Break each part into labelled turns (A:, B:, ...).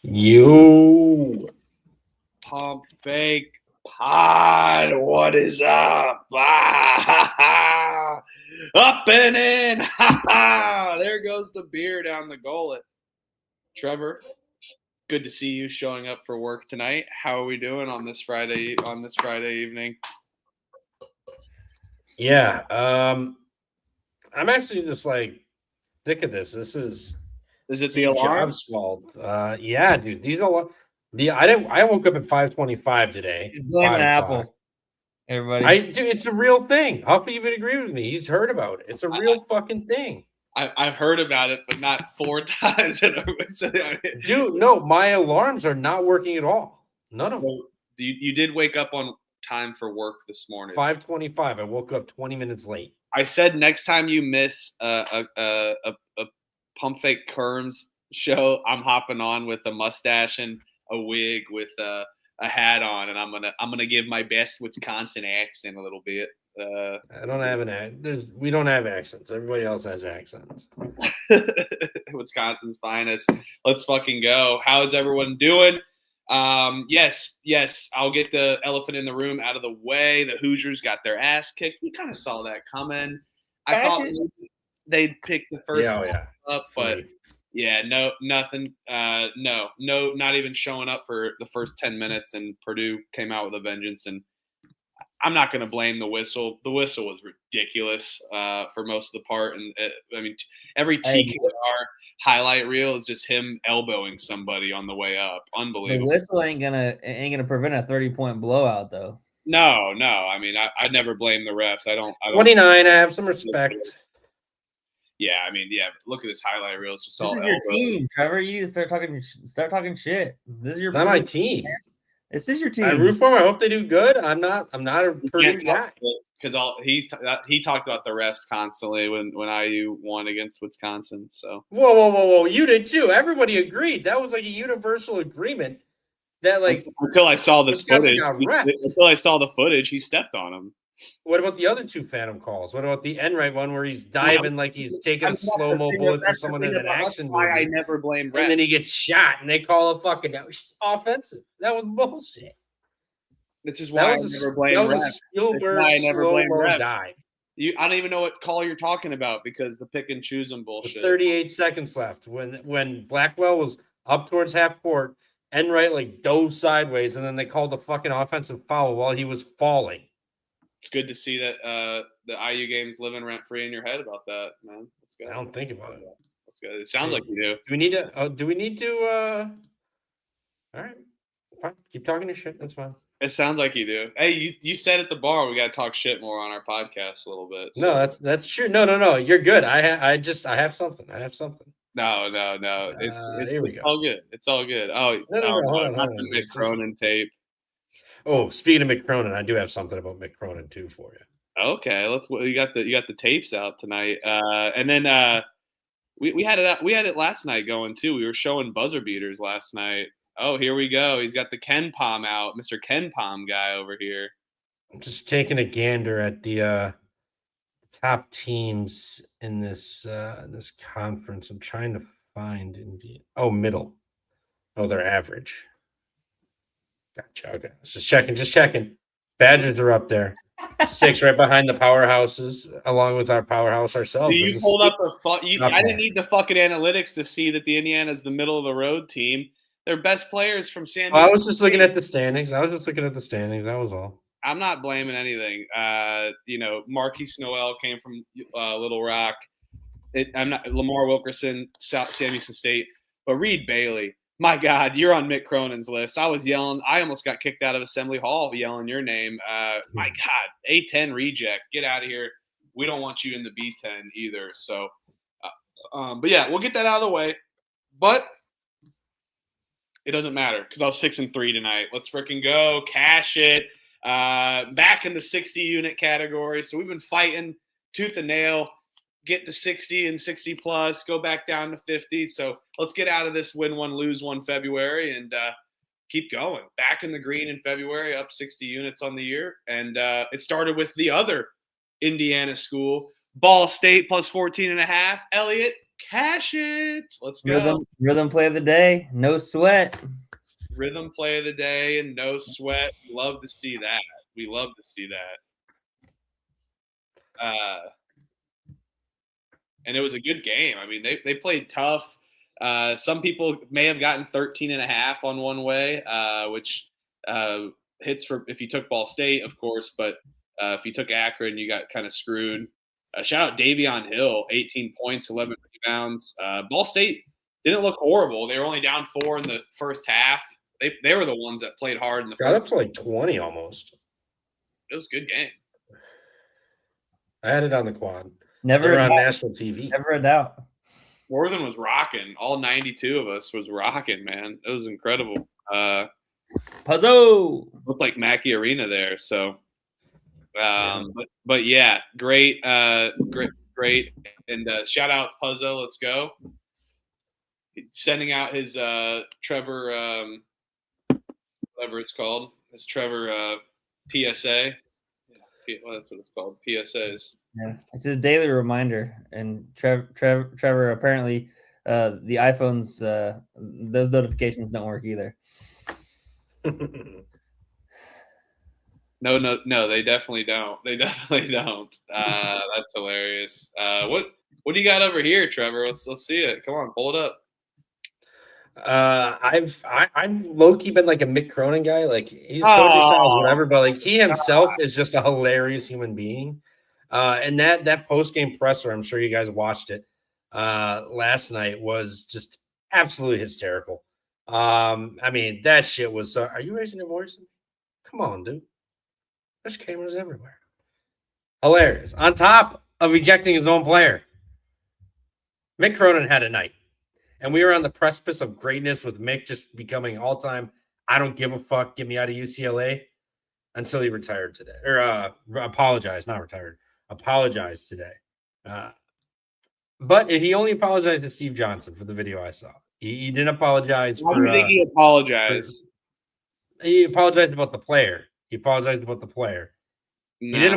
A: You
B: Pump fake pod. What is up? Up and in. There goes the beer down the gullet. Trevor, good to see you showing up for work tonight. How are we doing on this Friday evening?
A: Yeah. I'm actually just like sick of this. This is
B: it
A: Steve
B: the alarm?
A: Jobs' fault. Yeah, dude. These are I woke up at 5:25 today.
C: Blame Apple. Everybody.
A: Dude, it's a real thing. Huff even agree with me. He's heard about it. It's a real fucking thing.
B: I've heard about it, but not 4 times.
A: Dude, no, my alarms are not working at all. None of them.
B: You did wake up on time for work this morning.
A: 5:25. I woke up 20 minutes late.
B: I said next time you miss a pump fake Kerms show, I'm hopping on with a mustache and a wig with a hat on, and I'm gonna give my best Wisconsin accent a little bit.
A: I don't have an accent. We don't have accents. Everybody else has accents.
B: Wisconsin's finest. Let's fucking go. How is everyone doing? Yes. I'll get the elephant in the room out of the way. The Hoosiers got their ass kicked. We kind of saw that coming. I thought they'd pick the first up, but yeah, nothing. No, not even showing up for the first 10 minutes, and Purdue came out with a vengeance. And I'm not going to blame the whistle. The whistle was ridiculous for most of the part, and every TKR highlight reel is just him elbowing somebody on the way up. Unbelievable.
C: The whistle ain't gonna prevent a 30-point blowout, though.
B: No. I mean, I never blame the refs. I don't.
A: 29. I have some respect.
B: Yeah, look at this highlight reel. It's just
C: this
B: all
C: is your team, Trevor. You need to start talking shit. This is your.
A: Not my team.
C: Man. This is your team.
A: I root for them. I hope they do good. I'm not a Purdue guy.
B: Because he talked about the refs constantly when IU won against Wisconsin. So
A: whoa! You did too. Everybody agreed. That was like a universal agreement. That
B: until I saw the footage. Until I saw the footage, he stepped on him.
A: What about the other two phantom calls? What about the Enright one where he's diving like he's taking a slow-mo bullet for someone in an action movie?
B: I never blame refs.
A: And then he gets shot, and they call a fucking offensive. That was bullshit.
B: This is why I never blame refs. That's why I never blame refs. I don't even know what call you're talking about because the pick and choose them bullshit.
A: 38 seconds left when Blackwell was up towards half court, Enright dove sideways, and then they called a fucking offensive foul while he was falling.
B: It's good to see that the IU game's living rent free in your head about that, man. Let's go.
A: I don't think about it.
B: Let's go. It sounds like you do.
A: Do we need to? All right, fine. Keep talking your shit. That's fine.
B: It sounds like you do. Hey, you said at the bar we got to talk shit more on our podcast a little bit.
A: So. No, that's true. No. You're good. I have something.
B: No. It's all good. It's all good. Oh, not the Mick Cronin tape.
A: Oh, speaking of Mick Cronin, I do have something about Mick Cronin too for you.
B: Okay, you got the tapes out tonight, and then we had it last night going too. We were showing buzzer beaters last night. Oh, here we go. He's got the Ken Palm out, Mr. Ken Palm guy over here.
A: I'm just taking a gander at the top teams in this conference. I'm trying to find middle. Oh, they're average. Gotcha. Okay. Just checking. Badgers are up there. 6 right behind the powerhouses, along with our powerhouse ourselves.
B: You pulled up I didn't need the fucking analytics to see that the Indiana's the middle of the road team. Their best players from San Diego.
A: I was just looking at the standings. That was all. I'm
B: not blaming anything. Marquise Noel came from Little Rock. Lamar Wilkerson, Sam Houston State. But Reed Bailey. My God, you're on Mick Cronin's list. I was yelling. I almost got kicked out of Assembly Hall yelling your name. My God, A10 reject. Get out of here. We don't want you in the B10 either. So, but yeah, we'll get that out of the way. But it doesn't matter because I was 6-3 tonight. Let's freaking go. Cash it. Back in the 60-unit category. So we've been fighting tooth and nail. Get to 60 and 60 plus, go back down to 50. So let's get out of this win one, lose one February and keep going. Back in the green in February, up 60 units on the year. And it started with the other Indiana school, Ball State plus 14.5. Elliot, Cash it. Let's go.
C: Rhythm play of the day. No sweat.
B: Rhythm play of the day and no sweat. We love to see that. And it was a good game. I mean, they played tough. Some people may have gotten 13.5 on one way, which hits for if you took Ball State, of course. But if you took Akron, you got kind of screwed. Shout out Davion Hill, 18 points, 11 rebounds. Ball State didn't look horrible. They were only down 4 in the first half. They were the ones that played hard in the
A: got
B: first.
A: up to like 20 almost.
B: It was a good game.
A: I had it on the quad.
C: Never
A: They were on national TV.
C: Never a doubt.
B: Worthen was rocking. All 92 of us was rocking, man. It was incredible.
C: Puzzle.
B: Looked like Mackey Arena there. So, but yeah, great. And shout out Puzzle. Let's go. Sending out his Trevor, whatever it's called, his Trevor PSA. Well, that's what it's called, PSAs.
C: Yeah, it's a daily reminder. And Trevor apparently, the iPhones, those notifications don't work either.
B: No, they definitely don't. That's hilarious. What do you got over here, Trevor? Let's see it. Come on, pull it up.
A: I've low key been like a Mick Cronin guy. Like he's coaching styles, whatever, but like he himself is just a hilarious human being. And that post game presser, I'm sure you guys watched it last night, was just absolutely hysterical. I mean, that shit was. Are you raising your voice? Come on, dude. There's cameras everywhere. Hilarious. On top of ejecting his own player, Mick Cronin had a night. And we were on the precipice of greatness with Mick just becoming all-time, I don't give a fuck, get me out of UCLA, until he retired today. Or apologized, not retired. Apologized today. But he only apologized to Steve Johnson for the video I saw. He didn't apologize
B: Why do you think he apologized?
A: He apologized about the player. He didn't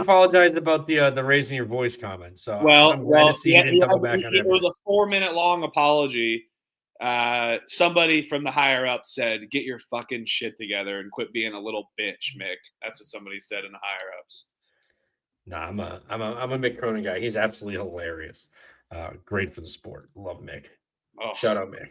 A: apologize about the raising your voice comment. So I'm glad to see he didn't double back on it.
B: It was a 4-minute long apology. Somebody from the higher up said, "Get your fucking shit together and quit being a little bitch, Mick." That's what somebody said in the higher ups.
A: Nah, I'm a Mick Cronin guy. He's absolutely hilarious. Great for the sport. Love Mick.
B: Oh,
A: shout out Mick.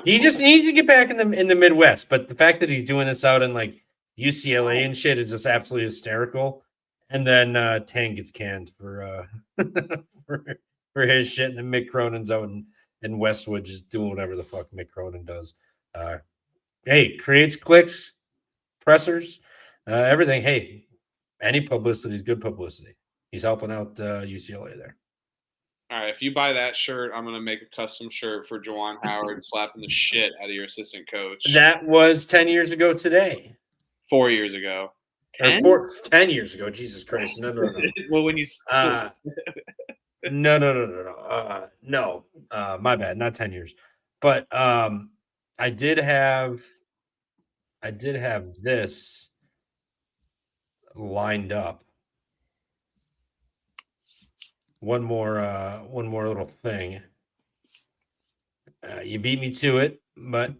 B: He
A: just needs to get back in the Midwest. But the fact that he's doing this out in like UCLA and shit is just absolutely hysterical. And then Tang gets canned for for his shit, and then Mick Cronin's out in Westwood just doing whatever the fuck Mick Cronin does. Hey, creates clicks, pressers, everything. Hey, any publicity is good publicity. He's helping out UCLA there.
B: All right, if you buy that shirt, I'm going to make a custom shirt for Juwan Howard slapping the shit out of your assistant coach.
A: That was 10 years ago today.
B: 4 years ago.
A: 10 years ago. Jesus Christ. No.
B: Well, when you
A: no. My bad. Not 10 years. But I did have this lined up. One more little thing. You beat me to it, but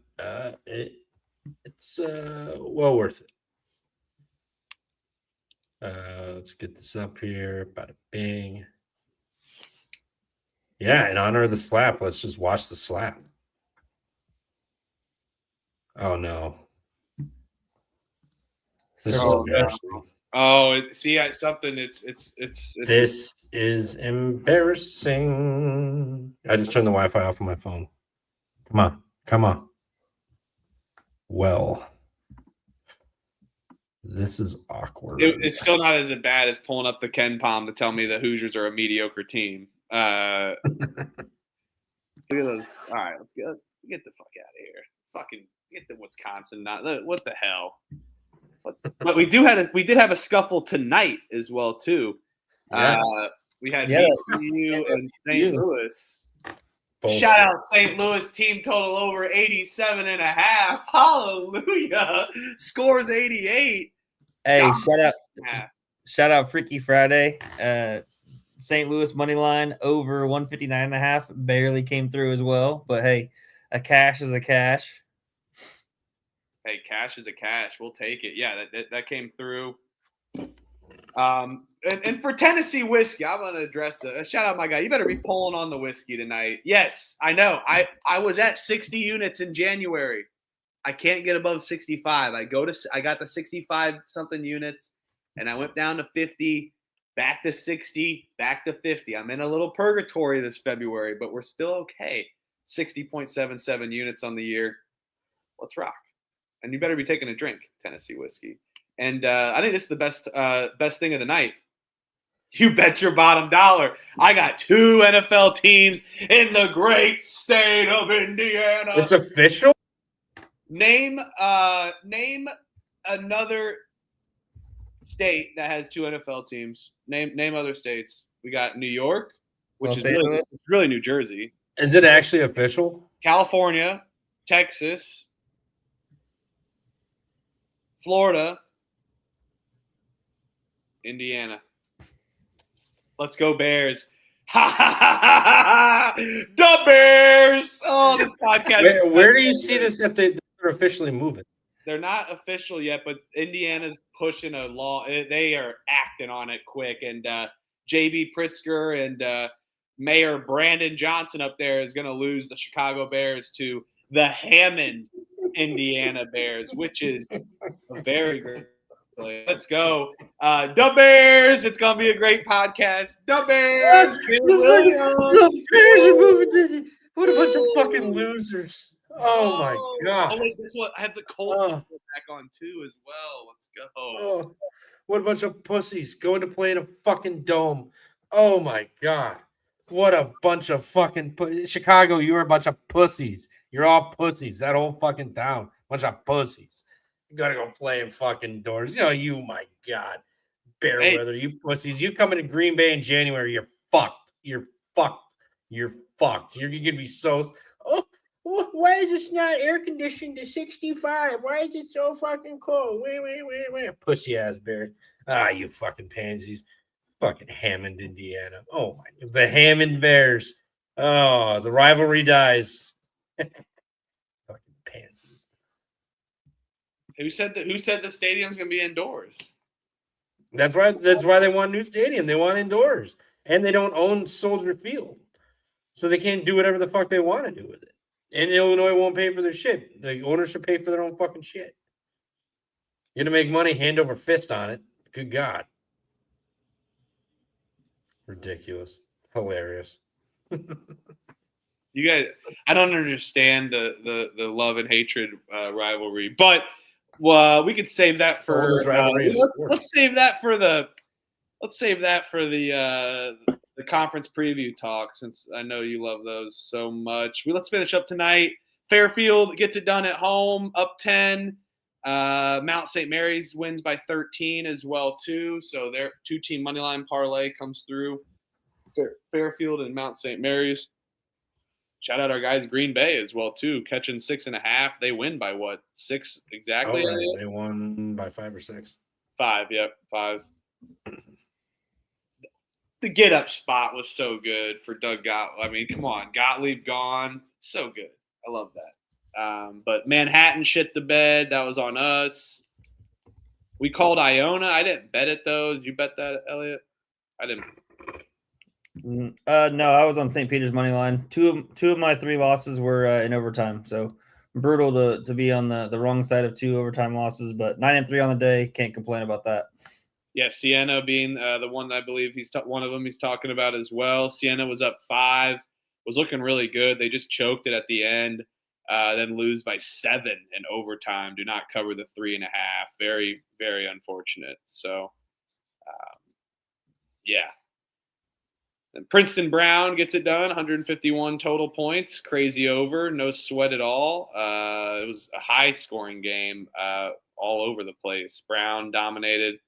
A: it's well worth it. Let's get this up here. Bada bing. Yeah, in honor of the slap, let's just watch the slap. Oh no. This is embarrassing.
B: Oh, see, something. It's.
A: This is embarrassing. I just turned the Wi-Fi off on my phone. Come on. Well, this is awkward.
B: It's still not as bad as pulling up the Ken Palm to tell me the Hoosiers are a mediocre team. Look at those. All right, let's get the fuck out of here. Fucking get to Wisconsin. What the hell? But we did have a scuffle tonight as well too.
A: Yeah.
B: We had VCU and St. Louis. Bullshit. Shout out St. Louis, team total over 87.5. Hallelujah. Scores 88.
C: Hey, shout out Freaky Friday. St. Louis money line over 159.5 barely came through as well. But hey, a cash is a cash.
B: Hey, cash is a cash. We'll take it. Yeah, that came through. And for Tennessee whiskey, I'm gonna address a shout out my guy. You better be pulling on the whiskey tonight. Yes, I know. I was at 60 units in January. I can't get above 65. I got the 65 something units, and I went down to 50, back to 60, back to 50. I'm in a little purgatory this February, but we're still okay. 60.77 units on the year. Let's rock. And you better be taking a drink, Tennessee whiskey. And I think this is the best thing of the night. You bet your bottom dollar. I got 2 NFL teams in the great state of Indiana.
A: It's official?
B: Name another state that has 2 NFL teams. Name other states. We got New York, which is really New Jersey.
A: Is it actually official?
B: California, Texas, Florida, Indiana. Let's go Bears. The Bears. Oh, this podcast.
A: Where do you see this if they're officially moving?
B: They're not official yet, but Indiana's pushing a law. They are acting on it quick. And J.B. Pritzker and Mayor Brandon Johnson up there is going to lose the Chicago Bears to the Hammond Indiana Bears, which is a very great play. Let's go. The Bears. It's going to be a great podcast. The Bears.
A: The Bears are moving to what a bunch of fucking losers. Oh, my God.
B: Oh, wait, guess what? I have the Colts back on, too, as well. Let's go.
A: Oh, what a bunch of pussies going to play in a fucking dome. Oh, my God. What a bunch of fucking Chicago, you're a bunch of pussies. You're all pussies. That whole fucking town. Bunch of pussies. You got to go play in fucking doors. You, my God. Bear weather, you pussies. You come into Green Bay in January, you're fucked. You're fucked. You're fucked. You're going to be so... Oh, why is this not air conditioned to 65? Why is it so fucking cold? Wait. Pussy ass Bears. You fucking pansies. Fucking Hammond, Indiana. Oh my, the Hammond Bears. Oh, the rivalry dies. Fucking pansies.
B: Who said the stadium's gonna be indoors?
A: That's why they want a new stadium. They want indoors. And they don't own Soldier Field. So they can't do whatever the fuck they want to do with it. And Illinois won't pay for their shit. The owners should pay for their own fucking shit. You're going to make money hand over fist on it. Good God. Ridiculous. Hilarious.
B: You guys, I don't understand the love and hatred rivalry, but we could save that for let's save that for the conference preview talk, since I know you love those so much. Let's finish up tonight. Fairfield gets it done at home, up 10. Mount St. Mary's wins by 13 as well, too. So their 2-team moneyline parlay comes through. Fairfield and Mount St. Mary's. Shout out our guys Green Bay as well, too, catching 6.5. They win by what? 6 exactly?
A: Oh, right. They won by 5 or 6.
B: 5, yep, 5. The get-up spot was so good for Doug Gottlieb. I mean, come on. Gottlieb gone. So good. I love that. But Manhattan shit the bed. That was on us. We called Iona. I didn't bet it, though. Did you bet that, Elliot? I didn't.
C: No, I was on St. Peter's money line. Two of my 3 losses were in overtime. So brutal to be on the wrong side of 2 overtime losses. But 9-3 on the day. Can't complain about that.
B: Yeah, Siena being the one that I believe one of them he's talking about as well. Siena was up 5, was looking really good. They just choked it at the end, then lose by 7 in overtime. Do not cover the 3.5. Very, very unfortunate. So, yeah. And Princeton Brown gets it done, 151 total points. Crazy over, no sweat at all. It was a high-scoring game all over the place. Brown dominated.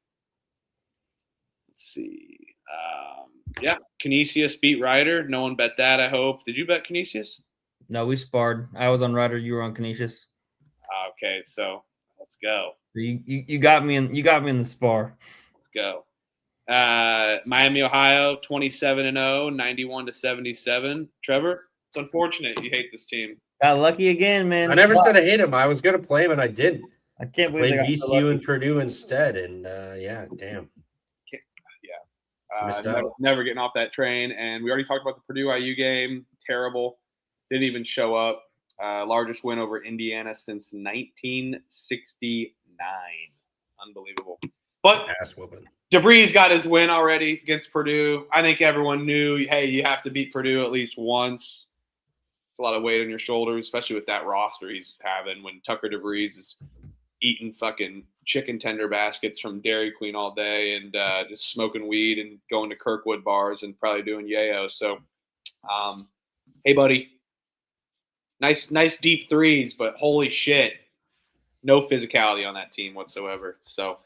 B: Let's see. Yeah, Canisius beat Ryder. No one bet that, I hope. Did you bet Canisius?
C: No, we sparred. I was on Ryder. You were on Canisius.
B: Okay, so let's go.
C: You got me in the spar.
B: Let's go. Miami, Ohio, 27-0, 91-77. Trevor, it's unfortunate you hate this team.
C: Got lucky again, man.
A: I never said I hate him. I was going to play him, and I didn't.
C: I can't believe
A: Played
C: they got so
A: VCU
C: lucky.
A: and Purdue instead, and yeah, damn. Missed out.
B: Never getting off that train. And we already talked about the Purdue IU game. Terrible. Didn't even show up. Largest win over Indiana since 1969. Unbelievable. But
A: Ass whooping.
B: DeVries got his win already against Purdue. I think everyone knew, hey, you have to beat Purdue at least once. It's a lot of weight on your shoulders, especially with that roster he's having when Tucker DeVries is eating fucking chicken tender baskets from Dairy Queen all day and just smoking weed and going to Kirkwood bars and probably doing yayo. So, hey, buddy. Nice deep threes, but holy shit, no physicality on that team whatsoever. So,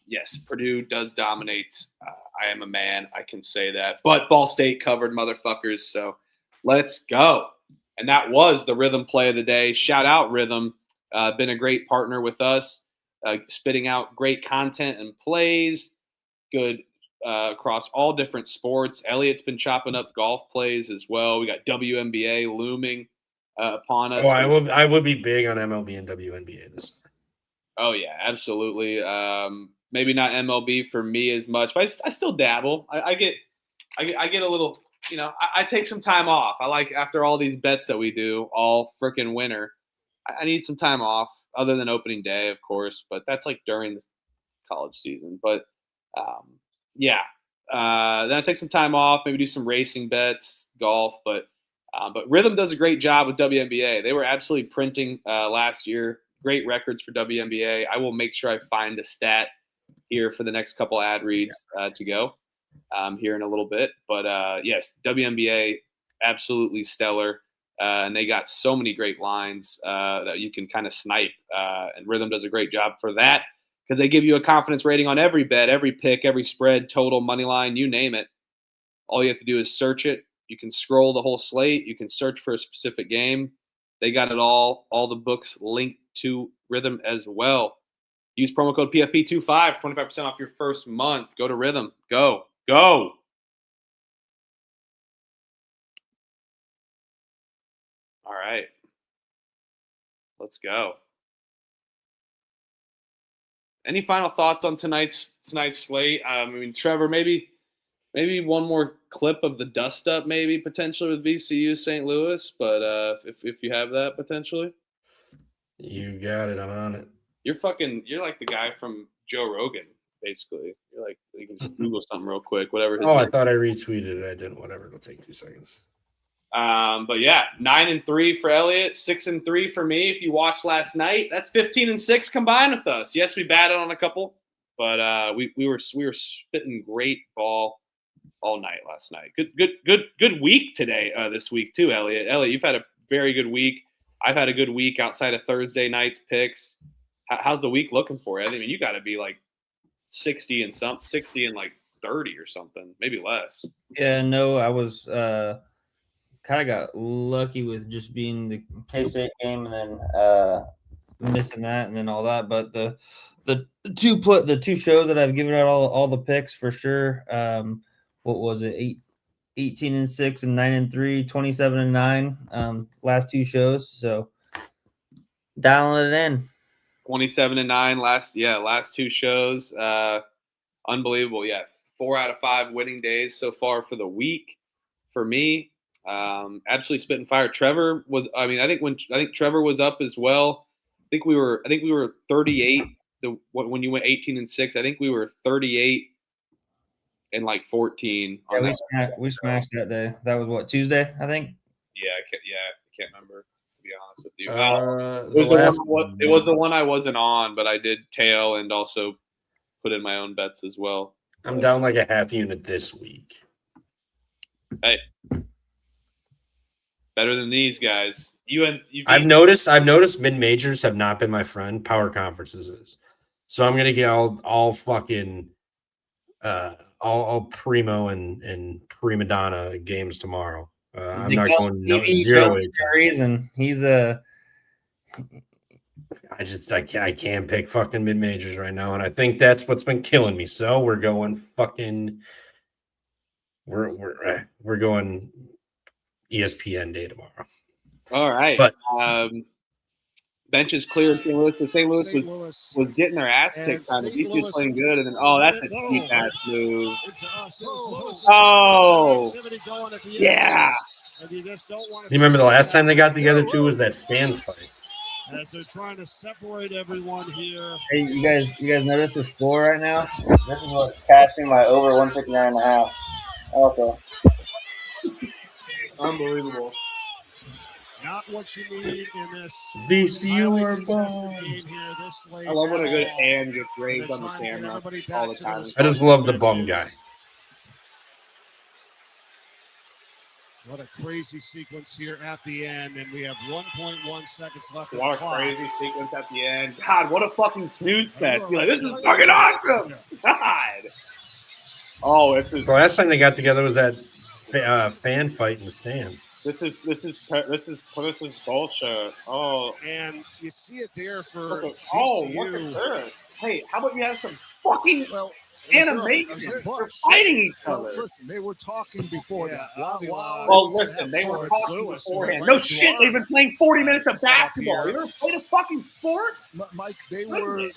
B: yes, Purdue does dominate. I am a man. I can say that. But Ball State covered motherfuckers. So let's go. And that was the Rhythm play of the day. Shout out Rhythm. Been a great partner with us, spitting out great content and plays, good across all different sports. Elliot's been chopping up golf plays as well. We got WNBA looming upon us.
A: Oh, I would be big on MLB and WNBA this summer.
B: Oh yeah, absolutely. Maybe not MLB for me as much, but I still dabble. I get a little, I take some time off. I like after all these bets that we do all freaking winter. I need some time off other than opening day, of course, but that's like during the college season. But then I take some time off, maybe do some racing bets, golf, but Rhythm does a great job with WNBA. They were absolutely printing last year. Great records for WNBA. I will make sure I find a stat here for the next couple ad reads to go here in a little bit. But yes, WNBA, absolutely stellar. And they got so many great lines that you can kind of snipe. And Rhythm does a great job for that because they give you a confidence rating on every bet, every pick, every spread, total, money line, you name it. All you have to do is search it. You can scroll the whole slate. You can search for a specific game. They got it all the books linked to Rhythm as well. Use promo code PFP25, 25% off your first month. Go to Rhythm. Go. All right. Let's go. Any final thoughts on tonight's slate? Trevor, maybe one more clip of the dust up, maybe potentially with VCU St. Louis, but if you have that potentially.
A: You got it. I'm on it.
B: You're like the guy from Joe Rogan, basically. You're like, you can just Google something real quick, whatever.
A: I thought I retweeted it. I didn't. Whatever. It'll take 2 seconds.
B: But yeah, 9-3 for Elliot, 6-3 for me. If you watched last night, that's 15-6 combined with us. Yes, we batted on a couple, but we were spitting great ball all night last night. Good week today. This week too, Elliot. Elliot, you've had a very good week. I've had a good week outside of Thursday night's picks. How's the week looking for you? I mean, you got to be like 60 and like 30 or something, maybe less.
C: Yeah, no, I was kind of got lucky with just being the K-State game and then missing that and then all that. But the two shows that I've given out all the picks for sure. What was it? 18-6 and 9-3, 27-9. Last two shows. So dialing it in.
B: 27-9 last two shows. Unbelievable. Yeah. 4 out of 5 winning days so far for the week for me. Absolutely spitting fire. Trevor was, I think Trevor was up as well. I think we were 38 when you went 18-6. I think we were 38 and like 14.
C: Yeah, we smashed that day. That was what, Tuesday, I think?
B: Yeah, I can't remember, to be honest with you. It was the one I wasn't on, but I did tail and also put in my own bets as well.
A: I'm down like a half unit this week.
B: Hey, better than these guys.
A: I've noticed mid majors have not been my friend. Power conferences is. So I'm gonna get all fucking all primo and prima donna games tomorrow. I'm not going 0-8.
C: Reason he's
A: I can't pick fucking mid majors right now, and I think that's what's been killing me. So we're going fucking we're going ESPN day tomorrow.
B: All right.
A: But
B: bench is clear in St. Louis. So St. Louis was getting their ass kicked on the defense playing good, and then that's a cheap ass move. Oh, yeah.
A: You remember the last time they got together too was that Stan's fight.
D: As they're trying to separate everyone here.
C: Hey, you guys notice the score right now? This is what's casting my over 159.5. Also,
B: unbelievable.
D: Not what you need in this
A: VCU or
D: game here this late.
B: I love when a good hand gets raised on the camera all the time.
A: I just love the bum guy.
D: What a crazy sequence here at the end, and we have 1.1 seconds left.
B: What a crazy sequence at the end. God, what a fucking snooze fest. You're like, this is fucking awesome. God. Oh, this is.
A: The last time they got together was that fan fight in the stands.
B: This is bullshit. Oh,
D: and you see it there for.
B: Look at this. Hey, how about you have some fucking animation? They're fighting each other.
E: Listen, they were talking before that.
B: Listen, they were talking beforehand. No shit, they've been playing 40 minutes of basketball. You ever played a fucking sport?
E: Mike, they were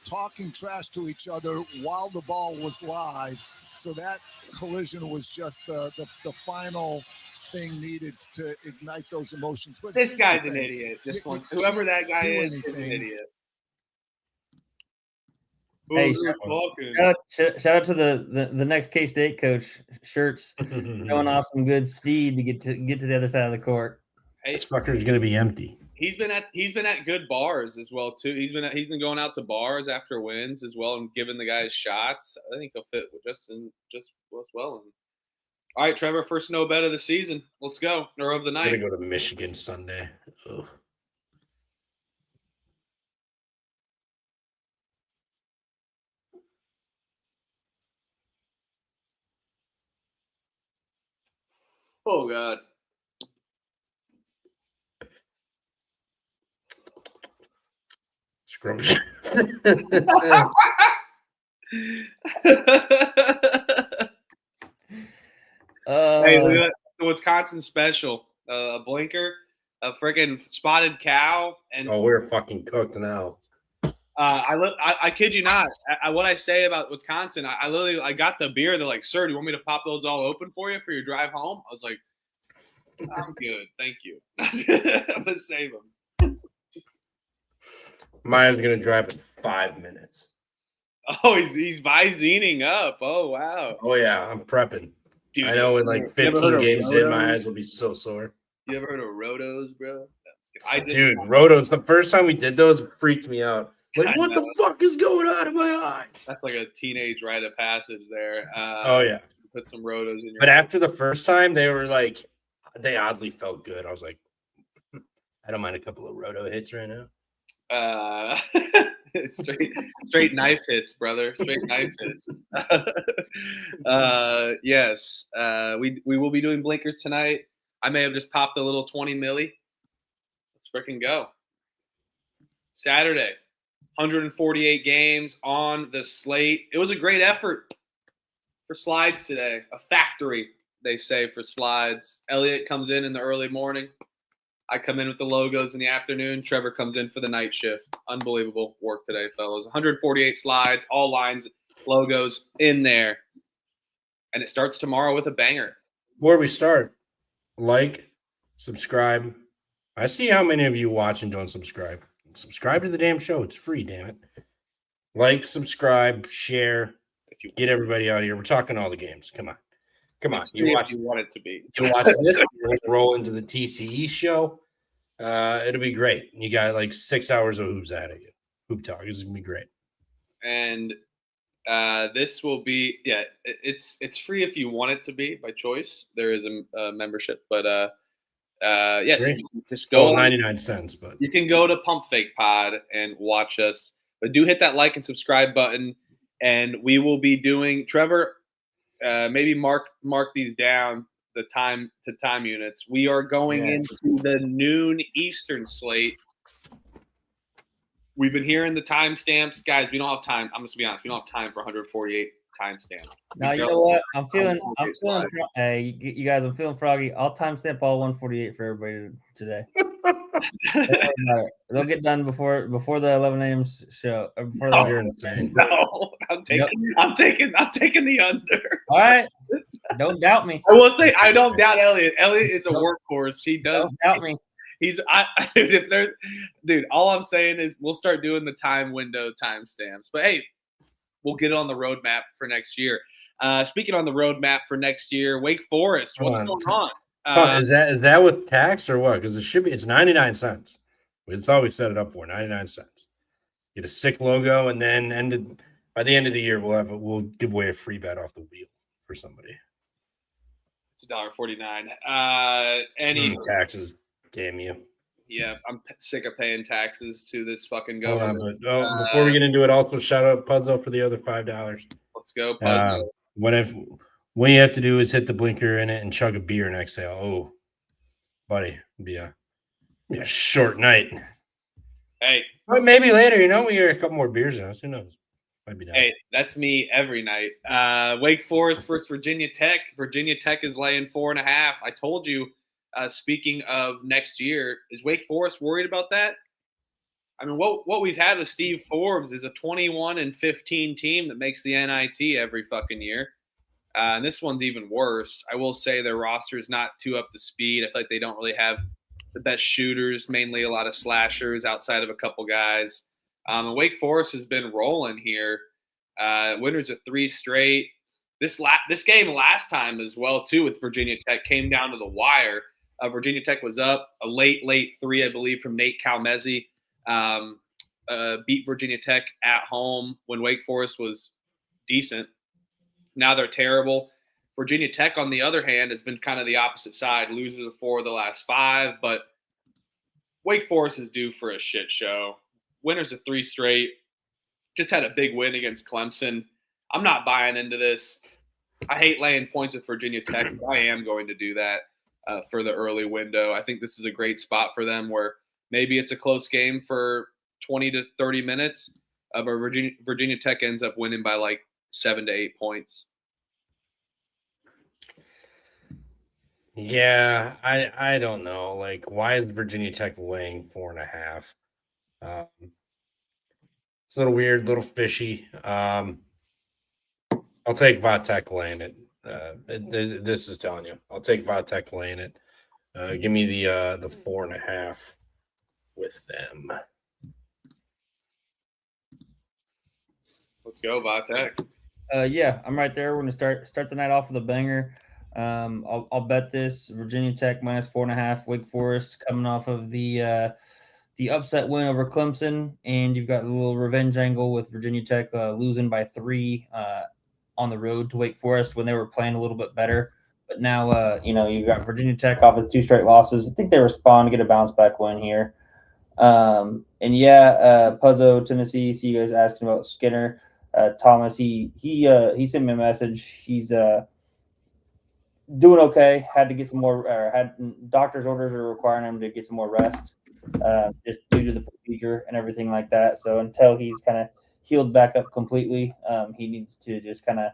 E: talking trash to each other while the ball was live. So that collision was just the final thing needed to ignite those emotions. But
B: this guy's an idiot. Whoever that guy is an idiot.
C: Hey, shout out to the next K-State coach. Shirts showing off some good speed to get to the other side of the court.
B: Hey,
A: this fucker's gonna be empty.
B: He's been at good bars as well too. He's been going out to bars after wins as well and giving the guys shots. I think he'll fit just well. All right, Trevor, first no bet of the season. Let's go. Or of the night.
A: I'm gonna go to Michigan Sunday. Ugh.
B: Oh God.
A: Scrumptious.
B: Hey, look at the Wisconsin special. A blinker, a freaking spotted cow, and
A: we're fucking cooked now.
B: I kid you not. What I say about Wisconsin, I literally got the beer. They're like, "Sir, do you want me to pop those all open for you for your drive home?" I was like, "I'm good, thank you." I'm gonna save them.
A: Maya's gonna drive in 5 minutes.
B: Oh, he's Vizining up. Oh wow.
A: Oh yeah, I'm prepping.
B: Dude,
A: I know in like 15 games in, my eyes will be so sore.
B: You ever heard of rotos, bro?
A: Dude, rotos. The first time we did those, it freaked me out. Like, what the fuck is going on in my eyes?
B: That's like a teenage rite of passage there.
A: Oh yeah.
B: Put some rotos in your.
A: But after the first time, they oddly felt good. I was like, I don't mind a couple of roto hits right now.
B: Straight knife hits, brother. Straight knife hits. Yes. We will be doing blinkers tonight. I may have just popped a little 20 milli. Let's freaking go. Saturday, 148 games on the slate. It was a great effort for slides today. A factory, they say, for slides. Elliot comes in the early morning. I come in with the logos in the afternoon. Trevor comes in for the night shift. Unbelievable work today, fellas. 148 slides, all lines, logos in there. And it starts tomorrow with a banger.
A: Before we start, like, subscribe. I see how many of you watch and don't subscribe. Subscribe to the damn show. It's free, damn it. Like, subscribe, share. Get everybody out of here. We're talking all the games. Come on. You
B: want it to be.
A: You watch this. You're going to roll into the TCE show. It'll be great. You got like 6 hours of hoops out of you. Hoop talk. This is going to be great.
B: And this will be, it's free if you want it to be by choice. There is a membership, but yes, you can just go
A: 99 cents, but
B: you can go to Pump Fake Pod and watch us. But do hit that like and subscribe button, and we will be doing Trevor. Maybe mark these down, the time units. We are going into the noon Eastern slate We've been hearing the timestamps, guys. We don't have time. I'm just gonna be honest. We don't have time for 148 timestamps.
C: Now you know what? I'm feeling. Hey, you guys, I'm feeling froggy. I'll timestamp all 148 for everybody today. Don't worry about it. They'll get done before the 11 a.m. show. Before the
A: You're insane.
B: No, I'm taking the under.
C: All right. Don't doubt me.
B: I will say I don't doubt Elliot. Elliot is a workhorse. He does.
C: Don't doubt me.
B: If there's, dude. All I'm saying is we'll start doing the time window timestamps. But hey, we'll get it on the roadmap for next year. Speaking on the roadmap for next year, Wake Forest. What's going on?
A: Is that with tax or what? Because it's 99 cents. It's all we set it up for, 99 cents. Get a sick logo, and then by the end of the year, we'll give away a free bet off the wheel for somebody.
B: It's $1.49. Any
A: taxes, damn you.
B: Yeah, I'm sick of paying taxes to this fucking government.
A: Before we get into it, also shout out Puzzle for the other $5.
B: Let's go, Puzzle.
A: What you have to do is hit the blinker in it and chug a beer and exhale. Oh, buddy, be a short night.
B: Hey,
A: but maybe later. We get a couple more beers in us. Who knows? Might be down.
B: Hey, that's me every night. Wake Forest versus Virginia Tech. Virginia Tech is laying 4.5. I told you. Speaking of next year, is Wake Forest worried about that? I mean, what we've had with Steve Forbes is a 21-15 team that makes the NIT every fucking year. And this one's even worse. I will say their roster is not too up to speed. I feel like they don't really have the best shooters, mainly a lot of slashers outside of a couple guys. And Wake Forest has been rolling here. Winners of 3 straight. This game last time as well, too, with Virginia Tech came down to the wire. Virginia Tech was up a late 3, I believe, from Nate Calmezzi. Beat Virginia Tech at home when Wake Forest was decent. Now they're terrible. Virginia Tech, on the other hand, has been kind of the opposite side, loses 4 of the last 5. But Wake Forest is due for a shit show. Winners of 3 straight. Just had a big win against Clemson. I'm not buying into this. I hate laying points with Virginia Tech. But I am going to do that for the early window. I think this is a great spot for them where maybe it's a close game for 20 to 30 minutes. But Virginia Tech ends up winning by like 7 to 8 points.
A: Yeah, I don't know. Like, why is Virginia Tech laying 4.5? It's a little weird, a little fishy. I'll take Vatek laying it. This is telling you. I'll take Vatek laying it. Give me the 4.5 with them.
B: Let's go, Vatek.
C: Yeah, I'm right there. We're gonna start the night off with a banger. I'll bet this Virginia Tech minus 4.5. Wake Forest coming off of the upset win over Clemson, and you've got a little revenge angle with Virginia Tech losing by 3 on the road to Wake Forest when they were playing a little bit better. But now, you've got Virginia Tech off of 2 straight losses. I think they respond, get a bounce back win here. Puzzo, Tennessee. See you guys asking about Skinner. Thomas, he sent me a message. He's doing okay. Had to get some more. Had doctor's orders are requiring him to get some more rest, just due to the procedure and everything like that. So until he's kind of healed back up completely, he needs to just kind of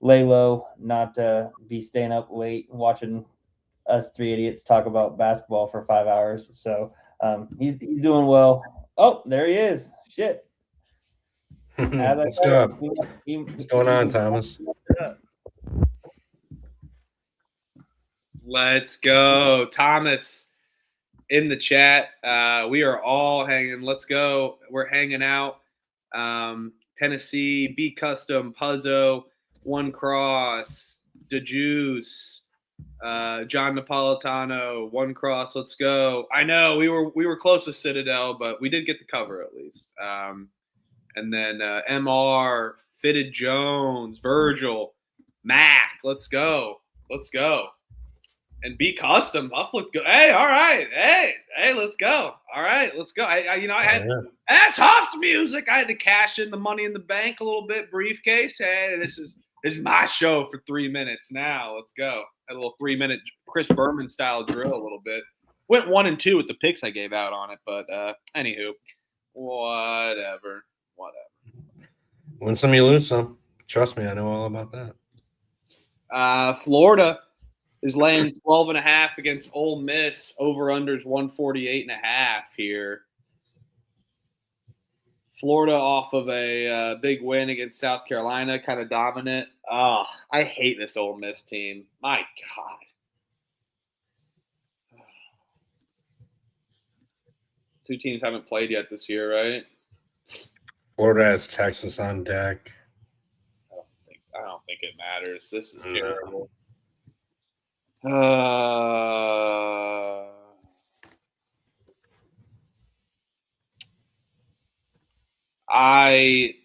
C: lay low, not be staying up late watching us 3 idiots talk about basketball for 5 hours. So he's doing well. Oh, there he is. Shit.
A: What's going on, Thomas?
B: Let's go. Thomas in the chat. We are all hanging. Let's go. We're hanging out. Tennessee, B Custom, Puzzo, One Cross, DeJuice, John Napolitano, One Cross. Let's go. I know we were close with Citadel, but we did get the cover at least. And then MR, Fitted Jones, Virgil, Mac. Let's go. Let's go. And be custom. Huff looked good. Hey, all right. Hey, let's go. All right, let's go. That's Huff's music. I had to cash in the money in the bank a little bit, briefcase. Hey, this is my show for 3 minutes now. Let's go. Had a little 3-minute Chris Berman style drill a little bit. Went 1 and 2 with the picks I gave out on it, but anywho. Whatever.
A: Win some, you lose some. Trust me, I know all about that.
B: Florida is laying 12.5 against Ole Miss. Over-unders 148.5 here. Florida off of a big win against South Carolina, kind of dominant. Oh, I hate this Ole Miss team. My God. Two teams haven't played yet this year, right?
A: Florida has Texas on deck.
B: I don't think it matters. This is
A: No.
B: terrible. I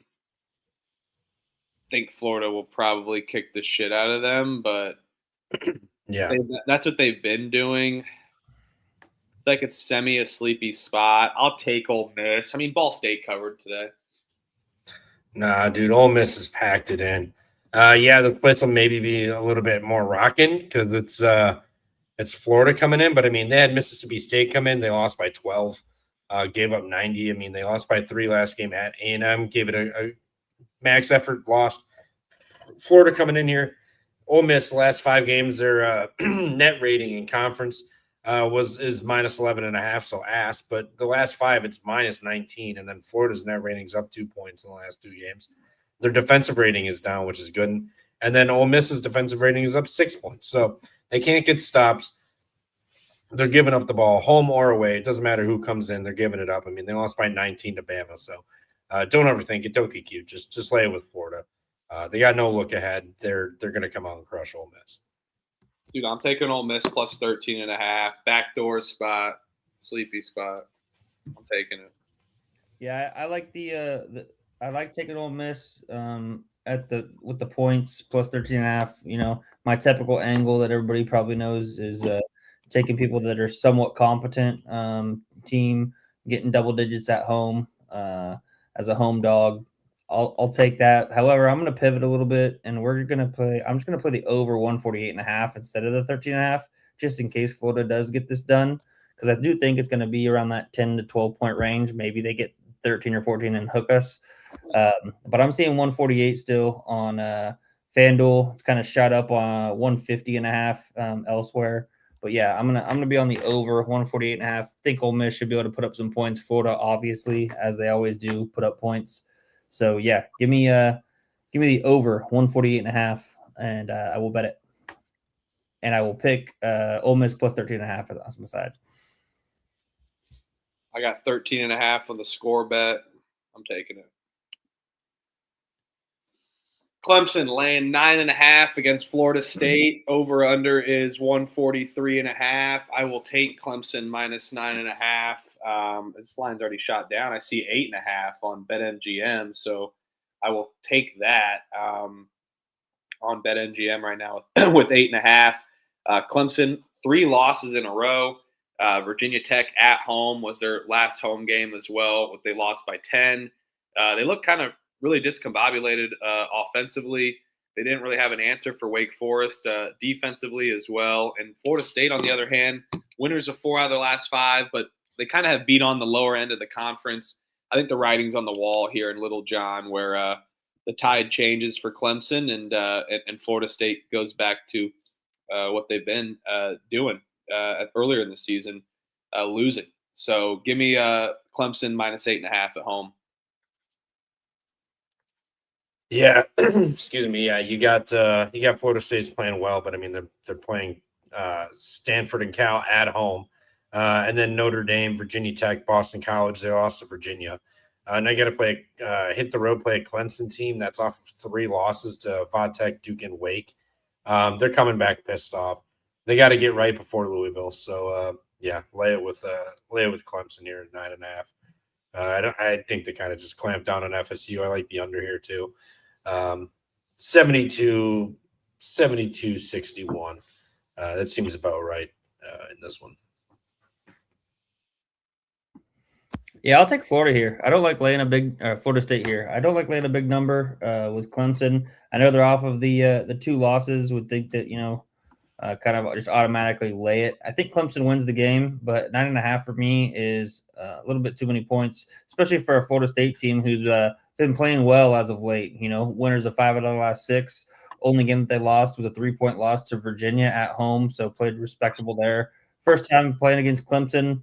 B: think Florida will probably kick the shit out of them, but
A: Yeah.
B: that's what they've been doing. It's like it's a sleepy spot. I'll take Ole Miss. I mean, Ball State covered today.
A: Nah, dude, Ole Miss has packed it in. Yeah, this place will maybe be a little bit more rocking because it's Florida coming in, but I mean they had Mississippi State come in. They lost by 12, gave up 90. I mean they lost by 3 last game at A&M. Gave it a max effort, lost. Florida coming in here. Ole Miss last 5 games, their net rating in conference is minus 11.5, so ass. But the last 5, it's minus 19, and then Florida's net rating's up 2 points in the last 2 games. Their defensive rating is down, which is good. And then Ole Miss's defensive rating is up 6 points. So they can't get stops. They're giving up the ball, home or away. It doesn't matter who comes in. They're giving it up. I mean, they lost by 19 to Bama. So don't overthink it. Don't get cute. Just lay it with Florida. They got no look ahead. They're going to come out and crush Ole Miss.
B: Dude, I'm taking Ole Miss plus 13.5. Backdoor spot. Sleepy spot. I'm taking it.
C: Yeah, I like I like taking Ole Miss with the points plus 13.5. You know, my typical angle that everybody probably knows is taking people that are somewhat competent team, getting double digits at home as a home dog. I'll take that. However, I'm going to pivot a little bit, and I'm just going to play the over 148.5 instead of the 13.5, just in case Florida does get this done, because I do think it's going to be around that 10 to 12 point range. Maybe they get 13 or 14 and hook us. But I'm seeing 148 still on FanDuel. It's kind of shot up on 150.5 elsewhere. But yeah, I'm gonna be on the over 148.5. Think Ole Miss should be able to put up some points. Florida, obviously, as they always do, put up points. So yeah, give me the over 148.5, and I will bet it. And I will pick Ole Miss plus 13.5 for the Osmo side.
B: I got 13.5 on the score bet. I'm taking it. Clemson laying 9.5 against Florida State. Over under is 143.5. I will take Clemson minus 9.5. This line's already shot down. I see 8.5 on BetMGM, so I will take that on BetMGM right now with 8.5. Clemson 3 losses in a row. Virginia Tech at home was their last home game as well. They lost by 10. They look kind of really discombobulated offensively. They didn't really have an answer for Wake Forest defensively as well. And Florida State, on the other hand, winners of 4 out of their last 5, but they kind of have beat on the lower end of the conference. I think the writing's on the wall here in Little John, where the tide changes for Clemson and Florida State goes back to what they've been doing earlier in the season, losing. So give me Clemson minus 8.5 at home.
A: Yeah, excuse me. Yeah, you got Florida State's playing well, but I mean they're playing Stanford and Cal at home, and then Notre Dame, Virginia Tech, Boston College. They lost to Virginia, and I got to play hit the road, play a Clemson team that's off of 3 losses to Vatech, Duke, and Wake. They're coming back pissed off. They got to get right before Louisville. So yeah, lay it with Clemson here at 9.5. I think they kind of just clamped down on FSU. I like the under here too. 72-61. That seems about right in this one.
C: Yeah, I'll take Florida here. I don't like laying a big Florida State here. I don't like laying a big number with Clemson. I know they're off of the 2 losses. Would think that kind of just automatically lay it. I think Clemson wins the game, but 9.5 for me is a little bit too many points, especially for a Florida State team who's been playing well as of late. Winners of 5 out of the last 6. Only game that they lost was a 3-point loss to Virginia at home, so played respectable there. First time playing against Clemson.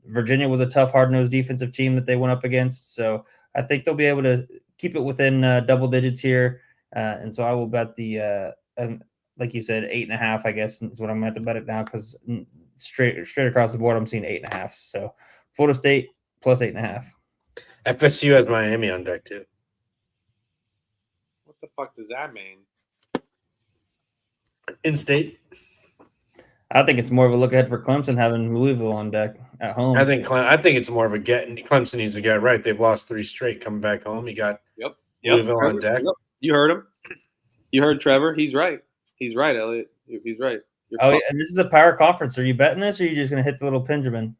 C: Virginia was a tough, hard-nosed defensive team that they went up against, so I think they'll be able to keep it within double digits here. And so I will bet the, like you said, 8.5, I guess, is what I'm going to have to bet it now because straight across the board, I'm seeing 8.5. So Florida State plus 8.5.
A: FSU has Miami on deck, too.
B: What the fuck does that mean?
A: In-state.
C: I think it's more of a look ahead for Clemson having Louisville on deck at home.
A: I think it's more of a get. Clemson needs to get right. They've lost 3 straight coming back home. You got Louisville on deck.
B: Yep. You heard him. You heard Trevor. He's right. He's right, Elliot. He's right.
C: Yeah, and this is a power conference. Are you betting this, or are you just going to hit the little Benjamin?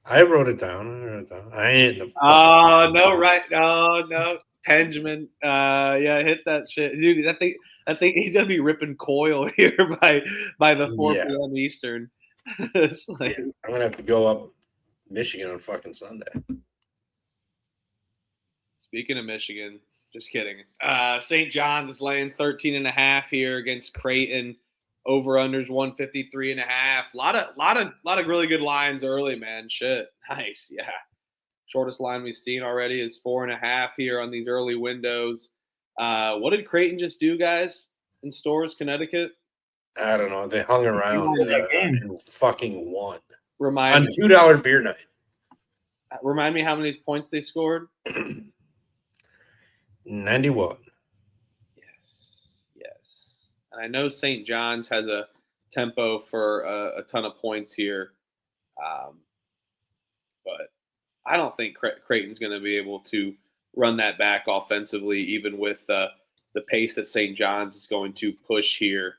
A: I wrote it down. I ain't the.
B: Oh no! Right? Oh no, Benjamin. Yeah, hit that shit, dude. I think he's gonna be ripping coil here by the 4 p.m. Eastern. It's like
A: I'm gonna have to go up Michigan on fucking Sunday.
B: Speaking of Michigan, just kidding. St. John's is laying 13.5 here against Creighton. Over-unders 153.5. Lot of really good lines early, man. Shit. Nice. Yeah. Shortest line we've seen already is 4.5 here on these early windows. What did Creighton just do, guys, in Storrs, Connecticut?
A: I don't know. They hung around and fucking won. On $2 beer night.
B: Remind me how many points they scored?
A: 91.
B: Yes. And I know St. John's has a tempo for a ton of points here. But I don't think Creighton's going to be able to run that back offensively, even with the pace that St. John's is going to push here.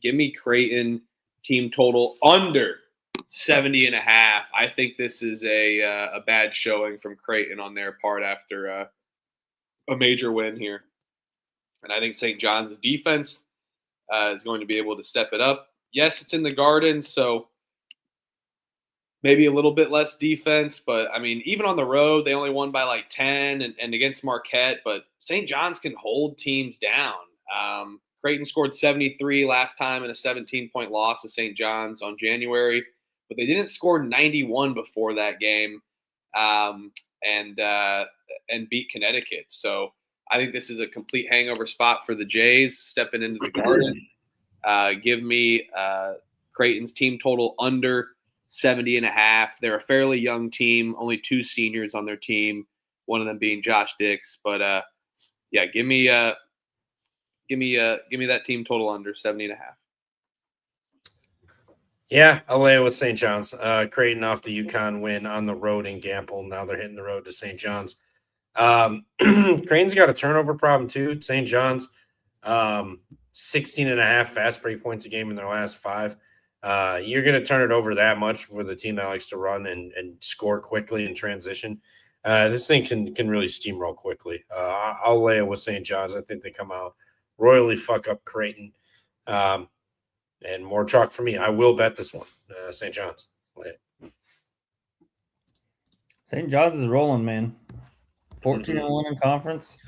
B: Give me Creighton team total under 70.5. I think this is a bad showing from Creighton on their part after a major win here. And I think St. John's defense is going to be able to step it up. Yes, it's in the Garden, so maybe a little bit less defense. But, I mean, even on the road, they only won by like 10 and against Marquette. But St. John's can hold teams down. Creighton scored 73 last time in a 17-point loss to St. John's on January. But they didn't score 91 before that game and beat Connecticut. So I think this is a complete hangover spot for the Jays stepping into the Garden. Give me Creighton's team total under 70.5. They're a fairly young team, only 2 seniors on their team, one of them being Josh Dix. But yeah, give me that team total under 70.5.
A: Yeah, I'll lay it with St. John's. Creighton off the UConn win on the road in Gamble. Now they're hitting the road to St. John's. Creighton's got a turnover problem too. St. John's, 16.5 fast break points a game in their last 5. You're going to turn it over that much for the team that likes to run and score quickly in transition. This thing can really steamroll quickly. I'll lay it with St. John's. I think they come out, royally fuck up Creighton. And more chalk for me. I will bet this one. St. John's. Lay it.
C: St. John's is rolling, man. 14-1 in conference.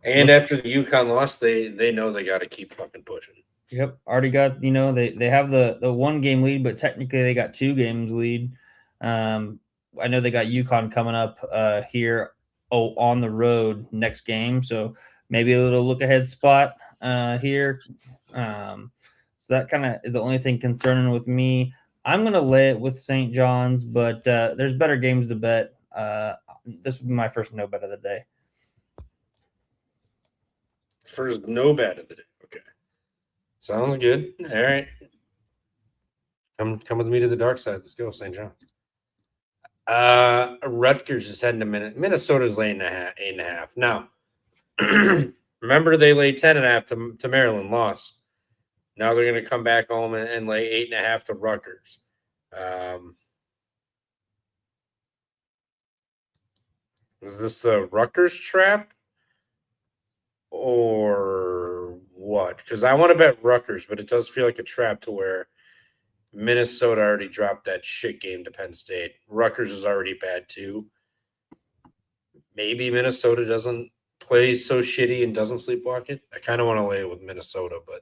A: And after the UConn loss, they know they got to keep fucking pushing.
C: Yep. Already got, they have the 1-game lead, but technically they got 2 games lead. I know they got UConn coming up here on the road next game. So maybe a little look ahead spot here. So that kind of is the only thing concerning with me. I'm going to lay it with St. John's, but there's better games to bet. This would be my first no bet of the day.
A: First no bet of the day. Okay. Sounds good. All right. Come with me to the dark side. Let's go, St. John's. Rutgers is heading to Minnesota's laying 8.5. Now, remember they laid 10.5 to Maryland, lost. Now they're going to come back home and lay 8.5 to Rutgers. Is this the Rutgers trap or what? Because I want to bet Rutgers, but it does feel like a trap to where Minnesota already dropped that shit game to Penn State. Rutgers is already bad too. Maybe Minnesota doesn't play so shitty and doesn't sleepwalk it. I kind of want to lay it with Minnesota, but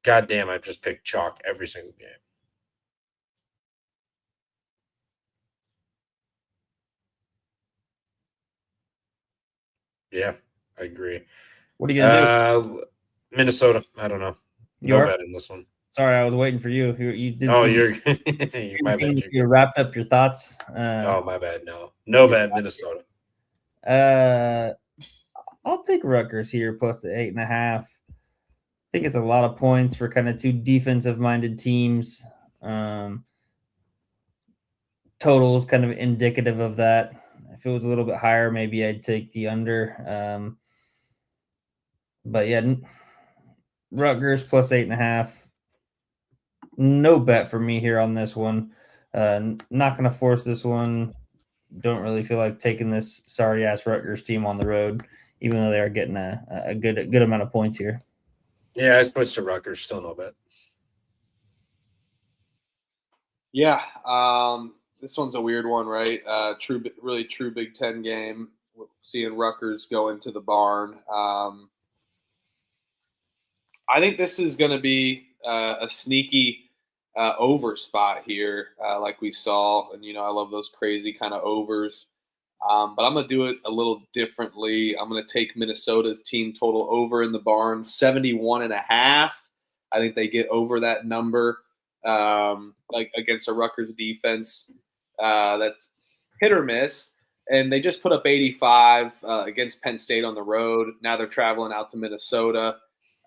A: goddamn, I've just picked chalk every single game. Yeah, I agree.
C: What are you gonna do?
A: Minnesota. I don't know.
C: You
A: No
C: are?
A: bet in this one.
C: Sorry, I was waiting for you. You didn't.
A: Oh,
C: seem,
A: you're
C: didn't
A: my
C: seem
A: bad.
C: like you wrapped up your thoughts.
A: Oh, my bad. No bet Minnesota.
C: I'll take Rutgers here plus the 8.5. I think it's a lot of points for kind of two defensive-minded teams. Total is kind of indicative of that. If it was a little bit higher, maybe I'd take the under. But yeah, Rutgers plus 8.5. No bet for me here on this one. Not going to force this one. Don't really feel like taking this sorry ass Rutgers team on the road, even though they are getting a good amount of points here.
A: Yeah, I switched to Rutgers. Still no bet.
B: Yeah, this one's a weird one, right? Really true Big Ten game. Seeing Rutgers go into the barn. I think this is going to be a sneaky over spot here, like we saw. And, I love those crazy kind of overs. But I'm going to do it a little differently. I'm going to take Minnesota's team total over in the barn, 71.5. I think they get over that number, like against a Rutgers defense that's hit or miss. And they just put up 85 against Penn State on the road. Now they're traveling out to Minnesota.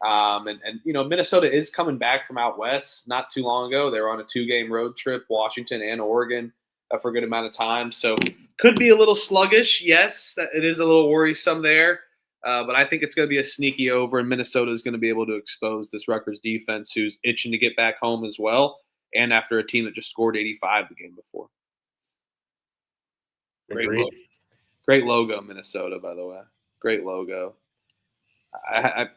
B: And Minnesota is coming back from out west not too long ago. They were on a 2-game road trip, Washington and Oregon, for a good amount of time. So could be a little sluggish. Yes, it is a little worrisome there. But I think it's going to be a sneaky over, and Minnesota is going to be able to expose this Rutgers defense who's itching to get back home as well, and after a team that just scored 85 the game before. Great logo, Minnesota, by the way. Great logo. I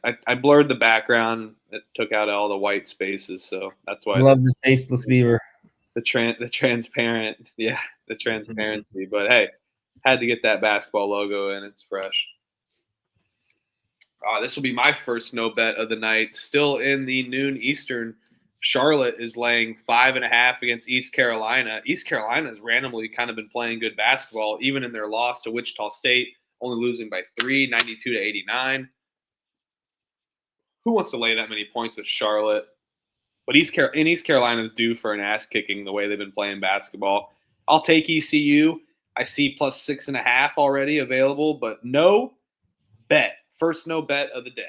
B: blurred the background. It took out all the white spaces, so that's why.
C: I love the faceless beaver.
B: The transparent, yeah, the transparency. But hey, had to get that basketball logo in. It's fresh. This will be my first no bet of the night. Still in the noon Eastern. Charlotte is laying 5.5 against East Carolina. East Carolina has randomly kind of been playing good basketball, even in their loss to Wichita State, only losing by 3, 92-89. Who wants to lay that many points with Charlotte? But East Carolina is due for an ass kicking the way they've been playing basketball. I'll take ECU. I see plus 6.5 already available, but no bet. First no bet of the day.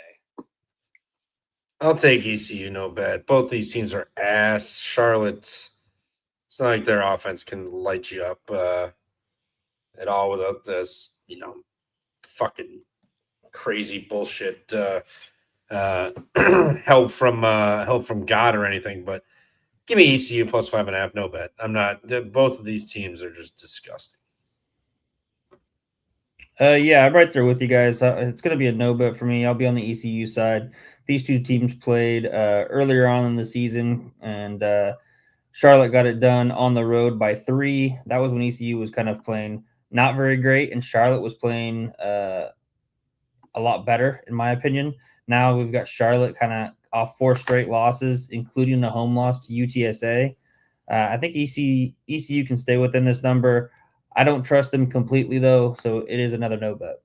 A: I'll take ECU, no bet. Both these teams are ass. Charlotte, it's not like their offense can light you up at all without this, fucking crazy bullshit help from God or anything. But give me ECU plus 5.5, no bet. I'm not. Both of these teams are just disgusting.
C: Yeah, I'm right there with you guys. It's going to be a no bet for me. I'll be on the ECU side. These two teams played earlier on in the season, and Charlotte got it done on the road by 3. That was when ECU was kind of playing not very great, and Charlotte was playing a lot better, in my opinion. Now we've got Charlotte kind of off 4 straight losses, including the home loss to UTSA. I think ECU can stay within this number. I don't trust them completely, though, so it is another no bet.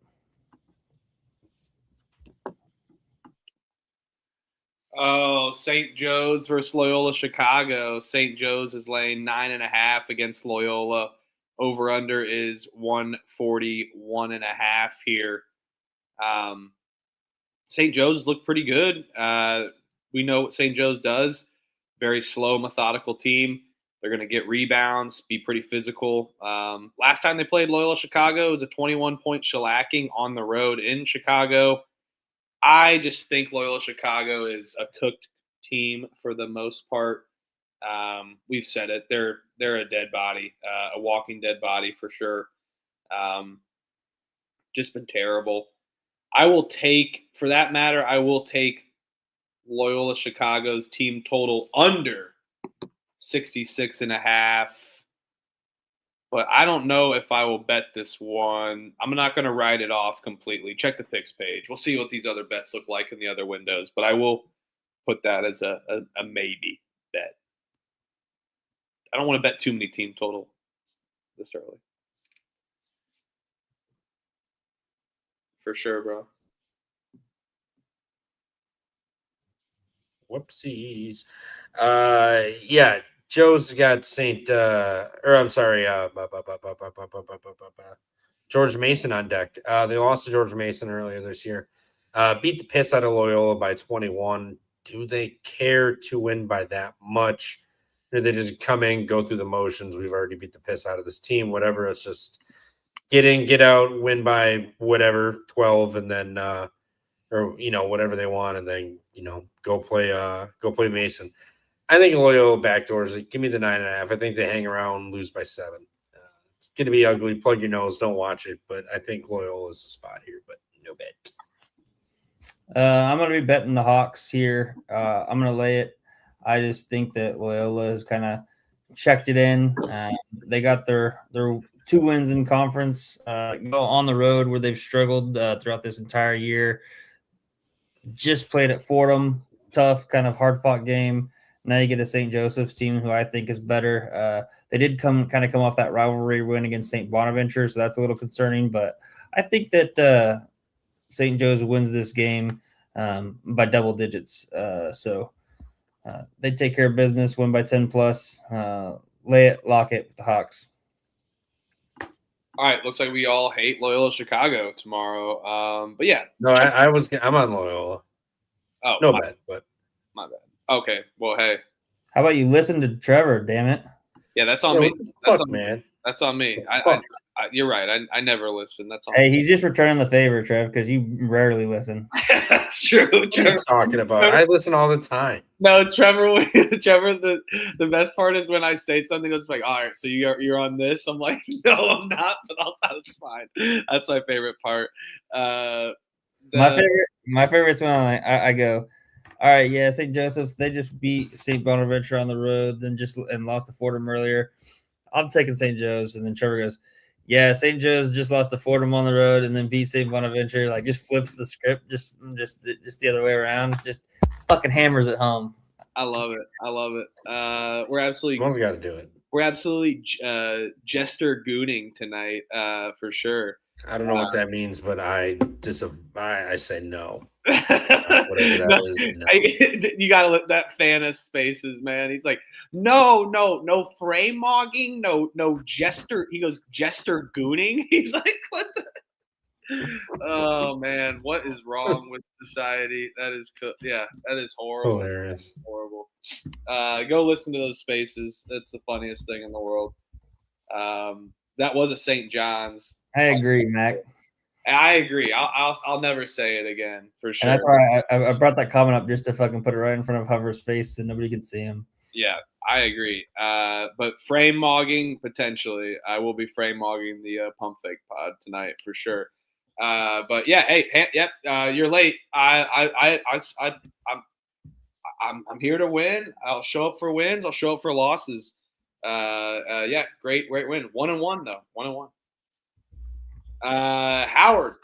B: Oh, St. Joe's versus Loyola Chicago. St. Joe's is laying 9.5 against Loyola. Over-under is 141.5 here. St. Joe's looked pretty good. We know what St. Joe's does. Very slow, methodical team. They're going to get rebounds, be pretty physical. Last time they played Loyola Chicago, it was a 21-point shellacking on the road in Chicago. I just think Loyola Chicago is a cooked team for the most part. We've said it. They're a dead body, a walking dead body for sure. Just been terrible. I will take Loyola Chicago's team total under 66.5. But I don't know if I will bet this one. I'm not going to write it off completely. Check the picks page. We'll see what these other bets look like in the other windows. But I will put that as a maybe bet. I don't want to bet too many team total this early. For sure, bro.
A: Whoopsies. Yeah, Joe's got George Mason on deck. They lost to George Mason earlier this year. Beat the piss out of Loyola by 21. Do they care to win by that much? Or they just come in, go through the motions? We've already beat the piss out of this team. Whatever. It's just get in, get out, win by whatever 12, and then or whatever they want, and then go play Mason. I think Loyola backdoors it. Give me the 9.5. I think they hang around, lose by 7. It's going to be ugly. Plug your nose. Don't watch it. But I think Loyola is the spot here, but no bet.
C: I'm going to be betting the Hawks here. I'm going to lay it. I just think that Loyola has kind of checked it in. They got their 2 wins in conference. Go on the road where they've struggled throughout this entire year. Just played at Fordham. Tough, kind of hard-fought game. Now you get a St. Joseph's team who I think is better. They did come off that rivalry win against St. Bonaventure, so that's a little concerning. But I think that St. Joe's wins this game by double digits. So they take care of business, win by 10 plus. Lay it, lock it with the Hawks.
B: All right, looks like we all hate Loyola Chicago tomorrow. But yeah.
A: No, I'm on Loyola.
B: Oh,
A: no bet, but
B: my bad. Okay, well, hey.
C: How about you listen to Trevor? Damn it.
B: Yeah, that's on me.
A: What the fuck, man.
B: That's on me. You're right. I never listen. That's on
C: Hey,
B: me.
C: he's just returning the favor, Trev, because you rarely listen.
B: That's true.
A: What are you talking about? I listen all the time.
B: No, Trevor. The best part is when I say something that's like, all right, so you're on this. I'm like, no, I'm not, but that's fine. That's my favorite part.
C: My favorite's when I go, all right, yeah, St. Joseph's, they just beat St. Bonaventure on the road and lost to Fordham earlier. I'm taking St. Joe's, and then Trevor goes, yeah, St. Joe's just lost to Fordham on the road and then beat St. Bonaventure. Like, just flips the script, just the other way around. Just fucking hammers it home.
B: I love it. We're absolutely.
A: Someone's got to do it.
B: We're absolutely jester gooning tonight, for sure.
A: I don't know what that means, but I say no. Whatever that is. No.
B: You gotta let that fan of spaces, man. He's like, no frame mogging, no jester. He goes jester gooning. He's like, what the? Oh man, what is wrong with society? That is horrible.
A: Hilarious.
B: Horrible. Go listen to those spaces. That's the funniest thing in the world. That was a St. John's.
C: I agree, Mac.
B: I agree. I'll never say it again for sure.
C: And that's why I brought that comment up just to fucking put it right in front of Hover's face so nobody can see him.
B: Yeah, I agree. But frame mogging potentially, I will be frame mogging the pump fake pod tonight for sure. But yeah, hey, yep, you're late. I'm here to win. I'll show up for wins. I'll show up for losses. Yeah, great win. 1-1 though. 1-1. Howard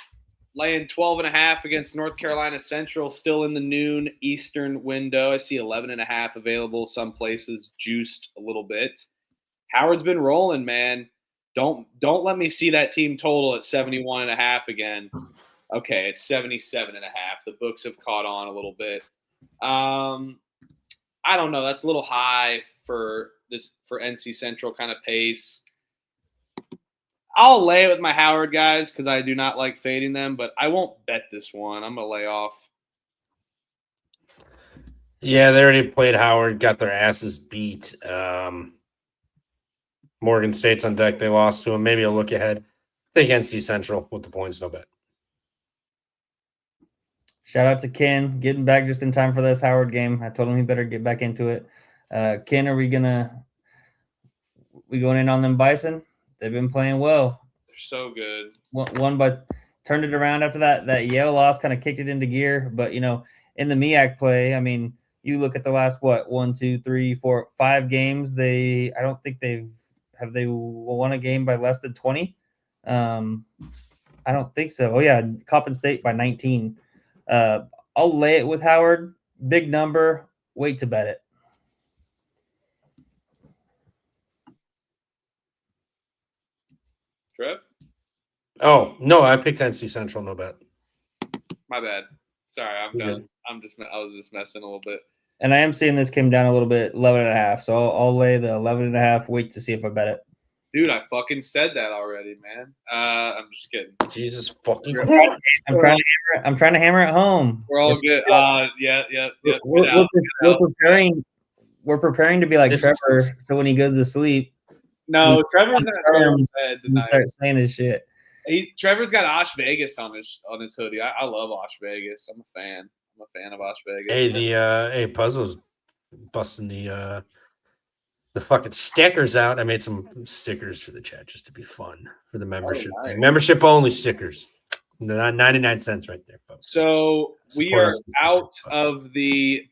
B: laying 12.5 against North Carolina Central, still in the noon Eastern window. I see 11.5 available. Some places juiced a little bit. Howard's been rolling, man. Don't let me see that team total at 71.5 again. Okay, it's 77.5. The books have caught on a little bit. I don't know. That's a little high for NC Central kind of pace. I'll lay it with my Howard guys because I do not like fading them, but I won't bet this one. I'm going to lay off.
A: Yeah, they already played Howard, got their asses beat. Morgan State's on deck. They lost to him. Maybe a look ahead. Take NC Central with the points, no bet.
C: Shout out to Ken, getting back just in time for this Howard game. I told him he better get back into it. Ken, are we going in on them Bison? They've been playing well.
B: They're so good.
C: One, but turned it around after that Yale loss, kind of kicked it into gear. But, in the MEAC play, I mean, you look at the last 1, 2, 3, 4, 5 games. I don't think they won a game by less than 20. I don't think so. Oh yeah, Coppin State by 19. I'll lay it with Howard. Big number. Wait to bet it.
B: Trev?
A: Oh no, I picked NC Central. No bet.
B: My bad. Sorry, I'm
A: You're
B: done. I was just messing a little bit.
C: And I am seeing this came down a little bit, 11.5. So I'll lay the 11.5. Wait to see if I bet it.
B: Dude, I fucking said that already, man. I'm just kidding.
A: Jesus fucking.
C: I'm trying to hammer it home.
B: We're all good. Yeah.
C: We're preparing to be like Trevor. So when he goes to sleep,
B: No, Trevor's not going to bed
C: and
B: tonight.
C: start saying his shit.
B: Trevor's got Osh Vegas on his hoodie. I love Osh Vegas. I'm a fan. I'm a fan of Osh Vegas.
A: Hey, Puzzle's busting the fucking stickers out. I made some stickers for the chat just to be fun for the membership.
B: Oh, nice.
A: Membership only stickers. 99 cents right there, folks.
B: So we are out of the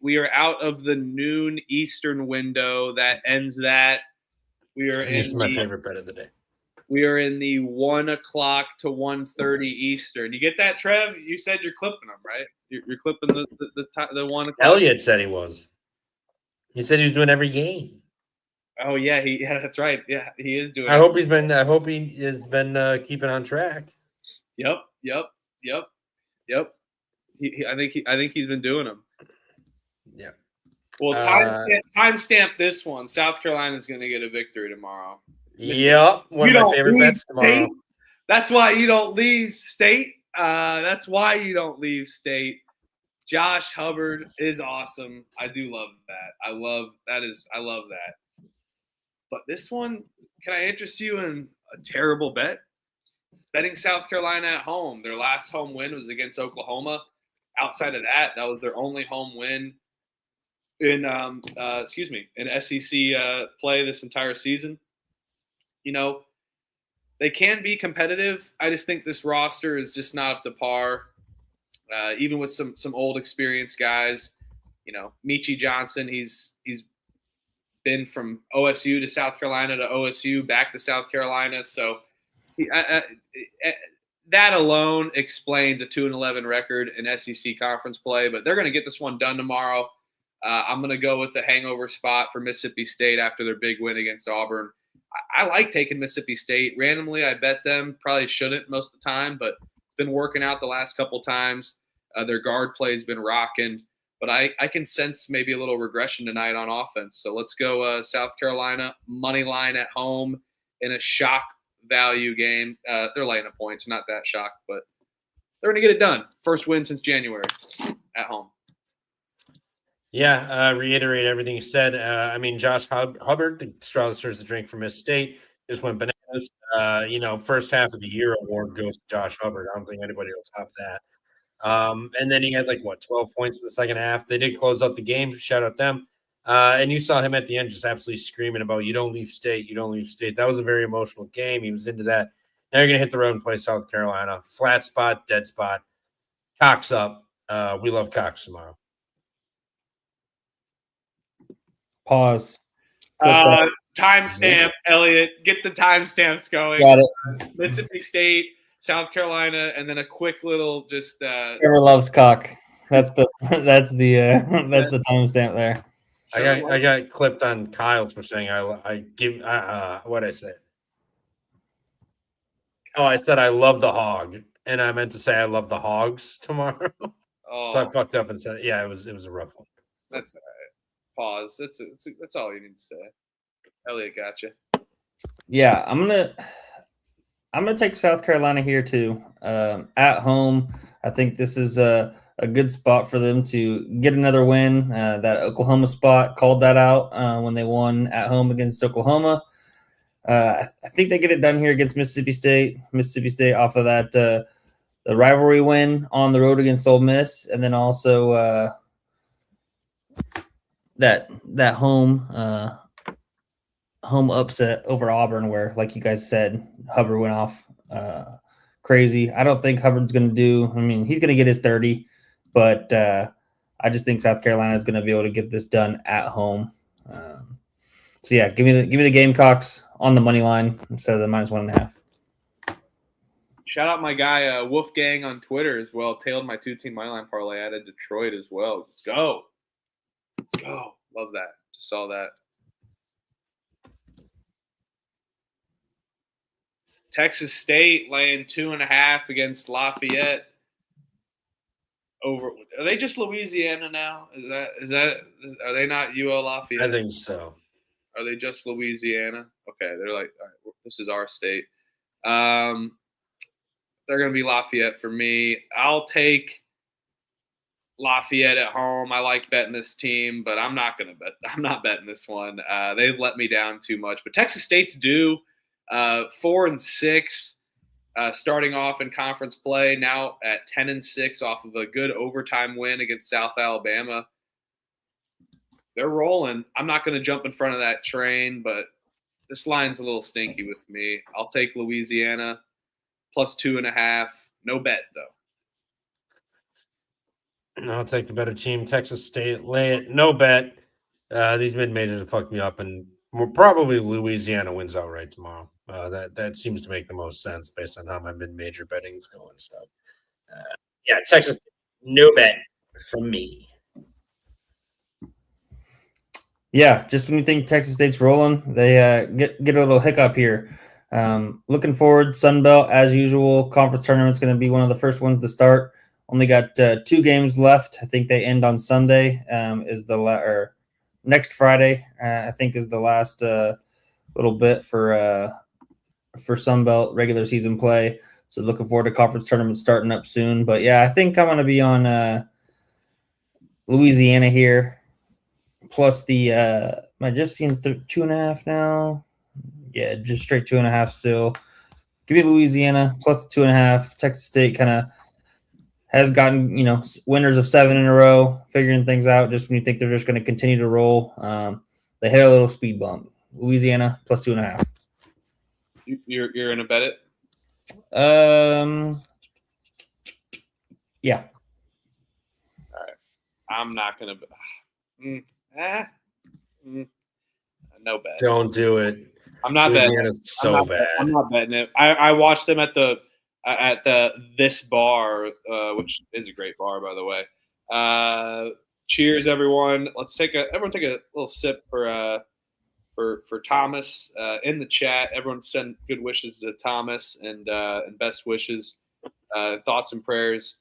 B: noon Eastern window that ends that. We are
A: This is my favorite bet of the day.
B: We are in the 1 o'clock to 1:30 Eastern. You get that, Trev? You said you're clipping them, right? You're clipping the 1 o'clock.
A: Elliot said he was. He said he was doing every game.
B: Oh yeah, that's right. Yeah, he is doing.
A: I hope he has been keeping on track.
B: Yep. I think he's been doing them.
A: Yeah.
B: Well, timestamp this one. South Carolina's going to get a victory tomorrow.
A: Yeah, one of my favorite bets tomorrow.
B: State. That's why you don't leave state. Josh Hubbard is awesome. I do love that. I love that. But this one, can I interest you in a terrible bet? Betting South Carolina at home. Their last home win was against Oklahoma. Outside of that, that was their only home win in SEC play this entire season. You know, they can be competitive. I just think this roster is just not up to par. Even with some old experienced guys, you know, Michi Johnson, he's been from OSU to South Carolina to OSU back to South Carolina. So that alone explains a 2-11 record in SEC conference play. But they're going to get this one done tomorrow. I'm going to go with the hangover spot for Mississippi State after their big win against Auburn. I like taking Mississippi State. Randomly, I bet them. Probably shouldn't most of the time, but it's been working out the last couple times. Their guard play has been rocking. But I can sense maybe a little regression tonight on offense. So let's go South Carolina, money line at home in a shock value game. They're laying a point, so not that shocked, but they're going to get it done. First win since January at home.
A: Yeah, reiterate everything you said. Josh Hubbard, the straw that stirs the drink for Miss State, just went bananas. First half of the year award goes to Josh Hubbard. I don't think anybody will top that. And then he had 12 points in the second half. They did close out the game. Shout out them. And you saw him at the end just absolutely screaming about, you don't leave state, you don't leave state. That was a very emotional game. He was into that. Now you're going to hit the road and play South Carolina. Flat spot, dead spot. Cox up. We love Cox tomorrow.
C: Pause.
B: Timestamp, Elliot. Get the timestamps going.
C: Got it.
B: Mississippi State, South Carolina, and then a quick little just.
C: Trevor loves cock. That's the timestamp there.
A: I got clipped on Kyle for saying what'd I say? Oh, I said I love the hog, and I meant to say I love the hogs tomorrow.
B: Oh,
A: so I fucked up and said, yeah, it was a rough one.
B: That's all right. Pause. That's all you need to say. Elliot, gotcha.
C: Yeah, I'm gonna take South Carolina here too. At home, I think this is a good spot for them to get another win. That Oklahoma spot called that out when they won at home against Oklahoma. I think they get it done here against Mississippi State. Mississippi State off of that the rivalry win on the road against Ole Miss, and then also that home upset over Auburn, where, like you guys said, Hubbard went off crazy. I don't think Hubbard's going to do. I mean, he's going to get his 30, but I just think South Carolina is going to be able to get this done at home. So yeah, give me the Gamecocks on the money line instead of the -1.5.
B: Shout out my guy Wolfgang on Twitter as well. Tailed my 2-team money line parlay. Added Detroit as well. Let's go. Let's go. Love that. Just saw that. Texas State laying 2.5 against Lafayette. Are they just Louisiana now? Are they not UL Lafayette?
A: I think so.
B: Are they just Louisiana? Okay, they're like, all right, this is our state. They're going to be Lafayette for me. I'll take Lafayette at home. I like betting this team, but I'm not betting this one. They've let me down too much. But Texas State's due 4-6. Starting off in conference play, now at 10-6 off of a good overtime win against South Alabama. They're rolling. I'm not going to jump in front of that train, but this line's a little stinky with me. I'll take Louisiana +2.5. No bet, though.
A: I'll take the better team, Texas State. Lay it. No bet. These mid-majors have fucked me up, and probably Louisiana wins outright tomorrow. That seems to make the most sense based on how my mid-major betting is going. So, yeah, Texas, no bet from me.
C: Yeah, just when you think Texas State's rolling, they get a little hiccup here. Looking forward, Sun Belt as usual. Conference tournament's going to be one of the first ones to start. Only got 2 games left. I think they end on Sunday. Or next Friday, I think is the last little bit for Sun Belt regular season play. So looking forward to conference tournament starting up soon. But yeah, I think I'm going to be on Louisiana here. Plus the am I just seeing 2.5 now? Yeah, just straight 2.5 still. Give me Louisiana plus 2.5. Texas State kind of has gotten, winners of 7 in a row, figuring things out. Just when you think they're just going to continue to roll, they hit a little speed bump. Louisiana plus 2.5.
B: You're going to bet it?
C: Yeah.
B: All right. I'm not going to. No bet.
A: Don't do it.
B: I'm not betting.
A: Louisiana's so bad.
B: I'm not betting it. I watched them at the this bar, which is a great bar, by the way. Cheers, everyone. Everyone take a little sip for Thomas in the chat. Everyone send good wishes to Thomas and best wishes, thoughts and prayers,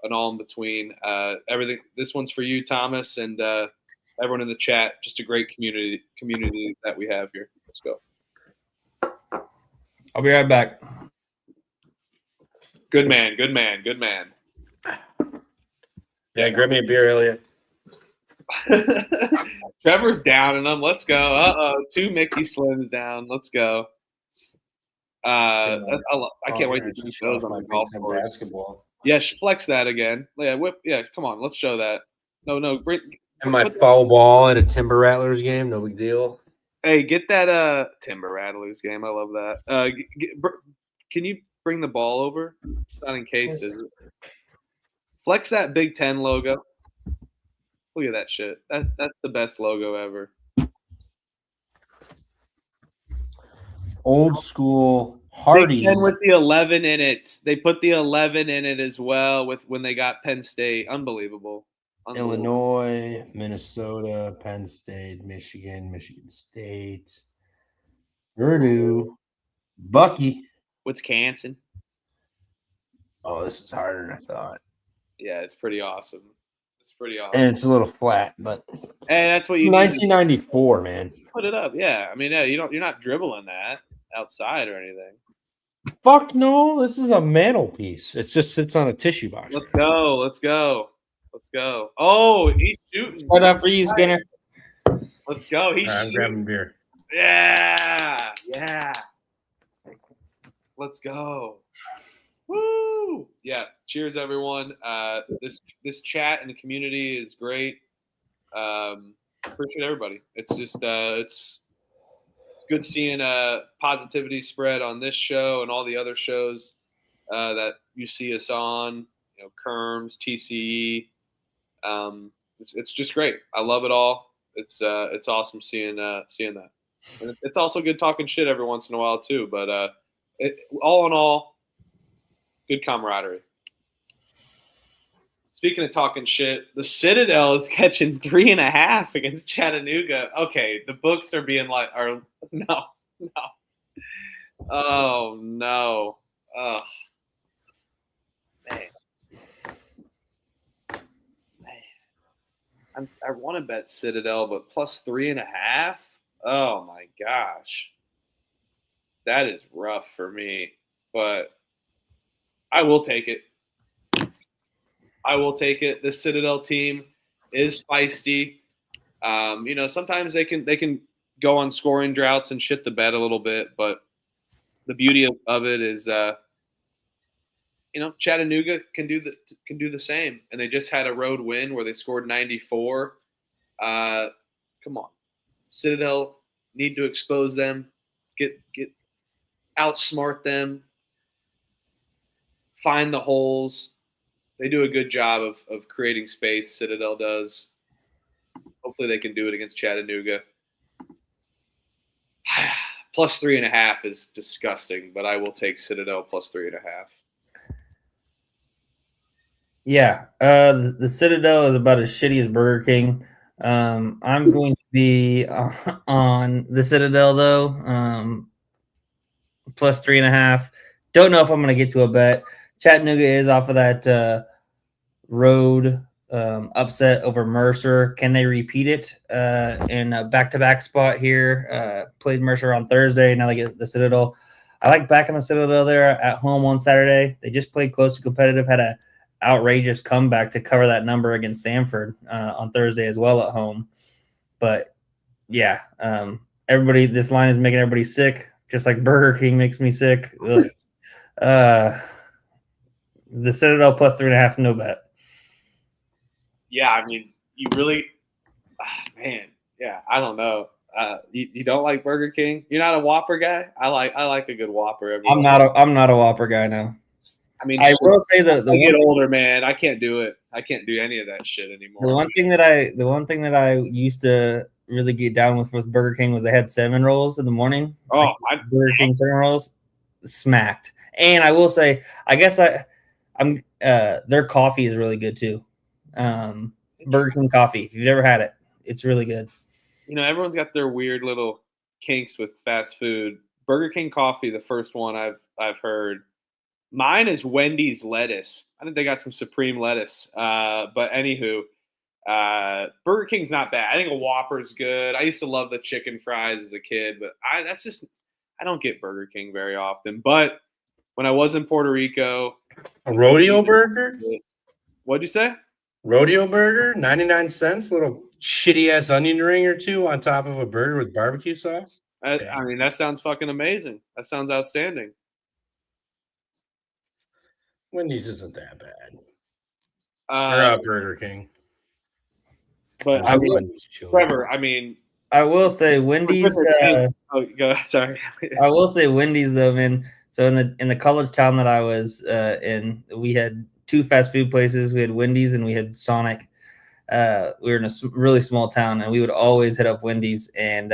B: and all in between. Everything. This one's for you, Thomas, and everyone in the chat. Just a great community that we have here. Let's go.
C: I'll be right back.
B: Good man.
A: Yeah, grab me a beer, Elliot.
B: Trevor's down in them. Let's go. 2 Mickey Slims down. Let's go. I can't wait to do shows on the golf course.
A: Basketball.
B: Yeah, flex that again. Yeah, whip. Yeah, come on. Let's show that. No.
A: And my foul ball at a Timber Rattlers game. No big deal.
B: Hey, get that Timber Rattlers game. I love that. Can you bring the ball over? It's not in case, is it? Flex that Big Ten logo. Look at that shit. That's the best logo ever.
A: Old school Hardy.
B: Big Ten with the 11 in it. They put the 11 in it as well when they got Penn State. Unbelievable.
A: Illinois, Minnesota, Penn State, Michigan State, Purdue, Bucky.
B: Wisconsin.
A: Oh, this is harder than I thought.
B: Yeah, it's pretty awesome.
A: And it's a little flat, but
B: hey, that's what you
A: 1994, man.
B: Put it up. Yeah. I mean, yeah, you're not dribbling that outside or anything.
A: Fuck no, this is a mantelpiece. It just sits on a tissue box.
B: Let's go. Oh, he's shooting.
C: What up for you, Skinner?
B: Let's go.
A: I'm grabbing beer.
B: Yeah. Let's go. Woo! Yeah. Cheers, everyone. This chat and the community is great. Appreciate everybody. It's just it's good seeing positivity spread on this show and all the other shows that you see us on. Kerms, TCE. It's just great. I love it all. It's awesome seeing that. And it's also good talking shit every once in a while too. But all in all, good camaraderie. Speaking of talking shit, the Citadel is catching 3.5 against Chattanooga. Okay, the books are being no. Oh no. Oh man. I want to bet Citadel, but plus 3.5. Oh my gosh, that is rough for me. But I will take it. The Citadel team is feisty. Sometimes they can go on scoring droughts and shit the bed a little bit, but the beauty of it is, Chattanooga can do the same, and they just had a road win where they scored 94. Come on, Citadel need to expose them, get outsmart them, find the holes. They do a good job of creating space. Citadel does. Hopefully they can do it against Chattanooga. Plus 3.5 is disgusting, but I will take Citadel plus 3.5.
C: Yeah, the Citadel is about as shitty as Burger King. I'm going to be on the Citadel though. Plus 3.5. Don't know if I'm going to get to a bet. Chattanooga is off of that road upset over Mercer. Can they repeat it in a back-to-back spot here? Played Mercer on Thursday. Now they get the Citadel. I like backing the Citadel there at home on Saturday. They just played close to competitive, had an outrageous comeback to cover that number against Samford on Thursday as well at home. But, yeah, this line is making everybody sick, just like Burger King makes me sick. The Citadel plus 3.5, no bet.
B: Yeah, I mean, you really, man. Yeah, I don't know. You don't like Burger King? You're not a Whopper guy? I like a good Whopper.
C: I'm not a Whopper guy now.
B: I mean,
C: I will say that
B: I get older, man. I can't do it. I can't do any of that shit anymore.
C: The one thing that I used to really get down with Burger King was they had cinnamon rolls in the morning.
B: Oh,
C: Burger King cinnamon rolls smacked. And I will say, I guess I'm their coffee is really good too. Burger King coffee. If you've ever had it, it's really good.
B: Everyone's got their weird little kinks with fast food. Burger King coffee, the first one I've heard. Mine is Wendy's lettuce. I think they got some supreme lettuce. But anywho, Burger King's not bad. I think a Whopper's good. I used to love the chicken fries as a kid, but I don't get Burger King very often. But when I was in Puerto Rico,
A: a rodeo burger.
B: What'd you say?
A: Rodeo burger, 99 cents, little shitty ass onion ring or two on top of a burger with barbecue sauce.
B: I mean, that sounds fucking amazing. That sounds outstanding.
A: Wendy's isn't that bad. Or Burger King.
B: But Trevor, I mean,
C: I will say Wendy's.
B: Go. Sorry.
C: I will say Wendy's though, man. So in the college town that I was in, we had 2 fast food places. We had Wendy's and we had Sonic. We were in a really small town, and we would always hit up Wendy's. And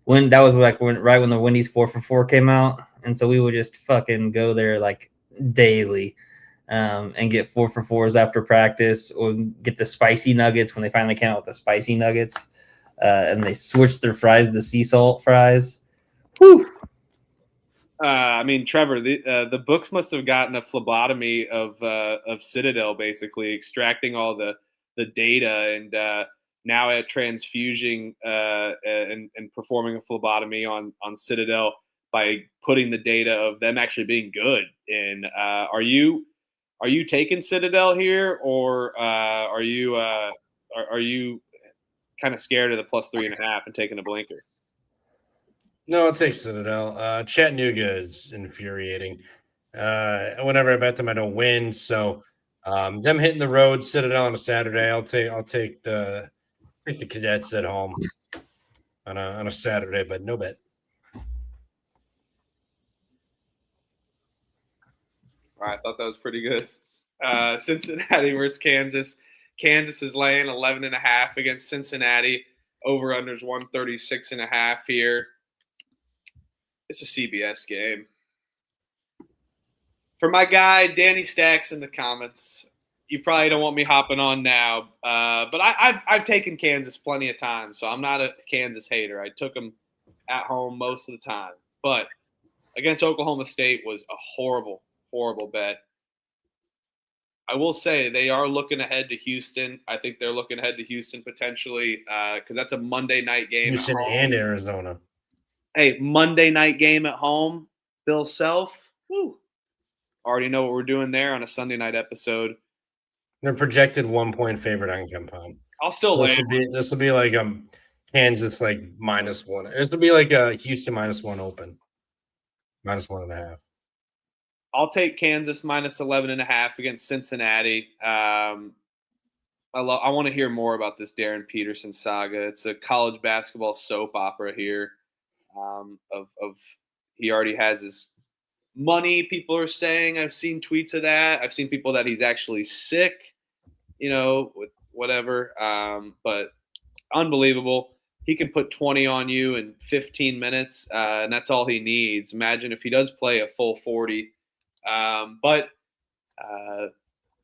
C: when that was right when the Wendy's 4 for $4 came out, and so we would just fucking go there like daily. And get 4 for $4s after practice, or get the spicy nuggets when they finally came out with the spicy nuggets. And they switched their fries to sea salt fries. Whew.
B: I mean, Trevor, the books must have gotten a phlebotomy of Citadel, basically extracting all the data, and now at transfusing and performing a phlebotomy on Citadel by putting the data of them actually being good. And are you taking Citadel here, or are you kind of scared of the plus 3.5 and taking a blinker?
A: No, I'll take Citadel. Chattanooga is infuriating. Whenever I bet them, I don't win. So them hitting the road, Citadel on a Saturday, I'll take the Cadets at home on a Saturday, but no bet.
B: All right, I thought that was pretty good. Cincinnati versus Kansas. Kansas is laying 11.5 against Cincinnati. Over-unders 136.5 here. It's a CBS game. For my guy, Danny Stacks in the comments, you probably don't want me hopping on now, but I've taken Kansas plenty of times, so I'm not a Kansas hater. I took them at home most of the time. But against Oklahoma State was a horrible, horrible bet. I will say they are looking ahead to Houston. I think they're looking ahead to Houston potentially because that's a Monday night game.
A: Houston and Arizona.
B: Hey, Monday night game at home. Bill Self. Woo. Already know what we're doing there on a Sunday night episode.
A: They're projected 1-point favorite on Compound.
B: I'll still lay.
A: This will be like Kansas like -1. This will be like a Houston -1 open. -1.5.
B: I'll take Kansas -11.5 against Cincinnati. I want to hear more about this Darren Peterson saga. It's a college basketball soap opera here. Of he already has his money. People are saying, I've seen tweets of that. I've seen people that he's actually sick. With whatever. But unbelievable. He can put 20 on you in 15 minutes, and that's all he needs. Imagine if he does play a full 40. But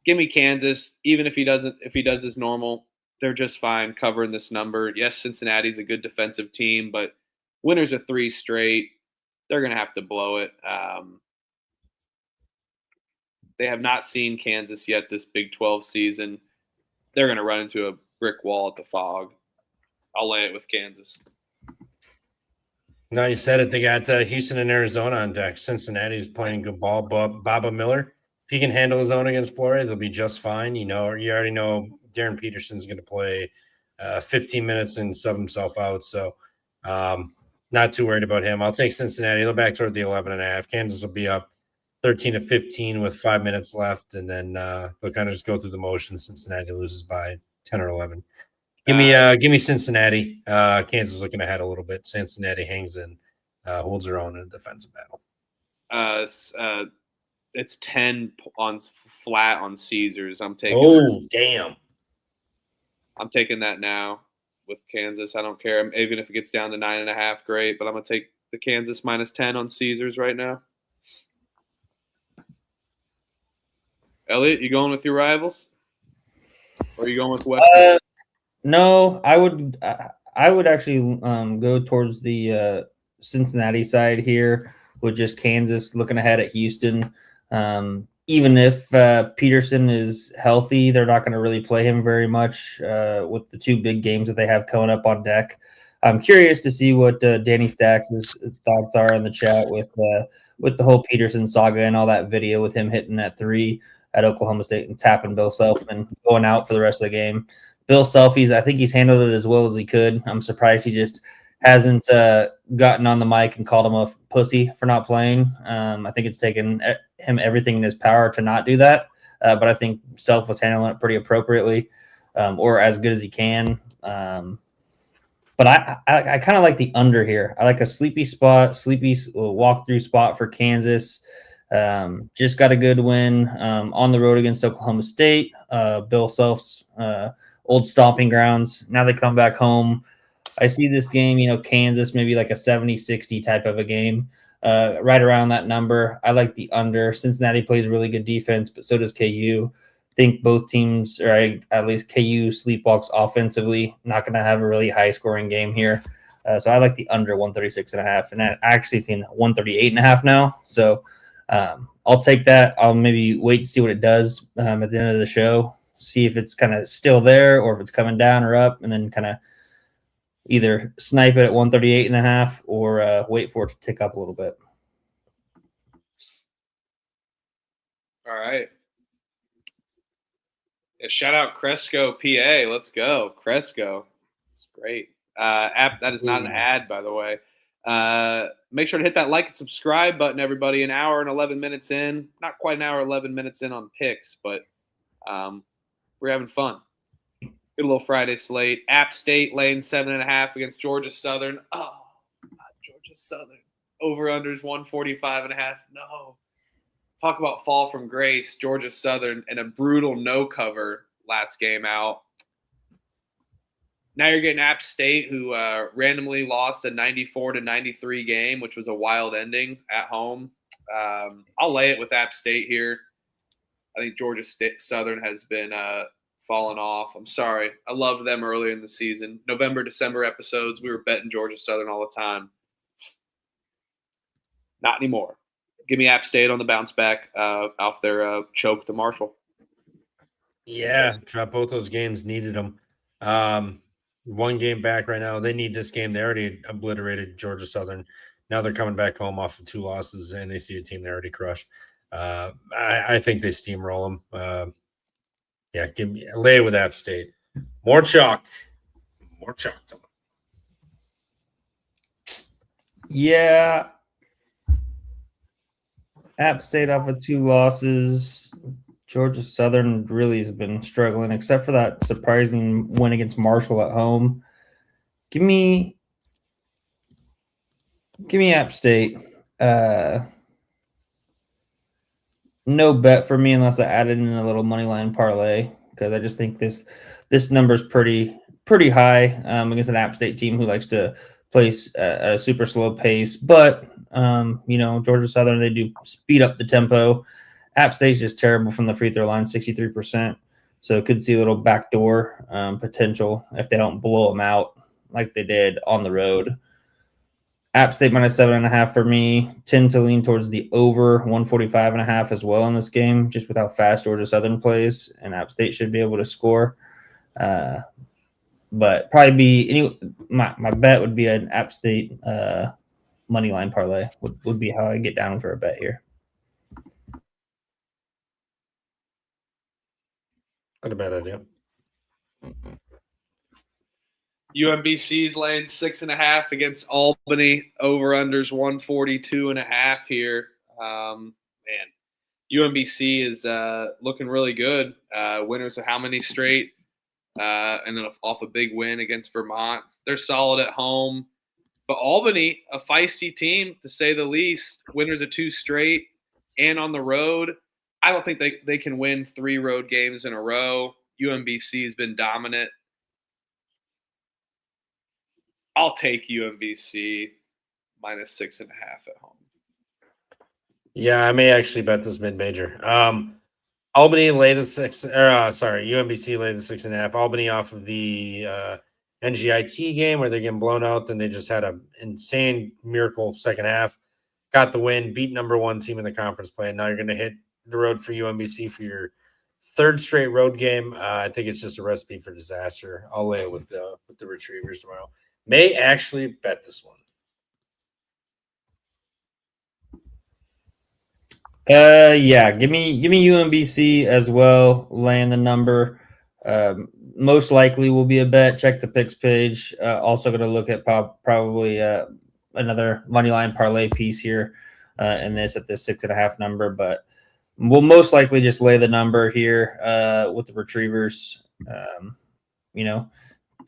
B: give me Kansas. Even if he does his normal, they're just fine covering this number. Yes, Cincinnati's a good defensive team, but winners of 3 straight, they're going to have to blow it. They have not seen Kansas yet this Big 12 season. They're going to run into a brick wall at the Fog. I'll lay it with Kansas.
A: No, you said it. They got Houston and Arizona on deck. Cincinnati's playing good ball. Baba Miller, if he can handle his own against Florida, they'll be just fine. You already know Darren Peterson's going to play 15 minutes and sub himself out. So not too worried about him. I'll take Cincinnati. They'll back toward the 11.5. Kansas will be up 13-15 with 5 minutes left, and then they'll kind of just go through the motions. Cincinnati loses by 10 or 11. Give me Cincinnati. Kansas looking ahead a little bit. Cincinnati hangs in, holds their own in a defensive battle.
B: It's 10 on flat on Caesars. I'm taking.
A: Oh, damn!
B: I'm taking that now with Kansas. I don't care. Even if it gets down to 9.5, great. But I'm gonna take the Kansas -10 on Caesars right now. Elliot, you going with your rivals, or are you going with West?
C: No, I would actually go towards the Cincinnati side here with just Kansas looking ahead at Houston. Even if Peterson is healthy, they're not going to really play him very much with the 2 big games that they have coming up on deck. I'm curious to see what Danny Stacks' thoughts are in the chat with the whole Peterson saga and all that video with him hitting that 3 at Oklahoma State and tapping Bill Self and going out for the rest of the game. Bill Self, I think he's handled it as well as he could. I'm surprised he just hasn't gotten on the mic and called him a pussy for not playing. I think it's taken him everything in his power to not do that. But I think Self was handling it pretty appropriately or as good as he can. But I kind of like the under here. I like a sleepy walk-through spot for Kansas. Just got a good win on the road against Oklahoma State. Bill Self's old stomping grounds. Now they come back home. I see this game, Kansas, maybe like a 70-60 type of a game, right around that number. I like the under. Cincinnati plays really good defense, but so does KU. I think both teams, or at least KU, sleepwalks offensively. Not going to have a really high-scoring game here. So I like the under 136.5, and I actually seen 138.5 now. So I'll take that. I'll maybe wait to see what it does at the end of the show. See if it's kind of still there or if it's coming down or up, and then kind of either snipe it at 138.5 or wait for it to tick up a little bit.
B: All right. Yeah, shout out Cresco, PA. Let's go. Cresco. It's great. That is not an ad, by the way. Make sure to hit that like and subscribe button, everybody. An hour and 11 minutes in. Not quite an hour, 11 minutes in on picks, but we're having fun. Good little Friday slate. App State laying 7.5 against Georgia Southern. Oh, not Georgia Southern. Over-unders 145.5. No. Talk about fall from grace. Georgia Southern and a brutal no cover last game out. Now you're getting App State, who randomly lost a 94-93 game, which was a wild ending at home. I'll lay it with App State here. I think Georgia State Southern has been fallen off. I'm sorry. I loved them earlier in the season. November, December episodes, we were betting Georgia Southern all the time. Not anymore. Give me App State on the bounce back off their choke to Marshall.
A: Yeah, drop both those games. Needed them. One game back right now. They need this game. They already obliterated Georgia Southern. Now they're coming back home off of 2 losses, and they see a team they already crushed. I think they steamroll them. Yeah, give me lay it with App State. More chalk. More chalk.
C: Yeah. App State off of 2 losses. Georgia Southern really has been struggling, except for that surprising win against Marshall at home. Give me App State. No bet for me unless I added in a little money line parlay, because I just think this number's pretty high against an App State team who likes to play at a super slow pace. But Georgia Southern, they do speed up the tempo. App State's just terrible from the free throw line, 63%. So could see a little backdoor potential if they don't blow them out like they did on the road. App State minus 7.5 for me. Tend to lean towards the over 145.5 as well in this game, just with how fast Georgia Southern plays, and App State should be able to score. But probably my bet would be an App State money line parlay would be how I get down for a bet here.
A: Not a bad idea.
B: UMBC's laying 6.5 against Albany. Over-unders 142.5 here. UMBC is looking really good. Winners of how many straight? And then off a big win against Vermont. They're solid at home. But Albany, a feisty team, to say the least. Winners of 2 straight and on the road. I don't think they can win 3 road games in a row. UMBC has been dominant. I'll take UMBC minus 6.5 at home.
A: Yeah, I may actually bet this mid-major. Albany lay the 6. UMBC lay the 6.5. Albany off of the NGIT game where they're getting blown out. Then they just had an insane miracle second half. Got the win, beat number 1 team in the conference play. And now you're going to hit the road for UMBC for your 3rd straight road game. I think it's just a recipe for disaster. I'll lay it with the Retrievers tomorrow. May actually bet this one.
C: Give me UMBC as well, laying the number. Most likely will be a bet. Check the picks page. Also going to look at probably another money line parlay piece here in this at this 6.5 number, but we'll most likely just lay the number here with the Retrievers.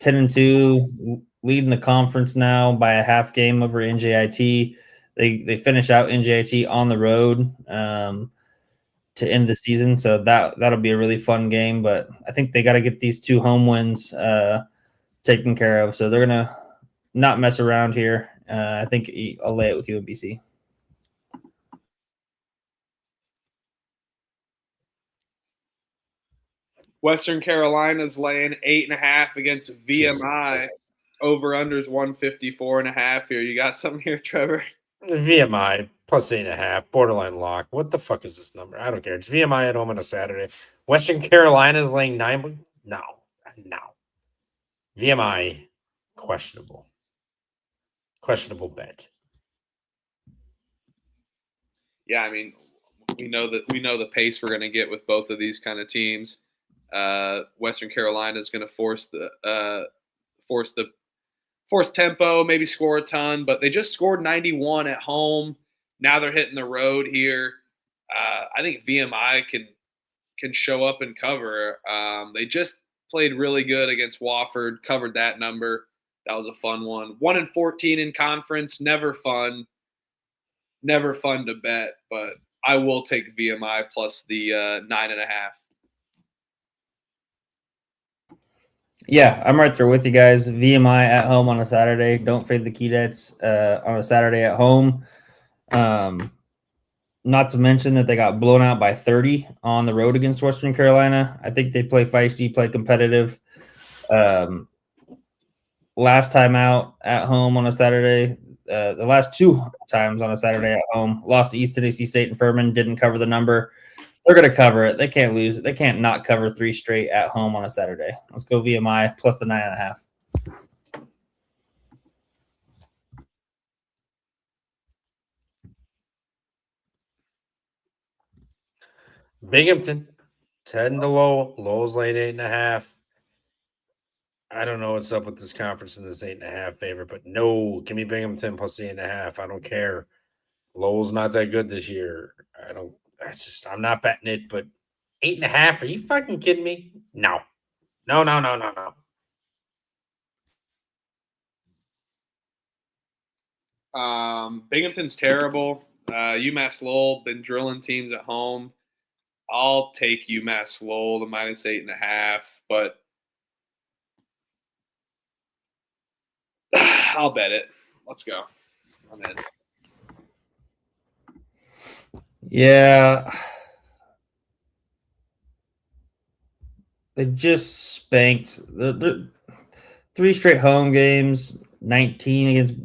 C: 10-2, leading the conference now by a half game over NJIT. They finish out NJIT on the road to end the season, so that'll be a really fun game. But I think they got to get these 2 home wins taken care of, so they're gonna not mess around here. I think I'll lay it with UMBC.
B: Western Carolina's laying 8.5 against VMI. Over-unders 154.5 here. You got something here, Trevor?
A: VMI plus 8.5, borderline lock. What the fuck is this number? I don't care. It's VMI at home on a Saturday. Western Carolina is laying 9. No. VMI, questionable bet.
B: Yeah, I mean, we know the pace we're going to get with both of these kind of teams. Western Carolina is going to force tempo, maybe score a ton, but they just scored 91 at home. Now they're hitting the road here. I think VMI can show up and cover. They just played really good against Wofford, covered that number. That was a fun one. 1-14 in conference, never fun to bet, but I will take VMI plus the 9.5.
C: Yeah, I'm right there with you guys. VMI at home on a Saturday. Don't fade the Keydets on a Saturday at home. Not to mention that they got blown out by 30 on the road against Western Carolina. I think they play feisty, play competitive. Last time out at home on a Saturday, the last 2 times on a Saturday at home, lost to East Tennessee State and Furman, didn't cover the number. They're going to cover it. They can't lose it. They can't not cover 3 straight at home on a Saturday. Let's go VMI plus the 9.5.
A: Binghamton, 10 to Lowell. Lowell's laying 8.5. I don't know what's up with this conference in this 8.5 favorite, but no, give me Binghamton plus 8.5. I don't care. Lowell's not that good this year. I'm not betting it, but 8.5. Are you fucking kidding me? No. No.
B: Binghamton's terrible. UMass Lowell been drilling teams at home. I'll take UMass Lowell the minus 8.5, but I'll bet it. Let's go. I'm in.
C: Yeah. They just spanked the 3 straight home games, 19 against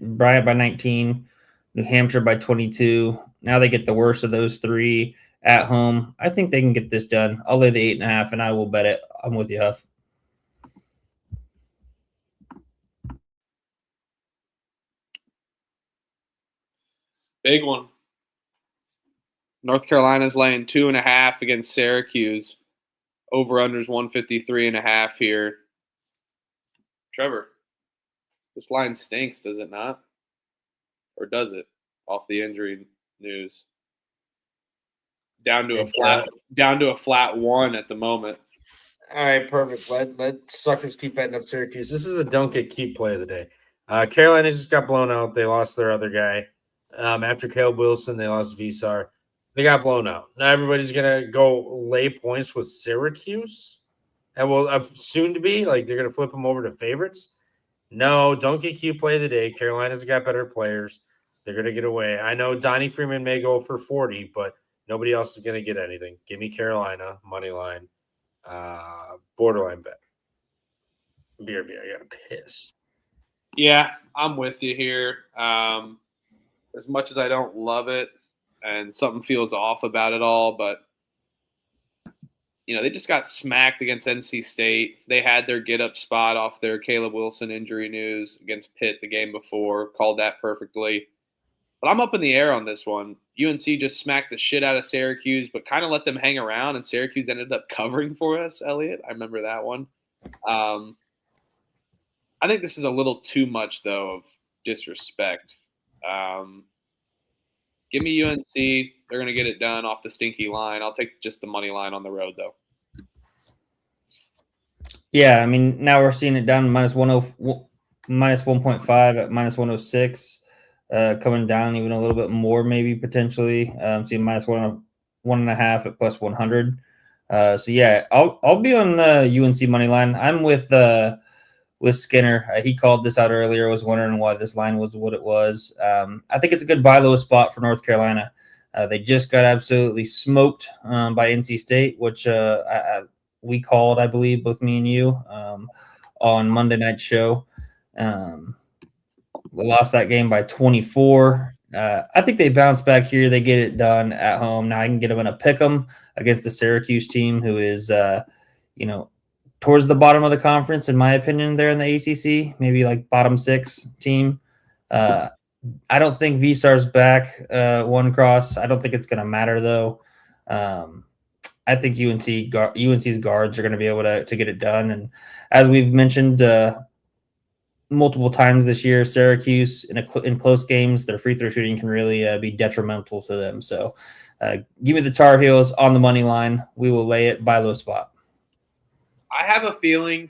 C: Bryant by 19, New Hampshire by 22. Now they get the worst of those 3 at home. I think they can get this done. I'll lay the 8.5 and I will bet it. I'm with you, Huff.
B: Big one. North Carolina's laying 2.5 against Syracuse. Over-under's 153.5 here. Trevor, this line stinks, does it not? Or does it? Off the injury news. Down to a flat 1 at the moment.
A: All right, perfect. Let suckers keep betting up Syracuse. This is a don't get keep play of the day. Carolina just got blown out. They lost their other guy. After Caleb Wilson, they lost Visar. They got blown out. Now everybody's gonna go lay points with Syracuse, and will soon to be like they're gonna flip them over to favorites. No, don't get cute play of the day. Carolina's got better players. They're gonna get away. I know Donnie Freeman may go for 40, but nobody else is gonna get anything. Give me Carolina money line, borderline bet. BRB, I got piss.
B: Yeah, I'm with you here. As much as I don't love it, and something feels off about it all, but they just got smacked against NC State. They had their get-up spot off their Caleb Wilson injury news against Pitt the game before, called that perfectly. But I'm up in the air on this one. UNC just smacked the shit out of Syracuse, but kind of let them hang around, and Syracuse ended up covering for us, Elliot. I remember that one. I think this is a little too much, though, of disrespect. Give me UNC. They're going to get it done off the stinky line. I'll take just the money line on the road, though.
C: Yeah, I mean, now we're seeing it down minus 1.5 at minus 106, coming down even a little bit more, maybe potentially. Seeing minus 1.5 at plus 100. So yeah, I'll be on UNC money line. I'm with Skinner. He called this out earlier. Was wondering why this line was what it was. I think it's a good buy low spot for North Carolina. They just got absolutely smoked by NC State, which we called, I believe, both me and you on Monday night show. We lost that game by 24. I think they bounce back here. They get it done at home. Now I can get them in a pick 'em against the Syracuse team, who is, towards the bottom of the conference, in my opinion, there in the ACC, maybe like bottom 6 team. I don't think Visar's back one cross. I don't think it's going to matter, though. I think UNC's guards are going to be able to get it done. And as we've mentioned multiple times this year, Syracuse in close games, their free throw shooting can really be detrimental to them. So give me the Tar Heels on the money line. We will lay it by low spot.
B: I have a feeling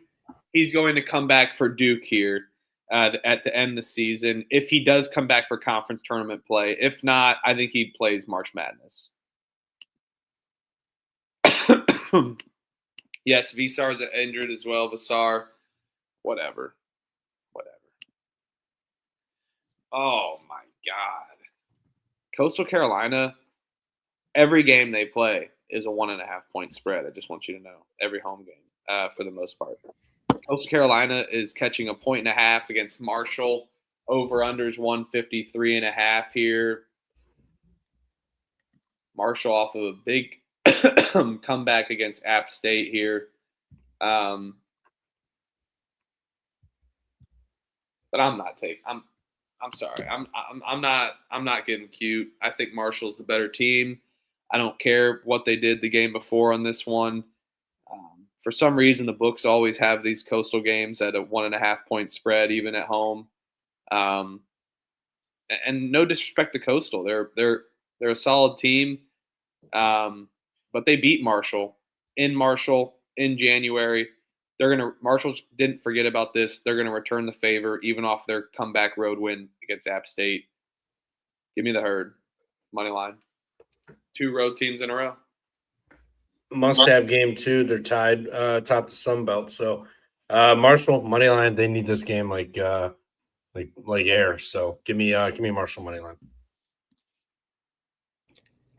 B: he's going to come back for Duke here at the end of the season. If he does come back for conference tournament play. If not, I think he plays March Madness. Yes, Visar's injured as well. Visar, whatever. Oh, my God. Coastal Carolina, every game they play is a 1.5-point spread. I just want you to know. Every home game, for the most part. Coastal Carolina is catching a 1.5 against Marshall. Over-unders 153.5 here. Marshall off of a big comeback against App State here. But I'm not taking. I'm sorry. I'm not getting cute. I think Marshall's the better team. I don't care what they did the game before on this one. For some reason, the books always have these Coastal games at a 1.5-point spread, even at home. And no disrespect to Coastal, they're a solid team, but they beat Marshall in January. Marshall didn't forget about this. They're gonna return the favor, even off their comeback road win against App State. Give me the Herd money line. 2 road teams in a row.
A: Must-have game too. They're tied top the Sun Belt. So Marshall money line. They need this game like air. So give me Marshall money line.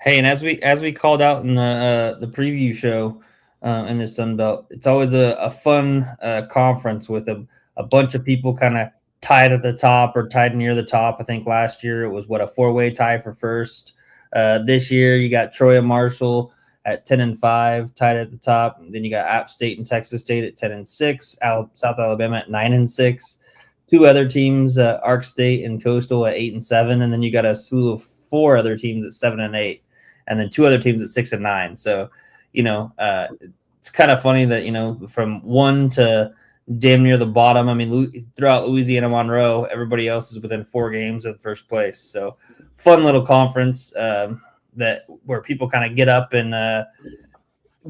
C: Hey, and as we called out in the preview show in the Sun Belt, it's always a fun conference with a bunch of people kind of tied at the top or tied near the top. I think last year it was a 4-way tie for first. This year you got Troy and Marshall at 10-5, tied at the top. And then you got App State and Texas State at 10-6, South Alabama at 9-6. 2 other teams, Ark State and Coastal at 8-7, and then you got a slew of 4 other teams at 7-8, and then 2 other teams at 6-9. So, it's kind of funny that from 1 to damn near the bottom. I mean, throughout Louisiana, Monroe, everybody else is within 4 games of first place. So, fun little conference where people kind of get up and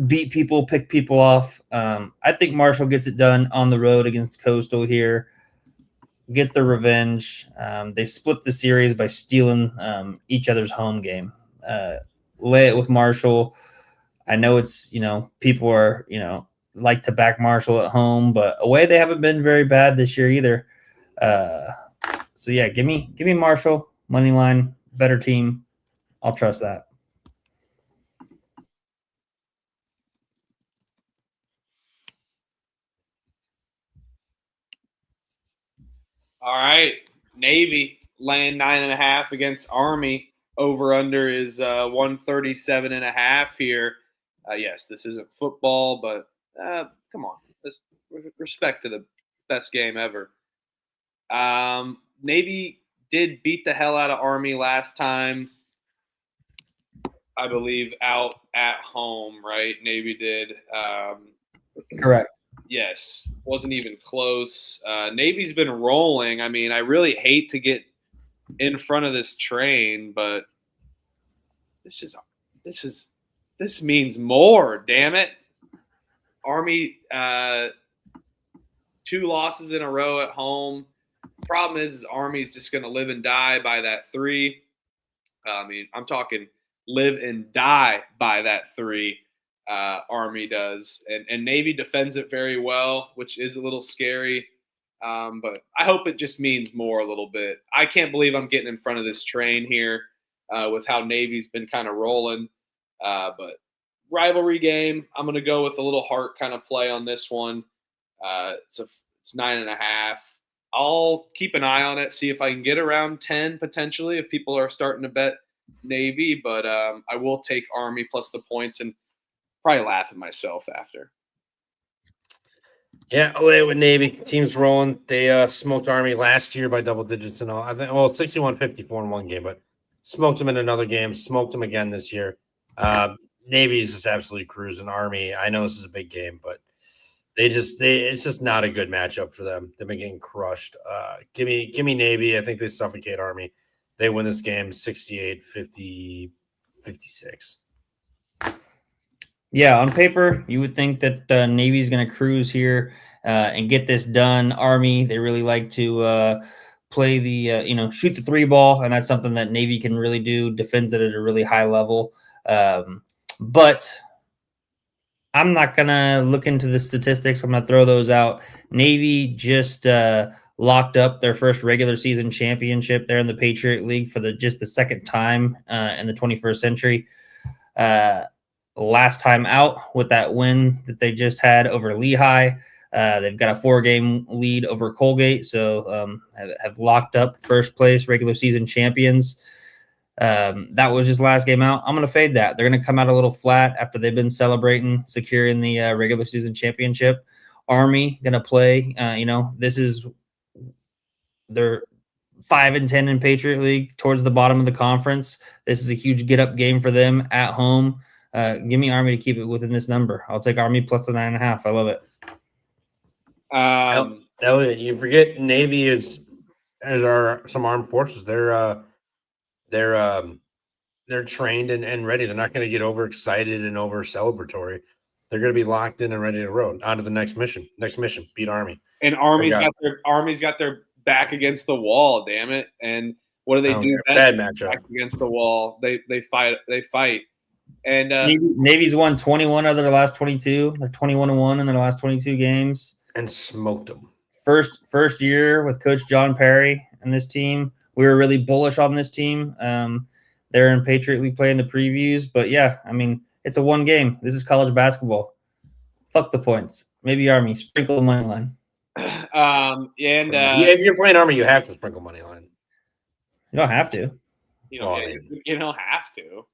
C: beat people, pick people off. I think Marshall gets it done on the road against Coastal here. Get their revenge. They split the series by stealing each other's home game. Lay it with Marshall. I know it's, people are, like to back Marshall at home, but away they haven't been very bad this year either. So yeah, give me Marshall money line, better team. I'll trust that.
B: All right, Navy laying 9.5 against Army. Over under is 137.5 here. Yes, this isn't football, but come on, respect to the best game ever. Navy did beat the hell out of Army last time, I believe, out at home, right? Navy did.
C: Correct.
B: Yes, wasn't even close. Navy's been rolling. I mean, I really hate to get in front of this train, but this means more. Damn it, Army, 2 losses in a row at home. Problem is Army's just going to live and die by that 3. I mean, I'm talking live and die by that 3. Army does, and Navy defends it very well, which is a little scary. But I hope it just means more a little bit. I can't believe I'm getting in front of this train here with how Navy's been kind of rolling. But rivalry game, I'm going to go with a little heart kind of play on this one. It's 9.5. I'll keep an eye on it, see if I can get around 10 potentially if people are starting to bet Navy. But I will take Army plus the points and probably laugh at myself after.
A: Yeah, away with Navy. Team's rolling. They smoked Army last year by double digits and all. I think 61-54 in one game, but smoked them in another game. Smoked them again this year. Navy is just absolutely cruising. Army, I know this is a big game, but it's just not a good matchup for them. They've been getting crushed. Give me Navy. I think they suffocate Army. They win this game 68-56.
C: Yeah, on paper, you would think that Navy's going to cruise here and get this done. Army, they really like to play the, shoot the 3 ball, and that's something that Navy can really do, defends it at a really high level. But I'm not gonna look into the statistics. I'm gonna throw those out. Navy just locked up their first regular season championship there in the Patriot League for the second time in the 21st century. Last time out with that win that they just had over Lehigh. They've got a 4-game lead over Colgate, so have locked up first place regular season champions. That was just last game out. I'm going to fade that. They're going to come out a little flat after they've been celebrating securing the regular season championship. Army going to play. This is their 5-10 in Patriot League towards the bottom of the conference. This is a huge get up game for them at home. Give me Army to keep it within this number. I'll take Army plus the 9.5. I love it.
A: You forget Navy is some armed forces. They're trained and ready. They're not going to get overexcited and over celebratory. They're going to be locked in and ready to roll. On to the next mission. Beat Army.
B: And Army's got their back against the wall. Damn it! And what do they do?
A: Bad matchup.
B: Backs against the wall. They fight. And
C: Navy's won 21 of their last 22. They're 21-1 in their last 22 games.
A: And smoked them.
C: First year with Coach John Perry and this team. We were really bullish on this team. They're in Patriot League play in the previews. But, yeah, I mean, it's a one game. This is college basketball. Fuck the points. Maybe Army. Sprinkle the money line.
A: If you're playing Army, you have to sprinkle money line.
C: You don't have to.
B: You don't have to.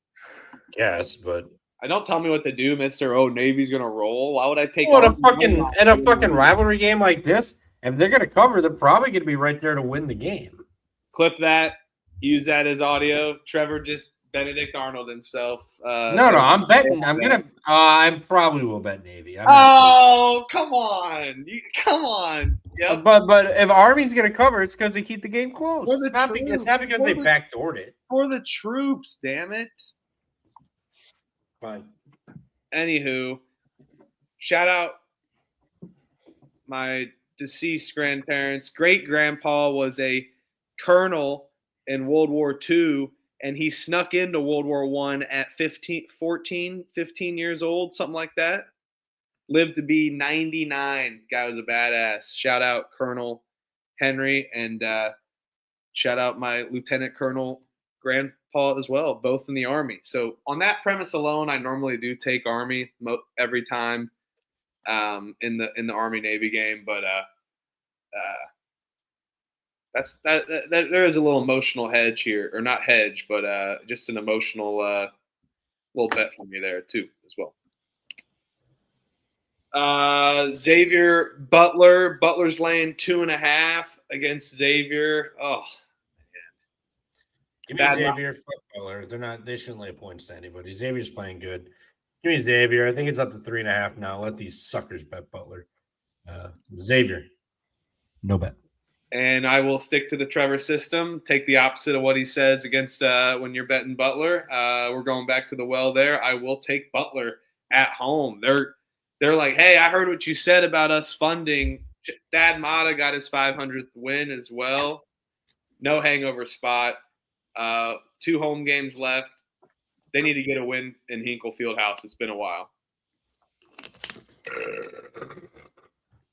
A: Yes, but
B: don't tell me what to do, Mister. Oh, Navy's gonna roll. Why would I take?
A: In a fucking rivalry game like this? If they're gonna cover, they're probably gonna be right there to win the game.
B: Clip that. Use that as audio. Trevor just Benedict Arnold himself.
A: No, I'm betting. I probably will bet Navy.
B: Come on, come on. Yep.
A: But if Army's gonna cover, it's because they keep the game close. It's not because they backdoored it.
B: For the troops, damn it.
A: Fine.
B: Anywho, shout out my deceased grandparents. Great grandpa was a colonel in World War II, and he snuck into World War I at 15 years old, something like that. Lived to be 99. Guy was a badass. Shout out Colonel Henry, and shout out my Lieutenant Colonel grandpa as well, both in the Army. So on that premise alone, I normally do take Army every time in the Army Navy game, but there is a little emotional hedge here, or not hedge, but just an emotional little bet for me there too as well. Xavier Butler's laying 2.5 against Xavier. Oh.
A: Give me Xavier. Butler. They shouldn't lay points to anybody. Xavier's playing good. Give me Xavier. I think it's up to 3.5 now. Let these suckers bet Butler. Xavier. No bet.
B: And I will stick to the Trevor system. Take the opposite of what he says against when you're betting Butler. We're going back to the well there. I will take Butler at home. They're like, hey, I heard what you said about us funding. Thad Matta got his 500th win as well. No hangover spot. 2 home games left. They need to get a win in Hinkle Fieldhouse. It's been a while.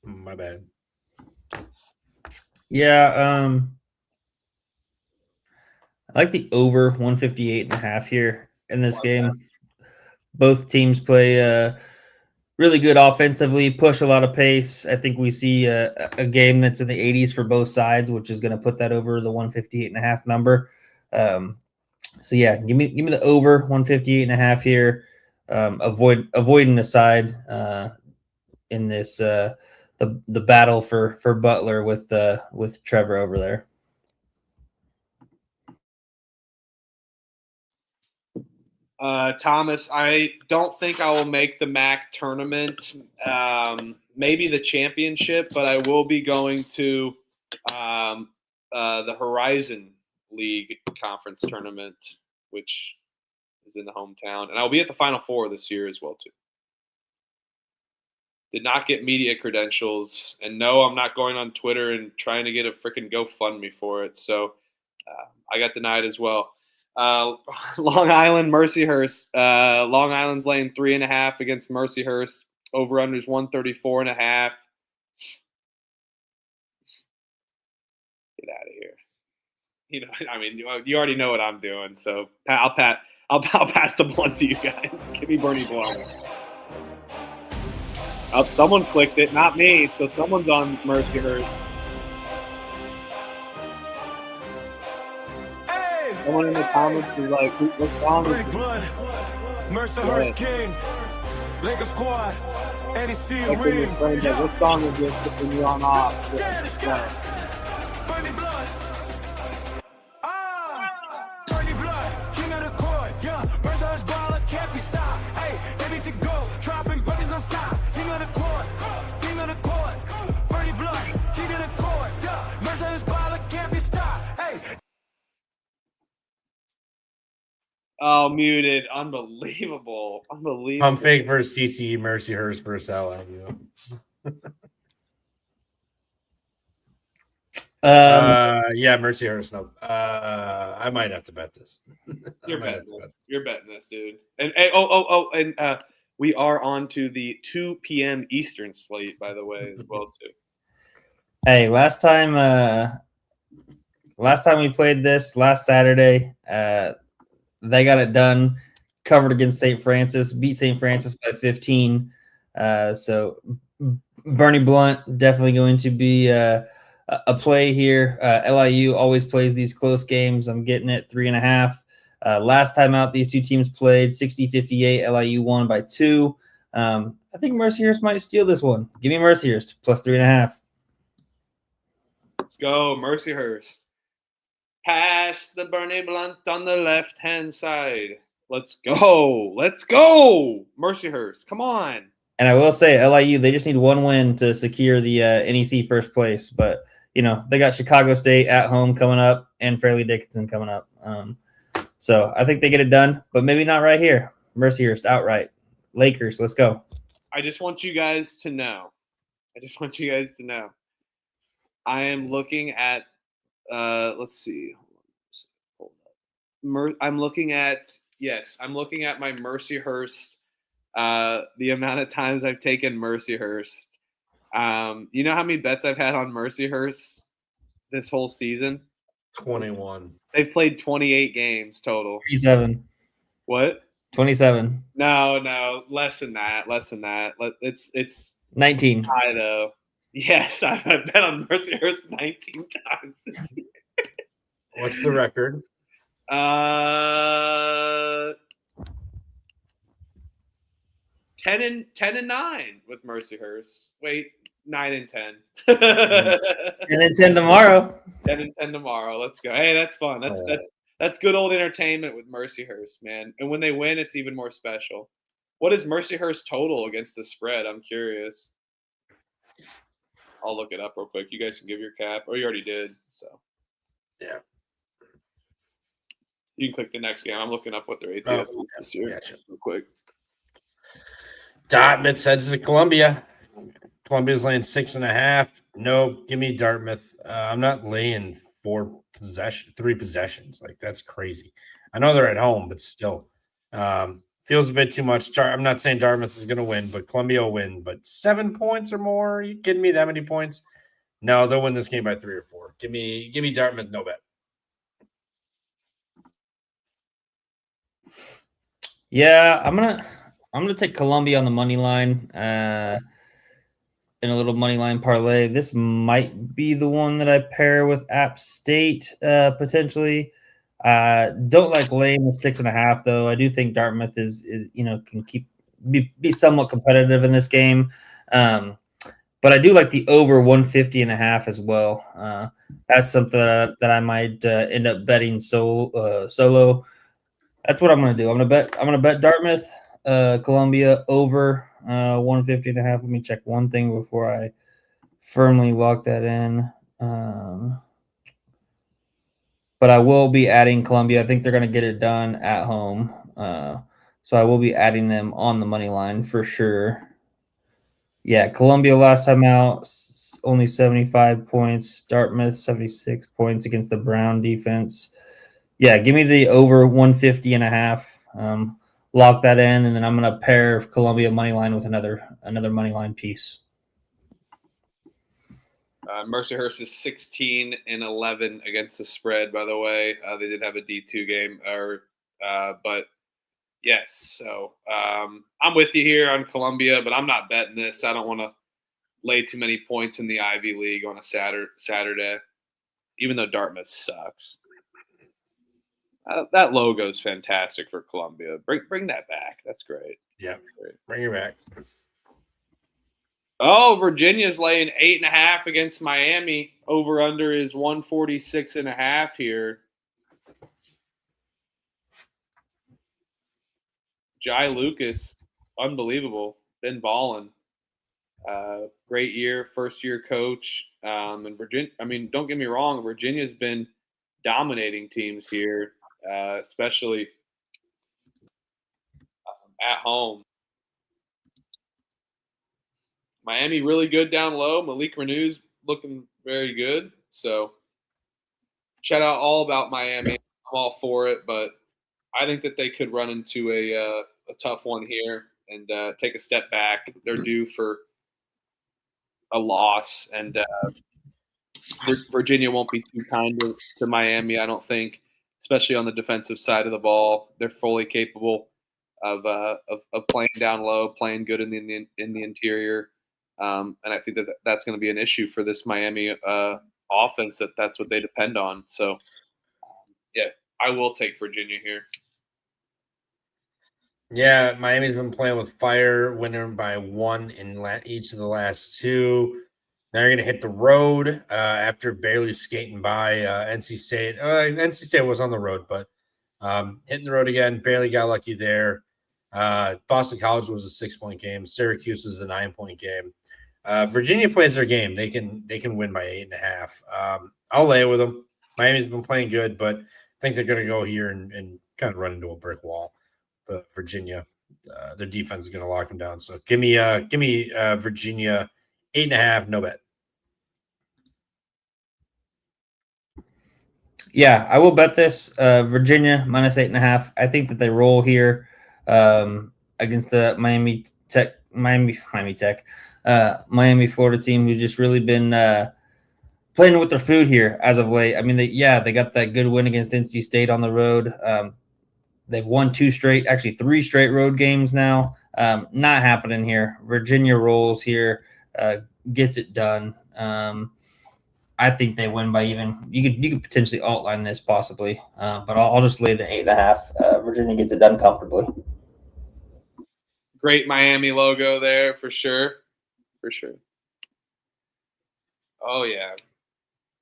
A: My bad.
C: Yeah, I like the over 158.5 here in this game. Both teams play really good offensively, push a lot of pace. I think we see a game that's in the 80s for both sides, which is going to put that over the 158.5 number. So yeah, give me the over 158.5 here. Avoiding the side in this the battle for Butler with Trevor over there.
B: Thomas, I don't think I will make the MAC tournament. Maybe the championship, but I will be going to the Horizon League conference tournament, which is in the hometown. And I'll be at the Final Four this year as well, too. Did not get media credentials. And no, I'm not going on Twitter and trying to get a freaking GoFundMe for it. So I got denied as well. Long Island, Mercyhurst. Long Island's laying 3.5 against Mercyhurst. Over under is 134.5. Get out of here. You know, I mean, you already know what I'm doing, so I'll pass the blunt to you guys. Give me Bernie Blunt. Oh, someone clicked it, not me. So someone's on Mercyhurst. Someone in the comments is like, "What song is it?"
F: Mercyhurst King, Laker Squad, NEC
B: Like when your
F: Ring.
B: friend says, "What song is this?" When you're on off. So, yeah.
F: Bernie Blood. Bernie Blood, king of the court. Yeah, Mercyhurst baller can't be stopped. Hey, ABC go, dropping buddies non stop. King of the court, king of the court. Bernie Blood, king of the court. Yeah, Mercyhurst baller can't be stopped. Hey.
B: Oh, muted. Unbelievable.
A: Pump fake versus CC, Mercyhurst versus LIU. Yeah, Mercyhurst. No, I might have to bet this.
B: You're betting this. You're betting this, dude. And and we are on to the 2 p.m. Eastern slate, by the way, as well too.
C: Hey, last time we played this last Saturday, they got it done, covered against St. Francis, beat St. Francis by 15. So Bernie Blunt definitely going to be a play here. LIU always plays these close games. I'm getting it 3.5. Last time out, these two teams played 60-58. LIU won by 2. I think Mercyhurst might steal this one. Give me Mercyhurst plus 3.5.
B: Let's go, Mercyhurst. Pass the Bernie Blunt on the left-hand side. Let's go. Let's go. Mercyhurst. Come on.
C: And I will say, LIU, they just need one win to secure the NEC first place. But, you know, they got Chicago State at home coming up and Fairleigh Dickinson coming up. So I think they get it done, but maybe not right here. Mercyhurst outright. Lakers, let's go.
B: I just want you guys to know. I am looking at let's see. Hold up. I'm looking at my Mercyhurst. The amount of times I've taken Mercyhurst. You know how many bets I've had on Mercyhurst this whole season?
A: 21.
B: They've played 28 games total.
C: 27.
B: What?
C: 27.
B: No, less than that. It's
C: 19.
B: high though. Yes, I've bet on Mercyhurst 19 times this year.
A: What's the record?
B: 10 and 9 with Mercyhurst. Wait, 9 and 10.
C: And then 10 tomorrow.
B: 10 and 10 tomorrow. Let's go. Hey, that's fun. That's good old entertainment with Mercyhurst, man. And when they win, it's even more special. What is Mercyhurst total against the spread? I'm curious. I'll look it up real quick. You guys can give your cap. Oh, you already did. So
A: Yeah.
B: you can click the next game. I'm looking up what their ATS is this year.
A: Gotcha.
B: Real quick.
A: Dartmouth heads to Columbia. Columbia's laying 6.5. No, give me Dartmouth. I'm not laying 3 possessions. Like, that's crazy. I know they're at home, but still. Feels a bit too much. I'm not saying Dartmouth is going to win, but Columbia will win. But 7 points or more? Are you kidding me? That many points? No, they'll win this game by 3 or 4. Give me Dartmouth, no bet.
C: Yeah, I'm gonna take Columbia on the money line in a little money line parlay. This might be the one that I pair with App State potentially. Don't like laying the 6.5 though. I do think Dartmouth is can be somewhat competitive in this game. But I do like the over 150.5 as well. That's something that I might end up betting solo. That's what I'm going to do. I'm going to bet Dartmouth, Columbia over 150.5. Let me check one thing before I firmly lock that in. But I will be adding Columbia. I think they're going to get it done at home. So I will be adding them on the money line for sure. Yeah, Columbia last time out, only 75 points. Dartmouth, 76 points against the Brown defense. Yeah, give me the over 150.5. Lock that in, and then I'm going to pair Columbia money line with another money line piece.
B: Mercyhurst is 16-11 against the spread. By the way, they did have a D2 game, but yes. So I'm with you here on Columbia, but I'm not betting this. I don't want to lay too many points in the Ivy League on a Saturday, even though Dartmouth sucks. That logo is fantastic for Columbia. Bring that back. That's great.
A: Yeah, bring it back.
B: Oh, Virginia's laying 8.5 against Miami. Over under is 146.5 here. Jai Lucas, unbelievable. Been balling. Great year, first year coach. And Virginia, I mean, don't get me wrong, Virginia's been dominating teams here, especially at home. Miami really good down low. Malik Renew's looking very good. So shout out all about Miami. I'm all for it, but I think that they could run into a tough one here and take a step back. They're due for a loss, and Virginia won't be too kind to Miami, I don't think, especially on the defensive side of the ball. They're fully capable of playing down low, playing good in the interior. And I think that's going to be an issue for this Miami offense. That's what they depend on. So, yeah, I will take Virginia here.
A: Yeah, Miami's been playing with fire, winning by 1 in each of the last 2. Now you're going to hit the road after barely skating by NC State. NC State was on the road, but hitting the road again, barely got lucky there. Boston College was a 6-point game. Syracuse was a 9-point game. Virginia plays their game. They can win by 8.5. I'll lay it with them. Miami's been playing good, but I think they're going to go here and kind of run into a brick wall. But Virginia, their defense is going to lock them down. So give me Virginia 8.5, no bet.
C: Yeah, I will bet this. Virginia minus 8.5. I think that they roll here against the Miami, Florida team, who's just really been playing with their food here as of late. I mean, they got that good win against NC State on the road. They've won 3 straight road games now. Not happening here. Virginia rolls here, gets it done. I think they win by even. You could potentially outline this possibly, but I'll just lay the 8.5. Virginia gets it done comfortably.
B: Great Miami logo there for sure. For sure. Oh, yeah.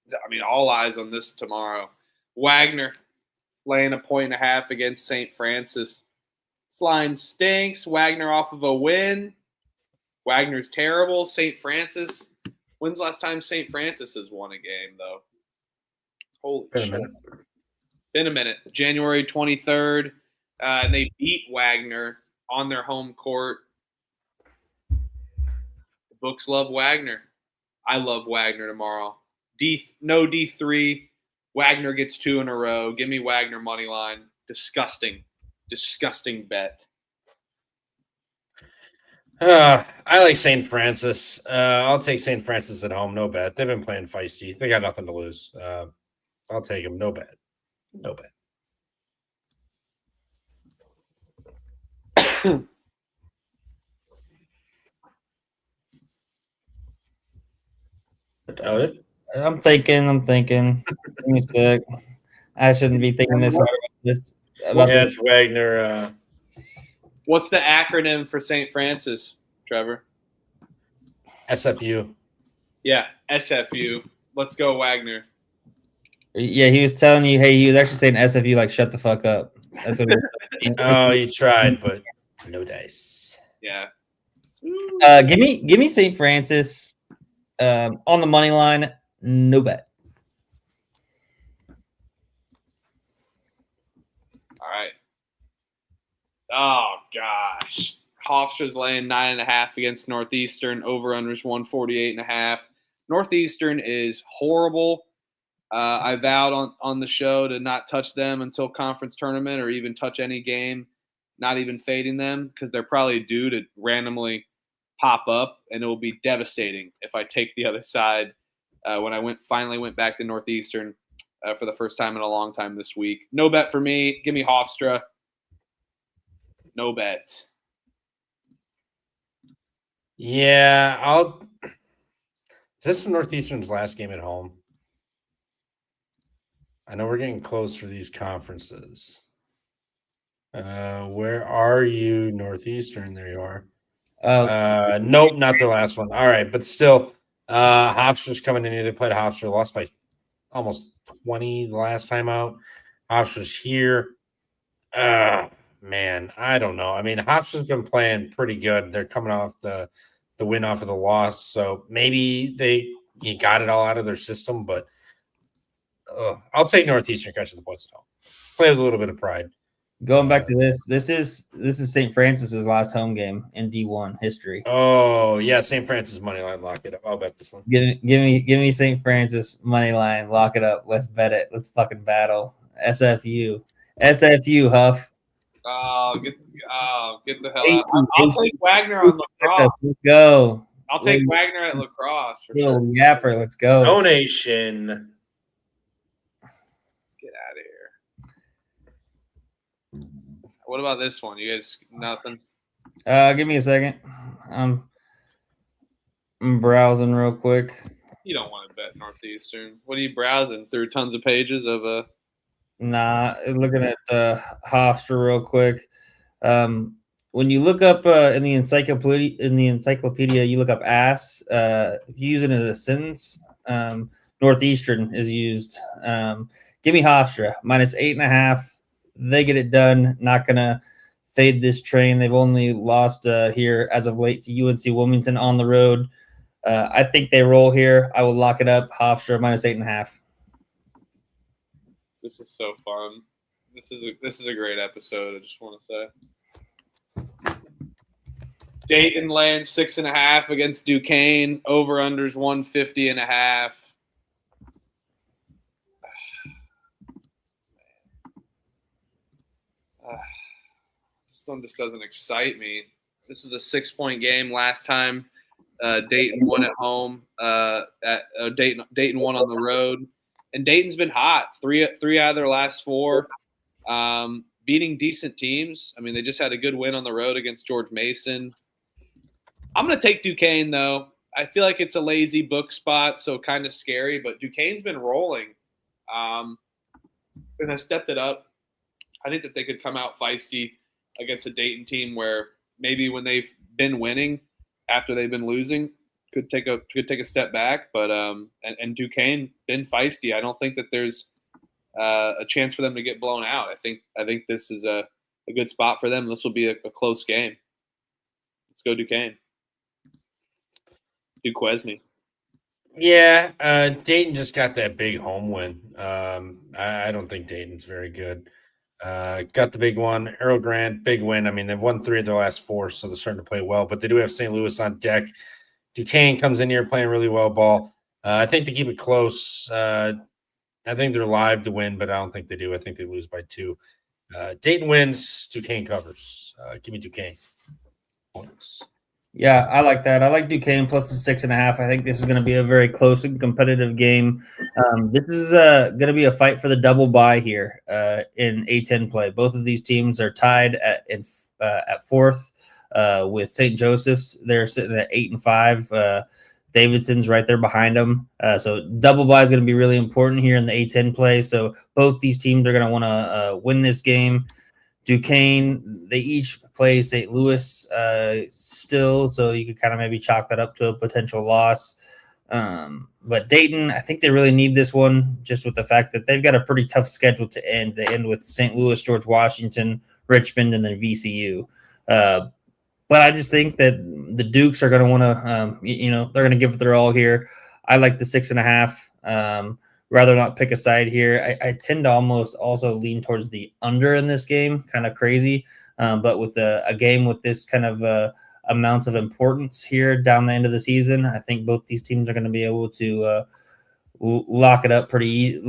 B: I mean, all eyes on this tomorrow. Wagner laying 1.5 against St. Francis. This line stinks. Wagner off of a win. Wagner's terrible. St. Francis. When's the last time St. Francis has won a game, though? Holy shit. Been a minute. January 23rd. And they beat Wagner on their home court. The books love Wagner. I love Wagner tomorrow. No D3. Wagner gets 2 in a row. Give me Wagner money line. Disgusting bet.
A: I like St. Francis. I'll take St. Francis at home. No bet. They've been playing feisty. They got nothing to lose. I'll take them. No bet. No bet.
C: I'm thinking. Give me a sec. I shouldn't be thinking this.
A: It's Wagner.
B: What's the acronym for St. Francis, Trevor?
A: SFU.
B: Yeah, SFU. Let's go, Wagner.
C: Yeah, he was telling you, hey, he was actually saying SFU, like, shut the fuck up. That's what he was.
A: Oh, you tried, but no dice.
B: Yeah.
C: Give me St. Francis on the money line. No bet.
B: All right. Oh, gosh. Hofstra's laying 9.5 against Northeastern. Over-unders 148.5. Northeastern is horrible. I vowed on the show to not touch them until conference tournament or even touch any game, not even fading them because they're probably due to randomly pop up, and it will be devastating if I take the other side when I finally went back to Northeastern for the first time in a long time this week. No bet for me. Give me Hofstra. No bet.
A: Yeah, Is this Northeastern's last game at home? I know we're getting close for these conferences. Where are you, Northeastern? There you are. Nope, not the last one. All right, but still, Hofstra's coming in here. They played Hofstra, lost by almost 20 the last time out. Hofstra's here. Man, I don't know. I mean, Hofstra's been playing pretty good. They're coming off the win off of the loss, so maybe you got it all out of their system, but I'll take Northeastern catching the points at home. Play with a little bit of pride.
C: Going back to this is St. Francis's last home game in D1 history.
A: Oh yeah, St. Francis money line, lock it up. I'll bet this one.
C: Give me St. Francis money line, lock it up. Let's bet it. Let's fucking battle. SFU, Huff.
B: Get the hell out! I'll take Wagner on lacrosse.
C: Let's go.
B: I'll take Wagner at lacrosse for sure.
C: Yapper, let's go.
A: Donation.
B: Get out of here. What about this one? You guys, nothing?
C: Give me a second. I'm browsing real quick.
B: You don't want to bet Northeastern. What are you browsing through? Tons of pages of
C: Nah, looking at Hofstra real quick. When you look up in the encyclopedia, you look up ass. If you use it in a sentence, Northeastern is used. Give me Hofstra minus 8.5. They get it done. Not gonna fade this train. They've only lost here as of late to UNC Wilmington on the road. I think they roll here. I will lock it up. Hofstra minus 8.5.
B: This is so fun. This is a great episode. I just want to say. Dayton lands 6.5 against Duquesne. Over unders 150.5. This one just doesn't excite me. This was a 6-point game last time. Dayton won at home. Dayton won on the road, and Dayton's been hot. Three out of their last 4. Beating decent teams. I mean, they just had a good win on the road against George Mason. I'm going to take Duquesne, though. I feel like it's a lazy book spot, so kind of scary, but Duquesne's been rolling. And I stepped it up. I think that they could come out feisty against a Dayton team where maybe when they've been winning after they've been losing could take a step back. But and Duquesne been feisty. I don't think that there's a chance for them to get blown out. I think this is a good spot for them. This will be a close game. Let's go Duquesne. Duquesne.
A: Yeah, Dayton just got that big home win. I don't think Dayton's very good. Got the big one. Earl Grant, big win. I mean, they've won 3 of their last 4, so they're starting to play well. But they do have St. Louis on deck. Duquesne comes in here playing really well ball. I think they keep it close. I think they're live to win, but I don't think they do. I think they lose by 2. Dayton wins. Duquesne covers. Give me Duquesne points.
C: Yeah, I like that. I like Duquesne plus the 6.5. I think this is going to be a very close and competitive game. This is going to be a fight for the double bye here in A10 play. Both of these teams are tied at 4th with St. Joseph's. They're sitting at 8 and 5. Davidson's right there behind them. So double bye is going to be really important here in the A10 play. So both these teams are going to want to win this game. Duquesne, they each play St. Louis still, so you could kind of maybe chalk that up to a potential loss. But Dayton, I think they really need this one just with the fact that they've got a pretty tough schedule to end. They end with St. Louis, George Washington, Richmond, and then VCU. But I just think that the Dukes are going to want to, they're going to give it their all here. I like the 6.5. Rather not pick a side here. I tend to almost also lean towards the under in this game, kind of crazy. But with a game with this kind of amounts of importance here down the end of the season, I think both these teams are going to be able to lock it up pretty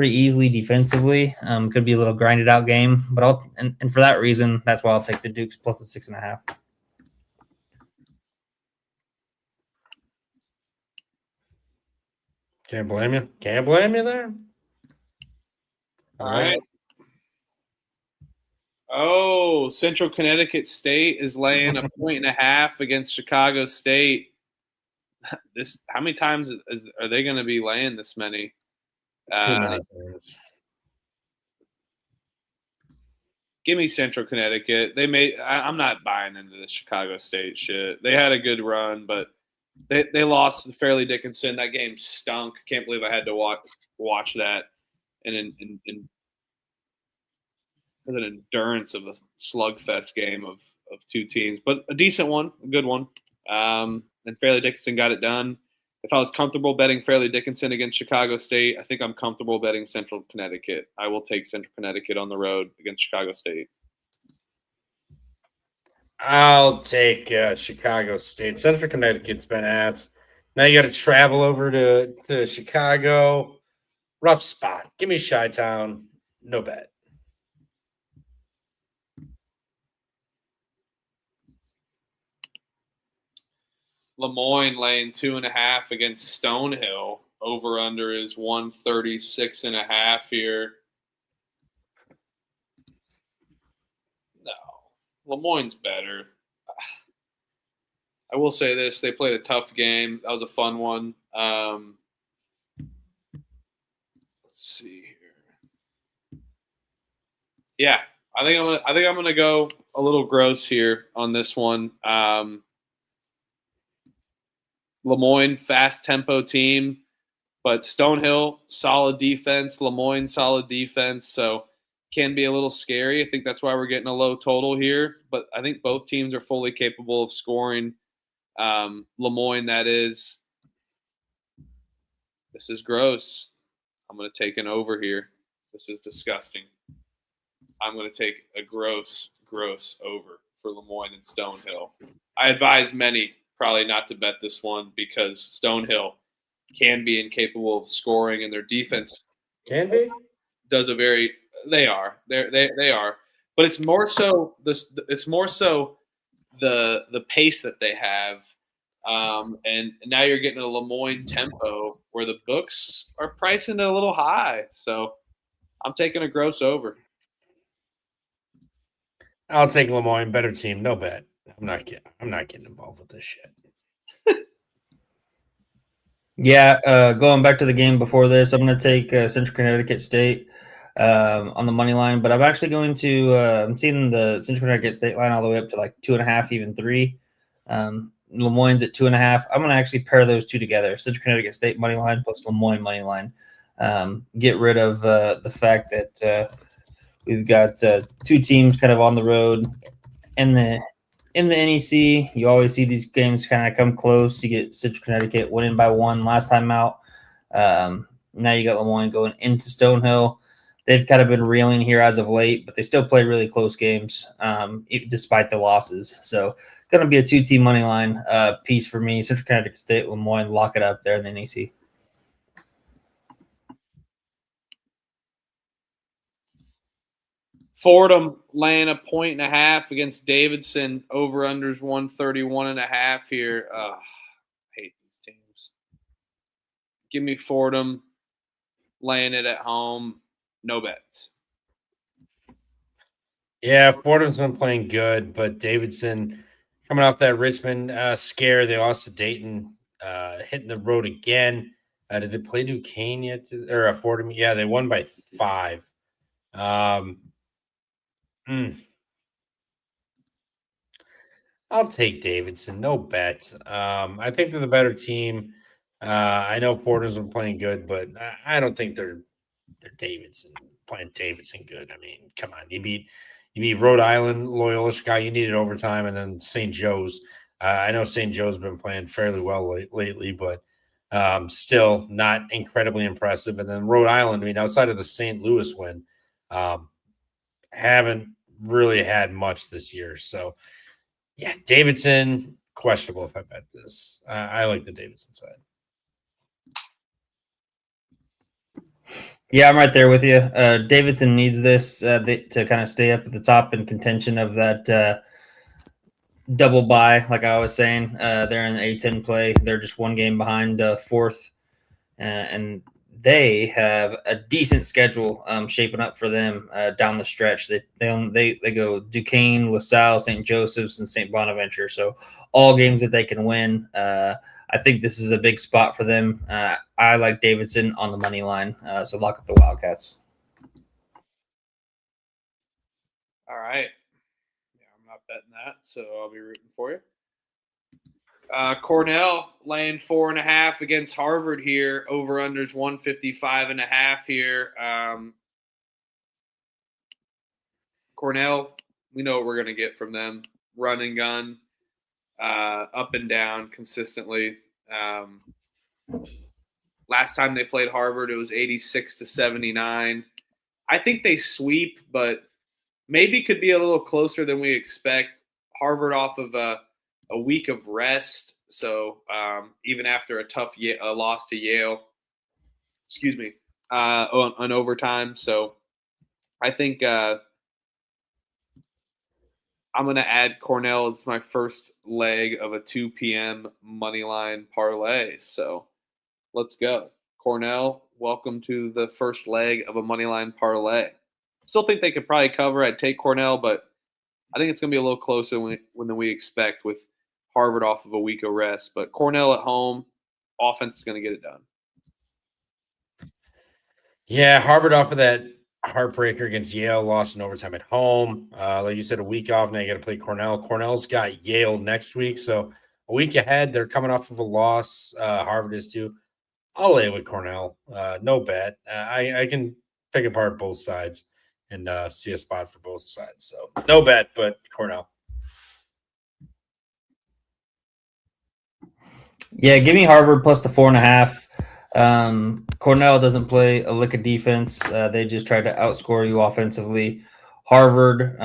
C: easily defensively. Could be a little grinded out game, but and for that reason, that's why I'll take the Dukes plus the 6.5.
A: Can't blame you. Can't blame you there.
B: All right. Oh, Central Connecticut State is laying 1.5 against Chicago State. How many times are they going to be laying this many?
A: Too many times.
B: Give me Central Connecticut. I'm not buying into the Chicago State shit. They had a good run, but they lost to Fairleigh Dickinson. That game stunk. Can't believe I had to watch that. And an endurance of a slugfest game of two teams, but a decent one, a good one. And Fairleigh Dickinson got it done. If I was comfortable betting Fairleigh Dickinson against Chicago State, I think I'm comfortable betting Central Connecticut. I will take Central Connecticut on the road against Chicago State.
A: I'll take Chicago State. Central Connecticut's been asked. Now you got to travel over to Chicago. Rough spot. Give me Chi-Town. No bet.
B: Lemoyne laying 2.5 against Stonehill. Over under is 136.5 here. No, Lemoyne's better. I will say this: they played a tough game. That was a fun one. Let's see here. Yeah, I think I'm gonna go a little gross here on this one. Lemoyne, fast tempo team, but Stonehill, solid defense. Lemoyne, solid defense. So can be a little scary. I think that's why we're getting a low total here. But I think both teams are fully capable of scoring. Lemoyne, that is. This is gross. I'm going to take an over here. This is disgusting. I'm going to take a gross over for Lemoyne and Stonehill. I advise many probably not to bet this one because Stonehill can be incapable of scoring, and their defense
A: can be
B: does a very. They are. They are. But it's more so this. It's more so the pace that they have, and now you're getting a Lemoyne tempo where the books are pricing it a little high. So I'm taking a gross over.
A: I'll take Lemoyne, better team, no bet. I'm not getting involved with this shit.
C: Yeah, going back to the game before this, I'm going to take Central Connecticut State on the money line, but I'm actually going to I'm seeing the Central Connecticut State line all the way up to like 2.5, even 3. Lemoyne's at 2.5. I'm going to actually pair those two together: Central Connecticut State money line plus Lemoyne money line. Get rid of the fact that we've got two teams kind of on the road in the NEC. You always see these games kind of come close. You get Central Connecticut winning by 1 last time out. Now you got Lemoyne going into Stonehill. They've kind of been reeling here as of late, but they still play really close games despite the losses. So going to be a 2-team money line piece for me. Central Connecticut State, Lemoyne, lock it up there in the NEC.
B: Fordham laying 1.5 against Davidson. Over unders 131.5 here. I hate these teams. Give me Fordham laying it at home. No bets.
A: Yeah, Fordham's been playing good, but Davidson coming off that Richmond scare, they lost to Dayton, hitting the road again. Did they play Duquesne yet? Or Fordham? Yeah, they won by 5. I'll take Davidson. No bet. I think they're the better team. I know Fordham's been playing good, but I don't think they're Davidson playing Davidson good. I mean, come on. You beat Rhode Island, Loyola, Chicago. You needed overtime, and then St. Joe's. I know St. Joe's been playing fairly well lately, but still not incredibly impressive. And then Rhode Island, I mean, outside of the St. Louis win, haven't really had much this year. So, yeah, Davidson, questionable if I bet this. I like the Davidson side.
C: Yeah, I'm right there with you. Davidson needs this to kind of stay up at the top in contention of that double bye. Like I was saying, they're in the A10 play. They're just one game behind fourth, and they have a decent schedule shaping up for them down the stretch. They go Duquesne, LaSalle, St. Joseph's, and St. Bonaventure. So all games that they can win. I think this is a big spot for them. I like Davidson on the money line, so lock up the Wildcats.
B: All right. Yeah, I'm not betting that, so I'll be rooting for you. Cornell laying 4.5 against Harvard here. Over unders 155.5 here. Cornell, we know what we're going to get from them. Run and gun, up and down consistently. Last time they played Harvard, it was 86-79. I think they sweep, but maybe could be a little closer than we expect. Harvard off of a week of rest, so even after a tough loss to Yale, on overtime. So I think I'm going to add Cornell as my first leg of a 2 p.m. moneyline parlay. So let's go. Cornell, welcome to the first leg of a moneyline parlay. Still think they could probably cover. I'd take Cornell, but I think it's going to be a little closer than we expect with Harvard off of a week of rest. But Cornell at home, offense is going to get it done.
A: Yeah, Harvard off of that heartbreaker against Yale, lost in overtime at home. Like you said, a week off. Now you got to play Cornell. Cornell's got Yale next week, so a week ahead. They're coming off of a loss. Harvard is too. I'll lay with Cornell. No bet. I can pick apart both sides and see a spot for both sides. So no bet, but Cornell.
C: Yeah, give me Harvard plus the 4.5. Cornell doesn't play a lick of defense. They just try to outscore you offensively. Harvard,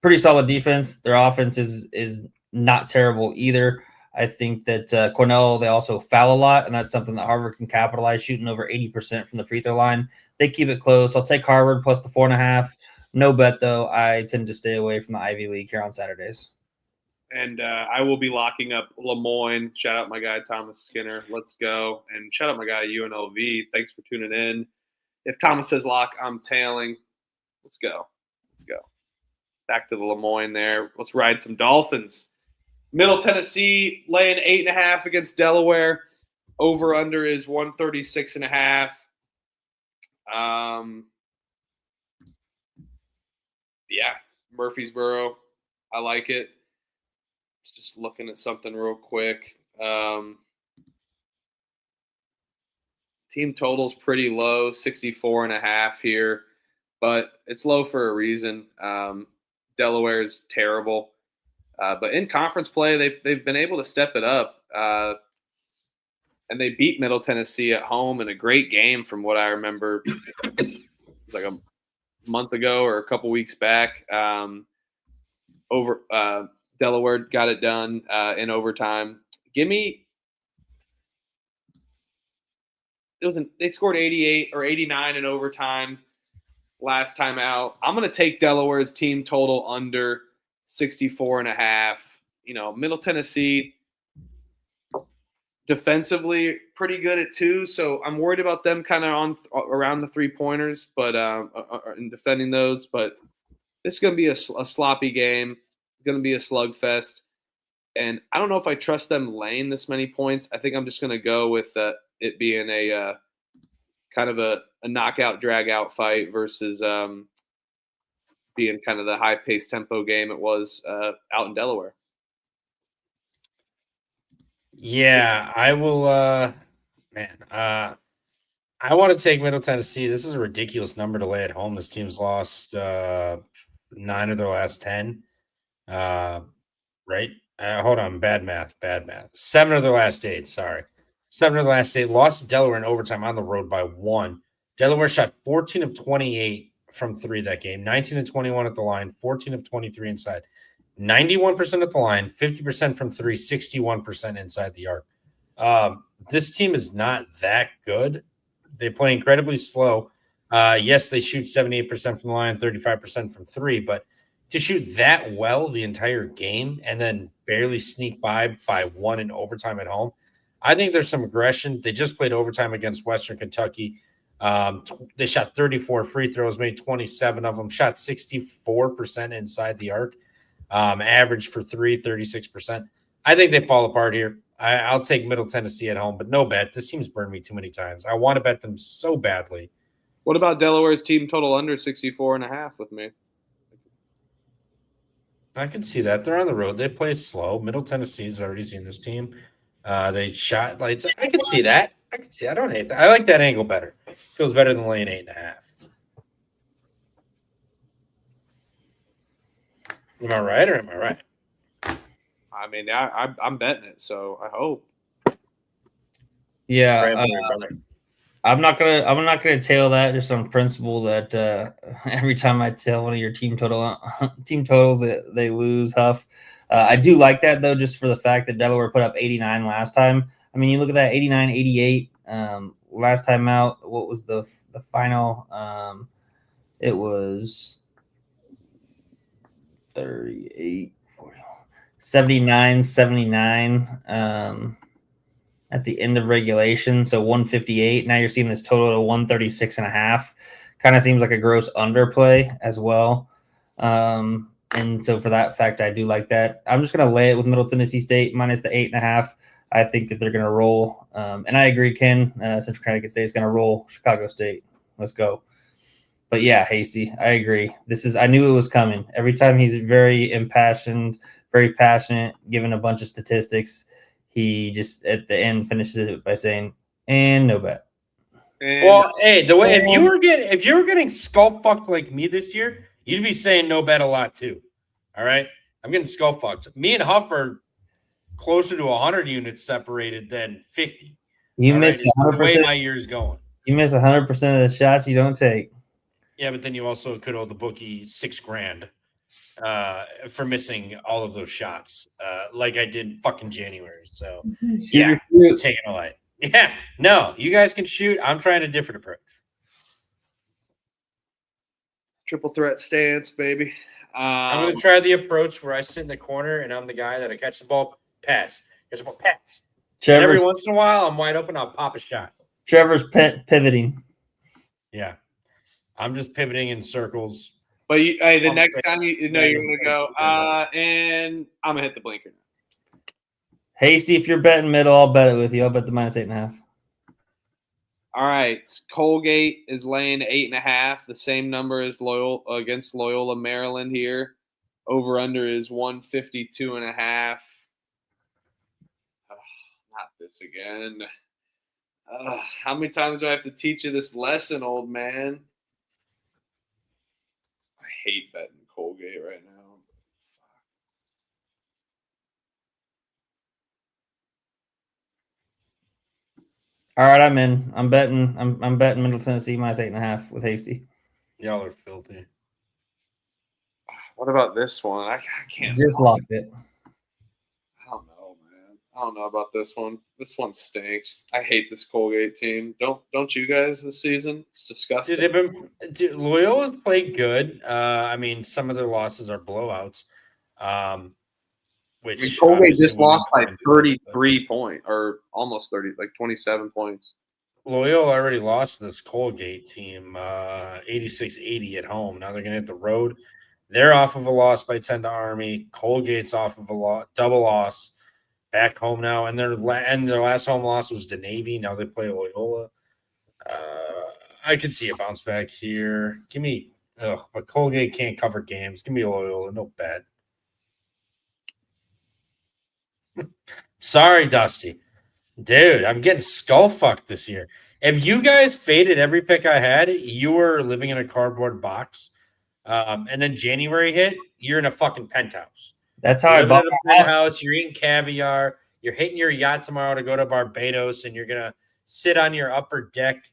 C: pretty solid defense. Their offense is not terrible either. I think that Cornell, they also foul a lot, and that's something that Harvard can capitalize, shooting over 80% from the free throw line. They keep it close. I'll take Harvard plus the 4.5. No bet, though. I tend to stay away from the Ivy League here on Saturdays.
B: And I will be locking up Lemoyne. Shout out my guy, Thomas Skinner. Let's go. And shout out my guy, UNLV. Thanks for tuning in. If Thomas says lock, I'm tailing. Let's go. Let's go. Back to the Lemoyne there. Let's ride some Dolphins. Middle Tennessee laying 8.5 against Delaware. Over under is 136.5. Yeah, Murfreesboro. I like it. Just looking at something real quick. Team total's pretty low, 64.5 here, but it's low for a reason. Delaware is terrible, but in conference play, they've been able to step it up, and they beat Middle Tennessee at home in a great game from what I remember. It was like a month ago or a couple weeks back. Delaware got it done in overtime. They scored 88 or 89 in overtime last time out. I'm going to take Delaware's team total under 64.5. Middle Tennessee defensively pretty good at 2, so I'm worried about them kind of around the 3-pointers, but in defending those. But this is going to be a sloppy game. Going to be a slugfest, and I don't know if I trust them laying this many points. I think I'm just going to go with it being a kind of a knockout, drag-out fight versus being kind of the high-paced tempo game it was out in Delaware.
A: Yeah, I will. I want to take Middle Tennessee. This is a ridiculous number to lay at home. This team's lost 9 of their last 10. Right? Hold on. Bad math. 7 of their last 8. Sorry. 7 of the last 8. Lost to Delaware in overtime on the road by 1. Delaware shot 14 of 28 from 3 that game. 19 of 21 at the line. 14 of 23 inside. 91% at the line. 50% from 3. 61% inside the arc. This team is not that good, They play incredibly slow. Yes, they shoot 78% from the line, 35% from three, but to shoot that well the entire game and then barely sneak by one in overtime at home, I think there's some aggression. They just played overtime against Western Kentucky. They shot 34 free throws, made 27 of them, shot 64% inside the arc, average for three, 36%. I think they fall apart here. I'll take Middle Tennessee at home, but no bet. This team's burned me too many times. I want to bet them so badly.
B: What about Delaware's team total under 64.5 with me?
A: I can see that. They're on the road. They play slow. Middle Tennessee's already seen this team. They shot lights. I can see that. I don't hate that. I like that angle better. Feels better than laying 8.5. Am I right or am I right?
B: I mean, I'm betting it, so I hope.
C: Yeah, I'm not gonna tail that just on principle that every time I tell one of your team totals that they lose, Huff. I do like that though, just for the fact that Delaware put up 89 last time. I mean, you look at that 89, 88 last time out. What was the final? It was 38, 40, 79, 79. At the end of regulation, so 158. Now you're seeing this total of 136.5. Kind of seems like a gross underplay as well. And so for that fact, I do like that. I'm just going to lay it with Middle Tennessee State minus the 8.5. I think that they're going to roll. And I agree, Ken. Central Connecticut State is going to roll Chicago State. Let's go. But yeah, Hasty, I agree. I knew it was coming. Every time he's very impassioned, very passionate, giving a bunch of statistics. He just at the end finishes it by saying, "And no bet."
A: Well, hey, the way if you were getting skull fucked like me this year, you'd be saying no bet a lot too. All right, I'm getting skull fucked. Me and Huff are closer to 100 units separated than 50.
C: You miss 100%.
A: The way my year's going.
C: You miss 100% of the shots you don't take.
A: Yeah, but then you also could owe the bookie $6,000 for missing all of those shots, like I did fucking January. So yeah, taking a light. Yeah, no, you guys can shoot. I'm trying a different approach.
B: Triple threat stance, baby.
A: I'm going to try the approach where I sit in the corner and I'm the guy that I catch the ball, pass, catch the ball, pass. And every once in a while, I'm wide open. I'll pop a shot.
C: Trevor's pivoting.
A: Yeah, I'm just pivoting in circles.
B: But the next time you know you're going to go, and I'm going to hit the blinker.
C: Hasty, if you're betting middle, I'll bet it with you. I'll bet the minus 8.5.
B: All right. Colgate is laying 8.5, the same number as Loyola against Loyola, Maryland here. Over under is 152.5. Not this again. How many times do I have to teach you this lesson, old man? I hate betting Colgate right now.
C: All right, I'm in. I'm betting. I'm betting Middle Tennessee minus 8.5 with Hasty.
A: Y'all are filthy.
B: What about this one? I can't.
C: Just locked it.
B: I don't know, man. I don't know about this one. This one stinks. I hate this Colgate team. Don't you guys this season? It's disgusting.
A: Loyola's played good. I mean, some of their losses are blowouts. Which
B: Colgate just lost like 33 points, or almost 30, like 27 points.
A: Loyola already lost this Colgate team 86-80 at home. Now they're going to hit the road. They're off of a loss by 10 to Army. Colgate's off of a double loss back home now. And their last home loss was to Navy. Now they play Loyola. I could see a bounce back here. But Colgate can't cover games. Give me Loyola. No bet. Sorry, Dusty. Dude, I'm getting skull fucked this year. If you guys faded every pick I had, you were living in a cardboard box. And then January hit, you're in a fucking penthouse.
C: That's how I bought
A: a penthouse. You're eating caviar. You're hitting your yacht tomorrow to go to Barbados, and you're gonna sit on your upper deck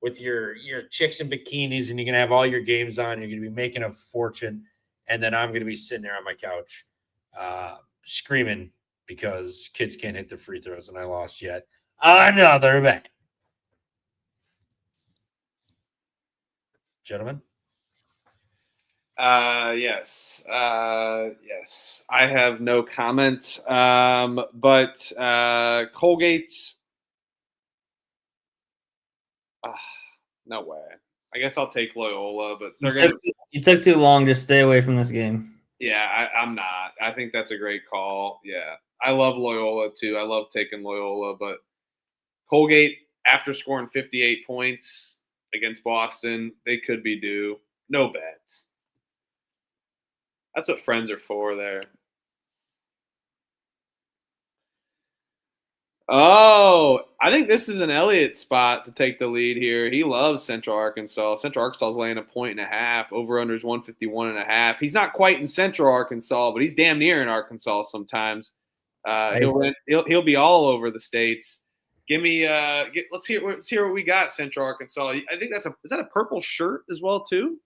A: with your chicks in bikinis, and you're gonna have all your games on. You're gonna be making a fortune, and then I'm gonna be sitting there on my couch, screaming because kids can't hit the free throws, and I lost yet another bet. gentlemen?
B: Yes. Yes. I have no comment. But Colgate's. No way. I guess I'll take Loyola, but
C: You took too long. Just stay away from this game.
B: Yeah, I'm not. I think that's a great call. Yeah, I love Loyola too. I love taking Loyola, but Colgate, after scoring 58 points against Boston, they could be due. No bets. That's what friends are for there. Oh, I think this is an Elliott spot to take the lead here. He loves Central Arkansas. Central Arkansas is laying 1.5. Over/under is 151.5. He's not quite in Central Arkansas, but he's damn near in Arkansas sometimes. He'll be all over the states. Give me let's hear what we got. Central Arkansas. I think is that a purple shirt as well too?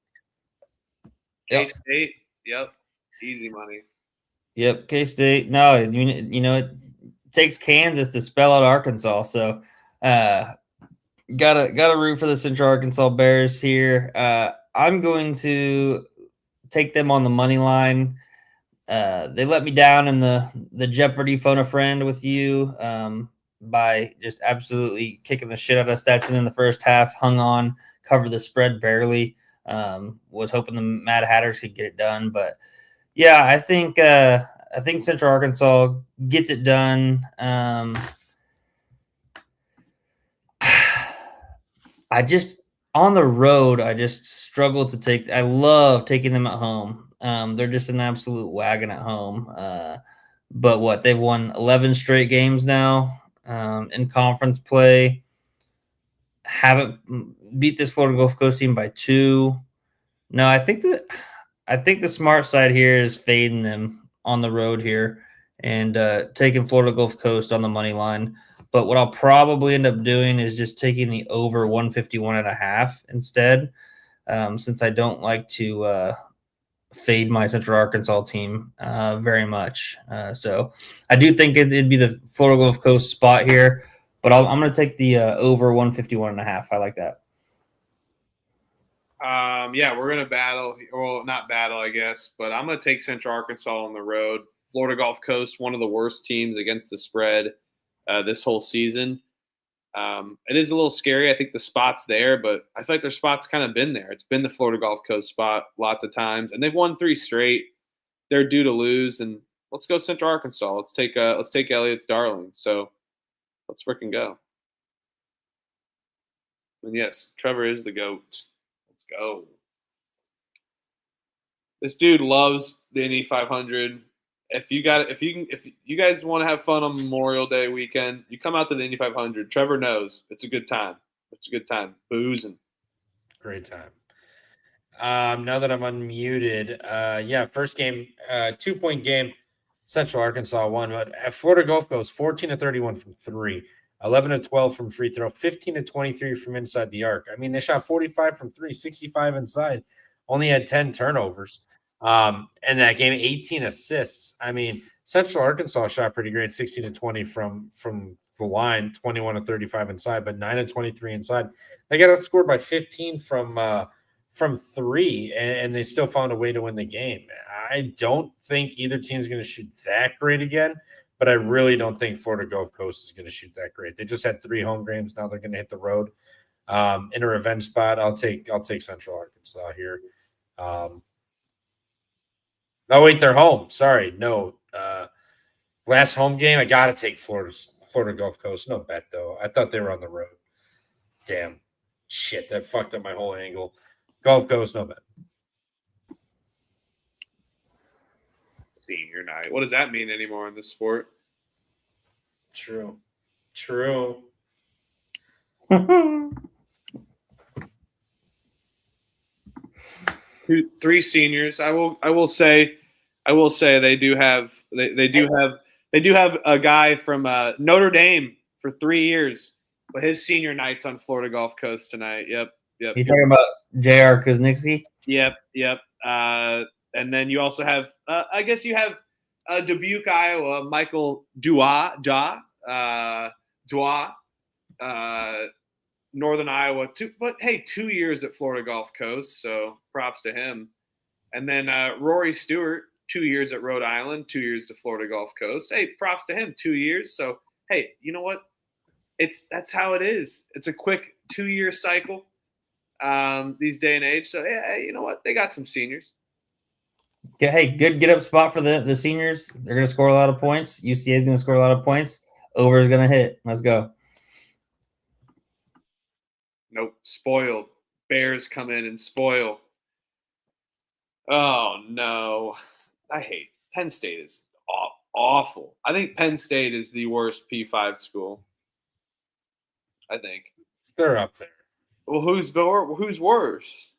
B: K-State. Yep. Easy money.
C: Yep. K-State. No, you know it takes Kansas to spell out Arkansas, so gotta root for the Central Arkansas Bears here. I'm going to take them on the money line. They let me down in the Jeopardy phone a friend with you by just absolutely kicking the shit out of Stetson in the first half. Hung on, covered the spread barely. Was hoping the Mad Hatters could get it done, but yeah, I think Central Arkansas gets it done. I just on the road, I just struggle to take. I love taking them at home. They're just an absolute wagon at home. But what they've won 11 straight games now in conference play. Haven't beat this Florida Gulf Coast team by 2. No, I think the smart side here is fading them on the road here and taking Florida Gulf Coast on the money line. But what I'll probably end up doing is just taking the over 151.5 instead, since I don't like to fade my Central Arkansas team very much. So I do think it'd be the Florida Gulf Coast spot here, but I'm going to take the over 151.5. I like that.
B: Yeah, we're going to battle. Well, not battle, I guess, but I'm going to take Central Arkansas on the road. Florida Gulf Coast, one of the worst teams against the spread this whole season. It is a little scary. I think the spot's there, but I feel like their spot's kind of been there. It's been the Florida Gulf Coast spot lots of times, and they've won 3 straight. They're due to lose, and let's go Central Arkansas. Let's take Elliott's darling. So let's freaking go. And yes, Trevor is the GOAT. Let's go. This dude loves the Indy 500. If you guys want to have fun on Memorial Day weekend, you come out to the Indy 500. Trevor knows it's a good time. It's a good time. Boozing.
A: Great time. Now that I'm unmuted, first game, 2-point game. Central Arkansas won, but at Florida Gulf Coast, 14-31 from 3, 11-12 from free throw, 15-23 from inside the arc. I mean, they shot 45 from 3, 65 inside, only had 10 turnovers. And that game, 18 assists. I mean, Central Arkansas shot pretty great, 16-20 from the line, 21-35 inside, but 9-23 inside. They got outscored by 15 from 3, and they still found a way to win the game. I don't think either team's going to shoot that great again, but I really don't think Florida Gulf Coast is going to shoot that great. They just had 3 home games. Now they're going to hit the road in a revenge spot. I'll take Central Arkansas here. Oh, wait, they're home. Sorry. No. Last home game, I got to take Florida Gulf Coast. No bet, though. I thought they were on the road. Damn. Shit, that fucked up my whole angle. Gulf Coast, no bet.
B: Senior night. What does that mean anymore in this sport?
A: True.
B: 3 seniors. I will say they do have a guy from Notre Dame for 3 years, but his senior night's on Florida Gulf Coast tonight. Yep.
C: You talking about J.R. Kuznitsky?
B: Yep. And then you also have I guess you have Dubuque, Iowa, Michael Dua. Northern Iowa, but hey, 2 years at Florida Gulf Coast, so props to him. And then Rory Stewart, 2 years at Rhode Island, 2 years to Florida Gulf Coast. Hey, props to him, 2 years. So hey, you know what? That's how it is. It's a quick 2-year cycle these day and age. So yeah, you know what? They got some seniors.
C: Hey, good get up spot for the seniors. They're going to score a lot of points. UCA is going to score a lot of points. Over is going to hit. Let's go.
B: Nope, spoiled. Bears come in and spoil. Oh no, I hate Penn State. Is awful. I think Penn State is the worst P5 school. I think
A: They're up there.
B: Well, who's worse?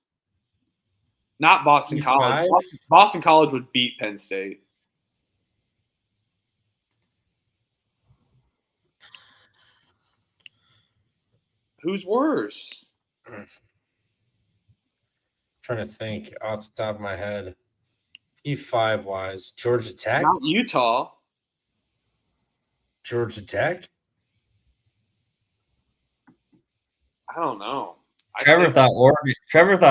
B: Not Boston
A: P5?
B: College. Boston College would beat Penn State. Who's worse?
A: Trying to think off the top of my head. P5 wise, Georgia Tech.
B: Not Utah.
A: Georgia Tech.
B: I don't know.
C: Trevor thought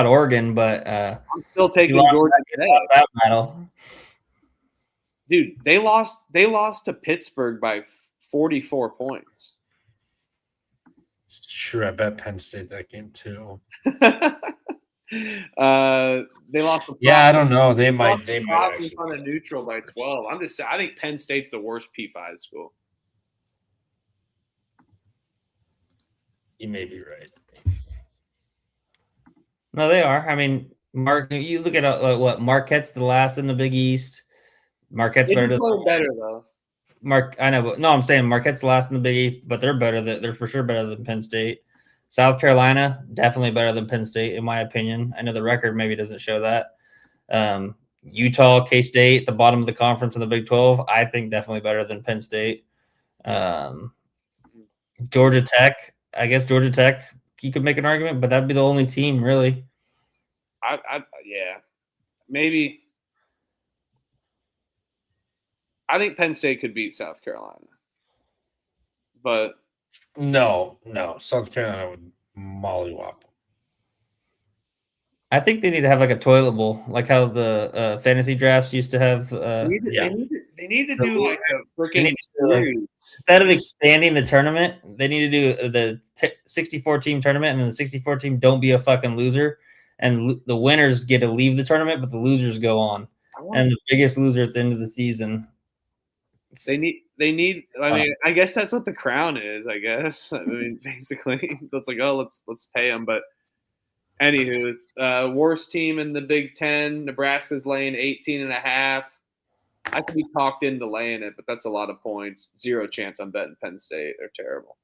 C: Oregon, but
B: I'm still taking
C: lost
B: Georgia
C: that battle.
B: Dude, they lost to Pittsburgh by 44 points.
A: It's true. I bet Penn State that game too.
B: They lost to
A: Yeah, I don't know. They might.
B: lost
A: They
B: to
A: might
B: Providence
A: actually.
B: on a neutral by 12. I think Penn State's the worst P5 school.
A: You may be right.
C: No, they are. I mean, you look at what Marquette's the last in the Big East. Marquette's
B: They
C: better
B: play better though.
C: I know, but no, I'm saying Marquette's the last in the Big East, but they're better. They're for sure better than Penn State. South Carolina, definitely better than Penn State, in my opinion. I know the record maybe doesn't show that. Utah, K-State, the bottom of the conference in the Big 12, I think definitely better than Penn State. Georgia Tech, I guess Georgia Tech, you could make an argument, but that'd be the only team, really.
B: Yeah, maybe. I think Penn State could beat South Carolina, but
A: No. South Carolina would mollywop.
C: I think they need to have like a toilet bowl, like how the fantasy drafts used to have.
B: they need to
C: The
B: do like a
C: They
B: freaking
C: need to, like,
B: series.
C: instead of expanding the tournament, they need to do the 64 team tournament, and then the 64 team don't be a fucking loser, and the winners get to leave the tournament, but the losers go on, and the biggest loser at the end of the season.
B: They need. I mean, I guess that's what the crown is. I guess. I mean, basically, it's like, oh, let's pay them. But anywho, worst team in the Big Ten. Nebraska's laying 18.5. I could be talked into laying it, but that's a lot of points. 0 chance I'm betting Penn State. They're terrible.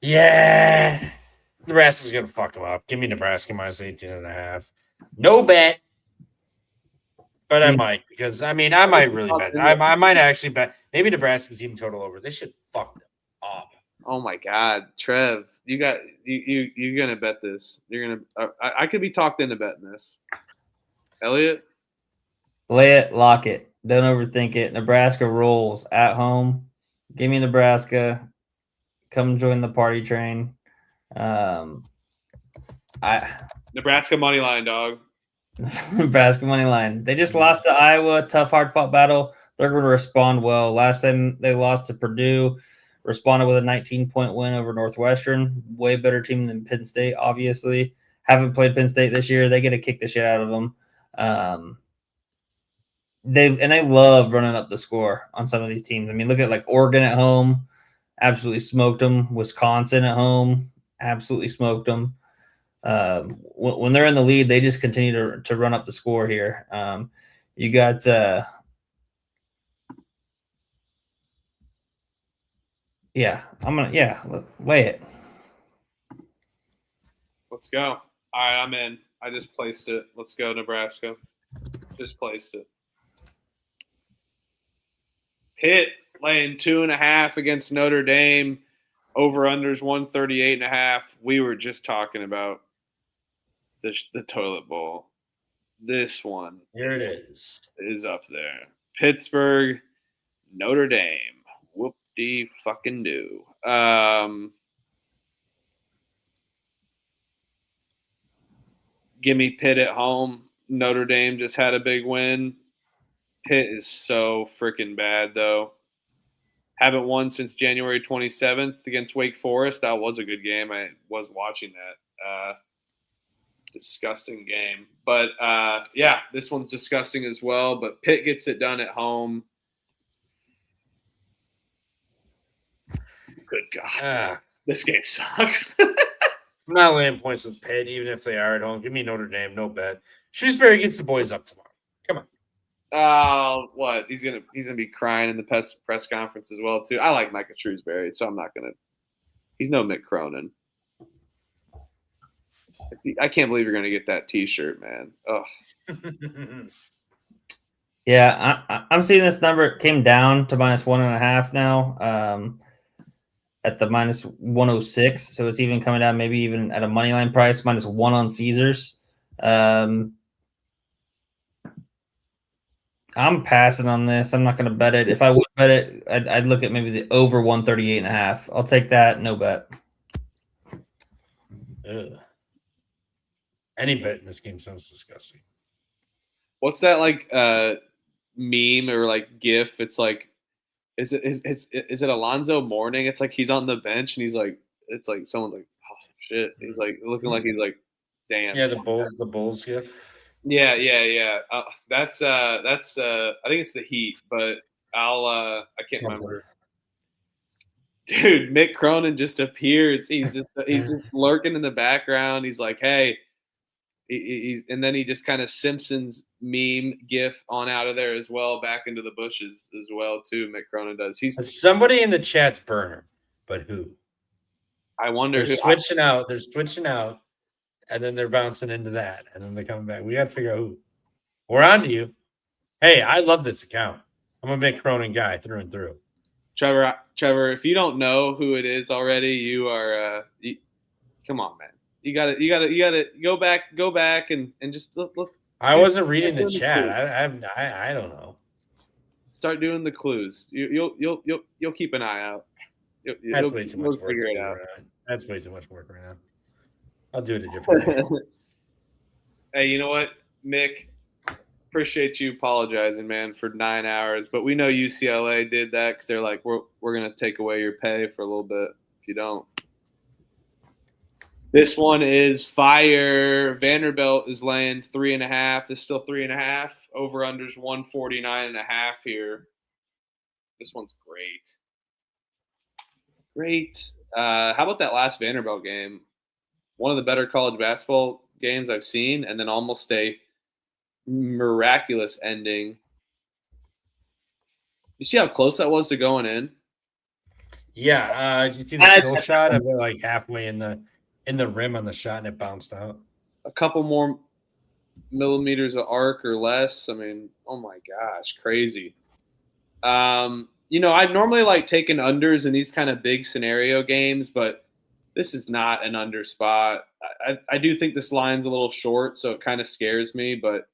A: Yeah. Nebraska's going to fuck them up. Give me Nebraska minus 18.5. No bet. But I might, because, I mean, I might really bet. I might actually bet. Maybe Nebraska's even total over. They should fuck them up.
B: Oh, my God. Trev, you're going to bet this. You're going to I could be talked into betting this. Elliot?
C: Lay it, lock it. Don't overthink it. Nebraska rolls at home. Give me Nebraska. Come join the party train.
B: Nebraska money line, dog.
C: Nebraska money line. They just lost to Iowa. Tough, hard-fought battle. They're going to respond well. Last time they lost to Purdue, responded with a 19-point win over Northwestern. Way better team than Penn State, obviously. Haven't played Penn State this year. They get to kick the shit out of them. They love running up the score on some of these teams. I mean, look at like Oregon at home, absolutely smoked them. Wisconsin at home, absolutely smoked them. When they're in the lead, they just continue to run up the score here. You got lay it.
B: Let's go. All right, I'm in. I just placed it. Let's go, Nebraska. Just placed it. Pitt laying 2.5 against Notre Dame. Over-unders 138.5. We were just talking about the toilet bowl. This one
A: Here it is.
B: is up there. Pittsburgh, Notre Dame. Whoop fucking do. Give me Pitt at home. Notre Dame just had a big win. Pitt is so freaking bad, though. Haven't won since January 27th against Wake Forest. That was a good game. I was watching that. Disgusting game. But, yeah, this one's disgusting as well. But Pitt gets it done at home. Good God. This game sucks.
A: I'm not laying points with Pitt, even if they are at home. Give me Notre Dame, no bet. Shrewsbury gets the boys up tomorrow. Come on.
B: Oh, what? He's gonna be crying in the press conference as well too. I like Micah Shrewsbury, so I'm not gonna. He's no Mick Cronin. I can't believe you're gonna get that T-shirt, man. Oh.
C: Yeah, I'm seeing this number. It came down to -1.5 now. At the -106, so it's even coming down, maybe even at a money line price, -1 on Caesars. I'm passing on this. I'm not going to bet it. If I would bet it, I'd look at maybe the over 138.5. I'll take that. No bet.
A: Ugh. Any bet in this game sounds disgusting.
B: What's that like meme or like GIF? It's like, is it Alonzo Mourning? It's like he's on the bench and he's like, it's like someone's like, oh shit. He's like looking like he's like, damn.
A: Yeah, the Bulls gif.
B: Yeah. That's I think it's the Heat, but I can't remember. Dude, Mick Cronin just appears. He's just lurking in the background. He's like, hey, and then he just kind of Simpsons meme gif on out of there as well, back into the bushes as well too. Mick Cronin does. He's
A: somebody in the chat's burner, but who?
B: I wonder.
A: They're switching out. They're switching out. And then they're bouncing into that, and then they're coming back. We got to figure out who. We're on to you. Hey, I love this account. I'm a Mick Cronin guy through and through.
B: Trevor, if you don't know who it is already, you are. Come on, man. You got to go back and just let's.
A: I wasn't reading the chat. I don't know.
B: Start doing the clues. You'll keep an eye out.
A: That's way too much work. Figure it out. That's way too much work right now. I'll do it a different way.
B: Hey, you know what, Mick? Appreciate you apologizing, man, for 9 hours. But we know UCLA did that because they're like, we're going to take away your pay for a little bit if you don't. This one is fire. Vanderbilt is laying 3.5. It's still 3.5. Over-under's 149.5 here. This one's great. Great. How about that last Vanderbilt game? One of the better college basketball games I've seen, and then almost a miraculous ending. You see how close that was to going in?
A: Yeah. Did you see the still shot? Of it like halfway in the rim on the shot, and it bounced out.
B: A couple more millimeters of arc or less. I mean, oh my gosh, crazy. I normally like taking unders in these kind of big scenario games, but this is not an under spot. I do think this line's a little short, so it kind of scares me, but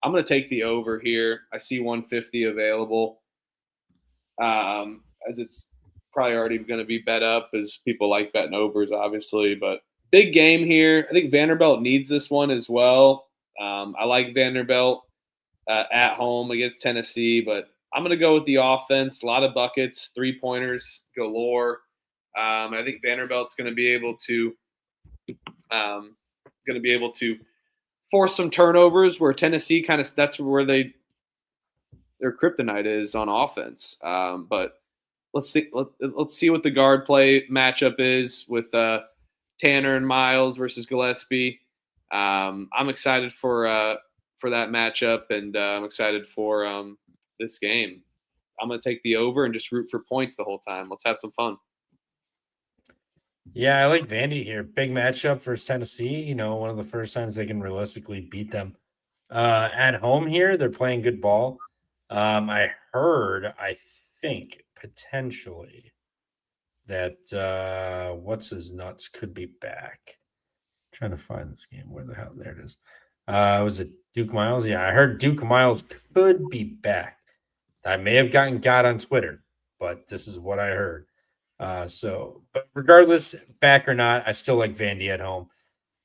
B: I'm going to take the over here. I see 150 available, as it's probably already going to be bet up, as people like betting overs, obviously. But big game here. I think Vanderbilt needs this one as well. I like Vanderbilt at home against Tennessee, but I'm going to go with the offense. A lot of buckets, three-pointers galore. I think Vanderbilt's going to be able to force some turnovers, where Tennessee kind of, that's where their kryptonite is on offense. But let's see what the guard play matchup is with Tanner and Miles versus Gillespie. I'm excited for that matchup, and I'm excited for this game. I'm going to take the over and just root for points the whole time. Let's have some fun.
A: Yeah, I like Vandy here. Big matchup versus Tennessee. One of the first times they can realistically beat them. At home here, they're playing good ball. I think, potentially that what's his nuts could be back. I'm trying to find this game. Where the hell? There it is. Was it Duke Miles? Yeah, I heard Duke Miles could be back. I may have gotten got on Twitter, but this is what I heard. But regardless, back or not, I still like Vandy at home.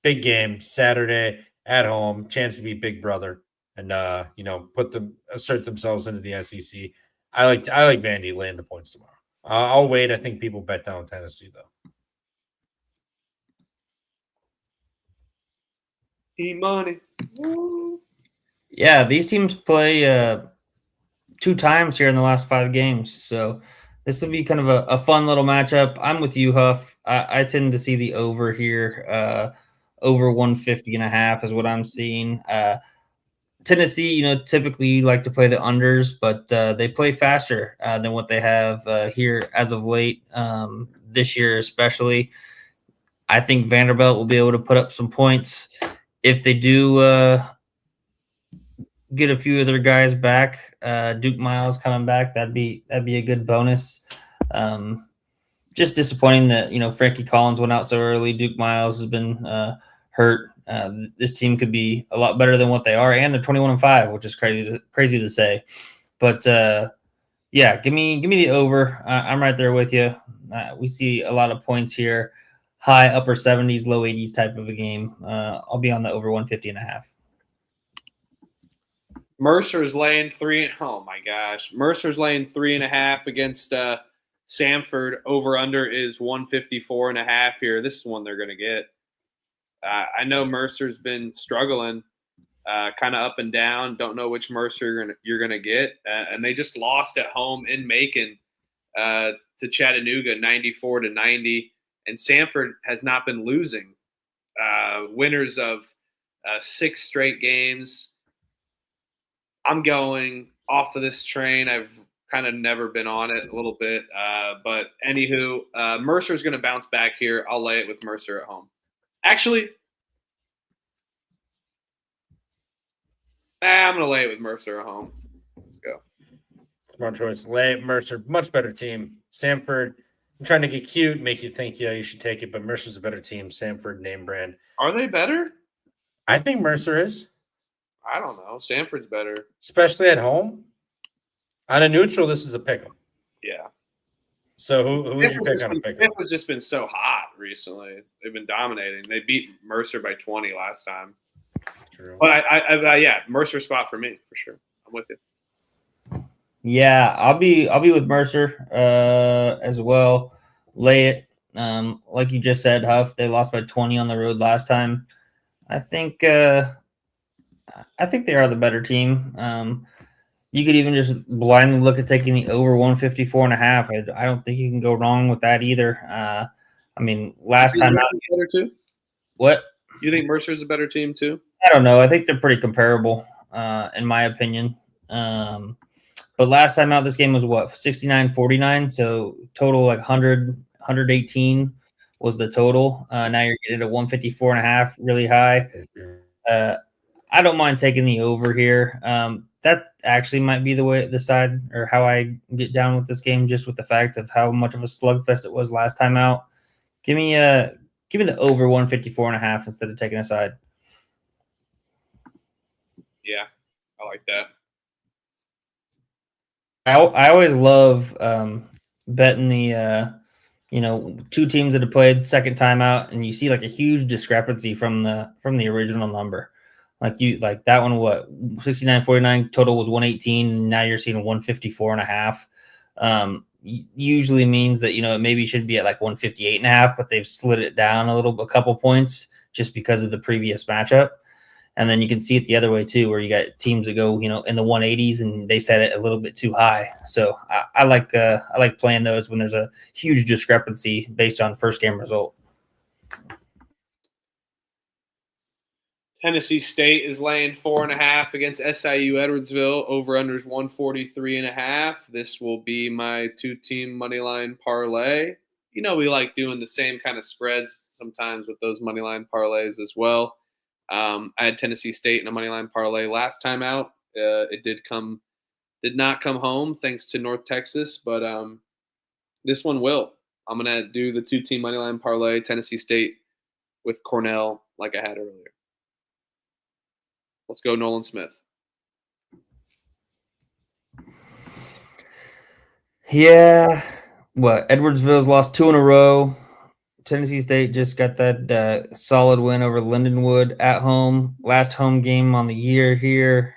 A: Big game Saturday at home, chance to be big brother, and assert themselves into the SEC. I like Vandy laying the points tomorrow. I'll wait. I think people bet down Tennessee though.
B: E-money.
C: Yeah, these teams play 2 times here in the last 5 games, so this will be kind of a fun little matchup. I'm with you, Huff. I tend to see the over here. Over 150.5 is what I'm seeing. Tennessee, typically like to play the unders, but they play faster than what they have here as of late, this year especially. I think Vanderbilt will be able to put up some points. If they do get a few of their guys back, Duke Miles coming back, that'd be a good bonus. Just disappointing that Frankie Collins went out so early. Duke Miles has been hurt. This team could be a lot better than what they are, and they're 21-5, which is crazy to say. But yeah, give me the over. I'm right there with you. We see a lot of points here, high upper 70s, low 80s type of a game. I'll be on the over 150.5.
B: Mercer's laying 3. Oh my gosh, Mercer's laying 3.5 against Samford. Over under is 154.5 here. This is one they're going to get. I know Mercer's been struggling, kind of up and down. Don't know which Mercer you're gonna get, and they just lost at home in Macon to Chattanooga, 94-90. And Samford has not been losing. Winners of 6 straight games. I'm going off of this train. I've kind of never been on it a little bit, but anywho, Mercer's going to bounce back here. I'll lay it with Mercer at home. Actually, I'm going to lay it with Mercer at home. Let's go.
A: Smart choice. Lay it, Mercer, much better team. Samford, I'm trying to get cute, make you think, yeah, you should take it, but Mercer's a better team. Samford, name brand.
B: Are they better?
A: I think Mercer is.
B: I don't know. Samford's better.
A: Especially at home. On a neutral, this is a pick 'em.
B: Yeah.
A: So who would you pick on a pick 'em?
B: Pitt has just been so hot recently. They've been dominating. They beat Mercer by 20 last time.
A: True.
B: But yeah, Mercer spot for me for sure. I'm with you.
C: Yeah, I'll be with Mercer as well. Lay it. Like you just said, Huff, they lost by 20 on the road last time. I think they are the better team. You could even just blindly look at taking the over 154.5. I don't think you can go wrong with that either. I mean, last time out,
B: better too.
C: what?
B: You think Mercer's a better team too?
C: I don't know. I think they're pretty comparable, in my opinion. But last time out, this game was what, 69-49? So total like 118 was the total. Now you're getting a 154.5, really high. I don't mind taking the over here. That actually might be the side or how I get down with this game, just with the fact of how much of a slugfest it was last time out. Give me the over 154.5 instead of taking a side.
B: Yeah, I like that.
C: I always love betting the two teams that have played second time out, and you see like a huge discrepancy from the original number. Like that one, what 69-49 total was 118, and now you're seeing 154.5. Usually means that it maybe should be at like 158.5, but they've slid it down a couple points just because of the previous matchup. And then you can see it the other way too, where you got teams that go, in the 180s and they set it a little bit too high. So I like playing those when there's a huge discrepancy based on first game result.
B: Tennessee State is laying 4.5 against SIU Edwardsville. Over under is 143.5. This will be my 2-team money line parlay. We like doing the same kind of spreads sometimes with those money line parlays as well. I had Tennessee State in a money line parlay last time out. It did not come home thanks to North Texas, but this one will. I'm gonna do the 2-team money line parlay, Tennessee State with Cornell, like I had earlier. Let's go, Nolan Smith.
C: Yeah. What? Edwardsville's lost 2 in a row. Tennessee State just got that solid win over Lindenwood at home. Last home game on the year here.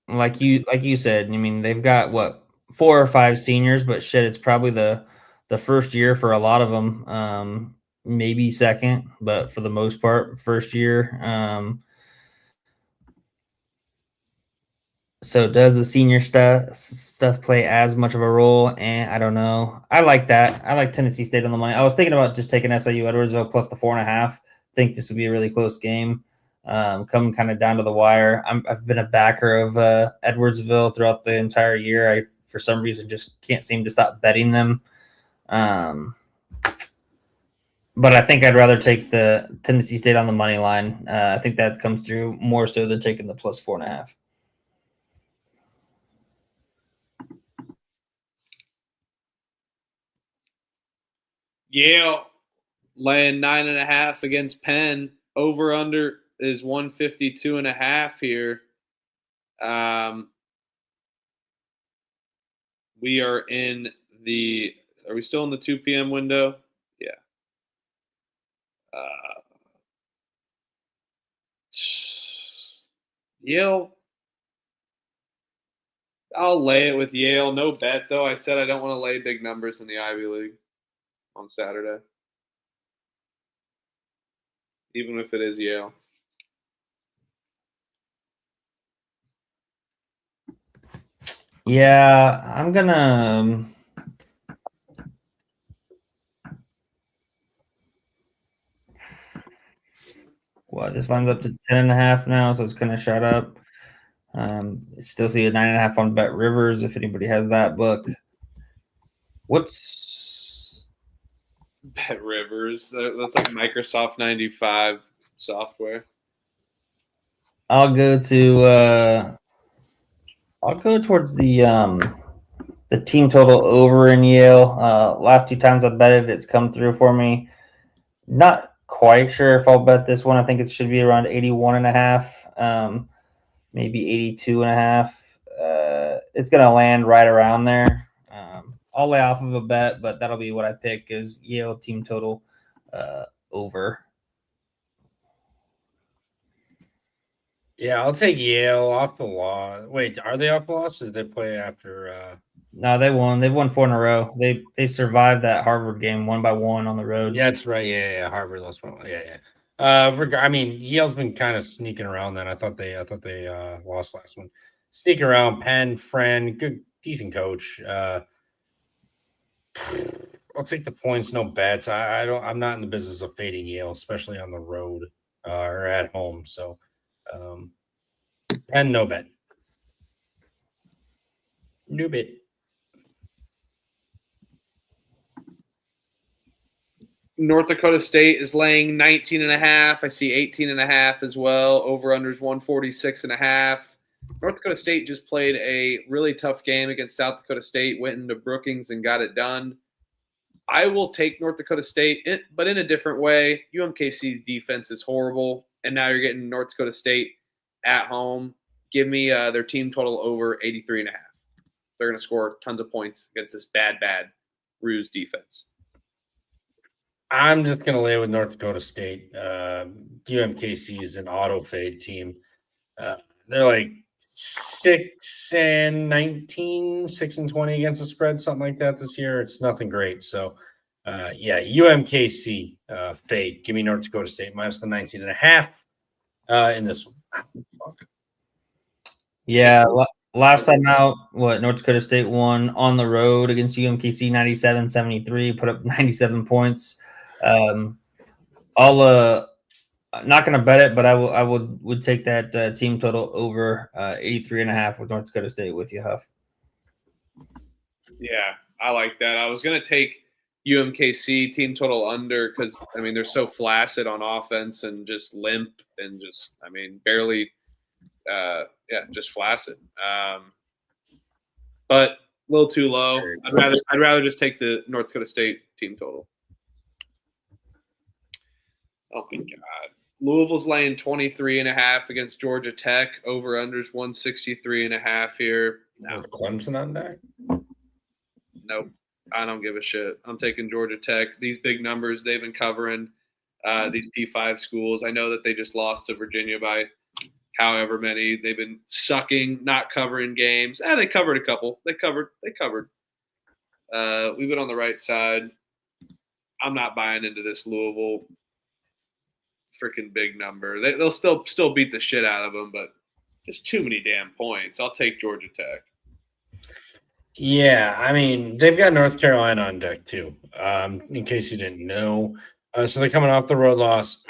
C: Like you said, I mean, they've got what 4 or 5 seniors, but shit, it's probably the first year for a lot of them. Maybe second, but for the most part, first year. So does the senior stuff play as much of a role? And I don't know. I like that. I like Tennessee State on the money. I was thinking about just taking SIU Edwardsville plus the 4.5. Think this would be a really close game. Coming kind of down to the wire. I've been a backer of Edwardsville throughout the entire year. I for some reason just can't seem to stop betting them. But I think I'd rather take the Tennessee State on the money line. I think that comes through more so than taking the plus 4.5.
B: Yale laying 9.5 against Penn. Over under is 152.5 here. We are in the. Are we still in the 2 p.m. window? Yeah. Yale. I'll lay it with Yale. No bet though. I said I don't want to lay big numbers in the Ivy League on Saturday, even if it is Yale.
C: Yeah, I'm gonna. What this line's up to 10.5 now, so it's gonna shut up. Still see a 9.5 on Bet Rivers if anybody has that book. What's
B: Bet Rivers? That's like Microsoft 95 software.
C: I'll go towards the team total over in Yale. Last 2 times I've betted, it's come through for me. Not quite sure if I'll bet this one. I think it should be around 81.5, maybe 82.5. It's gonna land right around there. I'll lay off of a bet, but that'll be what I pick is Yale team total over.
A: Yeah, I'll take Yale off the loss. Wait, are they off the loss or did they play after?
C: No, they won. They've won 4 in a row. They survived that Harvard game 1-1 on the road.
A: Yeah, that's right. Yeah. Harvard lost one. Yeah. I mean, Yale's been kind of sneaking around. Then I thought they lost last one. Sneaking around. Penn, friend, good, decent coach. I'll take the points, no bets. I'm not in the business of fading Yale, especially on the road or at home. So, Penn, no bet. New bet.
B: North Dakota State is laying 19.5. I see 18.5 as well. Over under is 146.5. North Dakota State just played a really tough game against South Dakota State, went into Brookings and got it done. I will take North Dakota State, but in a different way. UMKC's defense is horrible, and now you're getting North Dakota State at home. Give me their team total over 83.5. They're going to score tons of points against this bad Ruse defense.
A: I'm just going to lay with North Dakota State. UMKC is an auto fade team. They're like 6-19, 6-20 against the spread, something like that this year. It's nothing great. So, UMKC fade. Give me North Dakota State minus the 19.5 in this one.
C: Yeah, last time out, North Dakota State won on the road against UMKC 97-73, put up 97 points. I'll not going to bet it, but I would take that team total over 83.5 with North Dakota State with you, Huff.
B: Yeah, I like that. I was going to take UMKC team total under because, I mean, they're so flaccid on offense and just limp and just, I mean, barely, just flaccid. But a little too low. I'd rather just take the North Dakota State team total. Oh, my God. Louisville's laying 23.5 against Georgia Tech. Over-unders 163.5 here. No.
A: With Clemson on deck?
B: Nope. I don't give a shit. I'm taking Georgia Tech. These big numbers they've been covering, these P5 schools. I know that they just lost to Virginia by however many. They've been sucking, not covering games. They covered a couple. They covered. We've been on the right side. I'm not buying into this Louisville freaking big number. They'll still beat the shit out of them, but just too many damn points. I'll take Georgia Tech.
A: Yeah, I mean, they've got North Carolina on deck too, in case you didn't know. So they're coming off the road loss,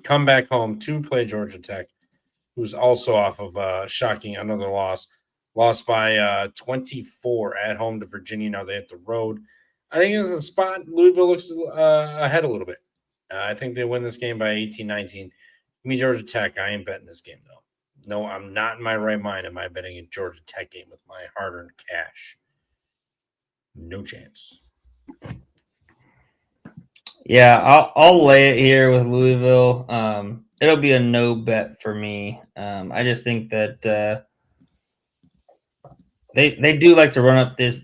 A: come back home to play Georgia Tech, who's also off of shocking another loss. Lost by 24 at home to Virginia. Now they hit the road. I think it's a spot Louisville looks ahead a little bit. I think they win this game by 18-19. Give me Georgia Tech. I ain't betting this game, though. No, I'm not in my right mind. Am I betting a Georgia Tech game with my hard-earned cash? No chance.
C: Yeah, I'll lay it here with Louisville. It'll be a no bet for me. I just think that they do like to run up these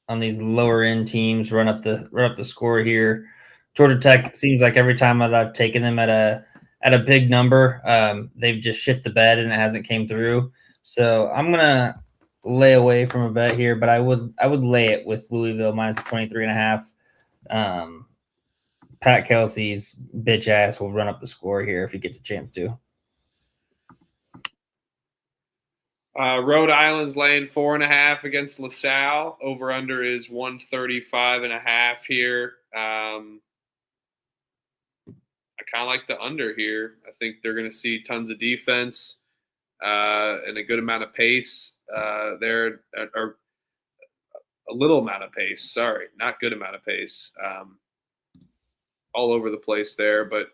C: on these lower end teams, run up the score here. Georgia Tech seems like every time that I've taken them at a big number, they've just shit the bed and it hasn't came through. So I'm gonna lay away from a bet here, but I would lay it with Louisville minus 23.5. Pat Kelsey's bitch ass will run up the score here if he gets a chance to.
B: Rhode Island's laying 4.5 against LaSalle. Over under is 135.5 here. I kind of like the under here. I think they're going to see tons of defense and a good amount of pace. There are a little amount of pace. Sorry, not good amount of pace. All over the place there, but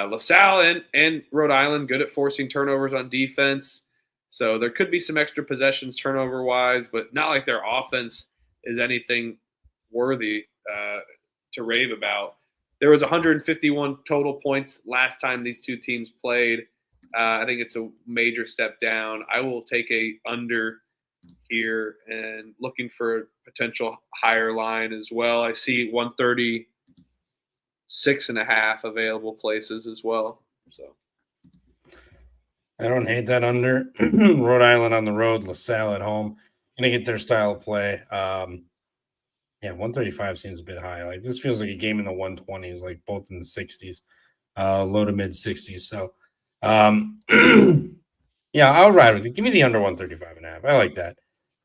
B: LaSalle and Rhode Island good at forcing turnovers on defense. So there could be some extra possessions turnover-wise, but not like their offense is anything worthy to rave about. There was 151 total points last time these two teams played. I think it's a major step down. I will take a under here and looking for a potential higher line as well. I see 136.5 available places as well. So.
A: I don't hate that under. Rhode Island on the road, LaSalle at home. Gonna get their style of play. 135 seems a bit high. Like this feels like a game in the 120s, like both in the 60s, low to mid 60s. So, I'll ride with it. Give me the under 135.5. I like that.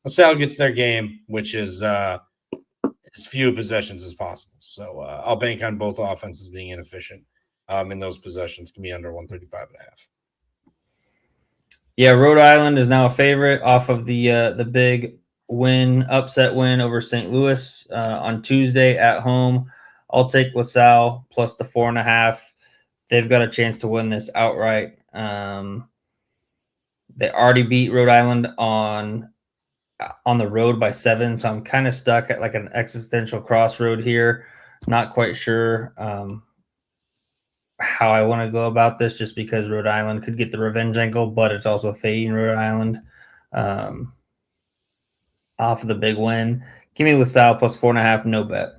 A: LaSalle gets their game, which is as few possessions as possible. So I'll bank on both offenses being inefficient in those possessions. Give me under 135.5.
C: Yeah, Rhode Island is now a favorite off of the big upset win over St. Louis on Tuesday at home. I'll take LaSalle plus the 4.5. They've got a chance to win this outright. They already beat Rhode Island on the road by 7, so I'm kind of stuck at like an existential crossroad here. Not quite sure how I want to go about this, just because Rhode Island could get the revenge angle, but it's also fading Rhode Island off of the big win. Give me LaSalle plus 4.5, no bet.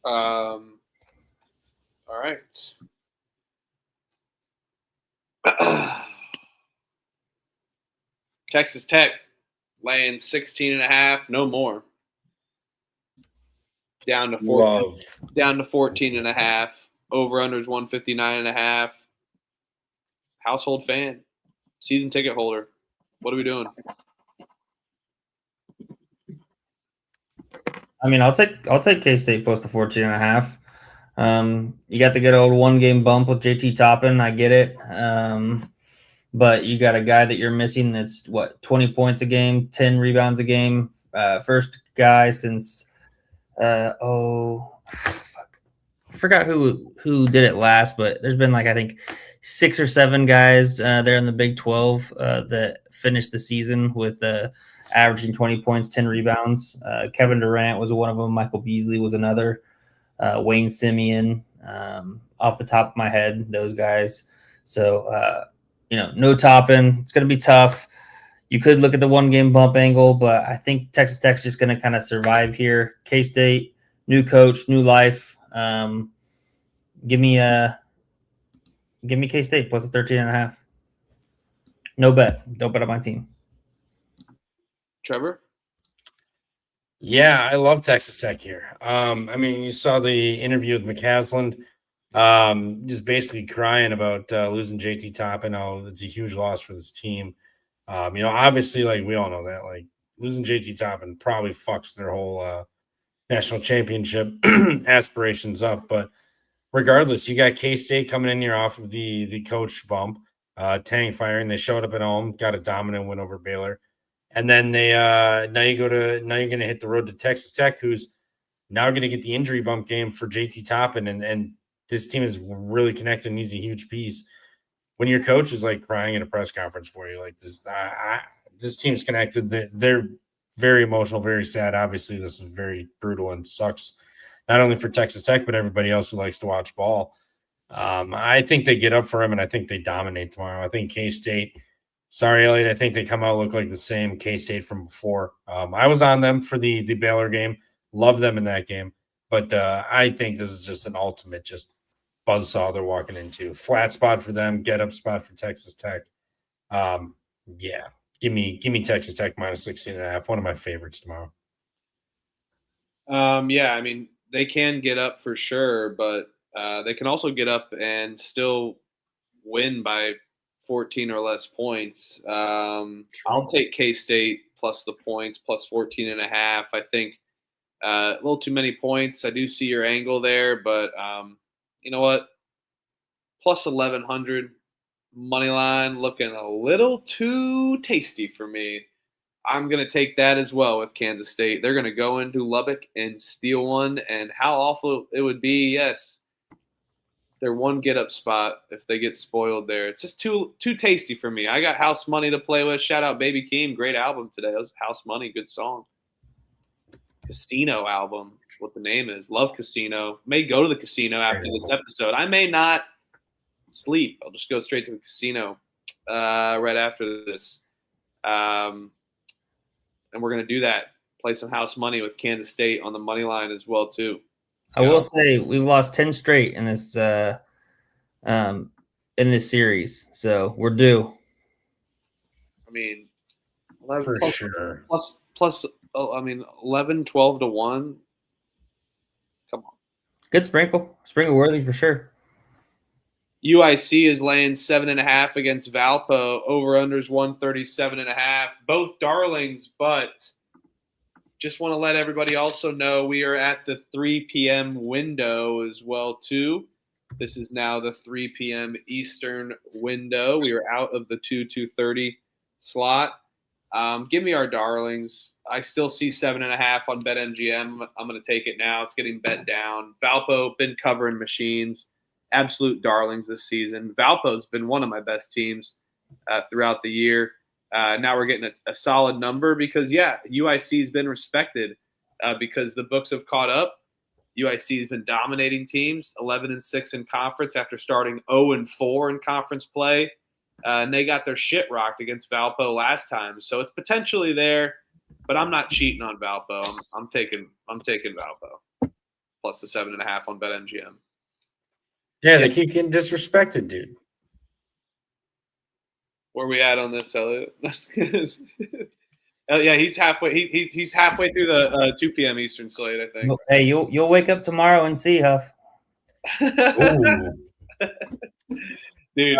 B: All right. Texas Tech laying 16.5, no more. Down to 14.5. Over under is 159.5. Household fan, season ticket holder. What are we doing?
C: I mean, I'll take K-State plus the 14.5. You got the good old 1-game bump with JT Toppin. I get it. But you got a guy that you're missing that's 20 points a game, 10 rebounds a game. First guy since I forgot who did it last, but there's been I think 6 or 7 guys there in the Big 12 that finished the season with averaging 20 points, 10 rebounds. Kevin Durant was one of them. Michael Beasley was another. Wayne Simeon, off the top of my head, those guys. So, no Toppin. It's going to be tough. You could look at the 1-game bump angle, but I think Texas Tech's just going to kind of survive here. K-State, new coach, new life. Give me K-State plus a 13.5. No bet. Don't bet on my team.
B: Trevor?
A: Yeah, I love Texas Tech here. You saw the interview with McCasland, just basically crying about losing JT Toppin. It's a huge loss for this team. Obviously, like we all know that, like losing JT Toppin probably fucks their whole national championship aspirations up. But regardless, you got K-State coming in here off of the coach bump, Tang firing. They showed up at home, got a dominant win over Baylor. And then they now you're going to hit the road to Texas Tech, who's now going to get the injury bump game for JT Toppin, and this team is really connected and he's a huge piece. When your coach is like crying at a press conference for you, like this team's connected. They're very emotional, very sad. Obviously, this is very brutal and sucks not only for Texas Tech but everybody else who likes to watch ball. I think they get up for him, and I think they dominate tomorrow. I think K-State. Sorry, Elliot. I think they come out look like the same K-State from before. I was on them for the Baylor game. Love them in that game. But I think this is just an ultimate just buzzsaw they're walking into. Flat spot for them, get up spot for Texas Tech. Give me Texas Tech minus 16.5. One of my favorites tomorrow.
B: They can get up for sure, but they can also get up and still win by 14 or less points. I'll take K-State plus the points, plus 14.5. I think a little too many points. I do see your angle there, but you know what? Plus 1,100 money line looking a little too tasty for me. I'm going to take that as well with Kansas State. They're going to go into Lubbock and steal one, and how awful it would be, yes. Their one get-up spot if they get spoiled there. It's just too tasty for me. I got House Money to play with. Shout out Baby Keem. Great album today. That was House Money. Good song. Casino album, what the name is. Love Casino. May go to the casino after this episode. I may not sleep. I'll just go straight to the casino right after this. And we're going to do that. Play some House Money with Kansas State on the money line as well, too.
C: I will say we've lost 10 straight in this series, so we're due.
B: 11
A: For
B: plus,
A: sure.
B: plus 11, 12 to 1. Come on.
C: Good sprinkle worthy for sure.
B: UIC is laying 7.5 against Valpo. Over-unders 137.5. Both darlings, but just want to let everybody also know we are at the 3 p.m. window as well, too. This is now the 3 p.m. Eastern window. We are out of the 2:30 slot. Give me our darlings. I still see 7.5 on BetMGM. I'm going to take it now. It's getting bet down. Valpo been covering machines. Absolute darlings this season. Valpo's been one of my best teams throughout the year. Now we're getting a solid number because, UIC has been respected because the books have caught up. UIC has been dominating teams, 11-6 in conference after starting 0-4 in conference play. And they got their shit rocked against Valpo last time. So it's potentially there, but I'm not cheating on Valpo. I'm taking Valpo plus the 7.5 on BetMGM.
A: Yeah, they keep getting disrespected, dude.
B: Where are we at on this, Elliot? He's halfway. He's halfway through the 2 p.m. Eastern slate, I think.
C: Hey, you'll wake up tomorrow and see, Huff.
A: Ooh.
B: Dude,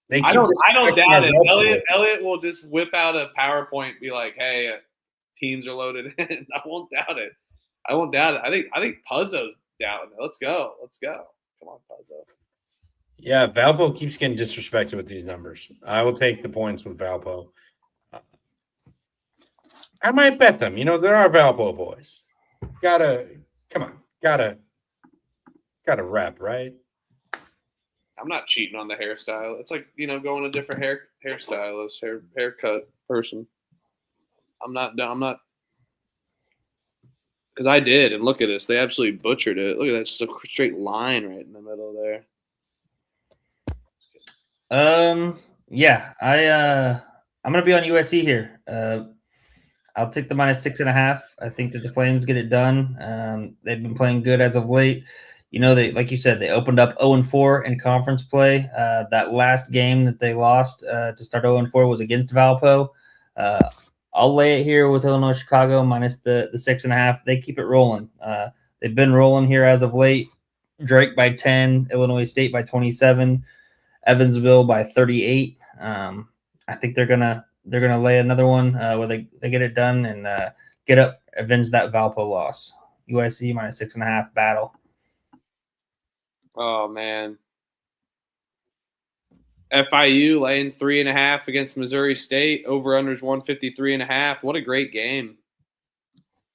A: they
B: I don't doubt it.
A: Valpo.
B: Elliot will just whip out a PowerPoint, be like, "Hey, teams are loaded in." I won't doubt it. I think Puzzo's down. Let's go. Come on, Puzzo.
A: Yeah, Valpo keeps getting disrespected with these numbers. I will take the points with Valpo. I might bet them. There are Valpo boys. Gotta rep, right?
B: I'm not cheating on the hairstyle. It's like, going a different hairstylist, haircut person. I'm not. Because I did, and look at this. They absolutely butchered it. Look at that, just a straight line right in the middle there.
C: Yeah, I'm gonna be on USC here. I'll take the -6.5. I think that the Flames get it done. They've been playing good as of late. You know, they, like you said, they opened up 0-4 in conference play. That last game that they lost to start 0-4 was against Valpo. I'll lay it here with Illinois Chicago minus the 6.5. They keep it rolling. They've been rolling here as of late. Drake by 10, Illinois State by 27, Evansville by 38. I think they're gonna lay another one where they get it done and avenge that Valpo loss. USC -6.5 battle.
B: Oh man. FIU laying 3.5 against Missouri State. Over-unders 153.5. What a great game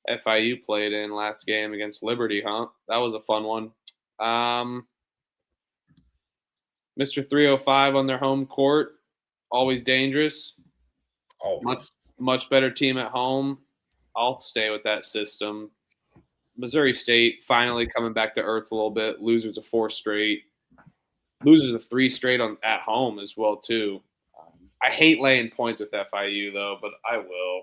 B: FIU played in last game against Liberty, huh? That was a fun one. Mr. 305 on their home court. Always dangerous.
A: Oh,
B: Much better team at home. I'll stay with that system. Missouri State finally coming back to earth a little bit. Losers of 4 straight. Loses a 3 straight at home as well, too. I hate laying points with FIU, though, but I will.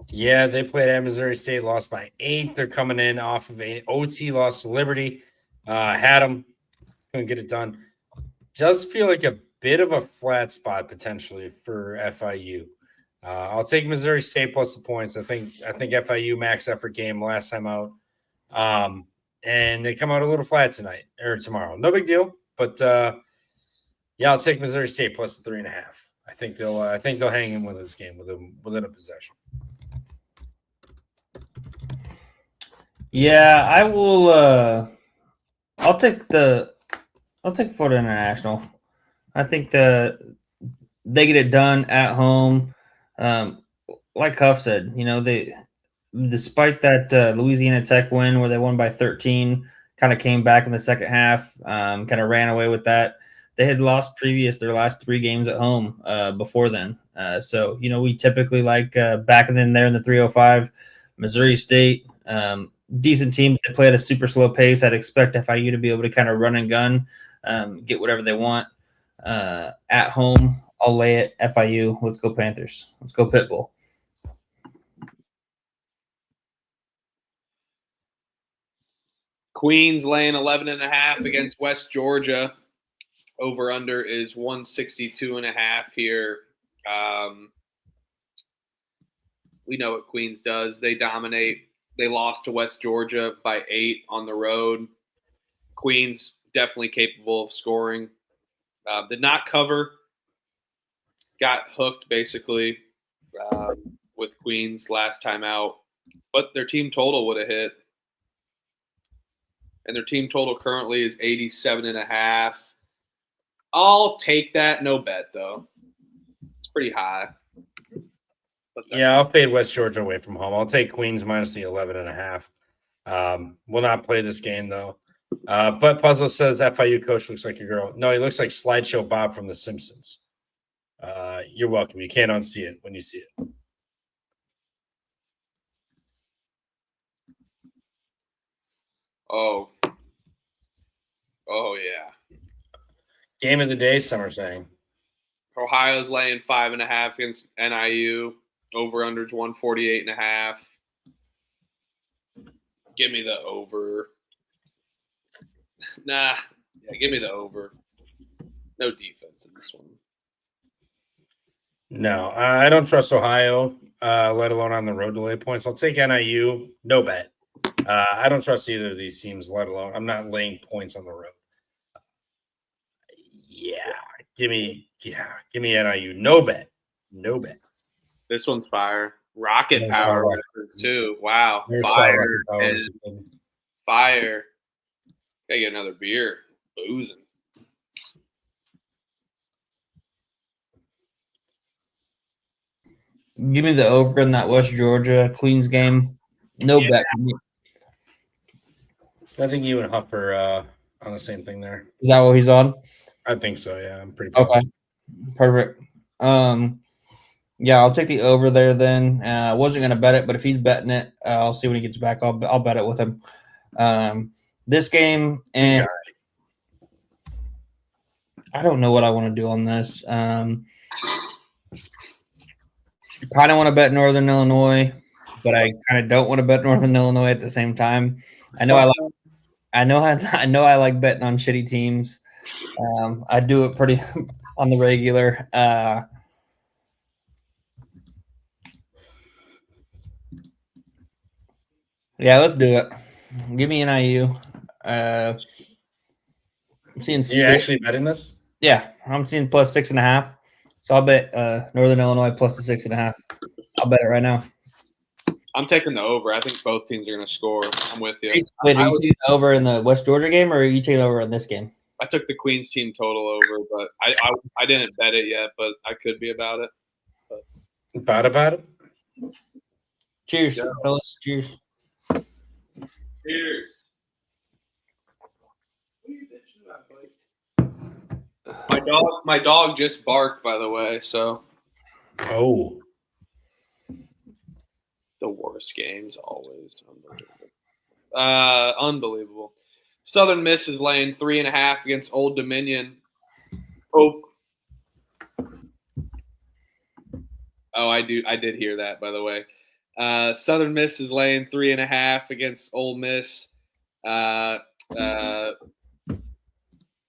A: Yeah, they played at Missouri State, lost by 8. They're coming in off of an OT loss to Liberty. Had them. Couldn't get it done. Does feel like a bit of a flat spot potentially for FIU. I'll take Missouri State plus the points. I think FIU max effort game last time out. And they come out a little flat tonight or tomorrow. No big deal, but yeah, I'll take Missouri State plus the 3.5. I think they'll hang in with this game within a possession.
C: Yeah, I will. I'll take Florida International. I think they get it done at home. Like Huff said, you know, despite that Louisiana Tech win where they won by 13, kind of came back in the second half, kind of ran away with that. They had lost their last 3 games at home before then. So, you know, we typically like back and then there in the 305, Missouri State, decent team. They play at a super slow pace. I'd expect FIU to be able to kind of run and gun, get whatever they want at home. I'll lay it FIU. Let's go Panthers. Let's go Pitbull.
B: Queens laying 11.5 against West Georgia. Over under is 162.5 here. We know what Queens does. They dominate. They lost to West Georgia by 8 on the road. Queens definitely capable of scoring. Did not cover. Got hooked basically with Queens last time out. But their team total would have hit. And their team total currently is 87.5. I'll take that. No bet, though. It's pretty high.
A: Yeah, I'll fade West Georgia away from home. I'll take Queens minus the 11.5. Will not play this game, though. But Puzzle says FIU coach looks like a girl. No, he looks like Slideshow Bob from The Simpsons. You're welcome. You can't unsee it when you see it.
B: Oh, yeah.
A: Game of the day, some are saying.
B: Ohio's laying 5.5 against NIU. Over under 148.5. Give me the over. Nah. Yeah, give me the over. No defense in this one.
A: No, I don't trust Ohio, let alone on the road to lay points. I'll take NIU. No bet. I don't trust either of these teams, let alone I'm not laying points on the road. Give me NIU. No bet.
B: This one's fire. Rocket power records too. Wow. Fire and fire. Gotta get another beer. Boozing.
C: Give me the over in that West Georgia Queens game. No bet for me.
A: I think you and Huff are on the same thing there.
C: Is that what he's on?
A: I think so, yeah. I'm pretty
C: okay. Perfect. Yeah, I'll take the over there then. I wasn't going to bet it, but if he's betting it, I'll see when he gets back. I'll bet it with him. This game, and I don't know what I want to do on this. Kind of want to bet Northern Illinois, but I kind of don't want to bet Northern Illinois at the same time. I know I like betting on shitty teams. I do it pretty on the regular. Yeah, let's do it. Give me an IU. I'm seeing
A: You're actually betting this?
C: Yeah, I'm seeing plus 6.5. So I'll bet Northern Illinois plus the 6.5. I'll bet it right now.
B: I'm taking the over. I think both teams are going to score. I'm with you.
C: Wait, are you taking over in the West Georgia game, or are you taking over in this game?
B: I took the Queens team total over, but I didn't bet it yet, but I could be about it.
A: About it?
C: Cheers, fellas. Cheers.
B: Cheers. My dog just barked, by the way, so
A: Oh.
B: the worst games always. Unbelievable. Southern Miss is laying 3.5 against Old Dominion. Oh, I did hear that, by the way. Southern Miss is laying 3.5 against Ole Miss.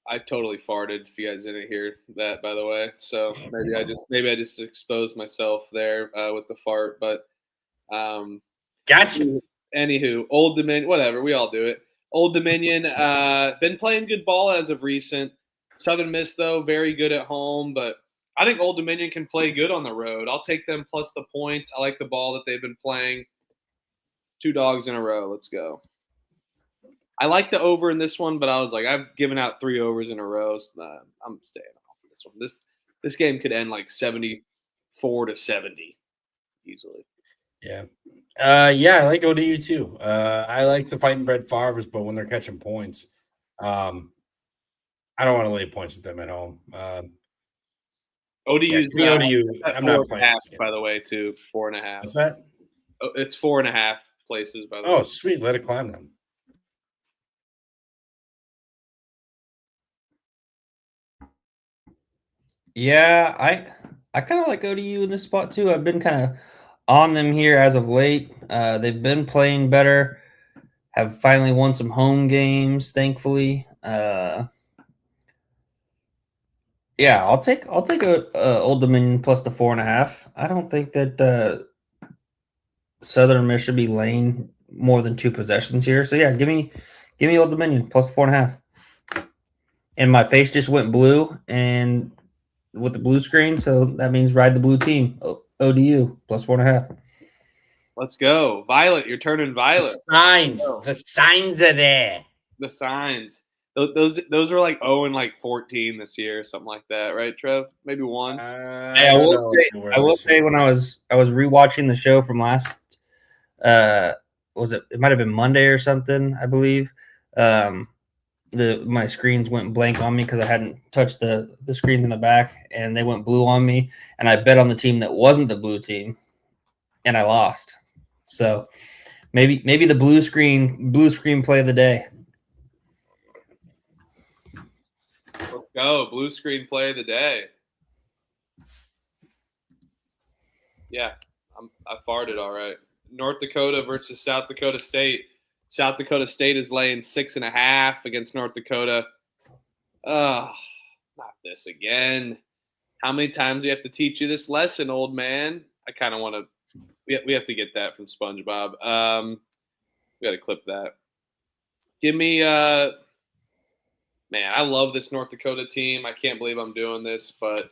B: I totally farted if you guys didn't hear that, by the way. So maybe I just exposed myself there with the fart. But
A: Gotcha.
B: Anywho, Old Dominion, whatever, we all do it. Old Dominion, been playing good ball as of recent. Southern Miss, though, very good at home, but I think Old Dominion can play good on the road. I'll take them plus the points. I like the ball that they've been playing. 2 dogs in a row. Let's go. I like the over in this one, but I was like, I've given out 3 overs in a row. So I'm staying off of this one. This game could end like 74-70 easily.
A: Yeah. I like ODU too. I like the fighting Brett Favre's, but when they're catching points, I don't want to lay points with them at home.
B: ODU's
A: ODU. I'm not playing.
B: By the way, too. 4.5.
A: What's that?
B: Oh, it's 4.5 places, by the way.
A: Oh, sweet. Let it climb then.
C: Yeah, I kind of like ODU in this spot too. I've been kind of on them here as of late. They've been playing better. Have finally won some home games, thankfully. Yeah, I'll take a Old Dominion plus the 4.5. I don't think that Southern Miss should be laying more than 2 possessions here. So yeah, give me Old Dominion plus 4.5. And my face just went blue and with the blue screen, so that means ride the blue team. ODU plus 4.5.
B: Let's go, Violet. You're turning violet.
A: The signs are there.
B: The signs. Those are like 0 and like 14 this year, something like that, right, Trev? Maybe 1.
C: I will say when I was rewatching the show from last, was it might have been Monday or something, I believe. My screens went blank on me because I hadn't touched the screens in the back, and they went blue on me. And I bet on the team that wasn't the blue team, and I lost. So maybe the blue screen play of the day.
B: Let's go, blue screen play of the day. Yeah, I farted all right. North Dakota versus South Dakota State. South Dakota State is laying 6.5 against North Dakota. Not this again. How many times do you have to teach you this lesson, old man? I kind of want to. We have to get that from SpongeBob. We got to clip that. Give me, man. I love this North Dakota team. I can't believe I'm doing this, but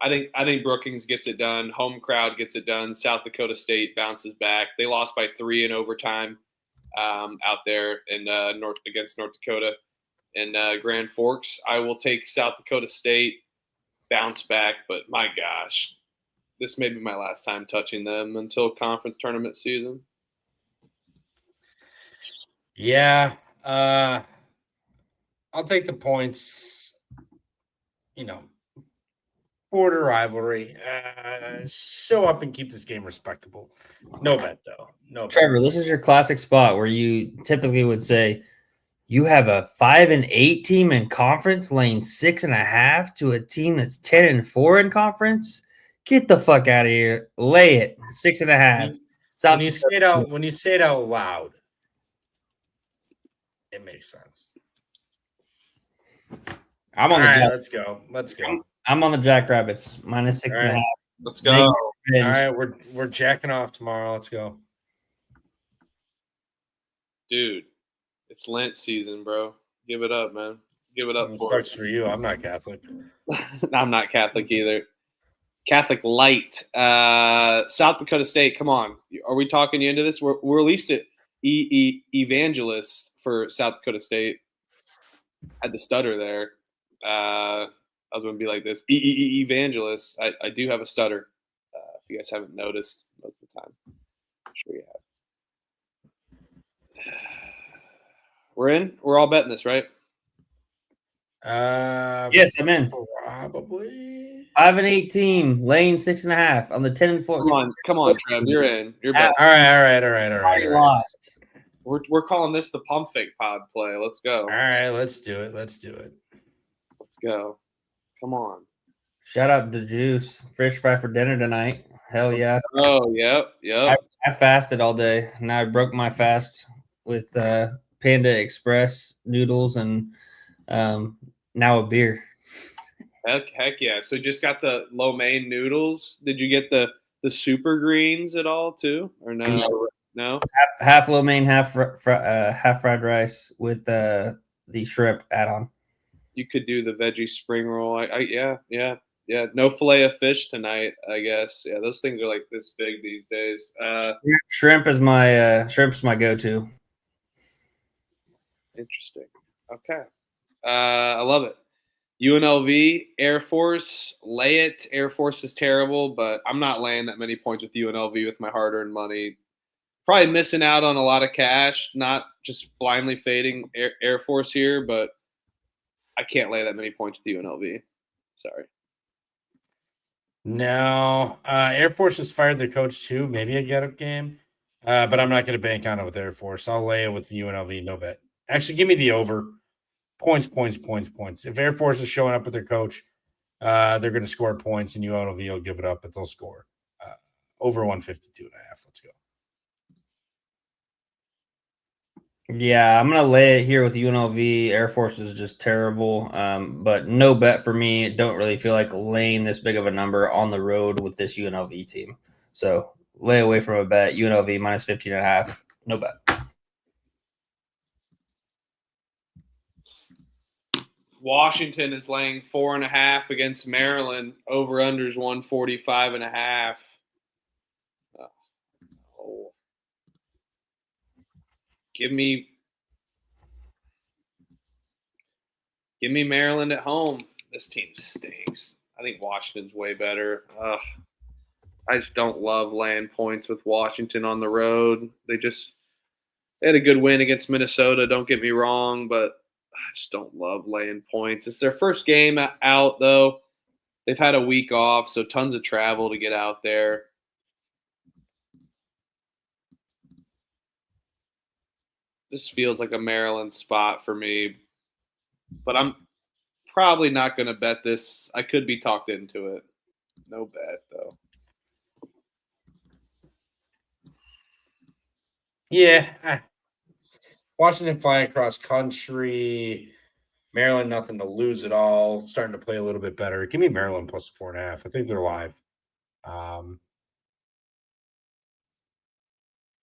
B: I think Brookings gets it done. Home crowd gets it done. South Dakota State bounces back. They lost by 3 in overtime. Out there in against North Dakota and Grand Forks. I will take South Dakota State, bounce back, but my gosh, this may be my last time touching them until conference tournament season.
A: Yeah, I'll take the points. border rivalry. Show up and keep this game respectable. No bet, though. No bet.
C: Trevor, this is your classic spot where you typically would say you have a 5-8 team in conference laying 6.5 to a team that's 10-4 in conference. Get the fuck out of here. Lay it 6.5.
A: When you say it out loud, it makes sense.
C: I'm on
A: All
C: the
A: right,
C: Jack.
A: let's go.
C: I'm on the Jackrabbits -6.5.
A: right.
B: Let's go.
C: Big
A: All
C: revenge.
A: right, we're jacking off tomorrow. Let's go.
B: Dude, it's Lent season, bro. Give it up, man. Give it up
A: It
B: for
A: starts
B: us.
A: for you. I'm not Catholic.
B: I'm not Catholic either. Catholic light. South Dakota State, come on. Are we talking you into this? We're at least at evangelists for South Dakota State. Had the stutter there. I was going to be like this. Evangelists. I do have a stutter. If you guys haven't noticed most of the time. I'm sure you have. We're in? We're all betting this, right?
C: Yes, I'm in.
A: Probably.
C: 5-8 team laying 6.5 on the 10-4.
B: Come on, Trev. You're in. You're betting.
A: All right.
C: Already lost.
B: We're calling this the pump fake pod play. Let's go.
A: All right, let's do it.
B: Let's go. Come on.
C: Shout out to Juice. Fish fry for dinner tonight. Hell yeah.
B: Oh, yep.
C: I fasted all day. Now I broke my fast with Panda Express noodles and now a beer.
B: Heck yeah. So just got the lo mein noodles. Did you get the super greens at all too? Or no? No?
C: Half lo mein, half fried rice with the shrimp add-on.
B: You could do the veggie spring roll. Yeah. No fillet of fish tonight, I guess. Yeah, those things are like this big these days.
C: Shrimp is my go-to.
B: Interesting. Okay. I love it. UNLV, Air Force, lay it. Air Force is terrible, but I'm not laying that many points with UNLV with my hard-earned money. Probably missing out on a lot of cash, not just blindly fading Air Force here, but I can't lay that many points with UNLV. Sorry.
A: No. Air Force has fired their coach too. Maybe a get-up game. But I'm not going to bank on it with Air Force. I'll lay it with UNLV, no bet. Actually, give me the over. Points. If Air Force is showing up with their coach, they're going to score points, and UNLV will give it up, but they'll score. Over 152.5. Let's go.
C: Yeah, I'm gonna lay it here with UNLV. Air Force is just terrible, but no bet for me. Don't really feel like laying this big of a number on the road with this UNLV team. So lay away from a bet. UNLV -15.5. No bet.
B: Washington is laying 4.5 against Maryland. Over unders 145.5. Oh. Give me Maryland at home. This team stinks. I think Washington's way better. I just don't love laying points with Washington on the road. They had a good win against Minnesota, don't get me wrong, but I just don't love laying points. It's their first game out, though. They've had a week off, so tons of travel to get out there. This feels like a Maryland spot for me, but I'm probably not going to bet this. I could be talked into it. No bet, though.
A: Yeah. Washington flying across country. Maryland, nothing to lose at all. Starting to play a little bit better. Give me Maryland plus 4.5. I think they're live.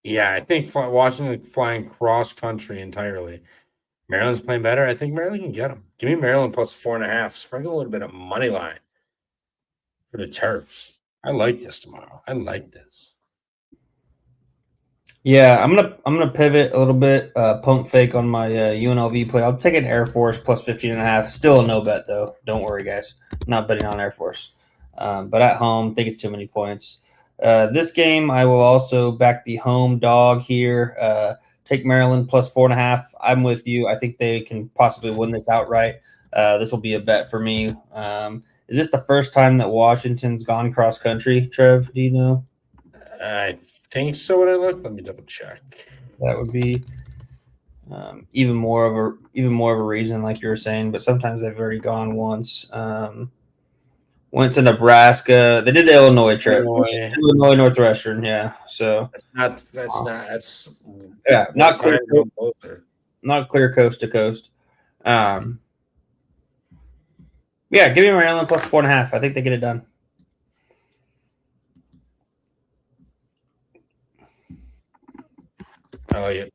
A: Yeah, I think Washington flying cross country entirely. Maryland's playing better. I think Maryland can get them. Give me Maryland plus 4.5. Sprinkle a little bit of money line for the Terps. I like this tomorrow. I like this.
C: Yeah, I'm gonna pivot a little bit. Pump fake on my UNLV play. I'll take an Air Force plus 15.5. Still a no bet though. Don't worry, guys. I'm not betting on Air Force. But at home, I think it's too many points. This game, I will also back the home dog here. Take Maryland plus 4.5. I'm with you. I think they can possibly win this outright. This will be a bet for me. Is this the first time that Washington's gone cross country, Trev? Do you know?
A: I think so. When I look, let me double check.
C: That would be even more of a reason, like you were saying. But sometimes they've already gone once. Went to Nebraska. They did the Illinois trip. Illinois Northwestern, yeah. So
A: That's
C: not clear. Not clear coast to coast. Yeah, give me Maryland plus 4.5. I think they get it done.
A: Oh yeah.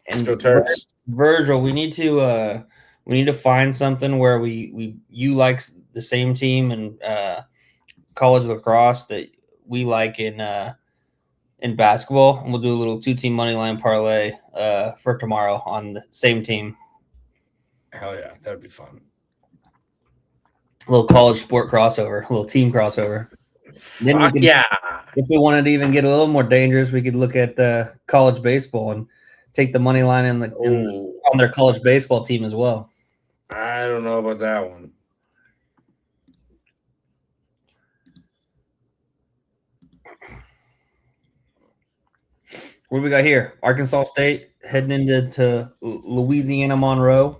C: And
A: Go Terps.
C: Virgil, we need to find something where you like the same team in college lacrosse that we like in basketball, and we'll do a little 2-team money line parlay for tomorrow on the same team.
A: Hell yeah, that would be fun.
C: A little college sport crossover, a little team crossover. Then we can, if we wanted to even get a little more dangerous, we could look at college baseball and take the money line on their college baseball team as well.
A: I don't know about that one.
C: What do we got here? Arkansas State heading into Louisiana Monroe.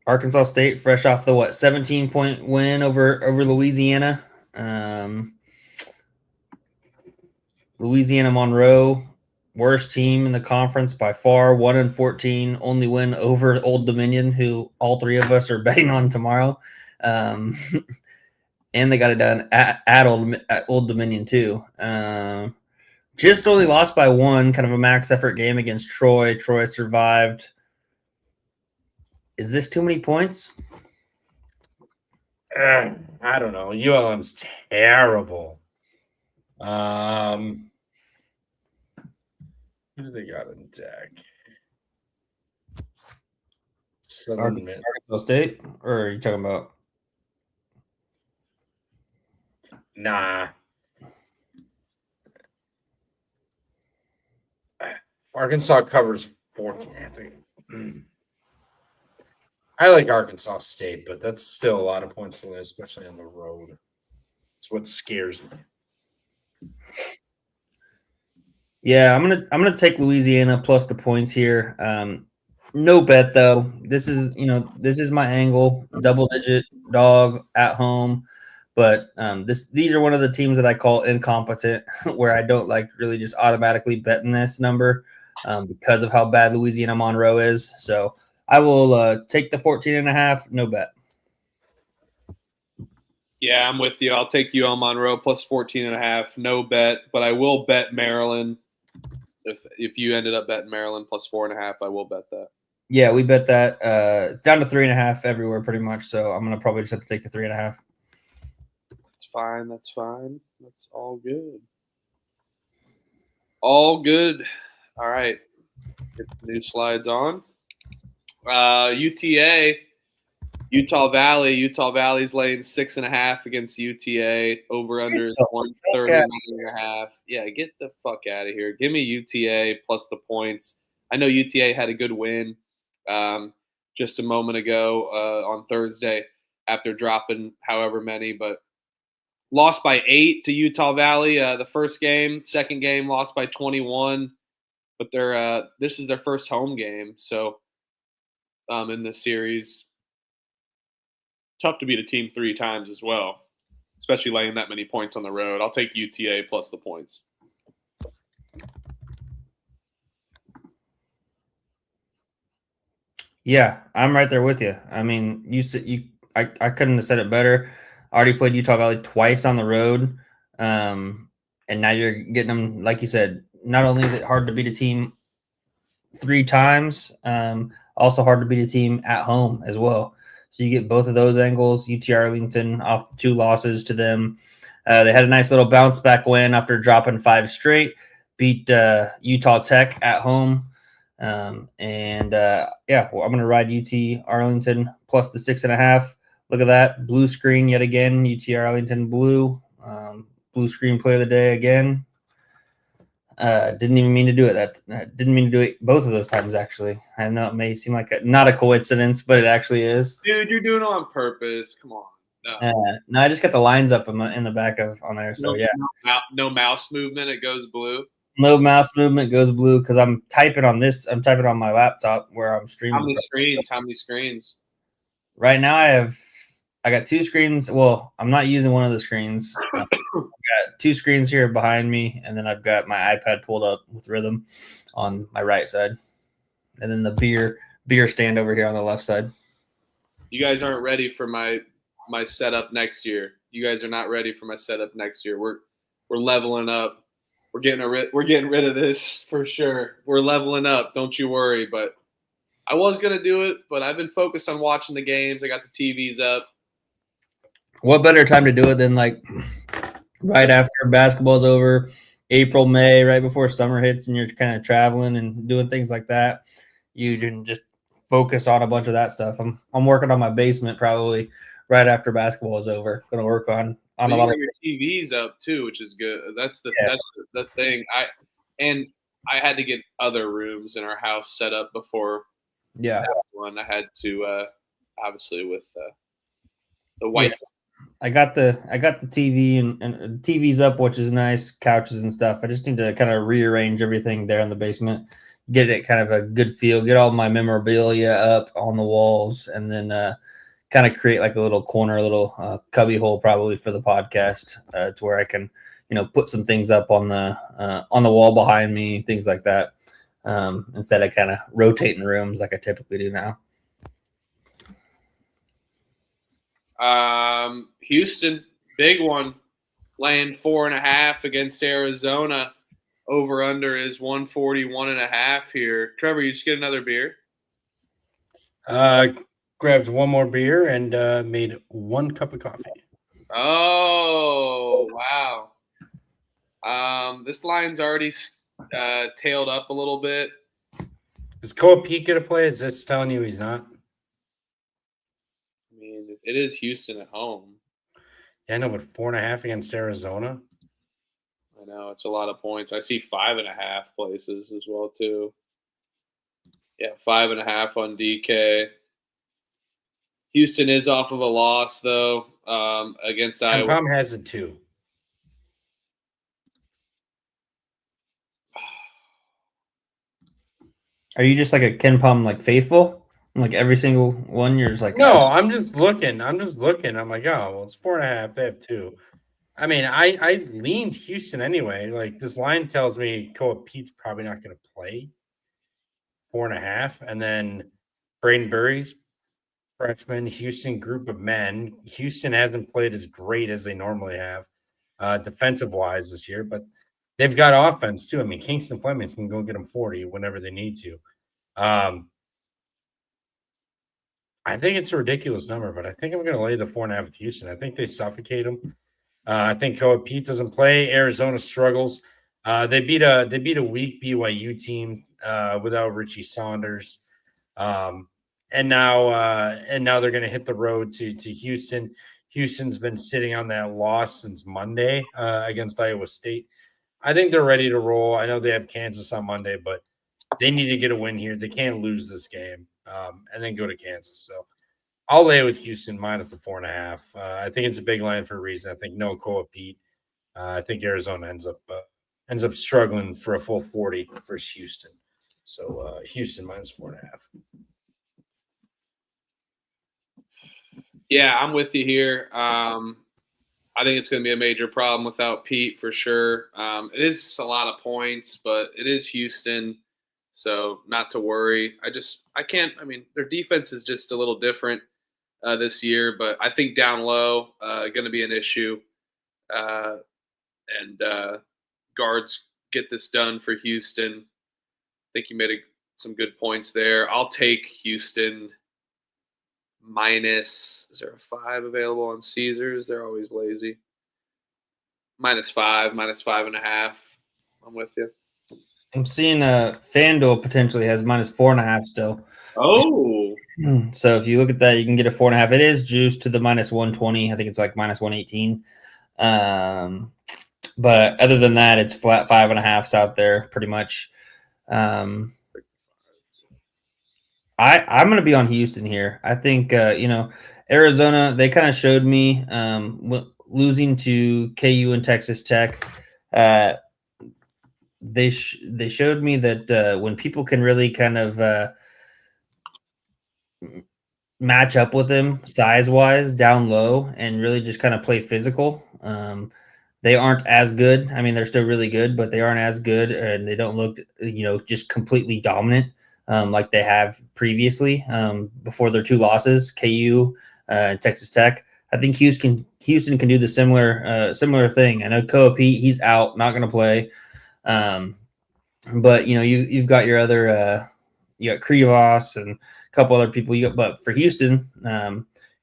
C: Arkansas State fresh off the 17-point win over Louisiana. Louisiana Monroe, worst team in the conference by far, 1-14, only win over Old Dominion, who all three of us are betting on tomorrow. And they got it done at Old Dominion too. Just only lost by 1, kind of a max effort game against Troy. Troy survived. Is this too many points?
A: I don't know. ULM's terrible. Who do they got in deck?
C: Arkansas State? Or are you talking about?
A: Nah. Arkansas covers 14, I think. I like Arkansas State, but that's still a lot of points to win, especially on the road. It's what scares me.
C: Yeah, I'm gonna take Louisiana plus the points here. No bet though. This is my angle. Double-digit dog at home. But these are one of the teams that I call incompetent, where I don't like really just automatically betting this number because of how bad Louisiana Monroe is. So I will take the 14.5, no bet.
B: Yeah, I'm with you. I'll take UL Monroe plus 14.5, no bet, but I will bet Maryland. If you ended up betting Maryland plus 4.5, I will bet that.
C: Yeah, we bet that. It's down to 3.5 everywhere pretty much, so I'm gonna probably just have to take the 3.5.
B: Fine, that's fine. That's all good. All good. All right. Get the new slides on. UTA, Utah Valley. Utah Valley's laying 6.5 against UTA. Over under is 139.5. Yeah, get the fuck out of here. Give me UTA plus the points. I know UTA had a good win just a moment ago on Thursday after dropping however many, but lost by 8 to Utah Valley the first game. Second game lost by 21, but this is their first home game. So in this series, tough to beat a team 3 times as well, especially laying that many points on the road. I'll take UTA plus the points.
C: Yeah, I'm right there with you. I mean, I couldn't have said it better. I already played Utah Valley twice on the road, and now you're getting them, like you said. Not only is it hard to beat a team 3 times, also hard to beat a team at home as well. So you get both of those angles. UT Arlington off the 2 losses to them. They had a nice little bounce back win after dropping 5 straight. Beat Utah Tech at home. Yeah, well, I'm going to ride UT Arlington plus the 6.5. Look at that. Blue screen yet again. UT Arlington blue. Blue screen play of the day again. Didn't even mean to do it. Didn't mean to do it both of those times, actually. I know it may seem like not a coincidence, but it actually is.
B: Dude, you're doing it on purpose. Come on.
C: No, I just got the lines up in the back on there. So
B: no mouse movement. It goes blue.
C: No mouse movement goes blue because I'm typing on this. I'm typing on my laptop where I'm streaming.
B: How many screens?
C: Right now I got 2 screens. Well, I'm not using one of the screens. I've got 2 screens here behind me, and then I've got my iPad pulled up with Rhythm on my right side, and then the beer stand over here on the left side.
B: You guys aren't ready for my setup next year. You guys are not ready for my setup next year. We're leveling up. We're getting rid of this for sure. We're leveling up. Don't you worry. But I was gonna do it, but I've been focused on watching the games. I got the TVs up.
C: What better time to do it than like right after basketball's over, April, May, right before summer hits, and you're kind of traveling and doing things like that. You can just focus on a bunch of that stuff. I'm working on my basement probably right after basketball is over. Going to work on a lot of
B: your TVs up too, which is good. That's the thing. I had to get other rooms in our house set up before.
C: Yeah,
B: that one I had to obviously with the white.
C: Yeah. I got the TV and TV's up, which is nice, couches and stuff. I just need to kind of rearrange everything there in the basement, get it kind of a good feel, get all my memorabilia up on the walls, and then kind of create like a little corner, a little cubby hole probably for the podcast to where I can, put some things up on the wall behind me, things like that, instead of kind of rotating rooms like I typically do now.
B: Houston, big one, laying 4.5 against Arizona. Over under is 141.5 here. Trevor, you just get another beer?
A: Grabbed one more beer and made 1 cup of coffee.
B: Oh, wow. This line's already tailed up a little bit.
A: Is Koa Pete going to play? Is this telling you he's not?
B: I mean, it is Houston at home.
A: Yeah, I know, but 4.5 against Arizona.
B: I know, it's a lot of points. I see 5.5 places as well, too. Yeah, 5.5 on DK. Houston is off of a loss, though, against Iowa.
A: Palm has it, too.
C: Are you just like a Ken Palm like faithful? Like every single one, you're just like
A: no. I'm just looking. I'm like, oh, well, it's 4.5. They have 2. I mean, I leaned Houston anyway. Like this line tells me Koa Pete's probably not going to play 4.5, and then Braden Burry's freshman Houston group of men. Houston hasn't played as great as they normally have defensive wise this year, but they've got offense too. I mean, Kingston Flemings can go get them 40 whenever they need to. I think it's a ridiculous number, but I think I'm going to lay the 4.5 with Houston. I think they suffocate them. I think Koa Pete doesn't play. Arizona struggles. They beat a weak BYU team without Richie Saunders, and now they're going to hit the road to Houston. Houston's been sitting on that loss since Monday against Iowa State. I think they're ready to roll. I know they have Kansas on Monday, but they need to get a win here. They can't lose this game and then go to Kansas. So I'll lay with Houston minus the 4.5. I think it's a big line for a reason. I think no Koa Pete. I think Arizona ends up struggling for a full 40 versus Houston. So Houston minus 4.5.
B: Yeah, I'm with you here. I think it's going to be a major problem without Pete for sure. It is a lot of points, but it is Houston, so not to worry. I mean, their defense is just a little different this year, but I think down low going to be an issue. And guards get this done for Houston. I think you made some good points there. I'll take Houston minus. Is there a 5 available on Caesars? They're always lazy. -5, -5.5. I'm with you.
C: I'm seeing FanDuel potentially has -4.5 still.
B: Oh.
C: So if you look at that, you can get a 4.5. It is juiced to the -120. I think it's like -118. But other than that, it's flat 5.5s out there pretty much. I'm going to be on Houston here. I think, Arizona, they kind of showed me losing to KU and Texas Tech. They showed me that when people can really kind of match up with them size-wise down low and really just kind of play physical, they aren't as good. I mean, they're still really good, but they aren't as good, and they don't look, just completely dominant like they have previously before their 2 losses, KU and Texas Tech. I think Houston can do the similar thing. I know Koa Pete, he's out, not going to play. But you've got your other you got Krivas and a couple other people. But for Houston,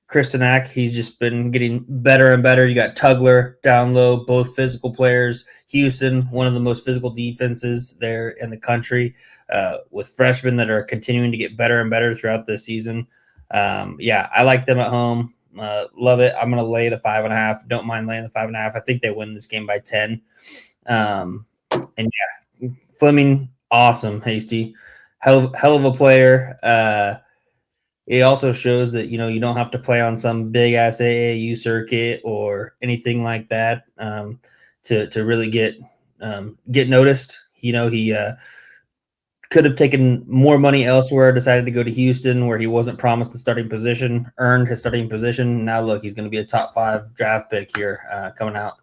C: Kristanak, he's just been getting better and better. You got Tugler down low, both physical players. Houston, one of the most physical defenses there in the country, with freshmen that are continuing to get better and better throughout the season. I like them at home. Love it. I'm going to lay the 5.5. Don't mind laying the 5.5. I think they win this game by 10. Fleming, awesome, Hasty, hell of a player. It also shows that you don't have to play on some big ass AAU circuit or anything like that to really get noticed. He could have taken more money elsewhere, decided to go to Houston where he wasn't promised the starting position, earned his starting position. Now look, he's going to be a top 5 draft pick here coming out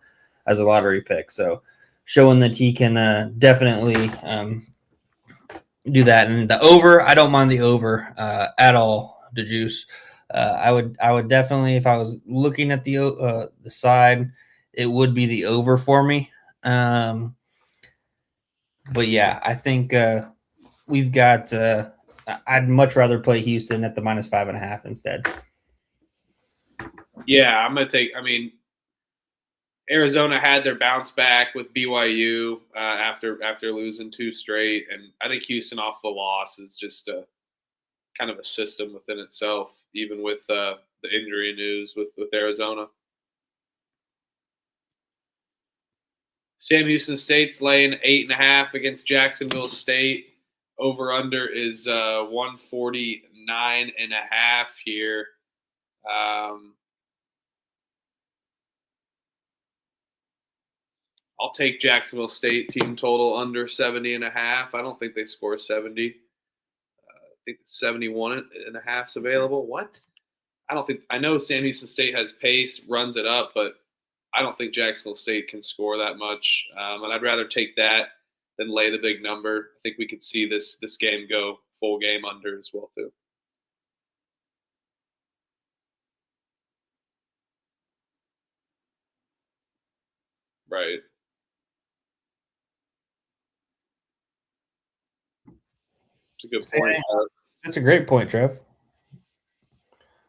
C: as a lottery pick. So showing that he can definitely do that. And the over, I don't mind the over at all, the juice. I would definitely, if I was looking at the side, it would be the over for me. But yeah, I think we've got I'd much rather play Houston at the -5.5 instead.
B: Yeah, I'm going to take – I mean, Arizona had their bounce back with BYU after losing 2 straight, and I think Houston off the loss is just a kind of a system within itself, even with the injury news with Arizona. Sam Houston State's laying 8.5 against Jacksonville State. Over under is 149.5 here. I'll take Jacksonville State team total under 70.5. I don't think they score 70. I think 71.5 is available. What? I know Sam Houston State has pace, runs it up, but I don't think Jacksonville State can score that much. And I'd rather take that than lay the big number. I think we could see this game go full game under as well too. Right. It's a good point.
C: That's a great point, Trev.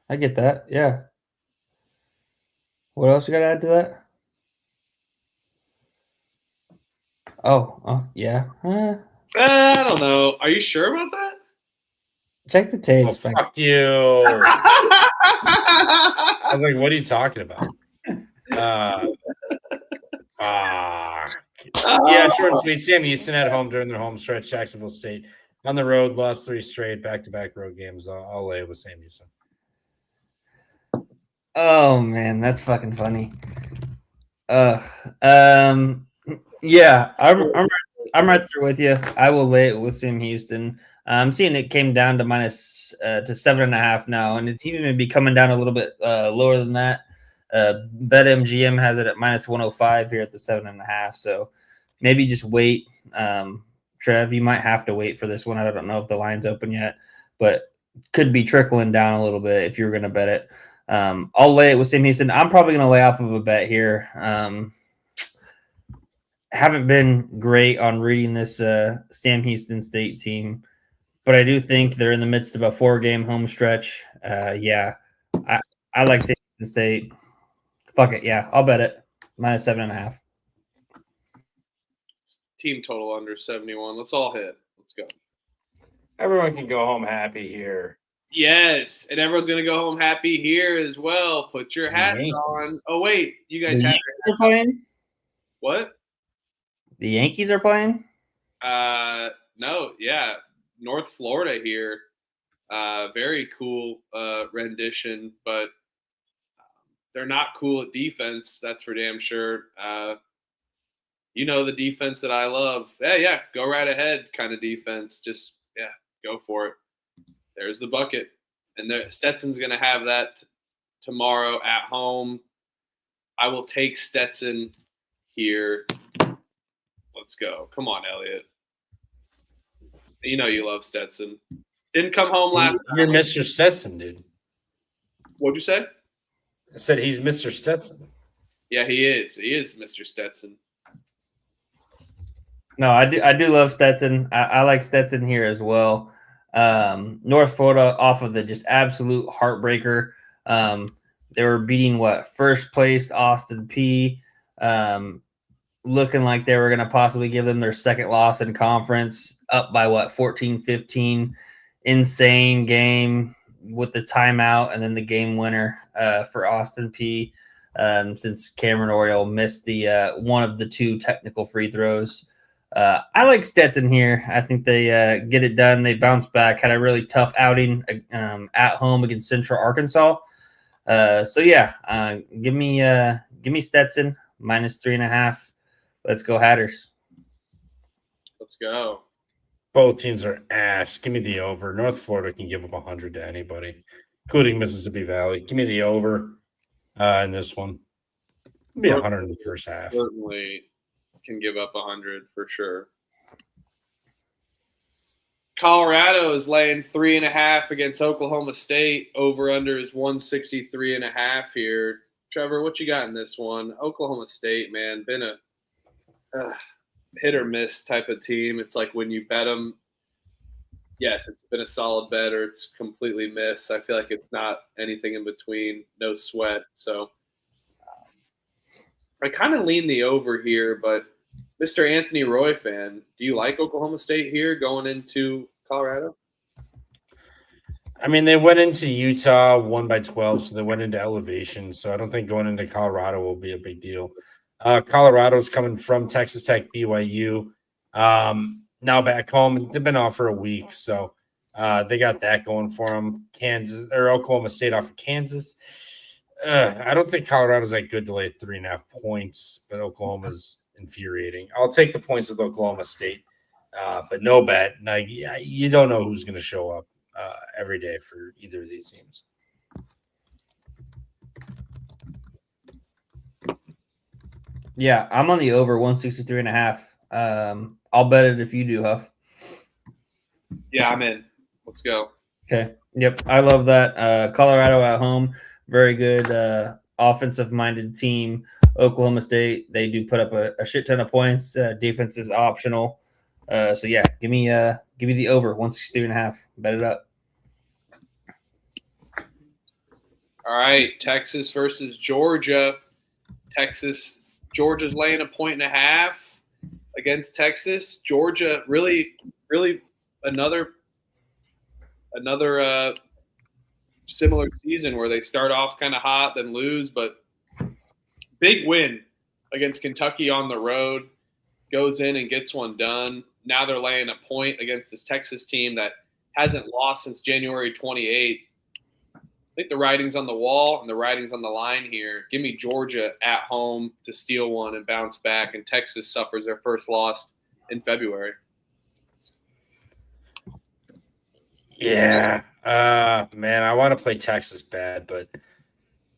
C: I get that. Yeah. What else you got to add to that? Oh, yeah.
B: I don't know. Are you sure about that?
C: Check the tapes.
A: Oh, fuck you. I was like, what are you talking about? Yeah, short and sweet. Sam Houston at home during their home stretch. Jacksonville State on the road, lost 3 straight back-to-back road games. I'll lay it with Sam Houston.
C: Oh man, that's fucking funny. Yeah, I'm right there with you. I will lay it with Sam Houston. I'm seeing it came down to -7.5 now, and it's even maybe coming down a little bit lower than that. BetMGM has it at -105 here at the 7.5. So maybe just wait. Trev, you might have to wait for this one. I don't know if the line's open yet, but could be trickling down a little bit if you're going to bet it. I'll lay it with Sam Houston. I'm probably going to lay off of a bet here. Haven't been great on reading this Sam Houston State team, but I do think they're in the midst of a 4-game home stretch. I like Sam Houston State. Fuck it. Yeah, I'll bet it. -7.5.
B: Team total under 71. Let's all hit. Let's go.
A: Everyone can go home happy here.
B: Yes, and everyone's going to go home happy here as well. Put your hats on. Oh, wait. You guys have
C: playing?
B: What?
C: The Yankees are playing?
B: No, yeah. North Florida here. Very cool rendition, but they're not cool at defense. That's for damn sure. You know the defense that I love. Yeah, go right ahead kind of defense. Just, yeah, go for it. There's the bucket. And Stetson's going to have that tomorrow at home. I will take Stetson here. Let's go. Come on, Elliot. You know you love Stetson. Didn't come home last
A: You're
B: time.
A: Mr. Stetson, dude.
B: What'd you say?
A: I said he's Mr. Stetson.
B: Yeah, he is. He is Mr. Stetson.
C: No, I do love Stetson. I like Stetson here as well. North Florida off of the just absolute heartbreaker. They were beating first place Austin P. Looking like they were going to possibly give them their second loss in conference, up by 14-15. Insane game with the timeout and then the game winner for Austin P. Since Cameron Oriole missed the one of the two technical free throws. I like Stetson here. I think they get it done. They bounce back. Had a really tough outing at home against Central Arkansas. So yeah, give me Stetson -3.5. Let's go Hatters.
B: Let's go.
A: Both teams are ass. Give me the over. North Florida can give up 100 to anybody, including Mississippi Valley. Give me the over in this one. It'll be 100 in the first half.
B: Certainly can give up 100 for sure. Colorado is laying 3.5 against Oklahoma State. Over under is 163.5 here. Trevor, what you got in this one? Oklahoma State, man, been a hit or miss type of team. It's like when you bet them, yes, it's been a solid bet or it's completely miss. I feel like it's not anything in between, no sweat. So I kind of lean the over here, but Mr. Anthony Roy fan, do you like Oklahoma State here going into Colorado?
A: I mean, they went into Utah, won by 12, so they went into elevation. So I don't think going into Colorado will be a big deal. Colorado's coming from Texas Tech, BYU. Now back home. They've been off for a week, so they got that going for them. Kansas or Oklahoma State off of Kansas. I don't think Colorado's that good to lay 3.5 points, but Oklahoma's infuriating. I'll take the points with Oklahoma State, but no bet. You don't know who's going to show up every day for either of these teams.
C: Yeah, I'm on the over 163.5. I'll bet it if you do, Huff.
B: Yeah, I'm in. Let's go.
C: Okay. Yep. I love that. Colorado at home. Very good offensive-minded team. Oklahoma State, they do put up a shit ton of points. Defense is optional. So yeah, give me the over 163.5. Bet it up.
B: All right, Texas versus Georgia. Georgia's laying 1.5 against Texas. Georgia really another similar season where they start off kind of hot, then lose, but big win against Kentucky on the road. Goes in and gets one done. Now they're laying a point against this Texas team that hasn't lost since January 28th. I think the writing's on the wall and the writing's on the line here. Give me Georgia at home to steal one and bounce back, and Texas suffers their first loss in February.
A: Yeah. Man, I want to play Texas bad, but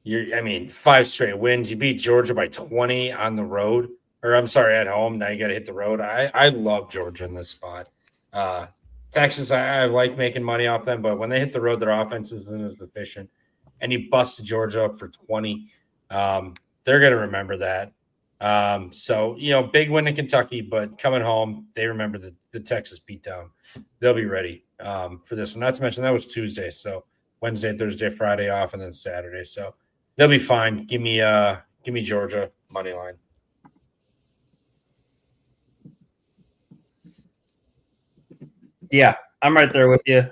A: 5 straight wins. You beat Georgia by 20 on the road. Or I'm sorry, at home. Now you got to hit the road. I love Georgia in this spot. Texas, I like making money off them, but when they hit the road, their offense isn't as efficient. And you busted Georgia up for 20. They're going to remember that. So, big win in Kentucky, but coming home, they remember the Texas beatdown. They'll be ready for this one. Not to mention that was Tuesday. So Wednesday, Thursday, Friday off, and then Saturday. So they'll be fine. Give me Georgia money line.
C: Yeah, I'm right there with you.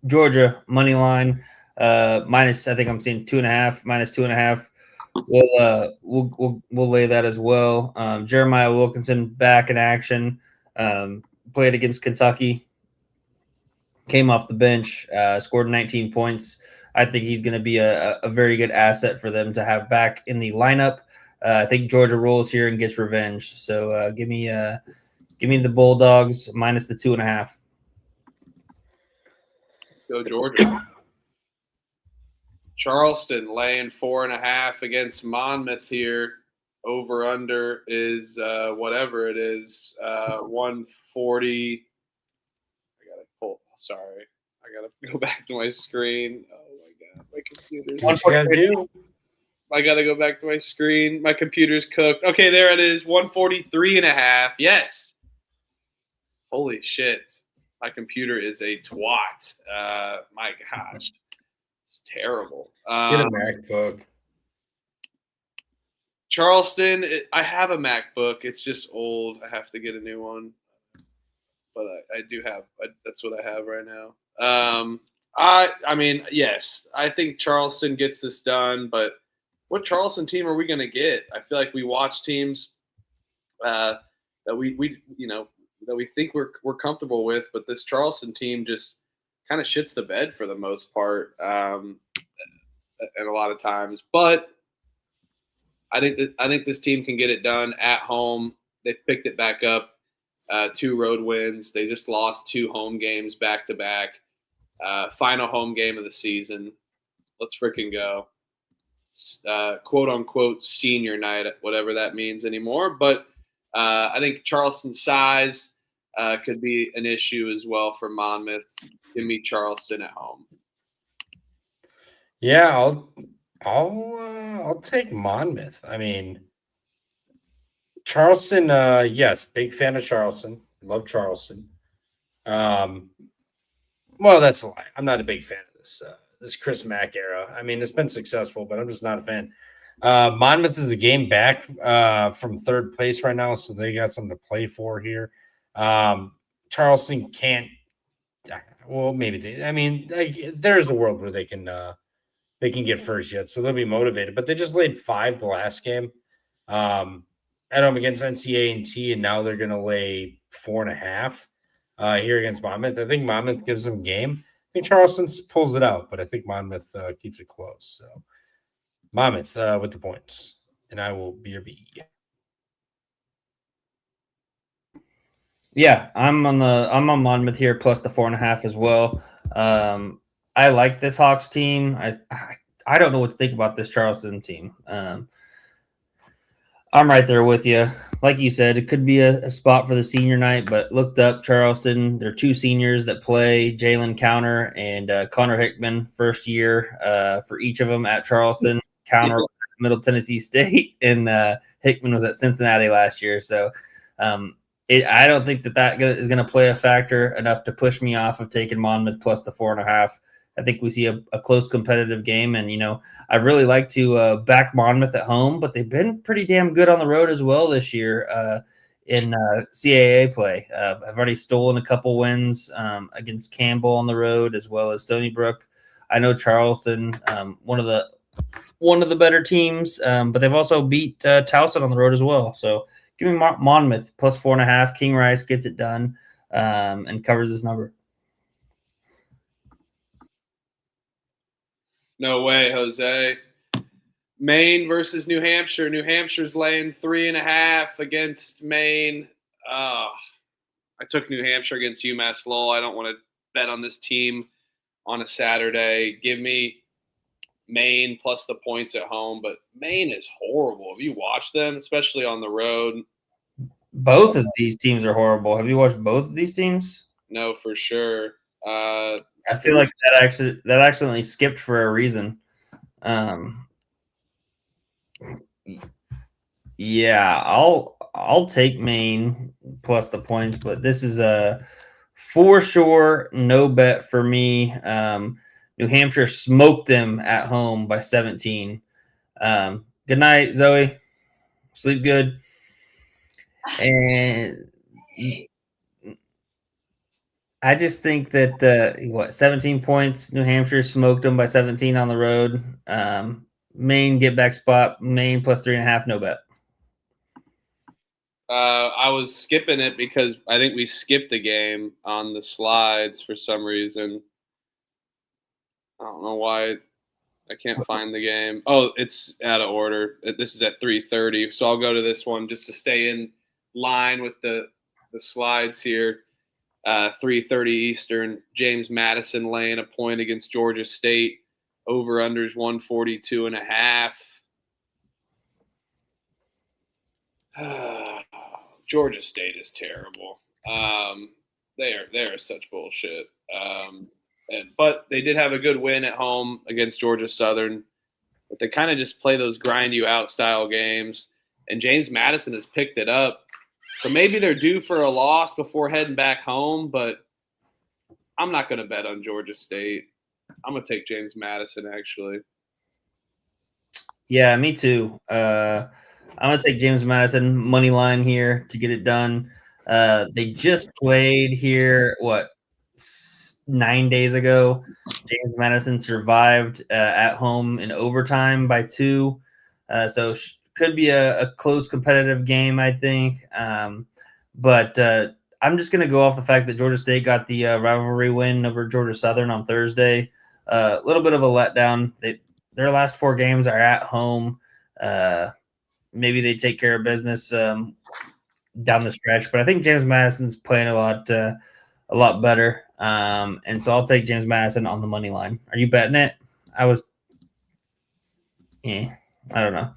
C: Georgia money line minus. I think I'm seeing 2.5 -2.5. We'll lay that as well. Jeremiah Wilkinson back in action. Played against Kentucky. Came off the bench. Scored 19 points. I think he's going to be a very good asset for them to have back in the lineup. I think Georgia rolls here and gets revenge. So give me the Bulldogs minus the 2.5.
B: Let's go Georgia. Charleston laying 4.5 against Monmouth here. Over under is whatever it is, 140. I gotta pull. Sorry, I gotta go back to my screen. Oh my god, my computer's.
A: What you gotta do?
B: I gotta go back to my screen. My computer's cooked. Okay, there it is. 143.5. Yes. Holy shit. My computer is a twat. My gosh. It's terrible.
A: Get a MacBook.
B: Charleston, I have a MacBook. It's just old. I have to get a new one. But I do have. That's what I have right now. I mean, yes. I think Charleston gets this done, but what Charleston team are we going to get? I feel like we watch teams that we think we're comfortable with, but this Charleston team just kind of shits the bed for the most part, and a lot of times. But I think this team can get it done at home. They've picked it back up, 2 road wins. They just lost 2 home games back to back. Final home game of the season. Let's freaking go. Quote unquote senior night, whatever that means anymore. But I think Charleston's size could be an issue as well for Monmouth. Give me Charleston at home.
A: Yeah, I'll take Monmouth. I mean, Charleston. Yes, big fan of Charleston. Love Charleston. Well, that's a lie. I'm not a big fan of this Chris Mack era. I mean, it's been successful, but I'm just not a fan. Monmouth is a game back from third place right now, so they got something to play for here. Charleston can't. Well, maybe they. I mean, there's a world where they can get first yet, so they'll be motivated. But they just laid 5 the last game at home against Ncaa, and now they're going to lay 4.5 here against Monmouth. I think Monmouth gives them game. I think Charleston pulls it out, but I think Monmouth keeps it close. So Monmouth with the points, and I will BRB.
C: Yeah, I'm on Monmouth here plus the 4.5 as well. I like this Hawks team. I don't know what to think about this Charleston team. I'm right there with you. Like you said, it could be a spot for the senior night, but looked up Charleston. There are 2 seniors that play, Jalen Counter and Connor Hickman, first year for each of them at Charleston. Counter Middle Tennessee State, and Hickman was at Cincinnati last year. So I don't think that is going to play a factor enough to push me off of taking Monmouth plus the 4.5. I think we see a close competitive game, and I really like to back Monmouth at home, but they've been pretty damn good on the road as well this year in CAA play. I've already stolen a couple wins against Campbell on the road as well as Stony Brook. I know Charleston, one of the better teams, but they've also beat Towson on the road as well. So give me Monmouth plus 4.5. King Rice gets it done and covers this number.
B: No way, Jose. Maine versus New Hampshire. New Hampshire's laying 3.5 against Maine. I took New Hampshire against UMass Lowell. I don't want to bet on this team on a Saturday. Give me Maine plus the points at home, but Maine is horrible. Have you watched them, especially on the road?
C: Both of these teams are horrible. Have you watched both of these teams?
B: No, for sure.
C: I feel like that accidentally skipped for a reason. Yeah, I'll take Maine plus the points, but this is a for sure no bet for me. New Hampshire smoked them at home by 17. Good night, Zoe. Sleep good. And I just think that 17 points. New Hampshire smoked them by 17 on the road. Main get back spot. Main plus 3.5. No bet.
B: I was skipping it because I think we skipped a game on the slides for some reason. I don't know why. I can't find the game. Oh, it's out of order. This is at 3:30, so I'll go to this one just to stay in line with the slides here. 3:30 Eastern. James Madison laying a point against Georgia State. Over/unders 142.5. Georgia State is terrible. They are such bullshit. But they did have a good win at home against Georgia Southern. But they kind of just play those grind you out style games. And James Madison has picked it up. So maybe they're due for a loss before heading back home. But I'm not going to bet on Georgia State. I'm going to take James Madison, actually.
C: Yeah, me too. I'm going to take James Madison money line here to get it done. They just played here, 9 days ago. James Madison survived at home in overtime by 2. So could be a close competitive game, I think. But I'm just going to go off the fact that Georgia State got the rivalry win over Georgia Southern on Thursday. A little bit of a letdown. Their last 4 games are at home. Maybe they take care of business down the stretch, but I think James Madison's playing a lot better. And so I'll take James Madison on the money line. Are you betting it? I don't know.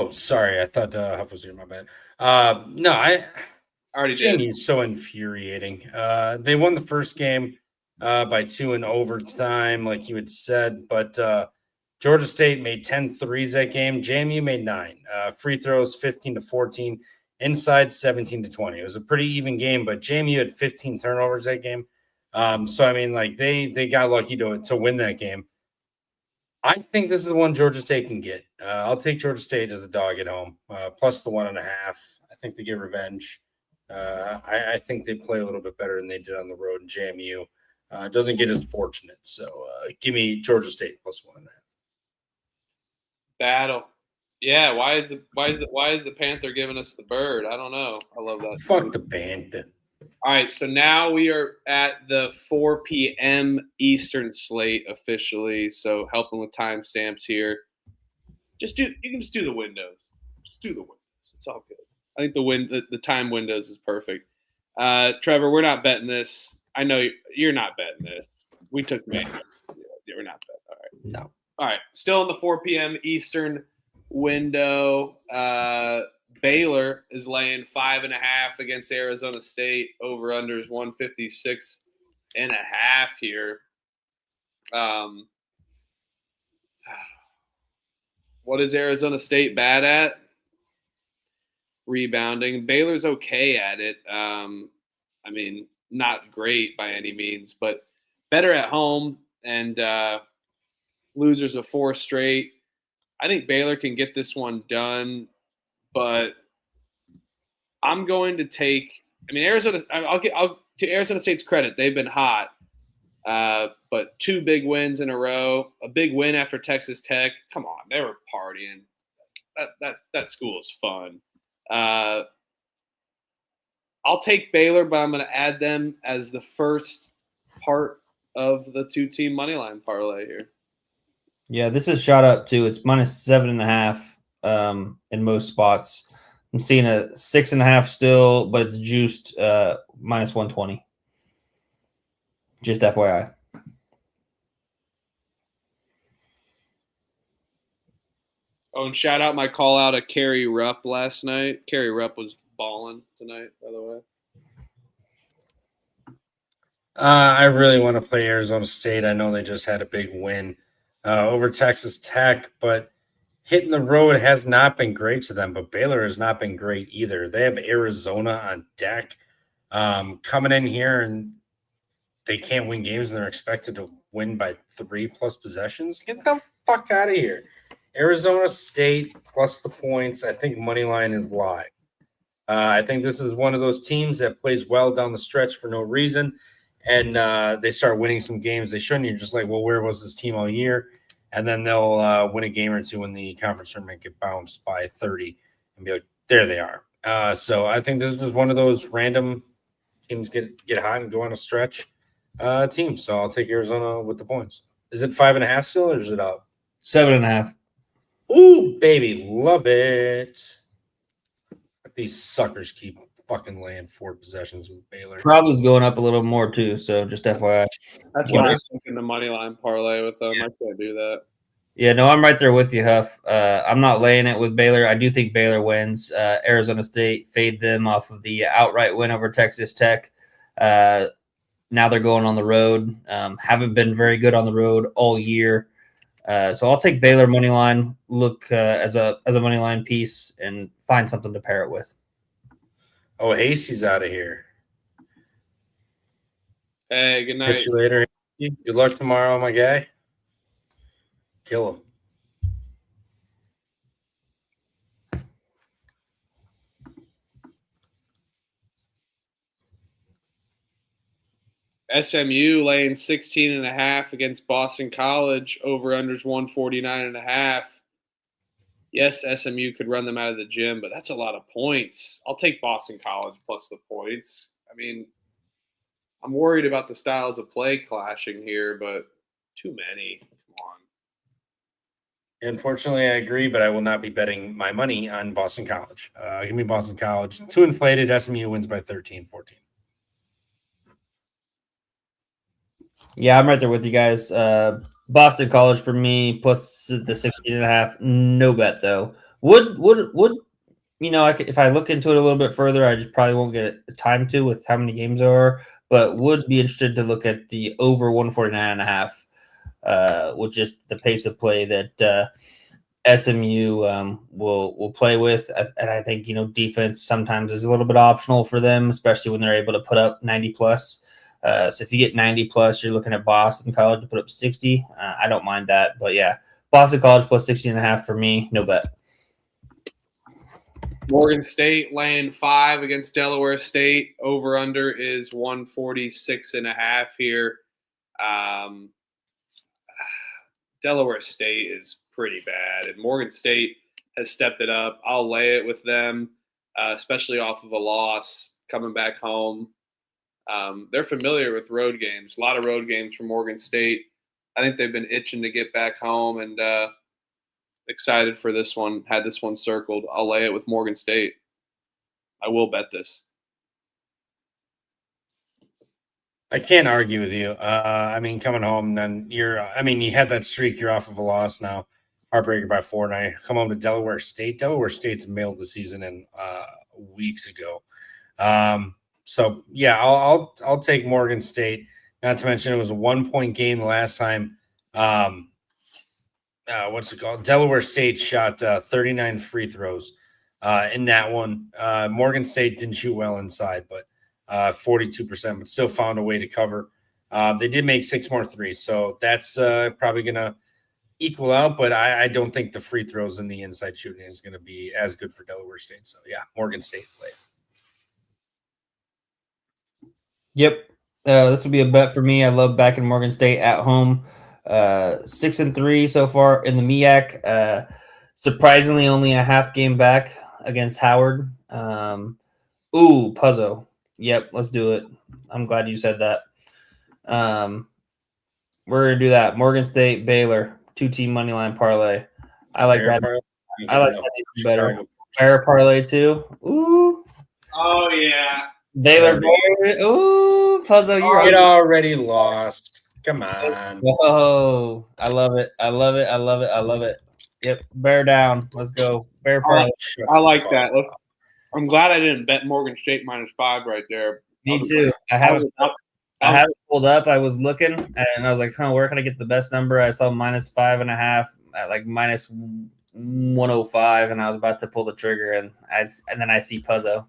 A: Sorry. I thought Huff was here. My bad. No, I
B: already did.
A: Jamie's so infuriating. They won the first game by 2 in overtime, like you had said, but Georgia State made 10 threes that game. JMU made 9. Free throws 15-14, inside 17-20. It was a pretty even game, but JMU had 15 turnovers that game. So I mean, like they got lucky to win that game. I think this is the one Georgia State can get. I'll take Georgia State as a dog at home, plus the 1.5. I think they get revenge. I think they play a little bit better than they did on the road in JMU. Doesn't get as fortunate. So give me Georgia State plus 1.5.
B: Battle. Yeah, why is the Panther giving us the bird? I don't know. I love that.
A: Fuck the Panther.
B: All right, so now we are at the 4 p.m. Eastern slate officially. So helping with timestamps here. You can just do the windows. Just do the windows. It's all good. I think the time windows is perfect. Trevor, we're not betting this. I know you're not betting this. We took May. Yeah, we're not betting. All right.
A: No.
B: All right. Still in the 4 p.m. Eastern window. Baylor is laying 5.5 against Arizona State. Over unders 156.5 here. What is Arizona State bad at? Rebounding. Baylor's okay at it. I mean, not great by any means, but better at home, and losers of 4 straight. I think Baylor can get this one done, but I'm going to take. I mean, to Arizona State's credit, they've been hot, but 2 big wins in a row. A big win after Texas Tech. Come on, they were partying. That school is fun. I'll take Baylor, but I'm going to add them as the first part of the 2-team money line parlay here.
C: Yeah, this is shot up too. It's minus 7.5 in most spots. I'm seeing a 6.5 still, but it's juiced minus 120. Just FYI.
B: Oh, and shout out my call out of Kerry Rupp last night. Kerry Rupp was balling tonight, by the way.
A: I really want to play Arizona State. I know they just had a big win over Texas Tech, but hitting the road has not been great to them. But Baylor has not been great either. They have Arizona on deck coming in here, and they can't win games, and they're expected to win by 3+ possessions. Get the fuck out of here. Arizona State plus the points. I think money line is live. I think this is one of those teams that plays well down the stretch for no reason. and they start winning some games they shouldn't. You're just like, well, where was this team all year? And then they'll win a game or two in the conference tournament, get bounced by 30, and be like, there they are. So I think this is just one of those random teams get hot and go on a stretch teams. So I'll take Arizona with the points. Is it 5.5 still, or is it up?
C: 7.5.
A: Ooh, baby, love it. These suckers keep fucking laying 4 possessions with Baylor.
C: Probably's going up a little more too. So just FYI.
B: That's why I'm thinking the money line parlay with them. I can't do that.
C: Yeah, no, I'm right there with you, Huff. I'm not laying it with Baylor. I do think Baylor wins. Arizona State fade them off of the outright win over Texas Tech. Now they're going on the road. Haven't been very good on the road all year. So I'll take Baylor money line. Look as a money line piece and find something to pair it with.
A: Oh, Hasey's out of here.
B: Hey, good night.
A: Catch you later. Good luck tomorrow, my guy. Kill him.
B: SMU laying 16.5 against Boston College. Over-unders 149.5. Yes, SMU could run them out of the gym, but that's a lot of points. I'll take Boston College plus the points. I mean, I'm worried about the styles of play clashing here, but too many. Come on.
A: Unfortunately, I agree, but I will not be betting my money on Boston College. Give me Boston College. Too inflated. SMU wins by 13-14.
C: Yeah, I'm right there with you guys. Boston College for me plus the 16.5. No bet though. Would you know? If I look into it a little bit further, I just probably won't get time to with how many games there are. But would be interested to look at the over 149.5, with just the pace of play that SMU will play with, and I think defense sometimes is a little bit optional for them, especially when they're able to put up 90 plus. So if you get 90 plus, you're looking at Boston College to put up 60. I don't mind that, but yeah, Boston College plus 16.5 for me. No bet.
B: Morgan State laying 5 against Delaware State. Over under is 146.5 here. Delaware State is pretty bad, and Morgan State has stepped it up. I'll lay it with them, especially off of a loss coming back home. They're familiar with road games. A lot of road games for Morgan State. I think they've been itching to get back home, and excited for this one. Had this one circled. I'll lay it with Morgan State. I will bet this.
A: I can't argue with you. I mean, coming home, then you had that streak. You're off of a loss now. Heartbreaker by 4, and I come home to Delaware State. Delaware State's mailed the season in weeks ago. So yeah, I'll take Morgan State. Not to mention it was a 1-point game the last time. What's it called? Delaware State shot 39 free throws in that one. Morgan State didn't shoot well inside, but 42%, but still found a way to cover. They did make 6 more threes, so that's probably going to equal out, but I don't think the free throws and the inside shooting is going to be as good for Delaware State. So yeah, Morgan State play.
C: Yep. This will be a bet for me. I love back in Morgan State at home. 6-3 so far in the MEAC. Surprisingly, only a half game back against Howard. Puzzle. Yep, let's do it. I'm glad you said that. We're gonna do that. Morgan State, Baylor, 2-team money line parlay. I like that. I like that even better. Bear parlay too. Ooh.
B: Oh yeah.
C: Baylor. Ooh, Puzzle.
A: You're already lost. Come on.
C: Oh, I love it. I love it. I love it. I love it. Yep. Bear down. Let's go. Bear parlay.
B: I like that. Look, I'm glad I didn't bet Morgan State -5 right there.
C: Me too. I have it pulled up. I was looking and I was like, where can I get the best number? I saw -5.5 at like -105, and I was about to pull the trigger, and then I see Puzzle.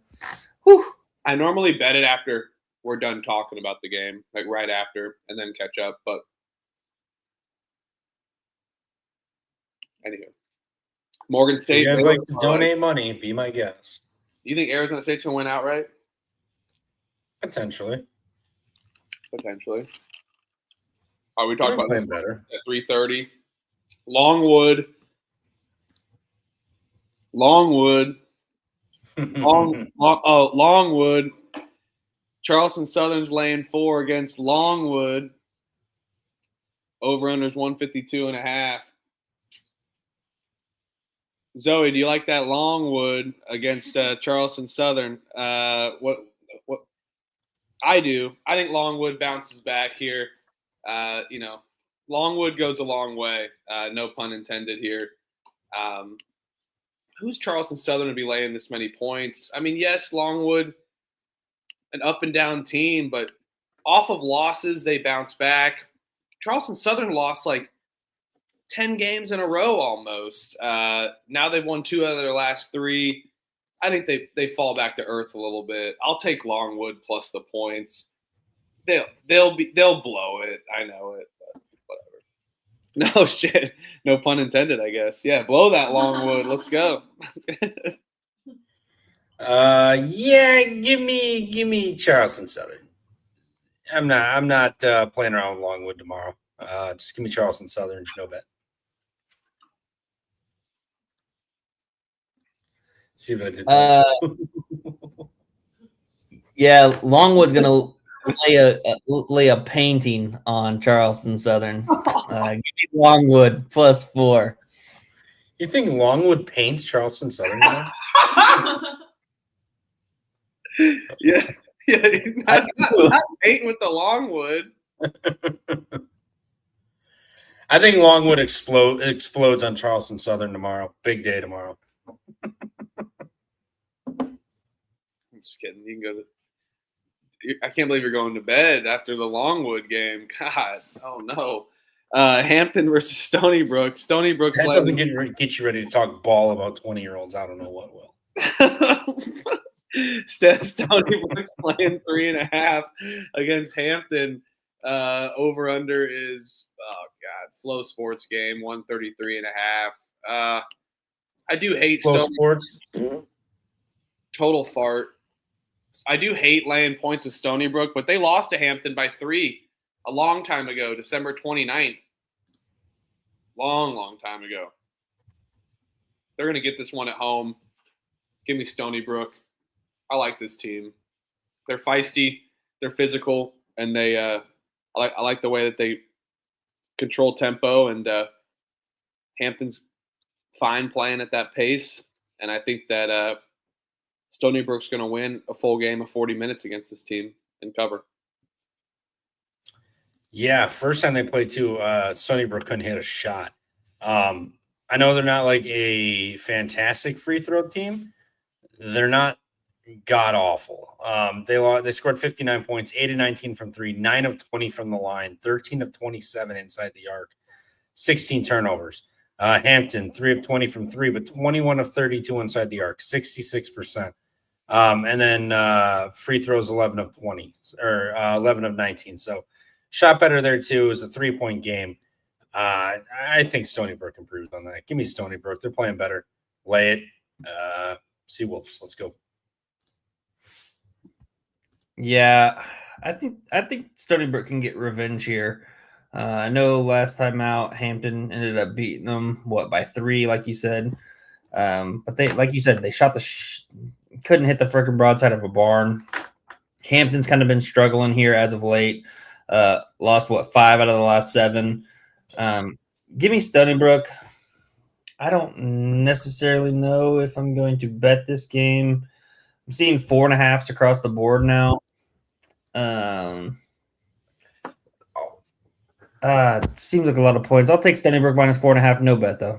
C: Whew.
B: I normally bet it after we're done talking about the game, like right after, and then catch up. But anyway, Morgan State.
A: If you guys like to donate money, be my guest.
B: You think Arizona State's gonna win outright?
A: Potentially.
B: potentially. Are we talking about
A: playing
B: this
A: better?
B: at 3:30? Longwood. Longwood. Charleston Southern's laying 4 against Longwood. Over-under's 152.5. Zoe, do you like that Longwood against Charleston Southern? What I do. I think Longwood bounces back here. Longwood goes a long way. No pun intended here. Who's Charleston Southern to be laying this many points? I mean, yes, Longwood, an up and down team, but off of losses, they bounce back. Charleston Southern lost like 10 games in a row almost. Now they've won 2 out of their last 3. I think they fall back to earth a little bit. I'll take Longwood plus the points. They'll blow it. I know it, but whatever. No shit. No pun intended, I guess. Yeah, blow that Longwood. Let's go.
A: Yeah, give me Charleston Southern. I'm not playing around with Longwood tomorrow. Just give me Charleston Southern, no bet. See if I did that.
C: Yeah, Longwood's gonna lay a painting on Charleston Southern. Give me Longwood plus 4.
A: You think Longwood paints Charleston Southern now?
B: Yeah. Not painting with the Longwood.
A: I think Longwood explodes on Charleston Southern tomorrow. Big day tomorrow.
B: I'm just kidding. You can go I can't believe you're going to bed after the Longwood game. God, oh no. Hampton versus Stony Brook. Stony Brook's
A: That doesn't get you ready to talk ball about 20-year-olds. I don't know what will.
B: Stony Brook's laying 3.5 against Hampton. Over under is Flow Sports game 133.5. I do hate
A: Flow
B: Stony
A: Sports.
B: Total fart. I do hate laying points with Stony Brook, but they lost to Hampton by 3 a long time ago, December 29th. Long time ago. They're going to get this one at home. Give me Stony Brook. I like this team. They're feisty, they're physical, and they I like the way that they control tempo, and Hampton's fine playing at that pace, and I think that Stony Brook's going to win a full game of 40 minutes against this team and cover.
A: Yeah, first time they played too, Stony Brook couldn't hit a shot. I know they're not like a fantastic free throw team. They're not god awful. They scored 59 points, 8 of 19 from 3, 9 of 20 from the line, 13 of 27 inside the arc, 16 turnovers. Hampton, 3 of 20 from 3, but 21 of 32 inside the arc, 66%. And then free throws 11 of 20 or 11 of 19. So shot better there too. It was a 3-point game. I think Stony Brook improved on that. Give me Stony Brook. They're playing better. Lay it. Sea Wolves. Let's go.
C: Yeah, I think Stony Brook can get revenge here. I know last time out, Hampton ended up beating them by 3, like you said. But they, like you said, they shot couldn't hit the freaking broadside of a barn. Hampton's kind of been struggling here as of late. Lost 5 out of the last 7. Give me Stony Brook. I don't necessarily know if I'm going to bet this game. I'm seeing 4.5s across the board now. Seems like a lot of points. I'll take Stony Brook minus 4.5. No bet though.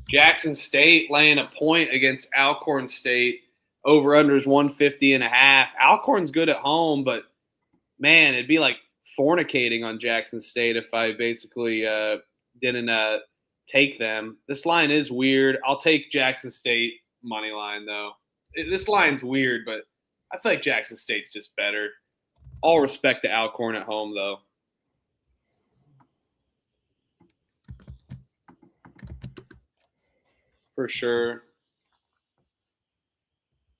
B: Jackson State laying a point against Alcorn State. Over-under is 150.5. Alcorn's good at home, but, man, it'd be like fornicating on Jackson State if I basically didn't take them. This line is weird. I'll take Jackson State money line, though. This line's weird, but I feel like Jackson State's just better. All respect to Alcorn at home, though. For sure.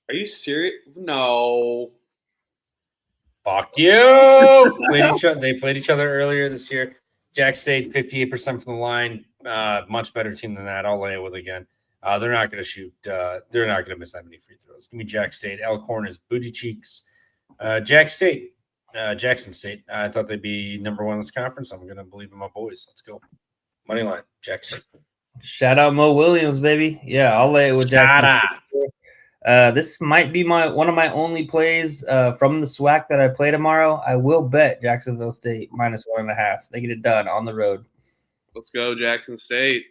B: Are you serious? No.
A: Fuck you. They played each other earlier this year. Jax St 58% from the line. Much better team than that. I'll lay it with again. They're not going to shoot. They're not going to miss that many free throws. Give me Jax State. Elkhorn is booty cheeks. Jax State. Jackson State. I thought they'd be number one in this conference. I'm going to believe in my boys. Let's go. Money line. Jackson.
C: Shout out Mo Williams, baby. Yeah, I'll lay it with Jackson. This might be one of my only plays from the SWAC that I play tomorrow. I will bet Jacksonville State -1.5. They get it done on the road.
B: Let's go, Jackson State.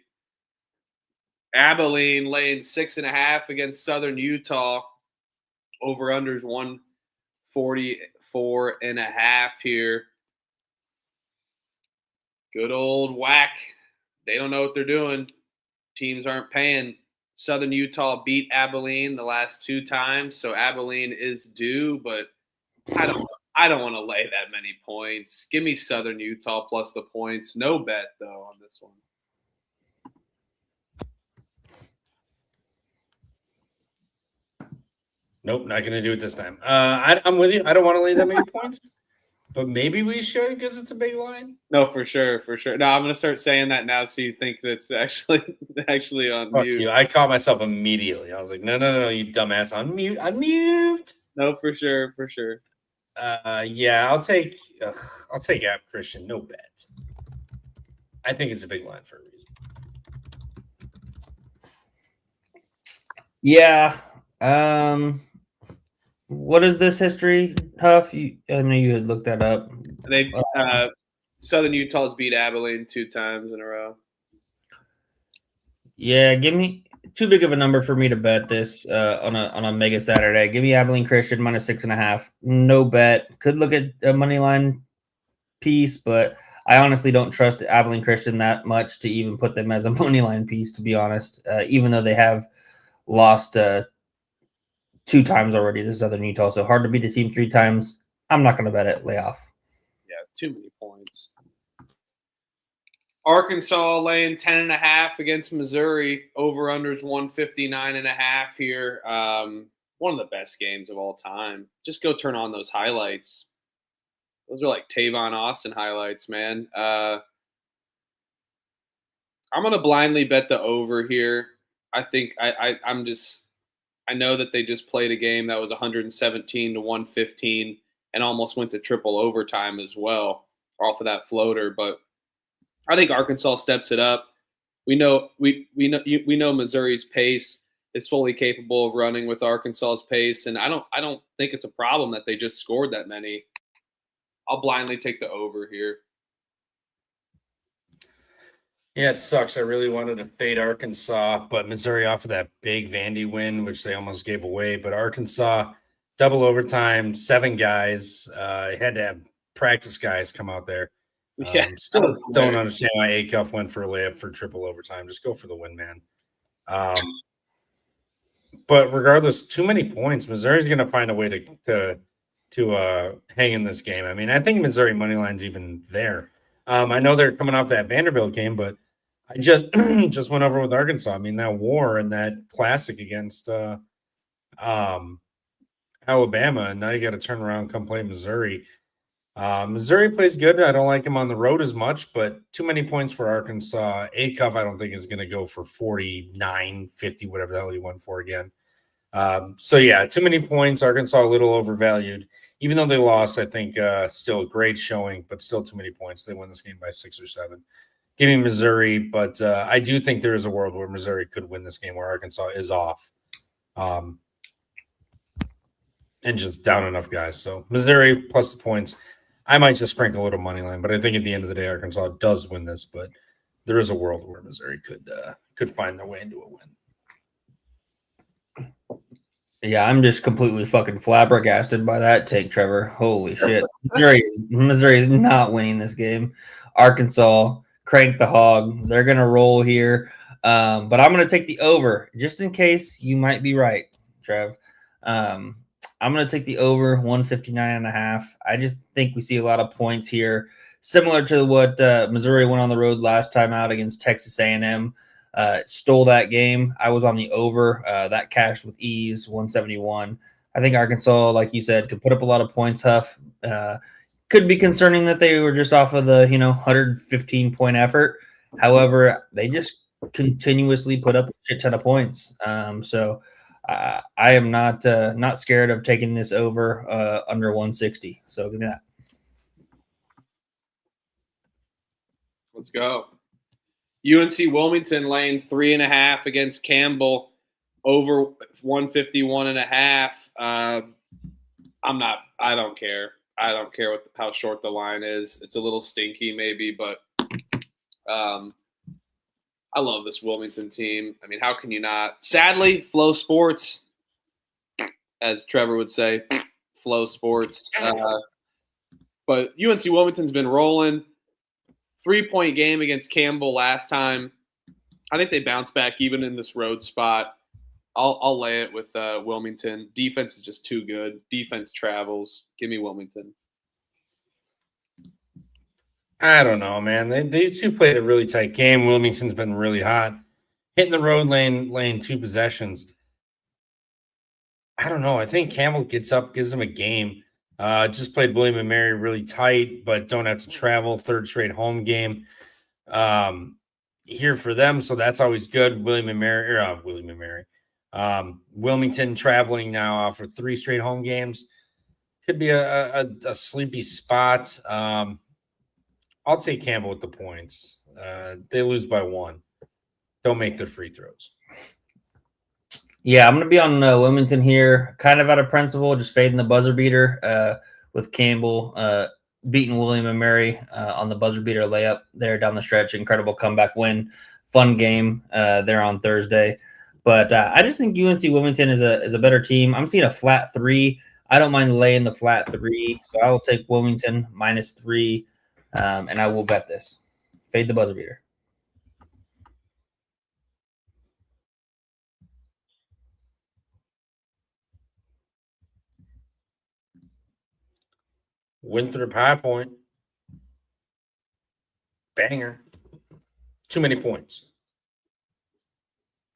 B: Abilene laying 6.5 against Southern Utah. Over-unders 144.5 here. Good old whack. They don't know what they're doing. Teams aren't paying. Southern Utah beat Abilene the last 2 times, so Abilene is due, but I don't want to lay that many points. Give me Southern Utah plus the points. No bet, though, on this one.
A: Nope, not going to do it this time. I'm with you. I don't want to lay that many points, but maybe we should because it's a big line.
B: No, for sure. No, I'm going to start saying that now so you think that's actually on
A: Fuck
B: mute.
A: you. I caught myself immediately. I was like, no, you dumbass. Unmute.
B: No, for sure.
A: Yeah, I'll take App Christian. No bet. I think it's a big line for a reason.
C: Yeah. What is this history, Huff? I know you had looked that up.
B: They Southern Utah's beat Abilene 2 times in a row.
C: Yeah, give me too big of a number for me to bet this on a mega Saturday. Give me Abilene Christian -6.5. No bet. Could look at a money line piece, but I honestly don't trust Abilene Christian that much to even put them as a money line piece, to be honest. Even though they have lost 2 times already to Southern Utah, so hard to beat the team 3 times. I'm not going to bet it. Lay off.
B: Yeah, too many points. Arkansas laying 10.5 against Missouri. Over-unders 159.5 here. One of the best games of all time. Just go turn on those highlights. Those are like Tavon Austin highlights, man. I'm going to blindly bet the over here. I think I know that they just played a game that was 117-115 and almost went to triple overtime as well off of that floater. But I think Arkansas steps it up. We know Missouri's pace is fully capable of running with Arkansas's pace, and I don't think it's a problem that they just scored that many. I'll blindly take the over here.
A: Yeah, it sucks. I really wanted to fade Arkansas, but Missouri off of that big Vandy win, which they almost gave away. But Arkansas, double overtime, 7 guys. Had to have practice guys come out there.
B: Yeah,
A: still don't understand why Acuff went for a layup for triple overtime. Just go for the win, man. But regardless, too many points. Missouri's going to find a way to hang in this game. I mean, I think Missouri money line's even there. I know they're coming off that Vanderbilt game, but I just went over with Arkansas. I mean, that war and that classic against Alabama, and now you got to turn around and come play Missouri. Missouri plays good. I don't like him on the road as much, but too many points for Arkansas. Acuff, I don't think is going to go for 49, 50, whatever the hell he went for again. So, yeah, too many points. Arkansas a little overvalued. Even though they lost, I think still a great showing, but still too many points. They won this game by 6 or 7. Give me Missouri, but I do think there is a world where Missouri could win this game where Arkansas is off. And just down enough guys. So Missouri plus the points. I might just sprinkle a little money line, but I think at the end of the day, Arkansas does win this. But there is a world where Missouri could find their way into a win.
C: Yeah, I'm just completely fucking flabbergasted by that take, Trevor. Holy shit. Missouri is not winning this game. Arkansas, crank the hog. They're going to roll here. But I'm going to take the over, just in case you might be right, Trev. I'm going to take the over 159.5. I just think we see a lot of points here, similar to what Missouri went on the road last time out against Texas A&M. stole that game. I was on the over. That cashed with ease, 171. I think Arkansas, like you said, could put up a lot of points. Huff could be concerning that they were just off of the 115-point effort. However, they just continuously put up a shit ton of points. So I am not scared of taking this over under 160. So give me that.
B: Let's go. UNC Wilmington laying 3.5 against Campbell, over 151.5. I don't care. I don't care how short the line is. It's a little stinky maybe, but I love this Wilmington team. I mean, how can you not? Sadly, Flow Sports, as Trevor would say, Flow Sports. But UNC Wilmington's been rolling. 3-point game against Campbell last time. I think they bounce back even in this road spot. I'll lay it with Wilmington. Defense is just too good. Defense travels. Give me Wilmington.
A: I don't know, man. These two played a really tight game. Wilmington's been really hot. Hitting the road laying 2 possessions. I don't know. I think Campbell gets up, gives them a game. Just played William & Mary really tight, but don't have to travel. 3rd straight home game here for them, so that's always good. Wilmington traveling now for 3 straight home games. Could be a sleepy spot. I'll take Campbell with the points. They lose by 1. Don't make their free throws.
C: Yeah, I'm going to be on Wilmington here, kind of out of principle, just fading the buzzer beater with Campbell beating William & Mary on the buzzer beater layup there down the stretch. Incredible comeback win. Fun game there on Thursday. But I just think UNC Wilmington is a better team. I'm seeing a flat 3. I don't mind laying the flat 3, so I will take Wilmington -3, and I will bet this. Fade the buzzer beater.
A: Winthrop High Point. Banger. Too many points.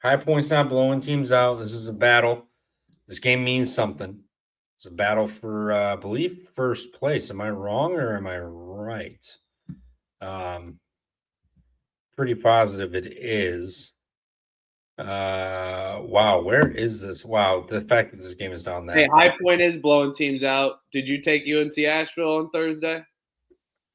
A: High Point's not blowing teams out. This is a battle. This game means something. It's a battle for, I believe, 1st place. Am I wrong or am I right? Pretty positive it is. Wow, where is this? Wow, the fact that this game is down there.
B: Hey, High Point is blowing teams out. Did you take UNC Asheville on Thursday?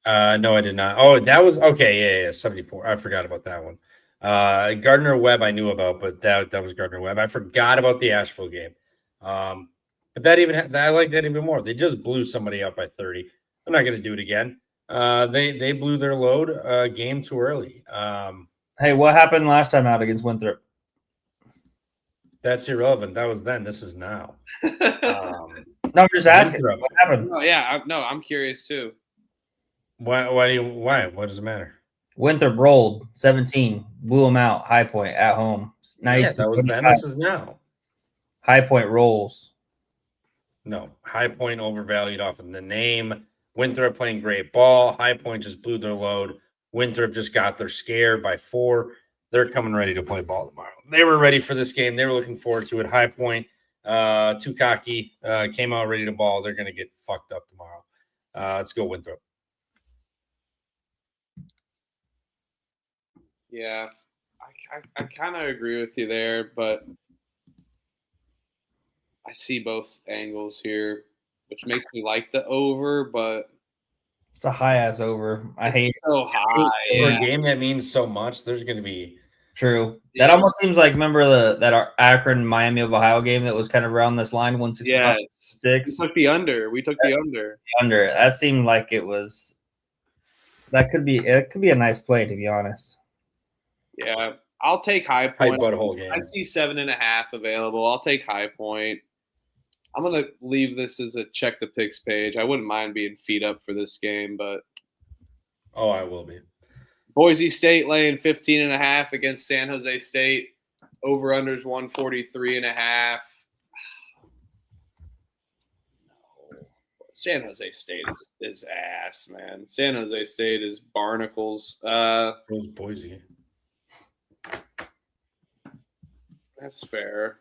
A: No, I did not. Oh, that was okay. Yeah, 74. I forgot about that one. Gardner Webb I knew about, but that was Gardner Webb. I forgot about the Asheville game. But I like that even more. They just blew somebody out by 30. I'm not going to do it again. They blew their load game too early.
C: Hey, what happened last time out against Winthrop?
A: That's irrelevant. That was then. This is now.
C: No, I'm just asking.
A: Winthrop.
C: What happened?
B: Oh, yeah. I'm curious too.
A: Why? What does it matter?
C: Winthrop rolled 17, blew them out. High Point at home.
A: Yeah, that was then. This is now.
C: High Point rolls.
A: No, High Point overvalued off of the name. Winthrop playing great ball. High Point just blew their load. Winthrop just got their scare by 4. They're coming ready to play ball tomorrow. They were ready for this game. They were looking forward to it. High Point, too cocky, came out ready to ball. They're going to get fucked up tomorrow. Let's go Winthrop.
B: Yeah, I kind of agree with you there, but I see both angles here, which makes me like the over, but
C: it's a high-ass over. I hate
B: so high.
A: For a game that means so much, there's going to be
C: true. That almost seems like, remember that Akron Miami of Ohio game that was kind of around this line, 165-6.
B: We took the under.
C: Under. That seemed like it was. It could be a nice play, to be honest.
B: Yeah, I'll take High Point.
A: Whole game.
B: I see 7.5 available. I'll take High Point. I'm gonna leave this as a check the picks page. I wouldn't mind being feet up for this game, but
A: I will be.
B: Boise State laying 15.5 against San Jose State. Over unders 143.5. San Jose State is ass, man. San Jose State is barnacles.
A: It was Boise.
B: That's fair.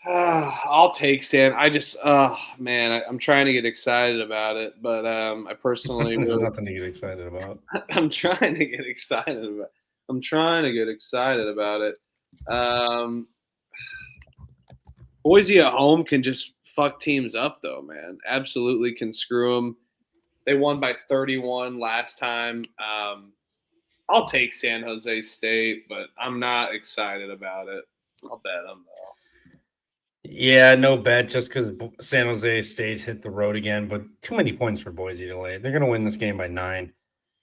B: I'll take San. I just, man, I'm trying to get excited about it, but I personally
A: There's
B: would.
A: nothing to get excited about.
B: I'm trying to get excited about. I'm trying to get excited about it. Boise at home can just fuck teams up, though, man. Absolutely can screw them. They won by 31 last time. I'll take San Jose State, but I'm not excited about it. I'll bet them, though.
A: Yeah, no bet just because San Jose State hit the road again, but too many points for Boise to lay. They're going to win this game by 9.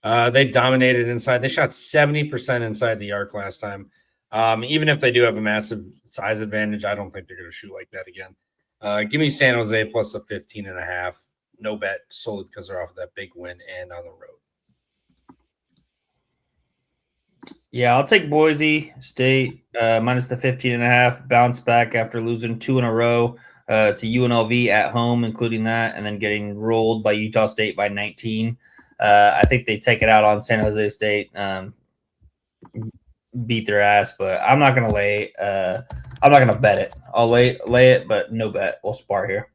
A: They dominated inside. They shot 70% inside the arc last time. Even if they do have a massive size advantage, I don't think they're going to shoot like that again. Give me San Jose plus a 15.5. No bet, solely because they're off of that big win and on the road.
C: Yeah, I'll take Boise State minus the 15.5. Bounce back after losing 2 in a row to UNLV at home, including that, and then getting rolled by Utah State by 19. I think they take it out on San Jose State, beat their ass, but I'm not gonna lay. I'm not gonna bet it. I'll lay it, but no bet. We'll spar here.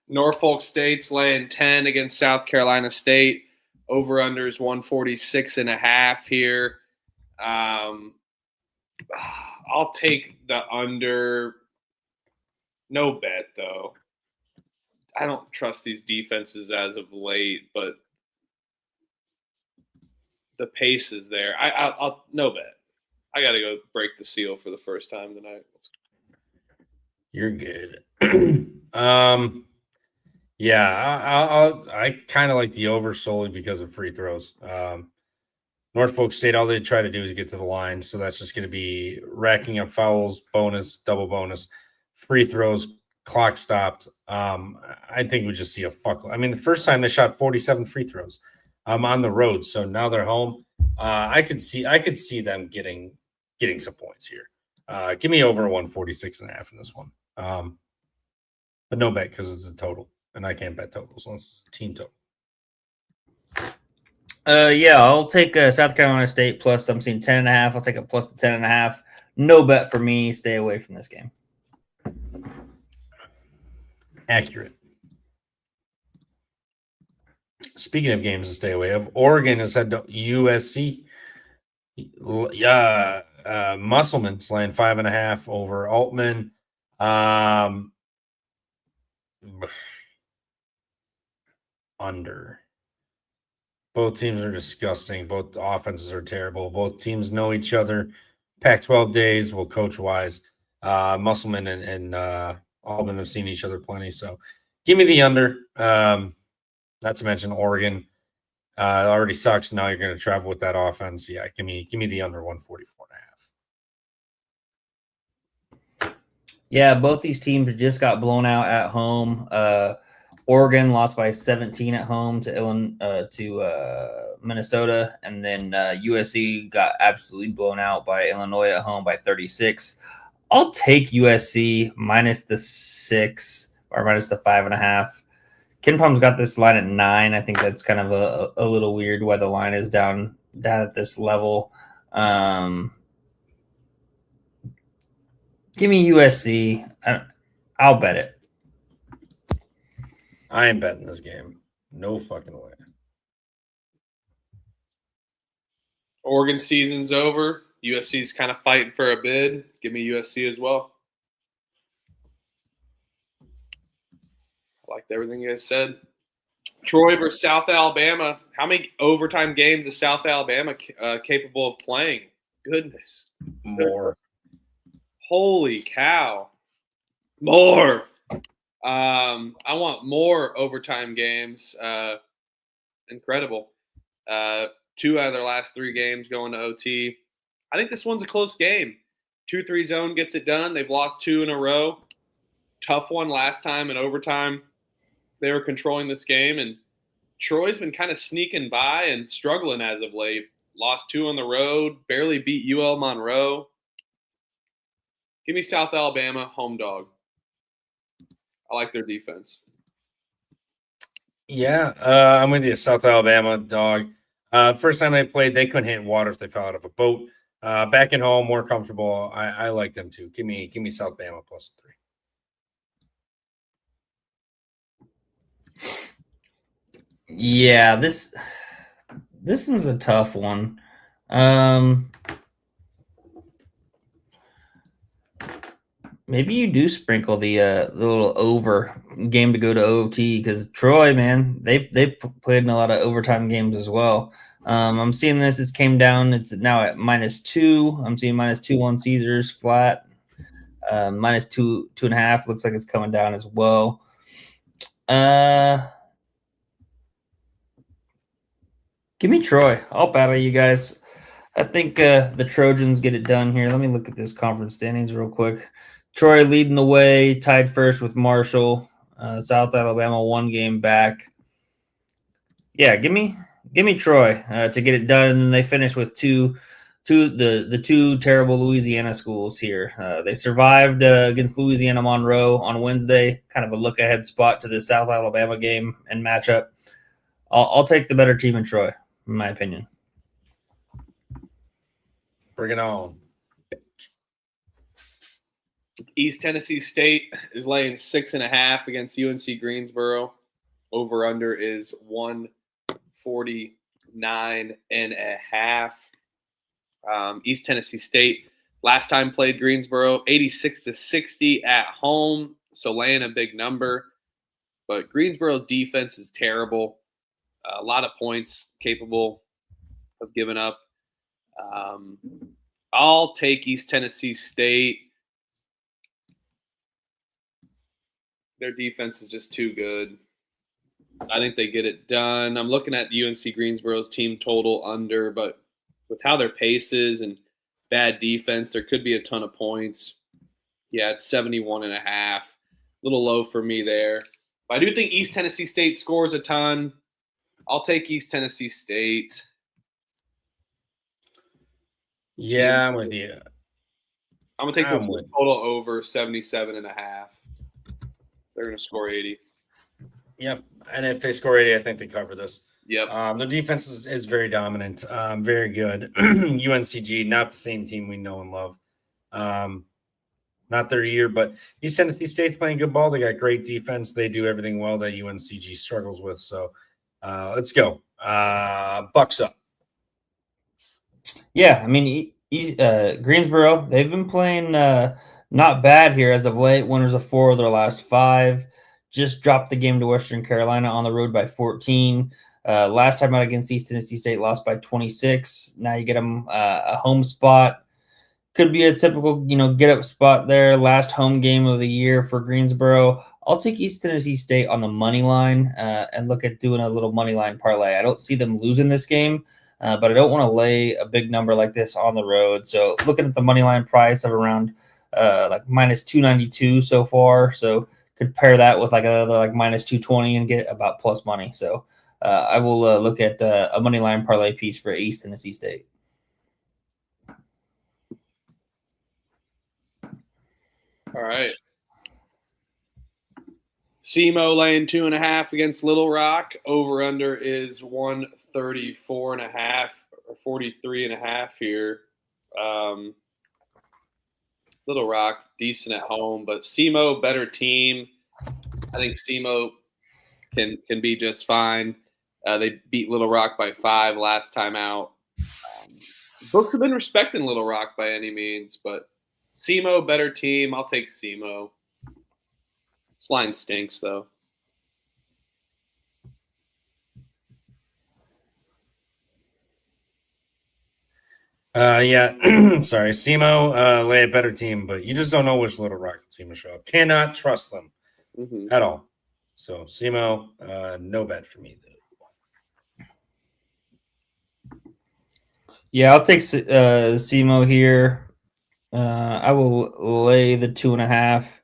B: Norfolk State's laying 10 against South Carolina State. Over-under is 146.5 here. I'll take the under. No bet, though. I don't trust these defenses as of late, but the pace is there. I'll no bet. I got to go break the seal for the first time tonight.
A: You're good. Yeah, I kind of like the over solely because of free throws. Norfolk State, all they try to do is get to the line, so that's just going to be racking up fouls, bonus, double bonus, free throws, clock stopped. I think we just see a fuck. I mean, the first time they shot 47 free throws on the road, so now they're home. I could see them getting some points here. Give me over 146.5 in this one. But no bet because it's a total. And I can't bet totals unless it's a team total.
C: Yeah, I'll take South Carolina State plus. I'm seeing 10.5. I'll take a plus the 10.5. No bet for me. Stay away from this game.
A: Accurate. Speaking of games to stay away of, Oregon has had USC. Musselman's laying 5.5 over Altman. Under. Both teams are disgusting. Both offenses are terrible. Both teams know each other. Pac-12 days, well, coach-wise. Musselman and Albany have seen each other plenty. So give me the under. Not to mention Oregon. Already sucks. Now you're going to travel with that offense. Yeah, give me the under 144.5.
C: Yeah, both these teams just got blown out at home. Oregon lost by 17 at home to Minnesota, and then USC got absolutely blown out by Illinois at home by 36. I'll take USC minus the 6 or minus the 5.5. Ken Palm's got this line at 9. I think that's kind of a little weird why the line is down at this level. Give me USC. I'll bet it.
A: I ain't betting this game. No fucking way.
B: Oregon season's over. USC's kind of fighting for a bid. Give me USC as well. I liked everything you guys said. Troy versus South Alabama. How many overtime games is South Alabama capable of playing? Goodness.
A: More.
B: Holy cow. More. I want more overtime games. Incredible. 2 out of their last 3 games going to OT. I think this one's a close game. 2-3 zone gets it done. They've lost 2 in a row. Tough one last time in overtime. They were controlling this game, and Troy's been kind of sneaking by and struggling as of late. Lost 2 on the road, barely beat UL Monroe. Give me South Alabama, home dog. I like their defense.
A: Yeah, I'm with you. South Alabama, dog. First time they played, they couldn't hit water if they fell out of a boat. Back at home, more comfortable. I like them too. Give me South Bama +3.
C: Yeah, this is a tough one. Maybe you do sprinkle the little over game to go to OT because Troy, man, they played in a lot of overtime games as well. I'm seeing this. It came down. It's now at -2. I'm seeing -2 on Caesars flat. -2.5 looks like it's coming down as well. Give me Troy. I'll battle you guys. I think the Trojans get it done here. Let me look at this conference standings real quick. Troy leading the way, tied first with Marshall. South Alabama 1 game back. Yeah, give me Troy to get it done, and then they finish with two terrible Louisiana schools here. They survived against Louisiana Monroe on Wednesday, kind of a look ahead spot to the South Alabama game and matchup. I'll take the better team in Troy, in my opinion.
A: Bring it on.
B: East Tennessee State is laying 6.5 against UNC Greensboro. Over under is 149.5. East Tennessee State last time played Greensboro 86-60 at home, so laying a big number. But Greensboro's defense is terrible. A lot of points capable of giving up. I'll take East Tennessee State. Their defense is just too good. I think they get it done. I'm looking at UNC Greensboro's team total under, but with how their pace is and bad defense, there could be a ton of points. Yeah, it's 71.5. A little low for me there. But I do think East Tennessee State scores a ton. I'll take East Tennessee State.
A: Yeah, I'm with you.
B: I'm going to take the total over 77.5. They're going to score 80.
A: Yep. And if they score 80, I think they cover this.
B: Yep.
A: The defense is very dominant, very good. UNCG, not the same team we know and love. Not their year, but East Tennessee State's playing good ball. They got great defense. They do everything well that UNCG struggles with. So let's go. Bucks up.
C: Yeah, I mean, Greensboro, they've been playing not bad here as of late. Winners of 4 of their last 5. Just dropped the game to Western Carolina on the road by 14. Last time out against East Tennessee State, lost by 26. Now you get them a home spot. Could be a typical, get up spot there. Last home game of the year for Greensboro. I'll take East Tennessee State on the money line and look at doing a little money line parlay. I don't see them losing this game, but I don't want to lay a big number like this on the road. So looking at the money line price of around like -292 so far. So could pair that with like another like -220 and get about plus money. So I will look at a money line parlay piece for East Tennessee State.
B: All right. SEMO laying 2.5 against Little Rock. Over under is 134.5 or 43.5 here. Little Rock decent at home, but SEMO better team. I think SEMO can be just fine. They beat Little Rock by 5 last time out. Books have been respecting Little Rock by any means, but SEMO better team. I'll take SEMO. This line stinks though.
A: Yeah, sorry. SEMO lay a better team, but you just don't know which Little Rock team will show up. Cannot trust them at all. So SEMO, no bet for me.
C: Yeah, I'll take SEMO here. I will lay the 2.5.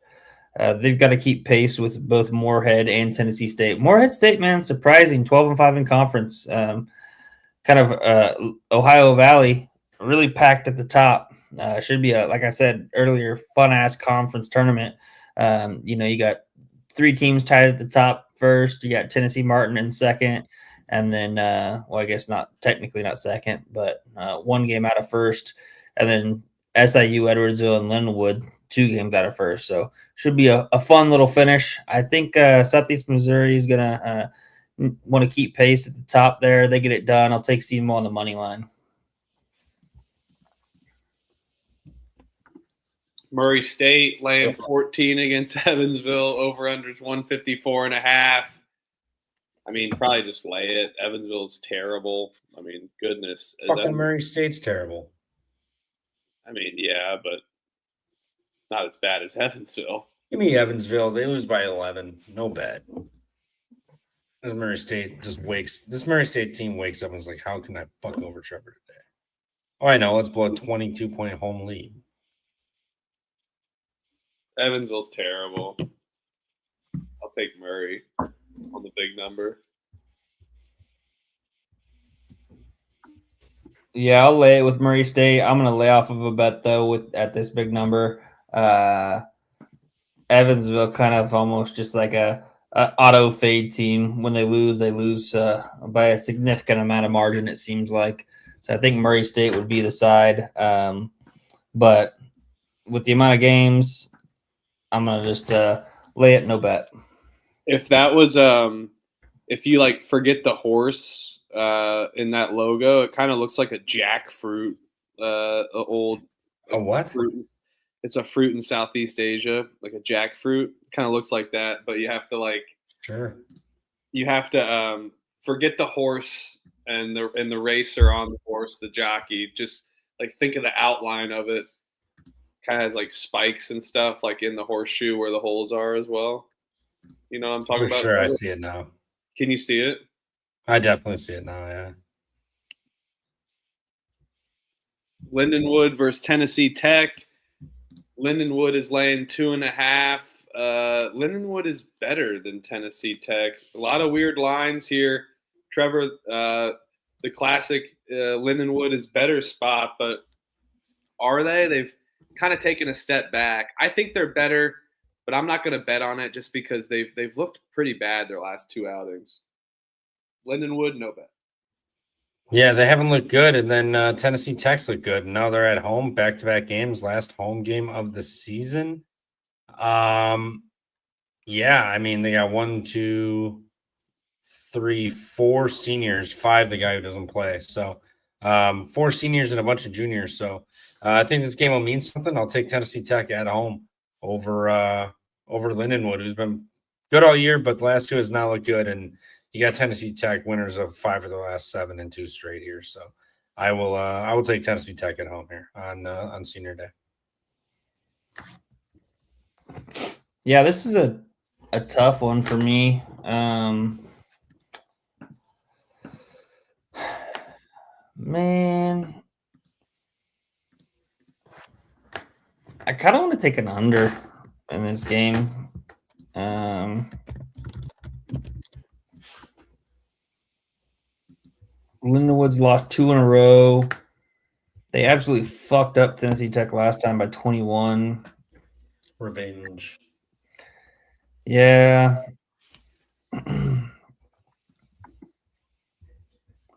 C: They've got to keep pace with both Morehead and Tennessee State. Morehead State, man, surprising, 12-5 in conference. Kind of Ohio Valley, really packed at the top. Should be like I said earlier, fun ass conference tournament. You got 3 teams tied at the top first. You got Tennessee Martin in second. and then I guess not technically not second, but 1 game out of first, and then SIU, Edwardsville, and Lindenwood 2 games out of first. So should be a fun little finish. I think Southeast Missouri is gonna want to keep pace at the top there. They get it done. I'll take Seymour on the money line.
B: Murray State laying 14 against Evansville. Over-unders 154.5. I mean, probably just lay it. Evansville's terrible. I mean, goodness.
A: Fucking Murray State's terrible.
B: I mean, yeah, but not as bad as Evansville.
A: Give me Evansville. They lose by 11. No bet. This Murray State team wakes up and is like, how can I fuck over Trevor today? Oh, I know. Let's blow a 22-point home lead.
B: Evansville's terrible. I'll take Murray on the big number.
C: Yeah, I'll lay it with Murray State. I'm going to lay off of a bet, though, at this big number. Evansville kind of almost just like a auto fade team. When they lose by a significant amount of margin, it seems like. So I think Murray State would be the side. But with the amount of games, I'm going to just lay it, no bet.
B: If that was if you like forget the horse in that logo, it kind of looks like a jackfruit, old
A: A what?
B: fruit. It's a fruit in Southeast Asia, like a jackfruit. It kind of looks like that, but you have to
A: Sure.
B: you have to forget the horse and the racer on the horse, the jockey. Just like think of the outline of it. Kind of has like spikes and stuff like in the horseshoe where the holes are as well. You know what I'm talking about?
A: Sure, I see it now.
B: Can you see it?
A: I definitely see it now, yeah.
B: Lindenwood versus Tennessee Tech. Lindenwood is laying 2.5. Lindenwood is better than Tennessee Tech. A lot of weird lines here. Trevor, the classic Lindenwood is better spot, but are they? They've kind of taken a step back. I think they're better, but I'm not going to bet on it just because they've looked pretty bad their last 2 outings. Lindenwood, no bet.
A: Yeah, they haven't looked good, and then Tennessee Tech's looked good. And now they're at home, back-to-back games, last home game of the season. Yeah, I mean, they got 1, 2, 3, 4 seniors, 5 the guy who doesn't play. So 4 seniors and a bunch of juniors. So I think this game will mean something. I'll take Tennessee Tech at home over Lindenwood, who's been good all year, but the last 2 has not looked good. And you got Tennessee Tech winners of 5 of the last 7 and 2 straight here. So I will take Tennessee Tech at home here on senior day.
C: Yeah, this is a tough one for me. Man, I kind of want to take an under in this game. Lindenwood's lost 2 in a row. They absolutely fucked up Tennessee Tech last time by 21.
A: Revenge.
C: Yeah.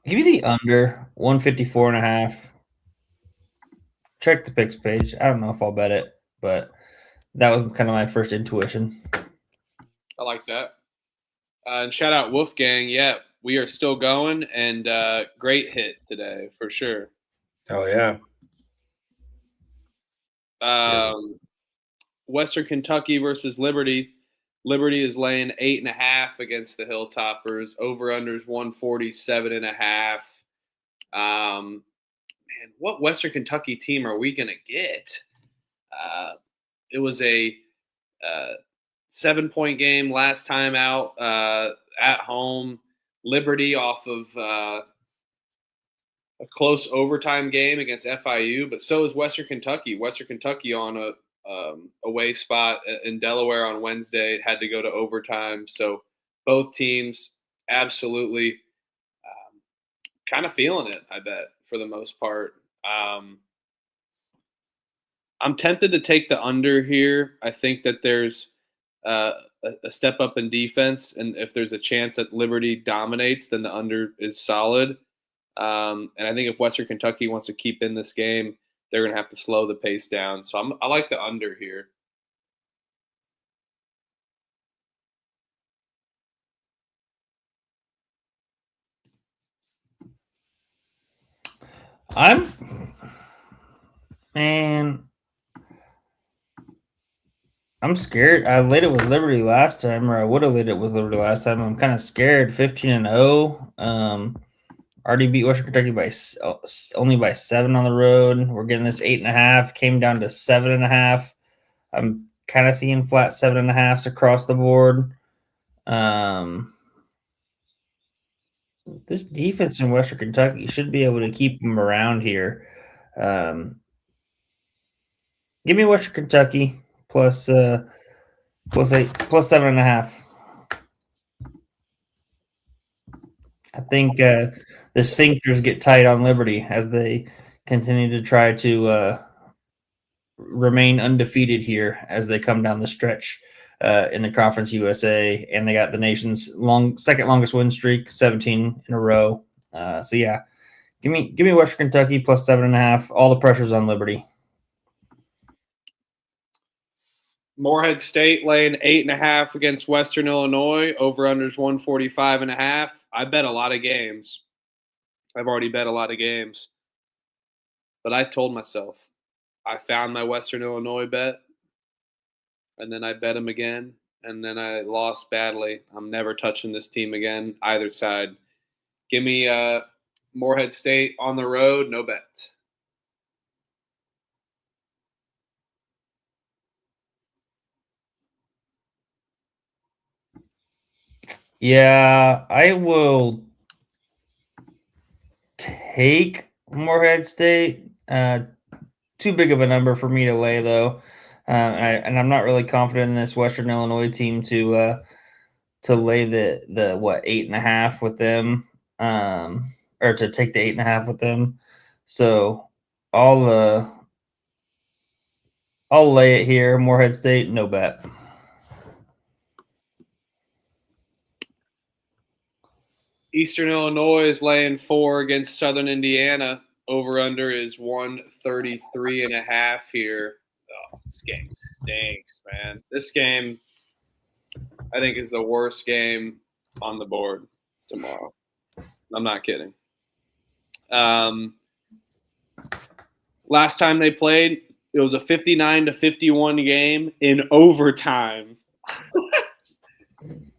C: Give me the under 154.5. Check the picks page. I don't know if I'll bet it, but that was kind of my first intuition.
B: I like that. And shout out Wolfgang. Yeah, we are still going, and great hit today for sure.
A: Oh, yeah.
B: Western Kentucky versus Liberty. Liberty is laying 8.5 against the Hilltoppers. Over-unders 147.5. Man, what Western Kentucky team are we going to get? It was a 7-point game last time out at home. Liberty off of a close overtime game against FIU, but so is Western Kentucky. Western Kentucky on a away spot in Delaware on Wednesday had to go to overtime. So both teams absolutely kind of feeling it, I bet, for the most part. I'm tempted to take the under here. I think that there's a step up in defense, and if there's a chance that Liberty dominates, then the under is solid. And I think if Western Kentucky wants to keep in this game, they're going to have to slow the pace down. So I like the under here.
C: I'm scared. I laid it with Liberty last time, or I would have laid it with Liberty last time. I'm kind of scared. 15-0. Already beat Western Kentucky by only by 7 on the road. We're getting this 8.5. Came down to 7.5. I'm kind of seeing flat 7.5s across the board. This defense in Western Kentucky should be able to keep them around here. Give me Western Kentucky plus 8, plus 7.5. I think the sphincters get tight on Liberty as they continue to try to remain undefeated here as they come down the stretch in the Conference USA, and they got the nation's second longest win streak, 17 in a row. So yeah, give me Western Kentucky plus 7.5. All the pressure's on Liberty.
B: Morehead State laying 8.5 against Western Illinois. Over-unders 145.5. I bet a lot of games. I've already bet a lot of games. But I told myself, I found my Western Illinois bet, and then I bet them again, and then I lost badly. I'm never touching this team again, either side. Give me Morehead State on the road, no bet.
C: Yeah, I will take Morehead State. Too big of a number for me to lay, though, and I'm not really confident in this Western Illinois team to lay the 8.5 with them, or to take the 8.5 with them. So I'll lay it here. Morehead State, no bet.
B: Eastern Illinois is laying 4 against Southern Indiana. Over-under is 133.5 here. Oh, this game stinks, man. This game, I think, is the worst game on the board tomorrow. I'm not kidding. Last time they played, it was a 59-51 game in overtime.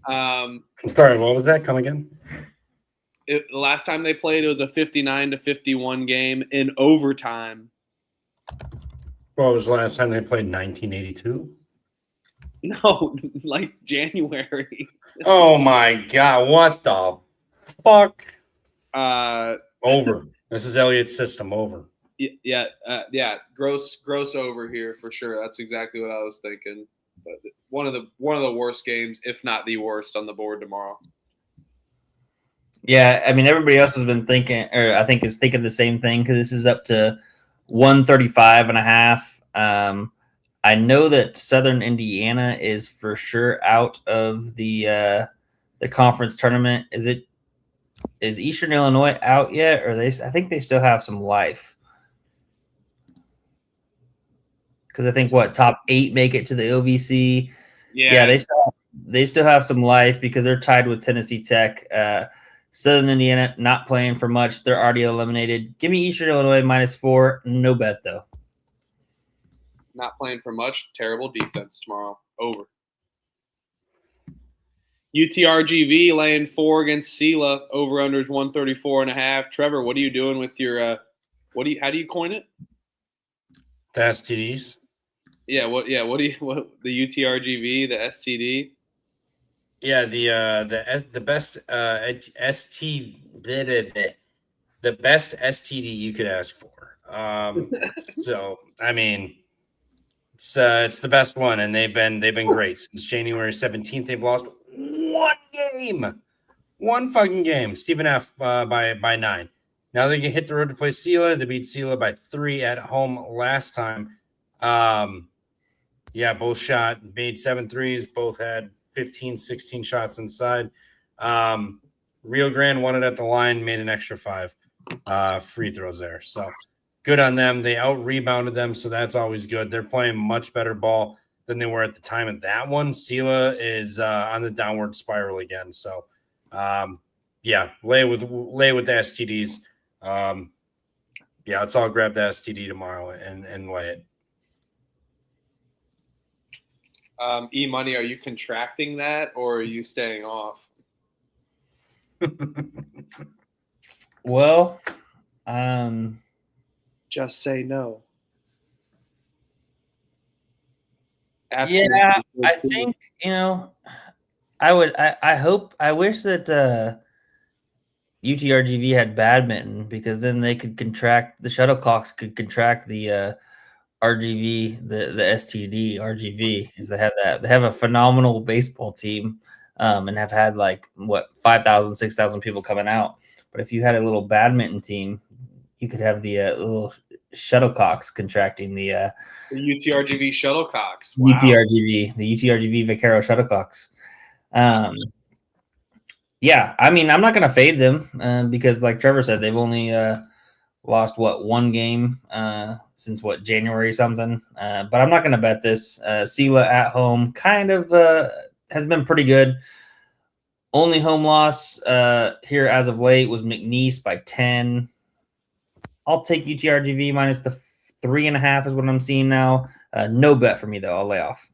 A: Sorry, what was that? Come again?
B: The last time they played, it was a 59-51 game in overtime.
A: What was the last time they played? 1982?
B: No, like January.
A: Oh my God! What the fuck? Over. This is Elliott's system. Over.
B: Yeah. Gross over here for sure. That's exactly what I was thinking. But one of the worst games, if not the worst, on the board tomorrow.
C: Yeah, I mean, everybody else has been thinking, or I think is thinking the same thing, because this is up to 135.5. I know that Southern Indiana is for sure out of the conference tournament. Is Eastern Illinois out yet, or I think they still have some life? Because I think top 8 make it to the OVC. Yeah, they still have some life because they're tied with Tennessee Tech. Southern Indiana not playing for much. They're already eliminated. Give me Eastern Illinois -4. No bet, though.
B: Not playing for much. Terrible defense tomorrow. Over. UTRGV laying 4 against Sela. Over-unders 134.5. Trevor, what are you doing with your how do you coin it?
A: The STDs.
B: Yeah, what the UTRGV, the STD?
A: Yeah, the best the best STD you could ask for. So I mean, it's the best one, and they've been great since January 17th. They've lost one fucking game. Stephen F. by 9. Now they can hit the road to play Sela. They beat Sela by 3 at home last time. Yeah, both made 7 threes. Both had 15, 16 shots inside. Rio Grande won it at the line, made an extra 5 free throws there. So good on them. They out-rebounded them, so that's always good. They're playing much better ball than they were at the time of that one. Sela is on the downward spiral again. So, lay with the STDs. Let's all grab the STD tomorrow and lay it.
B: E-Money, are you contracting that or are you staying off?
C: Well,
B: just say no.
C: Yeah, I think, I wish that UTRGV had badminton, because then they could contract, the shuttlecocks could contract the RGV, the STD RGV, if they had that. They have a phenomenal baseball team, and have had 5,000, 6,000 people coming out. But if you had a little badminton team, you could have the little shuttlecocks contracting the
B: UTRGV shuttlecocks. Wow.
C: the UTRGV Vaquero shuttlecocks. I'm not going to fade them because, like Trevor said, they've only lost one game since January something. But I'm not going to bet this. Sela at home kind of has been pretty good. Only home loss here as of late was McNeese by 10. I'll take UTRGV minus the 3.5 is what I'm seeing now. No bet for me, though. I'll lay off.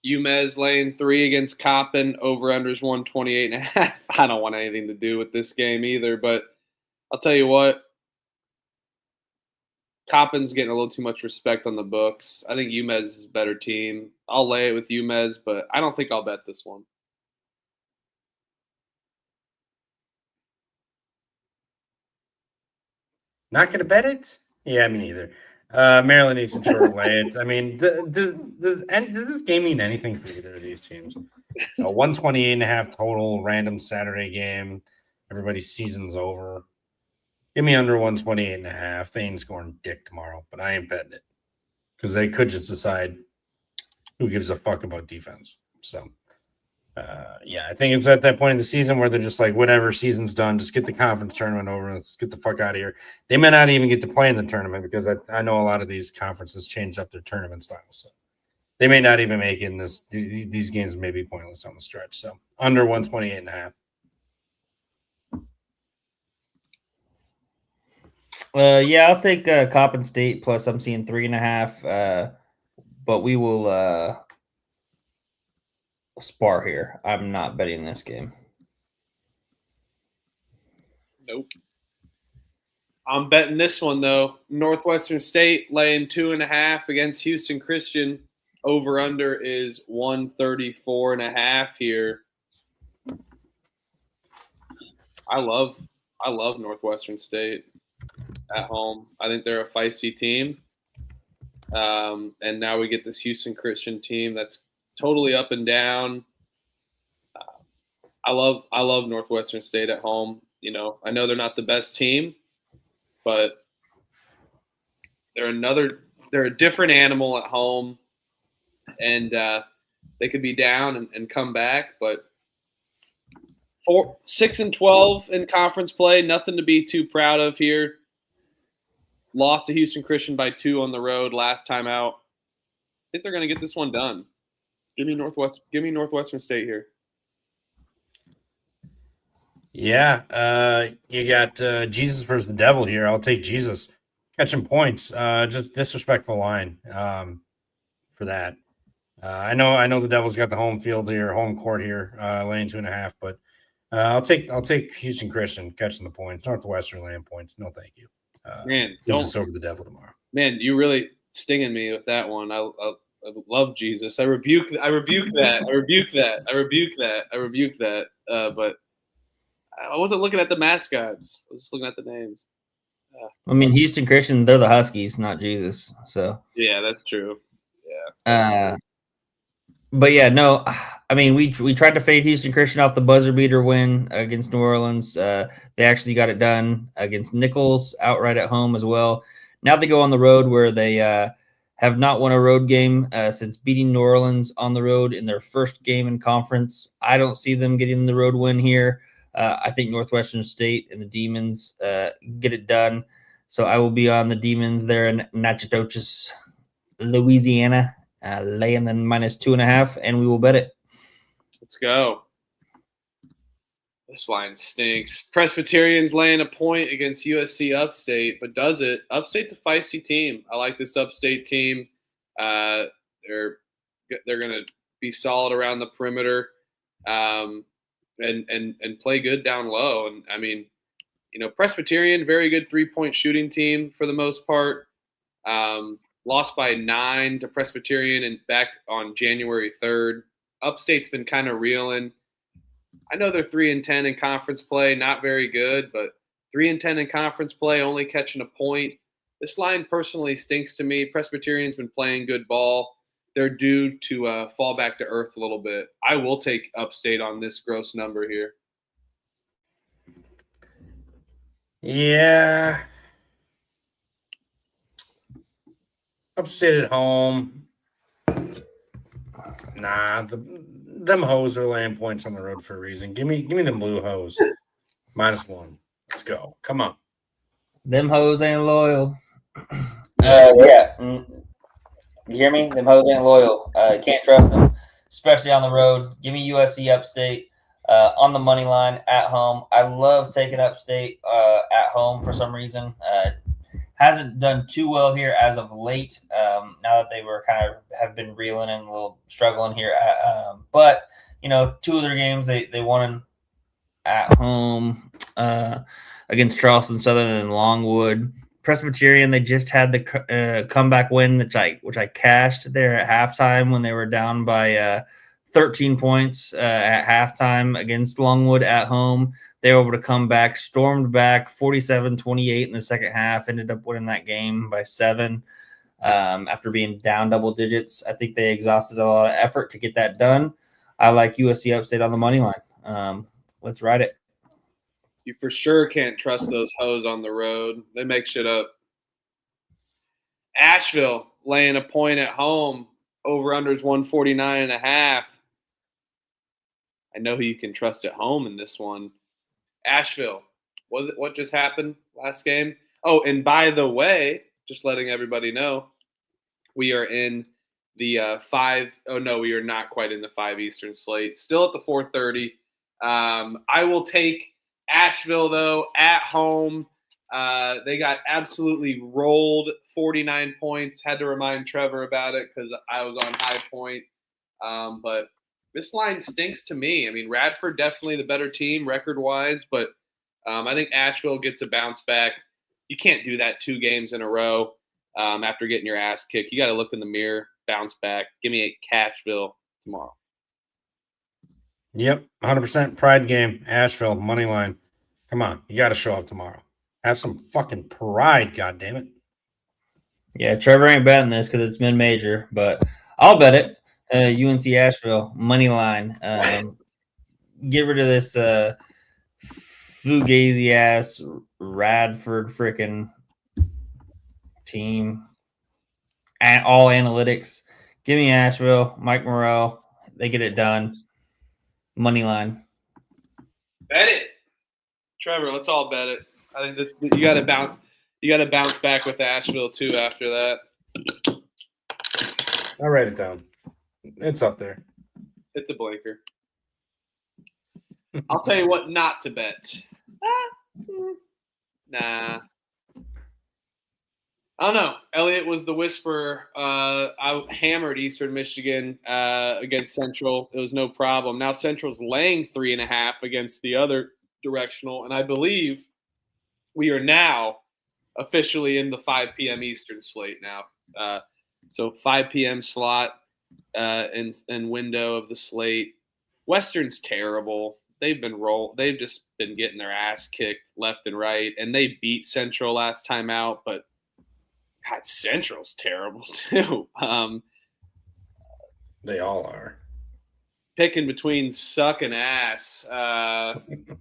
B: UMass laying 3 against Coppin. Over-unders 128.5. I don't want anything to do with this game either, but I'll tell you what. Coppin's getting a little too much respect on the books. I think UMass is a better team. I'll lay it with UMass, but I don't think I'll bet this one.
A: Not going to bet it? Yeah, me neither. Maryland needs to short lay it. I mean, does this game mean anything for either of these teams? 128.5 total, random Saturday game. Everybody's season's over. Give me under 128.5. They ain't scoring dick tomorrow, but I ain't betting it because they could just decide who gives a fuck about defense. So, I think it's at that point in the season where they're just like, whatever, season's done. Just get the conference tournament over. Let's get the fuck out of here. They may not even get to play in the tournament because I know a lot of these conferences changed up their tournament style. So they may not even make it in this. These games may be pointless on the stretch. So under 128.5.
C: I'll take Coppin State plus. I'm seeing 3.5. But we will spar here. I'm not betting this game.
B: Nope. I'm betting this one though. Northwestern State laying 2.5 against Houston Christian. Over under is 134.5 here. I love Northwestern State at home. I think they're a feisty team. And now we get this Houston Christian team that's totally up and down. I love Northwestern State at home. I know they're not the best team, but they're a different animal at home, and they could be down and come back. But 6-12 in conference play, nothing to be too proud of here. Lost to Houston Christian by 2 on the road last time out. I think they're going to get this one done. Give me Northwestern State here.
A: Yeah, you got Jesus versus the devil here. I'll take Jesus. Catching points. Just disrespectful line for that. I know the Devil's got the home field here, home court here, laying 2.5, but I'll take Houston Christian catching the points. Northwestern laying points. No, thank you. Jesus over the Devil tomorrow.
B: Man, you really stinging me with that one. I love Jesus. I rebuke that. But I wasn't looking at the mascots. I was just looking at the names.
C: I mean, Houston Christian, they're the Huskies, not Jesus. So
B: yeah, that's true. Yeah.
C: But yeah, no. I mean, we tried to fade Houston Christian off the buzzer beater win against New Orleans. They actually got it done against Nichols outright at home as well. Now they go on the road where they have not won a road game since beating New Orleans on the road in their first game in conference. I don't see them getting the road win here. I think Northwestern State and the Demons get it done. So I will be on the Demons there in Natchitoches, Louisiana, laying the -2.5, and we will bet it.
B: Let's go. This line stinks. Presbyterian's laying a point against USC Upstate, but does it? Upstate's a feisty team. I like this Upstate team. They're going to be solid around the perimeter, and play good down low. And I mean, Presbyterian, very good 3-point shooting team for the most part. Lost by 9 to Presbyterian and back on January 3rd. Upstate's been kind of reeling. I know they're 3-10 in conference play, not very good, but 3-10 in conference play, only catching a point. This line personally stinks to me. Presbyterian's been playing good ball. They're due to fall back to earth a little bit. I will take Upstate on this gross number here.
A: Yeah. Upstate at home. Nah, them hoes are laying points on the road for a reason. Give me them blue hoes. -1. Let's go. Come on.
C: Them hoes ain't loyal. Yeah. You hear me? Them hoes ain't loyal. Can't trust them, especially on the road. Give me USC Upstate on the money line at home. I love taking Upstate at home for some reason. Hasn't done too well here as of late. Now that they were have been reeling and a little struggling here. But 2 of their games they won at home against Charleston Southern and Longwood. Presbyterian, they just had the comeback win, which I cashed there at halftime when they were down by 13 points at halftime against Longwood at home. They were able to come back, stormed back 47-28 in the second half, ended up winning that game by 7 after being down double digits. I think they exhausted a lot of effort to get that done. I like USC Upstate on the money line. Let's ride it.
B: You for sure can't trust those hoes on the road. They make shit up. Asheville laying a point at home. Over-unders 149.5. I know who you can trust at home in this one. Asheville. What just happened last game? Oh, and by the way, just letting everybody know, we are in the 5. Oh, no, we are not quite in the 5 Eastern slate. Still at the 4:30. I will take Asheville, though, at home. They got absolutely rolled, 49 points. Had to remind Trevor about it because I was on high point. But this line stinks to me. I mean, Radford definitely the better team record-wise, but I think Asheville gets a bounce back. You can't do that 2 games in a row after getting your ass kicked. You got to look in the mirror, bounce back. Give me a Cashville tomorrow.
A: Yep, 100% pride game. Asheville, money line. Come on, you got to show up tomorrow. Have some fucking pride, goddammit.
C: Yeah, Trevor ain't betting this because it's mid-major, but I'll bet it. UNC Asheville, money line. Get rid of this fugazi-ass Radford freaking team. All analytics. Give me Asheville, Mike Morrell. They get it done. Money line.
B: Bet it. Trevor, let's all bet it. I think that you got to bounce back with Asheville too after that.
A: I'll write it down. It's up there.
B: Hit the blinker. I'll tell you what not to bet. Nah. I don't know. Elliott was the whisperer. I hammered Eastern Michigan against Central. It was no problem. Now Central's laying 3.5 against the other directional, and I believe we are now officially in the 5 p.m. Eastern slate now. So 5 p.m. slot and window of the slate. Western's terrible. They've just been getting their ass kicked left and right, and they beat Central last time out, but God, Central's terrible too.
A: They all are.
B: Picking between suck and ass.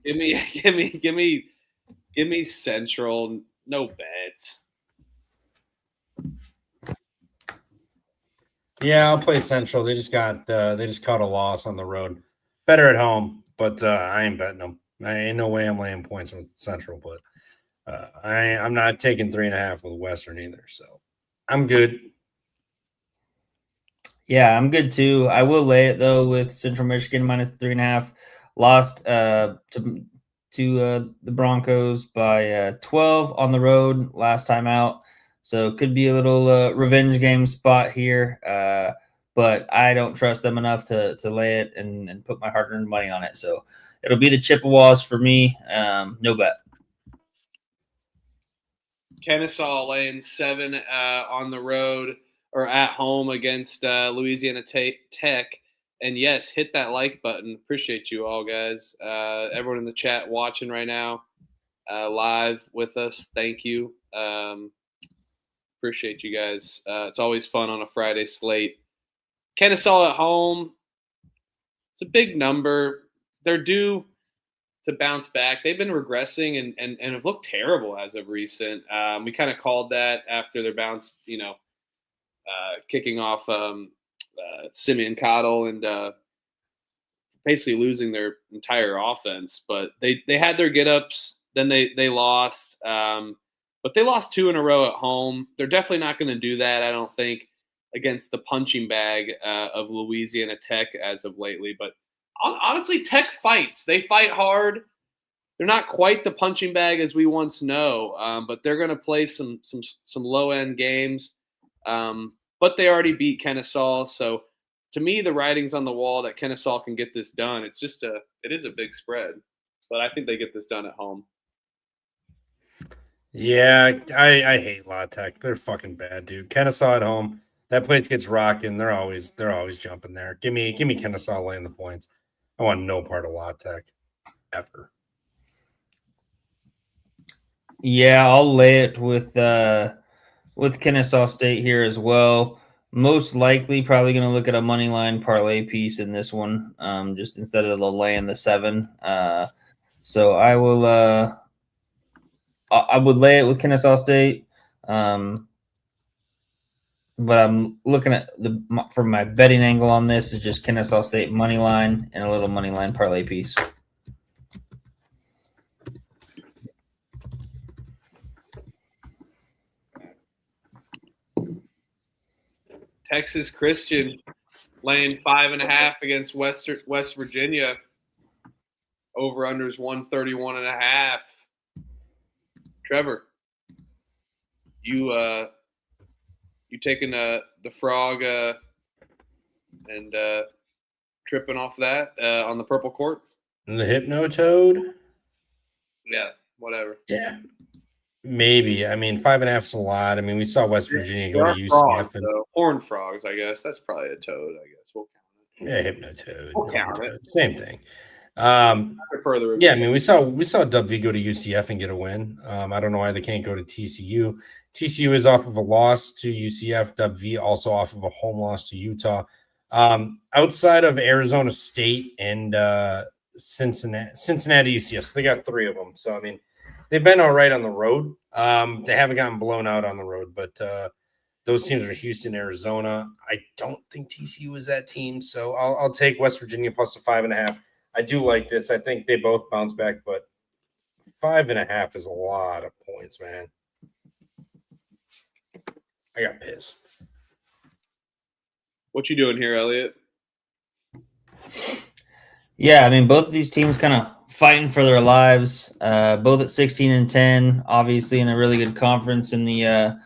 B: Give me Central. No bet.
A: Yeah, I'll play Central. They just caught a loss on the road. Better at home, but I ain't betting them. I ain't no way I'm laying points with Central, but I'm not taking 3.5 with Western either. So I'm good.
C: Yeah, I'm good too. I will lay it though with Central Michigan minus 3.5. Lost to the Broncos by 12 on the road last time out. So it could be a little revenge game spot here. But I don't trust them enough to lay it and put my hard-earned money on it. So it'll be the Chippewas for me. No bet.
B: Kennesaw laying 7 on the road or at home against Louisiana Tech. And yes, hit that like button. Appreciate you all, guys. Everyone in the chat watching right now, live with us. Thank you. Appreciate you guys. It's always fun on a Friday slate. Kennesaw at home. It's a big number. They're due to bounce back. They've been regressing and have looked terrible as of recent. We kind of called that after their bounce, kicking off Simeon Cottle and basically losing their entire offense. But they had their get-ups. Then they lost. But they lost 2 in a row at home. They're definitely not going to do that, I don't think, against the punching bag of Louisiana Tech as of lately. But honestly, Tech fights. They fight hard. They're not quite the punching bag as we once know, but they're going to play some low-end games. But they already beat Kennesaw. So to me, the writing's on the wall that Kennesaw can get this done. It is a big spread, but I think they get this done at home.
A: Yeah, I hate La Tech. They're fucking bad, dude. Kennesaw at home. That place gets rocking. They're always jumping there. Give me Kennesaw laying the points. I want no part of La Tech ever.
C: Yeah, I'll lay it with Kennesaw State here as well. Most likely, probably going to look at a money line parlay piece in this one, just instead of the laying the 7. So I will. I would lay it with Kennesaw State, but I'm looking at from my betting angle on this is just Kennesaw State money line and a little money line parlay piece.
B: Texas Christian laying 5.5 against West Virginia. Over unders 131.5. Trevor, you taking the frog and tripping off that on the purple court?
A: And the Hypnotoad?
B: Yeah, whatever.
A: Yeah. Maybe. I mean, 5.5 is a lot. I mean, we saw West Virginia go to UCF.
B: Frogs, horned frogs, I guess. That's probably a toad, I guess. We'll count
A: it. Yeah, Hypnotoad.
B: We'll count it.
A: Same thing.
B: Yeah,
A: I mean, we saw W go to UCF and get a win. I don't know why they can't go to TCU. TCU is off of a loss to UCF. W also off of a home loss to Utah. Outside of Arizona State and Cincinnati UCF, so they got 3 of them. So I mean, they've been all right on the road. They haven't gotten blown out on the road, but those teams are Houston, Arizona. I don't think TCU is that team, so I'll take West Virginia plus the 5.5. I do like this. I think they both bounce back, but 5.5 is a lot of points, man. I got pissed.
B: What you doing here, Elliot?
C: Yeah, I mean, both of these teams kind of fighting for their lives. Both at 16-10, obviously in a really good conference in the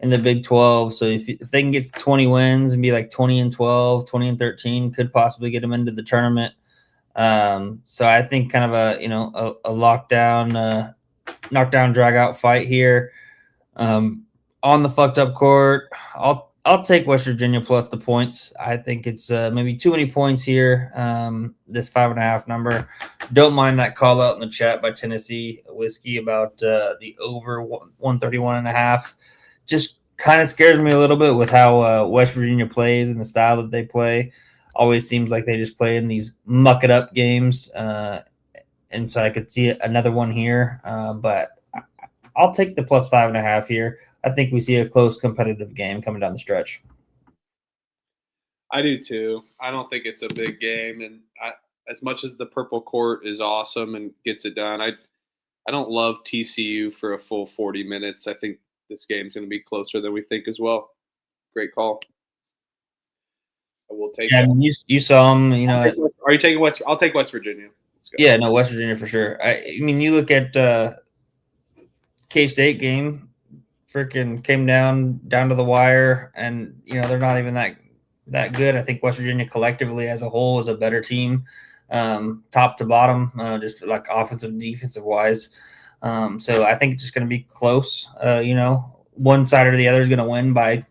C: Big 12. So if they can get to 20 wins and be like 20-12, 20-13, could possibly get them into the tournament. So I think kind of a lockdown, knockdown, drag out fight here. On the fucked up court, I'll take West Virginia plus the points. I think it's maybe too many points here. This 5.5 number. Don't mind that call out in the chat by Tennessee Whiskey about the over 131.5. Just kind of scares me a little bit with how West Virginia plays and the style that they play. Always seems like they just play in these muck it up games. And so I could see another one here. But I'll take the plus 5.5 here. I think we see a close competitive game coming down the stretch.
B: I do too. I don't think it's a big game, and as much as the purple court is awesome and gets it done, I don't love TCU for a full 40 minutes. I think this game's going to be closer than we think as well. Great call. I will take.
C: Yeah, I mean, you saw him.
B: Are you taking West? I'll take West Virginia. Let's go.
C: Yeah, no, West Virginia for sure. I mean, you look at K-State game, freaking came down to the wire, and they're not even that good. I think West Virginia collectively as a whole is a better team, top to bottom, just like offensive, defensive wise. So I think it's just going to be close. One side or the other is going to win by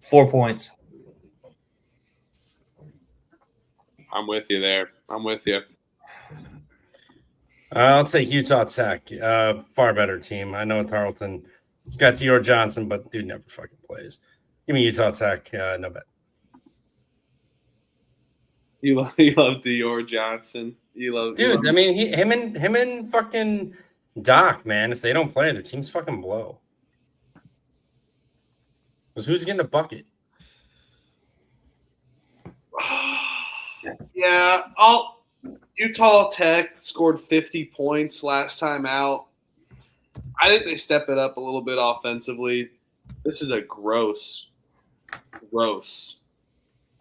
C: 4 points.
B: I'm with you there. I'm with you.
A: I'll take Utah Tech. Far better team. I know Tarleton. It's got Dior Johnson, but dude never fucking plays. Give me Utah Tech. No bet.
B: You love Dior Johnson.
A: I mean, him and fucking Doc, man. If they don't play, their teams fucking blow. Because who's getting a bucket?
B: Yeah, Utah Tech scored 50 points last time out. I think they step it up a little bit offensively. This is a gross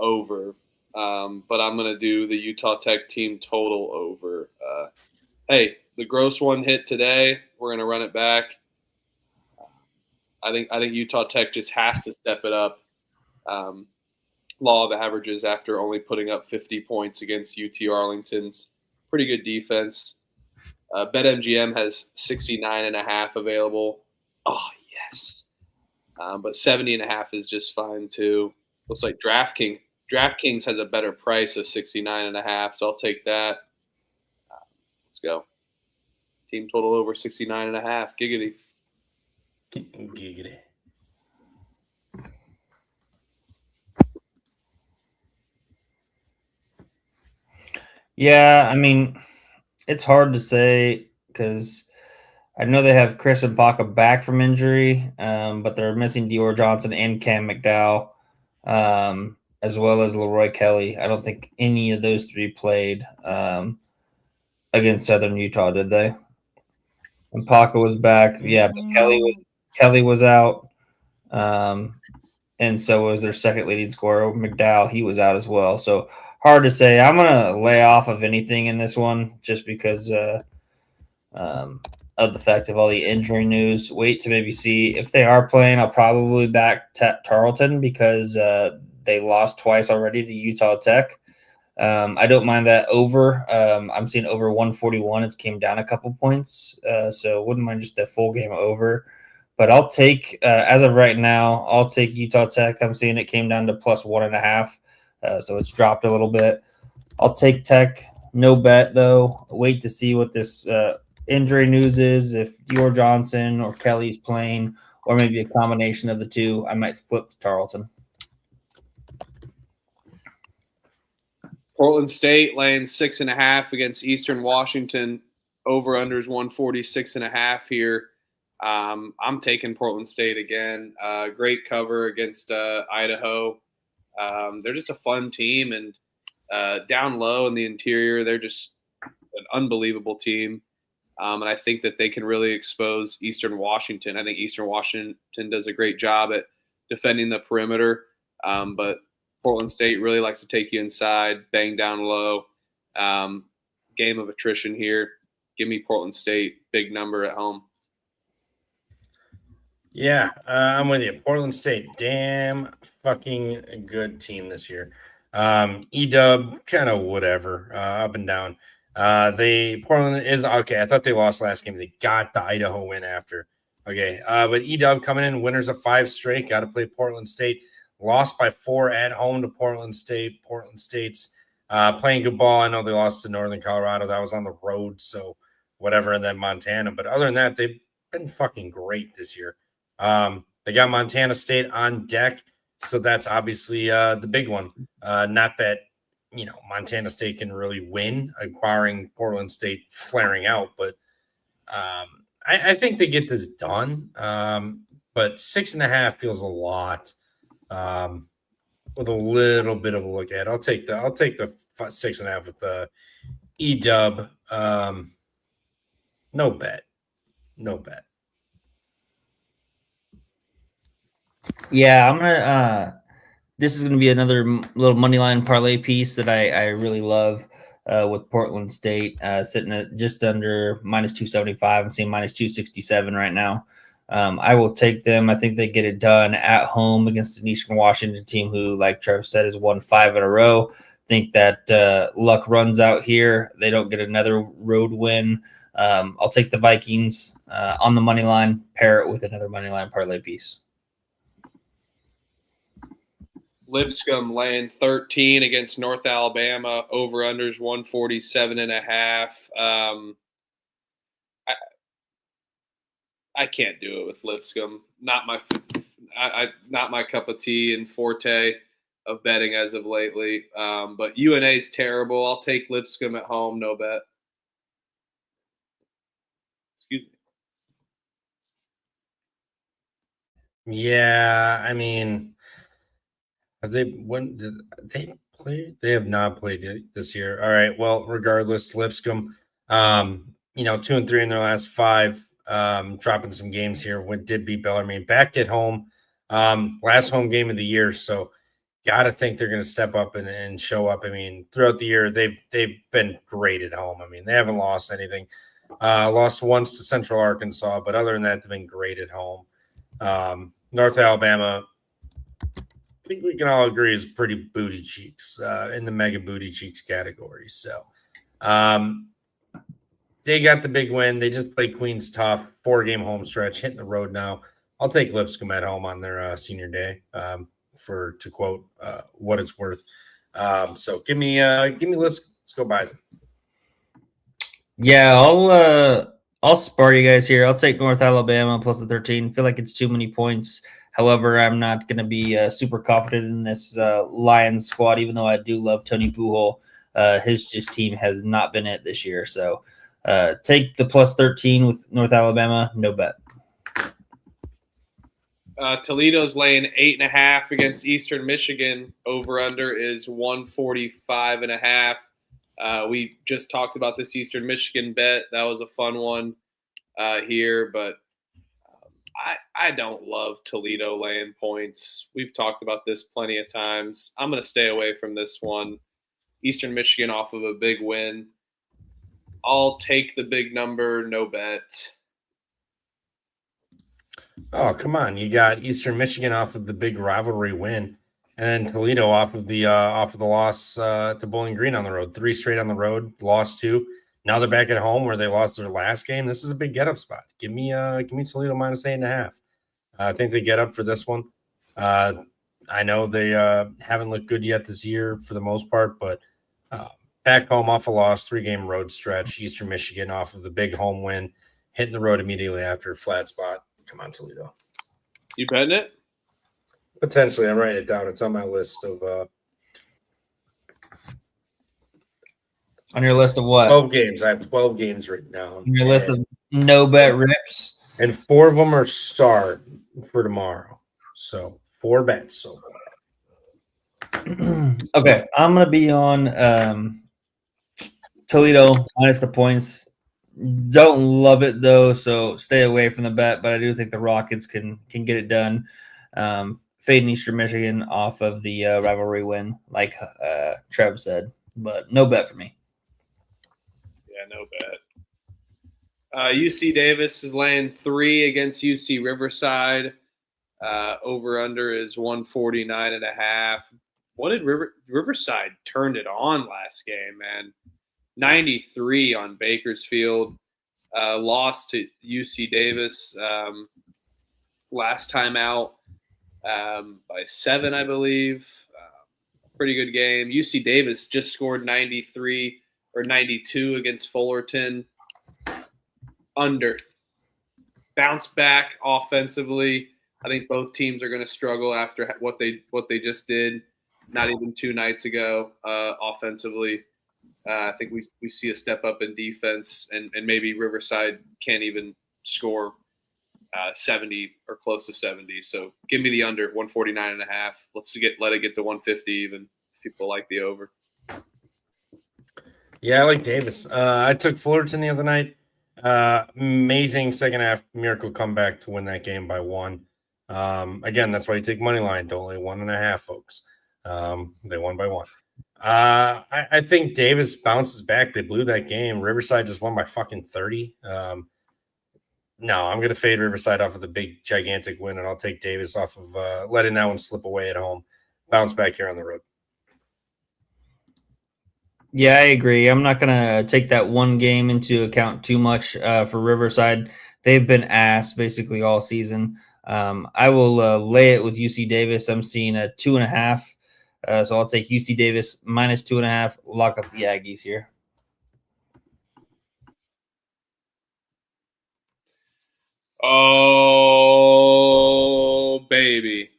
B: over. But I'm going to do the Utah Tech team total over. Hey, the gross one hit today. We're going to run it back. I think Utah Tech just has to step it up. Law of averages after only putting up 50 points against UT Arlington's pretty good defense. BetMGM has 69.5 available. Oh, yes. But 70.5 is just fine too. Looks like DraftKings has a better price of 69.5, so I'll take that. Let's go. Team total over 69.5. Giggity.
A: Giggity.
C: Yeah, I mean, it's hard to say because I know they have Chris and Baca back from injury, but they're missing Dior Johnson and Cam McDowell, as well as Leroy Kelly. I don't think any of those three played against Southern Utah, did they? And Baca was back, yeah, but Kelly was out, and so was their second leading scorer, McDowell. He was out as well, so. Hard to say. I'm gonna lay off of anything in this one just because of the fact of all the injury news. Wait to maybe see if they are playing. I'll probably back Tarleton because they lost twice already to Utah Tech. I don't mind that over. I'm seeing over 141. It's came down a couple points, so wouldn't mind just the full game over. But I'll take as of right now. I'll take Utah Tech. I'm seeing it came down to plus 1.5. So it's dropped a little bit. I'll take Tech. No bet, though. Wait to see what this injury news is. If Dior Johnson or Kelly's playing, or maybe a combination of the two, I might flip to Tarleton.
B: Portland State laying 6.5 against Eastern Washington. Over-unders 146.5 here. I'm taking Portland State again. Great cover against Idaho. They're just a fun team, and down low in the interior, they're just an unbelievable team. And I think that they can really expose Eastern Washington. I think Eastern Washington does a great job at defending the perimeter, but Portland State really likes to take you inside, bang down low. Game of attrition here. Give me Portland State, big number at home.
A: Yeah, I'm with you. Portland State, damn fucking good team this year. EW, kind of whatever, up and down. Portland is okay. I thought they lost last game. They got the Idaho win after. Okay, but EW coming in, winners of 5 straight. Got to play Portland State. Lost by 4 at home to Portland State. Portland State's playing good ball. I know they lost to Northern Colorado. That was on the road, so whatever. And then Montana. But other than that, they've been fucking great this year. They got Montana State on deck, so that's obviously the big one. Not that, Montana State can really win, barring Portland State flaring out, but I think they get this done. But 6.5 feels a lot. with a little bit of a look at. I'll take the 6.5 with the E-dub. No bet.
C: Yeah, I'm gonna. This is gonna be another little money line parlay piece that I really love. With Portland State sitting at just under -275. I'm seeing -267 right now. I will take them. I think they get it done at home against an Eastern Washington team who, like Trevor said, has won 5 in a row. Think that luck runs out here. They don't get another road win. I'll take the Vikings on the money line, pair it with another money line parlay piece.
B: Lipscomb laying 13 against North Alabama. Over unders 147.5. I can't do it with Lipscomb. Not my cup of tea and forte of betting as of lately. But UNA is terrible. I'll take Lipscomb at home. No bet. Excuse me.
A: Yeah, I mean, when did they play? They have not played this year. All right. Well, regardless, Lipscomb, 2-3 in their last 5. Dropping some games here. Did beat Bellarmine back at home. Last home game of the year. So got to think they're going to step up and show up. I mean, throughout the year, they've been great at home. I mean, they haven't lost anything. Lost once to Central Arkansas, but other than that, they've been great at home. North Alabama, I think we can all agree, is pretty booty cheeks in the mega booty cheeks category. So they got the big win. They just played Queens tough, 4-game home stretch, hitting the road now. I'll take Lipscomb at home on their senior day, to quote what it's worth. So give me Lipscomb. Let's go buy them.
C: Yeah, I'll spar you guys here. I'll take North Alabama plus the 13. Feel like it's too many points. However, I'm not going to be super confident in this Lions squad, even though I do love Tony Pujols. His team has not been it this year. So take the plus 13 with North Alabama. No bet.
B: Toledo's laying 8.5 against Eastern Michigan. Over under is 145.5. We just talked about this Eastern Michigan bet. That was a fun one here, but I don't love Toledo laying points. We've talked about this plenty of times. I'm going to stay away from this one. Eastern Michigan off of a big win. I'll take the big number, no bet.
A: Oh, come on. You got Eastern Michigan off of the big rivalry win, and then Toledo off of the loss to Bowling Green on the road. 3 straight on the road, lost 2. Now they're back at home where they lost their last game. This is a big get-up spot. Give me Toledo minus 8.5. I think they get up for this one. I know they haven't looked good yet this year for the most part, but back home off a loss, 3-game road stretch. Eastern Michigan off of the big home win, hitting the road immediately after, flat spot. Come on, Toledo.
B: You betting it?
A: Potentially. I'm writing it down. It's on my list of
C: On your list of what?
A: 12 games. I have 12 games written down.
C: On your list of no bet rips.
A: And 4 of them are start for tomorrow. So 4 bets so far.
C: Okay, I'm gonna be on Toledo minus the points. Don't love it though, so stay away from the bet. But I do think the Rockets can get it done. Fading Eastern Michigan off of the rivalry win, like Trev said, but no bet for me.
B: Yeah, no bet. UC Davis is laying 3 against UC Riverside. Over under is 149.5. What did Riverside turned it on last game, man? 93 on Bakersfield. Lost to UC Davis last time out by 7, I believe. Pretty good game. UC Davis just scored 93 or 92 against Fullerton. Under. Bounce back offensively. I think both teams are going to struggle after what they just did not even 2 nights ago offensively. I think we see a step up in defense, and maybe Riverside can't even score 70 or close to 70. So give me the under 149.5. Let it get to 150 even. People like the over.
A: Yeah, I like Davis. I took Fullerton the other night. Amazing second half miracle comeback to win that game by 1. Again, that's why you take money line. Don't lay 1.5, folks. They won by 1. I think Davis bounces back. They blew that game. Riverside just won by fucking 30. No, I'm going to fade Riverside off of the big, gigantic win, and I'll take Davis off of letting that one slip away at home. Bounce back here on the road.
C: Yeah, I agree. I'm not going to take that one game into account too much for Riverside. They've been ass basically all season. I will lay it with UC Davis. I'm seeing a 2.5. So I'll take UC Davis minus 2.5. Lock up the Aggies here.
B: Oh, baby.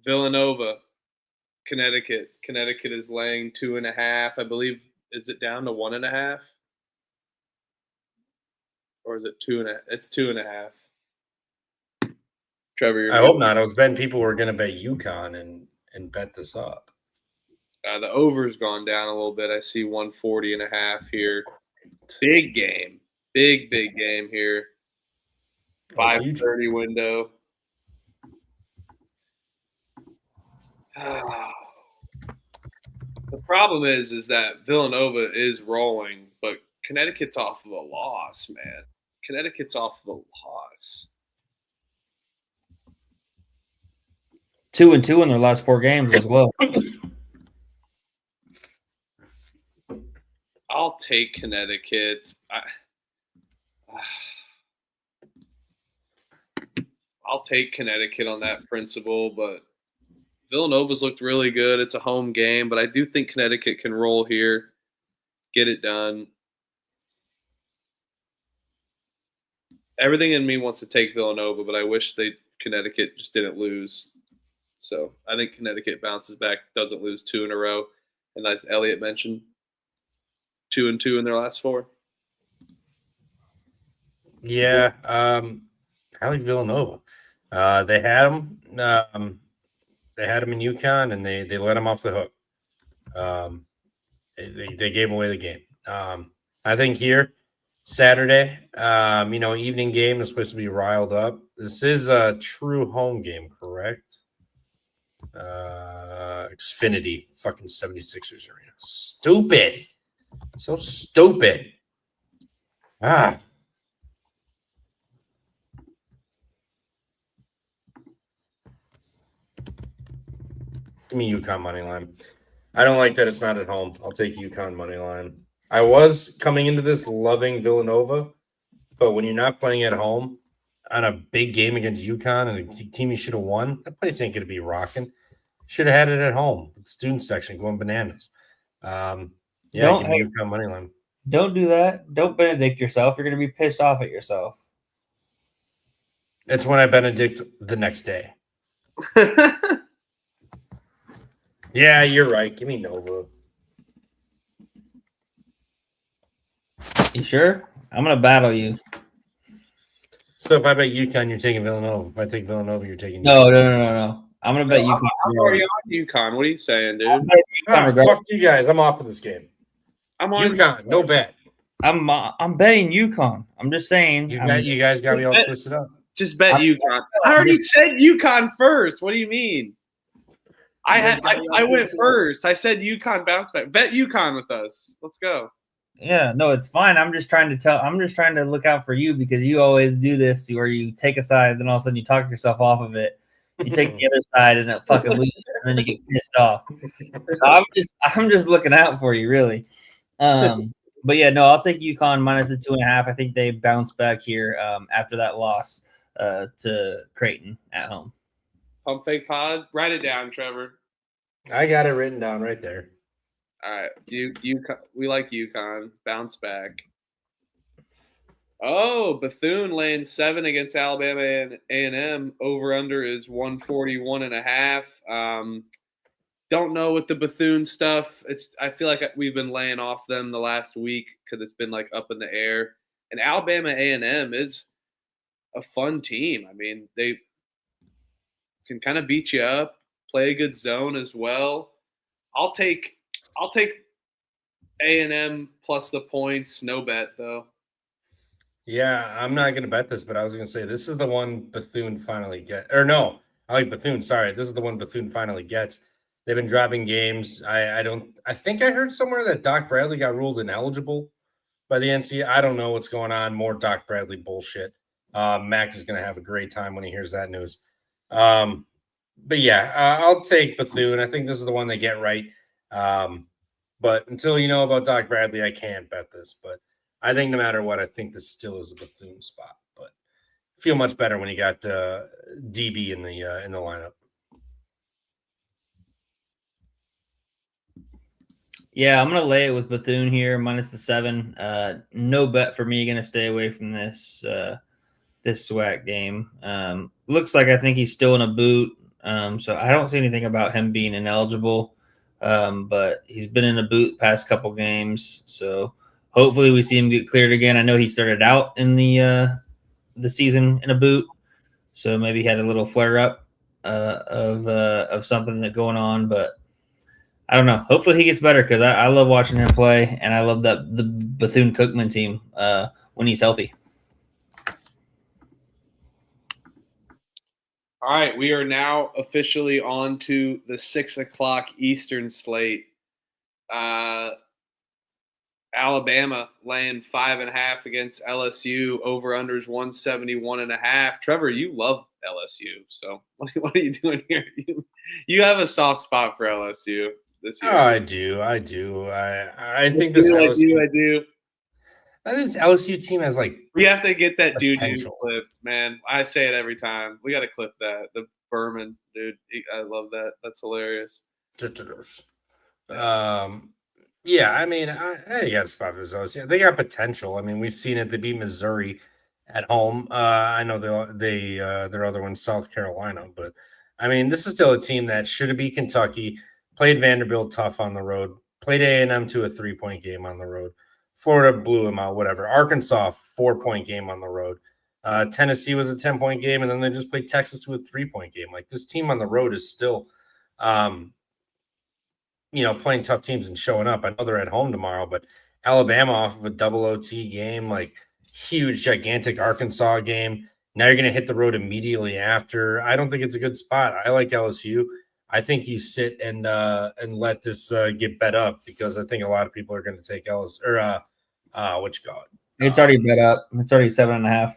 B: Villanova, Connecticut. Connecticut is laying 2.5. I believe, is it down to 1.5? Or is it 2.5? It's 2.5. Trevor,
A: I hope not. I was betting people were going to bet UConn and bet this up.
B: The over's gone down a little bit. I see 140.5 here. Big game. Big game here. 5:30 window. The problem is that Villanova is rolling, but Connecticut's off of a loss, man. Connecticut's off of a loss.
C: 2-2 in their last 4 games as well.
B: I'll take Connecticut. I'll take Connecticut on that principle, but Villanova's looked really good. It's a home game, but I do think Connecticut can roll here, get it done. Everything in me wants to take Villanova, but I wish Connecticut just didn't lose. So I think Connecticut bounces back, doesn't lose 2 in a row. And as Elliot mentioned, 2-2 in their last 4.
A: Yeah, I like Villanova. They had them. They had him in UConn, and they let him off the hook. They gave away the game. I think here, Saturday, evening game is supposed to be riled up. This is a true home game, correct? Xfinity, fucking 76ers arena. Stupid. So stupid. Give me UConn money line. I don't like that it's not at home. I'll take UConn money line. I was coming into this loving Villanova, but when you're not playing at home on a big game against UConn and a team you should have won, that place ain't going to be rocking. Should have had it at home. The student section going bananas. Give me UConn money line.
C: Don't do that. Don't Benedict yourself. You're going to be pissed off at yourself.
A: It's when I Benedict the next day. Yeah, you're right. Give me Nova.
C: You sure? I'm going to battle you.
A: So if I bet UConn, you're taking Villanova. If I take Villanova, you're taking
C: No. I'm going to bet UConn.
B: I'm already on UConn. What are you saying, dude?
A: Fuck you guys. I'm off of this game.
B: I'm on
A: UConn. No bet.
C: I'm betting UConn. I'm just saying.
A: You guys got me all twisted up.
B: Just bet UConn. I already said UConn first. What do you mean? I went first. I said UConn bounce back. Bet UConn with us. Let's go.
C: Yeah, no, it's fine. I'm just trying to look out for you because you always do this where you take a side, then all of a sudden you talk yourself off of it. You take the other side and it fucking loses, and then you get pissed off. So I'm just looking out for you, really. But yeah, no, I'll take UConn minus the 2.5. I think they bounce back here after that loss to Creighton at home.
B: Pump fake pod. Write it down, Trevor.
A: I got it written down right there.
B: All right, we like UConn. Bounce back. Oh, Bethune laying 7 against Alabama and A&M. Over under is 141.5. Don't know with the Bethune stuff. I feel like we've been laying off them the last week because it's been like up in the air. And Alabama A&M is a fun team. I mean, they can kind of beat you up, play a good zone as well. I'll take A&M plus the points. No bet though.
A: Yeah, I'm not going to bet this, but I was going to say this is the one Bethune finally gets. Or no, I like Bethune. Sorry, this is the one Bethune finally gets. They've been dropping games. I think I heard somewhere that Doc Bradley got ruled ineligible by the NCAA. I don't know what's going on. More Doc Bradley bullshit. Mac is going to have a great time when he hears that news. But yeah, I'll take Bethune. I think this is the one they get right. But until you know about Doc Bradley, I can't bet this. But I think no matter what, I think this still is a Bethune spot. But feel much better when you got DB in the lineup.
C: Yeah, I'm gonna lay it with Bethune here, minus the 7. No bet for me. Gonna stay away from this SWAC game. Looks like I think he's still in a boot. So I don't see anything about him being ineligible. But he's been in a boot past couple games. So hopefully we see him get cleared again. I know he started out in the season in a boot. So maybe he had a little flare up of something that going on, but I don't know. Hopefully he gets better because I love watching him play, and I love the Bethune-Cookman team when he's healthy.
B: All right, we are now officially on to the 6 o'clock Eastern slate. Alabama laying 5.5 against LSU. Over/unders 171.5. Trevor, you love LSU, so what are you doing here? You have a soft spot for LSU this year.
A: Oh, I do. I think this
B: I
A: LSU,
B: do.
A: I think this LSU team has like
B: We have to get that dude
A: potential.
B: clip, man. I say it every time. We got to clip that. The Berman dude. I love that. That's hilarious.
A: Yeah, I mean, I got a spot for those. Yeah, they got potential. I mean, we've seen it. They beat Missouri at home. I know their other one's South Carolina, but I mean, this is still a team that should have beat Kentucky. Played Vanderbilt tough on the road. Played A&M to a 3-point game on the road. Florida blew them out. Whatever. Arkansas 4-point game on the road. Tennessee was a 10-point game, and then they just played Texas to a 3-point game. Like this team on the road is still. Playing tough teams and showing up. I know they're at home tomorrow, but Alabama off of a double OT game, like huge, gigantic Arkansas game. Now you're going to hit the road immediately after. I don't think it's a good spot. I like LSU. I think you sit and let this get bet up because I think a lot of people are going to take LSU or what you call it.
C: It's already bet up. It's already 7.5.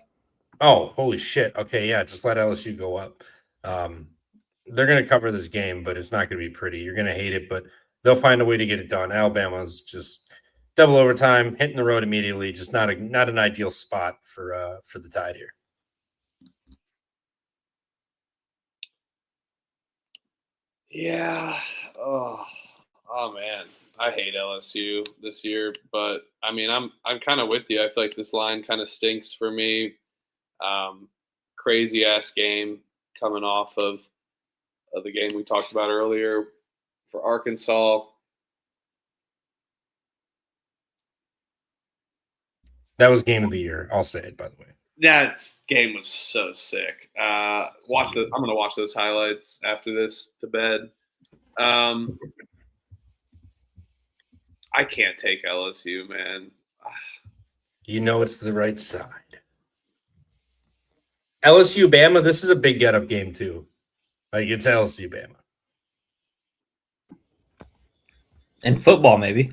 A: Oh, holy shit. Okay, yeah, just let LSU go up. They're going to cover this game, but it's not going to be pretty. You're going to hate it, but they'll find a way to get it done. Alabama's just double overtime, hitting the road immediately. Just not an ideal spot for the Tide here.
B: Yeah. Oh man, I hate LSU this year, but I mean, I'm kind of with you. I feel like this line kind of stinks for me. Crazy ass game coming off of the game we talked about earlier for Arkansas.
A: That was game of the year. I'll say it, by the way.
B: That game was so sick. I'm gonna watch those highlights after this to bed. I can't take LSU, man.
A: You know it's the right side. LSU Bama, this is a big get-up game too. Like it's LSU Bama.
C: And football, maybe.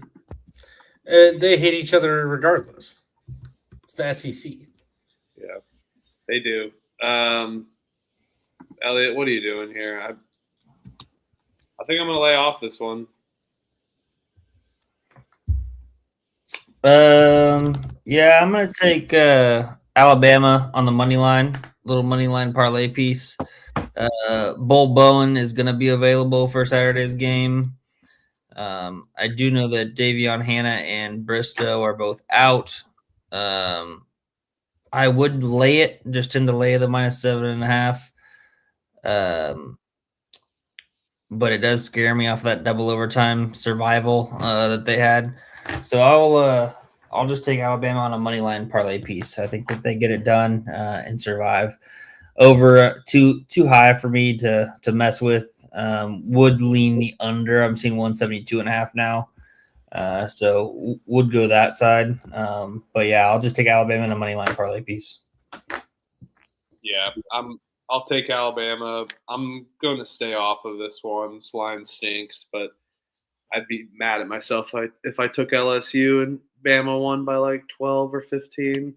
A: They hate each other regardless. It's the SEC.
B: Yeah, they do. Elliot, what are you doing here? I think I'm going to lay off this one.
C: Yeah, I'm going to take Alabama on the money line, little money line parlay piece. Bull Bowen is going to be available for Saturday's game. I do know that Davion Hannah and Bristow are both out. I would lay it, just tend to lay the -7.5. But it does scare me off that double overtime survival that they had. So I'll just take Alabama on a money line parlay piece. I think that they get it done and survive. Over too high for me to mess with. Would lean the under. I'm seeing 172.5 now. So would go that side. But yeah, I'll just take Alabama in a money line parlay piece.
B: Yeah, I'll take Alabama. I'm going to stay off of this one. This line stinks, but I'd be mad at myself if I took LSU and Bama won by like 12 or 15.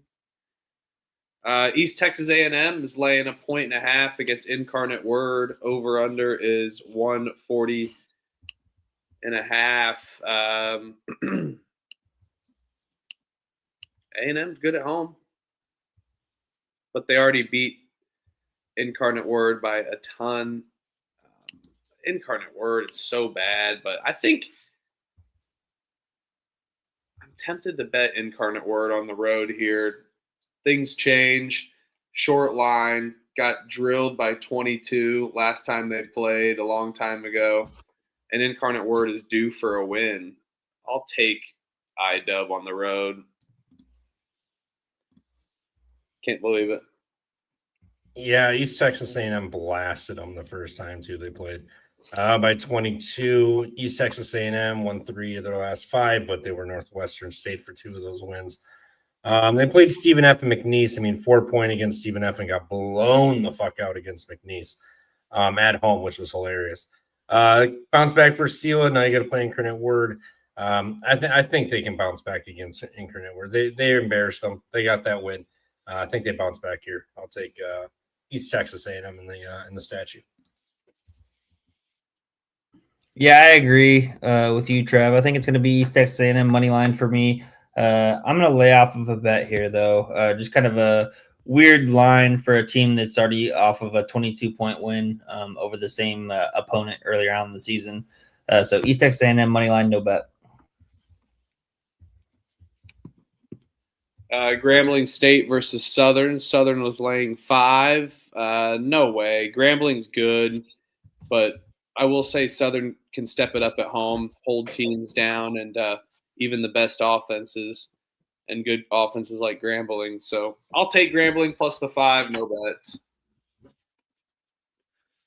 B: East Texas A&M is laying 1.5 against Incarnate Word. Over under is 140.5. A&M's good at home, but they already beat Incarnate Word by a ton. Incarnate Word is so bad, but I think I'm tempted to bet Incarnate Word on the road here. Things change. Short line, got drilled by 22 last time they played a long time ago. And Incarnate Word is due for a win. I'll take IDub on the road. Can't believe it.
A: Yeah, East Texas A&M blasted them the first time too they played. By 22, East Texas A&M won 3 of their last 5, but they were Northwestern State for 2 of those wins. They played Stephen F. and McNeese. I mean, 4-point against Stephen F. and got blown the fuck out against McNeese at home, which was hilarious. Bounce back for Sela. Now you got to play Incarnate Word. I think they can bounce back against Incarnate Word. They embarrassed them. They got that win. I think they bounce back here. I'll take East Texas A&M in the statue.
C: Yeah, I agree with you, Trev. I think it's going to be East Texas A&M money line for me. I'm going to lay off of a bet here, though. Just kind of a weird line for a team that's already off of a 22-point win over the same opponent earlier on in the season. So East Texas A&M money line, no bet.
B: Grambling State versus Southern. Southern was laying 5. No way. Grambling's good, but I will say Southern can step it up at home, hold teams down, and even the best offenses and good offenses like Grambling. So I'll take Grambling plus the 5. No bets.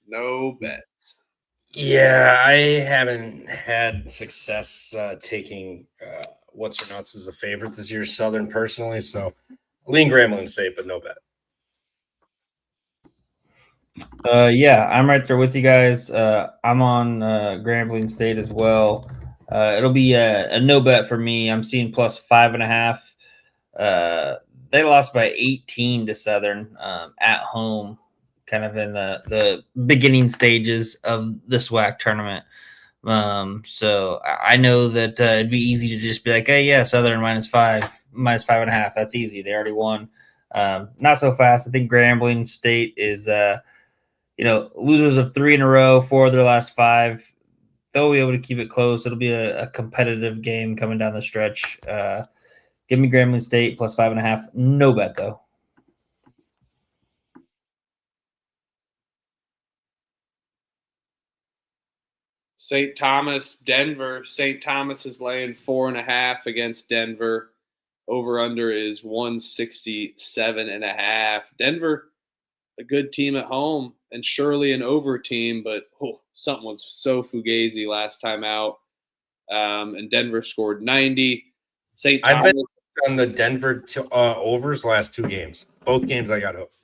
B: No bets.
A: Yeah, I haven't had success taking what's her nuts as a favorite this year, Southern personally. So lean Grambling State, but no bet.
C: Yeah, I'm right there with you guys. I'm on Grambling State as well. It'll be a no bet for me. I'm seeing plus 5.5. They lost by 18 to Southern at home, kind of in the beginning stages of the SWAC tournament. So I know that it'd be easy to just be like, hey, yeah, Southern -5.5. That's easy. They already won. Not so fast. I think Grambling State is losers of 3 in a row, 4 of their last 5. They'll be able to keep it close. It'll be a competitive game coming down the stretch. Give me Grambling State plus 5.5. No bet, though.
B: St. Thomas, Denver. St. Thomas is laying 4.5 against Denver. Over-under is 167.5. Denver, a good team at home, and surely an over team, but something was so fugazi last time out. And Denver scored 90. St. Thomas.
A: I've been on the Denver overs last 2 games. Both games I got hooked.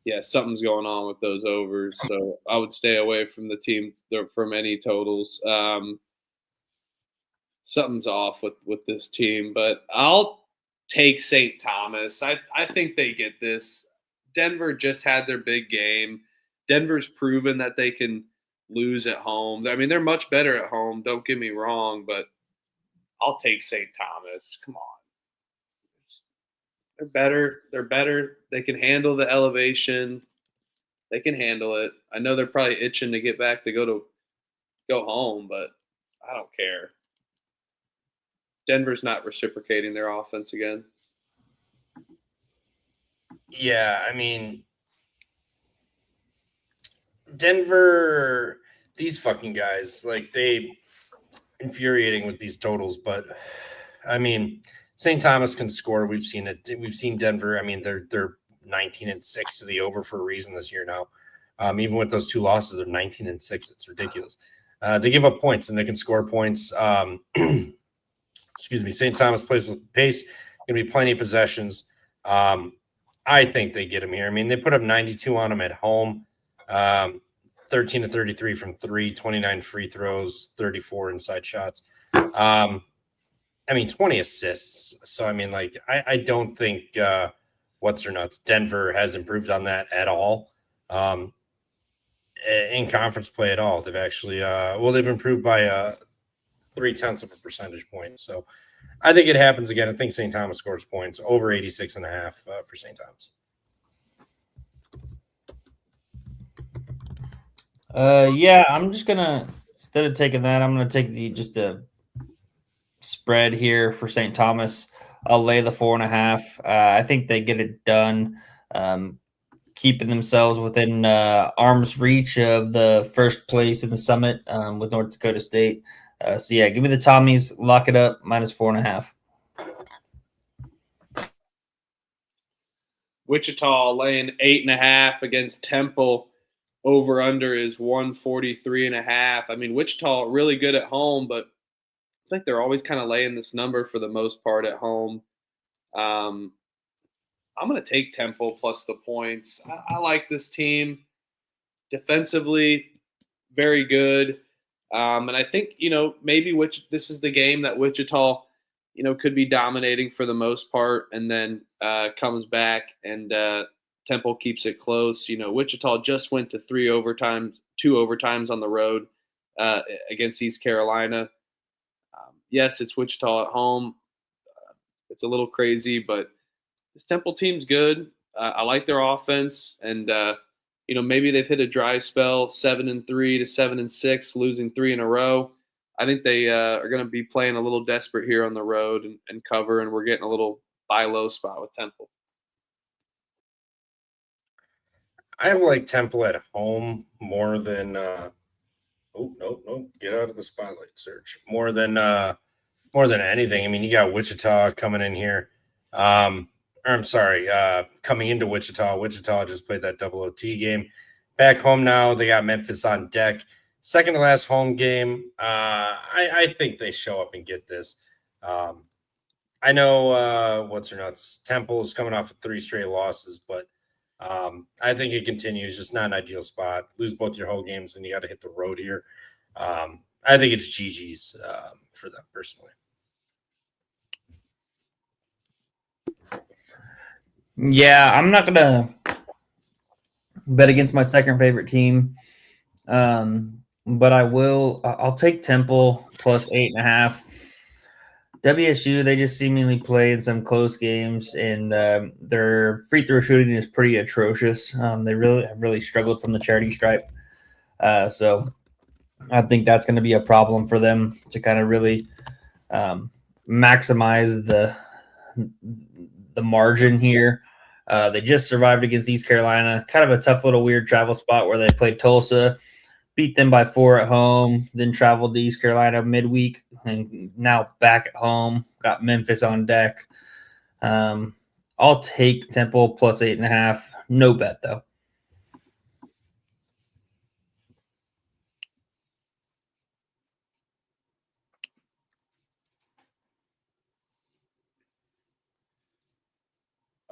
B: Yeah, something's going on with those overs, so I would stay away from the team from any totals. Something's off with this team, but I'll take St. Thomas. I think they get this. Denver just had their big game. Denver's proven that they can lose at home. I mean, they're much better at home, don't get me wrong, but I'll take St. Thomas. Come on. They're better. They're better. They can handle the elevation. They can handle it. I know they're probably itching to get back to go home, but I don't care. Denver's not reciprocating their offense again.
A: Yeah, I mean, Denver, these fucking guys, like, they infuriating with these totals, but I mean, St. Thomas can score. We've seen it. We've seen Denver. I mean, they're 19-6 to the over for a reason this year now. Even with those 2 losses, they're 19-6. It's ridiculous. They give up points and they can score points. Excuse me. St. Thomas plays with pace. Going to be plenty of possessions. I think they get them here. I mean, they put up 92 on them at home. 13 to 33 from 3, 29 free throws, 34 inside shots. I mean, 20 assists. So, I mean, like, I don't think what's or nuts. Denver has improved on that at all. In conference play at all. They've actually, they've improved by 0.3 of a percentage point. So, I think it happens again. I think St. Thomas scores points over 86.5 for St. Thomas.
C: Yeah, I'm just gonna, instead of taking that, I'm gonna take the spread here for St. Thomas. I'll lay the 4.5. I think they get it done, keeping themselves within arm's reach of the first place in the summit with North Dakota State. So yeah, give me the Tommies, lock it up, minus 4.5.
B: Wichita laying 8.5 against Temple. Over under is 143.5. I mean, Wichita really good at home, but I think they're always kind of laying this number for the most part at home. I'm going to take Temple plus the points. I like this team defensively, very good. And I think, maybe this is the game that Wichita, could be dominating for the most part and then comes back and Temple keeps it close. Wichita just went to 2 overtimes on the road against East Carolina. Yes, it's Wichita at home. It's a little crazy, but this Temple team's good. I like their offense, and maybe they've hit a dry spell, 7-3 to 7-6, losing 3 in a row. I think they are going to be playing a little desperate here on the road and cover, and we're getting a little buy low spot with Temple.
A: I have like Temple at home more than get out of the spotlight search. More than anything. I mean, you got Wichita coming in here. Coming into Wichita. Wichita just played that double OT game. Back home now, they got Memphis on deck. Second to last home game. I think they show up and get this. I know what's or nuts. Temple is coming off of 3 straight losses, but I think it continues. Just not an ideal spot. Lose both your whole games, and you got to hit the road here. I think it's GG's for them personally.
C: Yeah, I'm not gonna bet against my second favorite team, but I will. I'll take Temple plus 8.5. WSU, they just seemingly play in some close games, and their free throw shooting is pretty atrocious. They have really struggled from the charity stripe. So I think that's going to be a problem for them to kind of really maximize the margin here. They just survived against East Carolina. Kind of a tough little weird travel spot where they played Tulsa, beat them by 4 at home, then traveled to East Carolina midweek, and now back at home. Got Memphis on deck. I'll take Temple plus 8.5. No bet, though.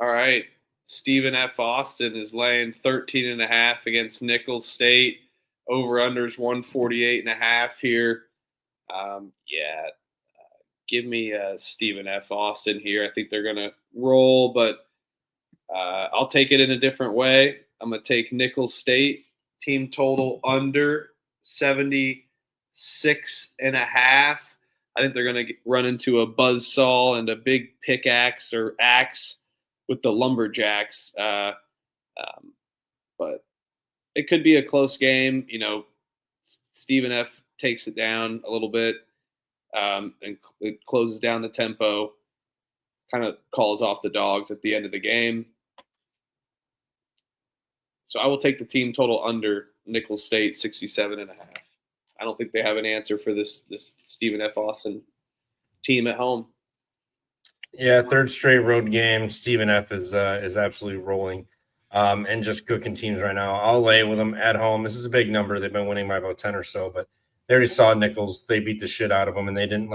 B: All right. Stephen F. Austin is laying 13.5 against Nicholls State. Over-unders 148.5 here. Give me Stephen F. Austin here. I think they're going to roll, but I'll take it in a different way. I'm going to take Nicholls State. Team total under 76.5. I think they're going to run into a buzzsaw and a big pickaxe or axe with the Lumberjacks. But it could be a close game. Stephen F. takes it down a little bit and it closes down the tempo, kind of calls off the dogs at the end of the game. So I will take the team total under Nicholls State 67.5. I don't think they have an answer for this Stephen F. Austin team at home.
A: Yeah, third straight road game. Stephen F is absolutely rolling, and just cooking teams right now. I'll lay with them at home. This is a big number. They've been winning by about 10 or so, but they already saw Nichols. They beat the shit out of them, and they didn't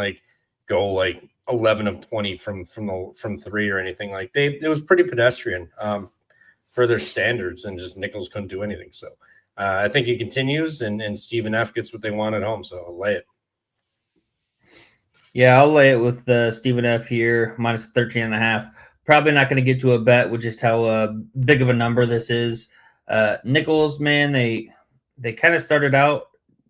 A: go 11 of 20 from three or anything. It was pretty pedestrian for their standards, and just Nichols couldn't do anything. So I think it continues, and Stephen F gets what they want at home. So I'll lay it.
C: Yeah, I'll lay it with Stephen F here, minus 13.5. Probably not going to get to a bet with just how big of a number this is. Nichols, man, they kind of started out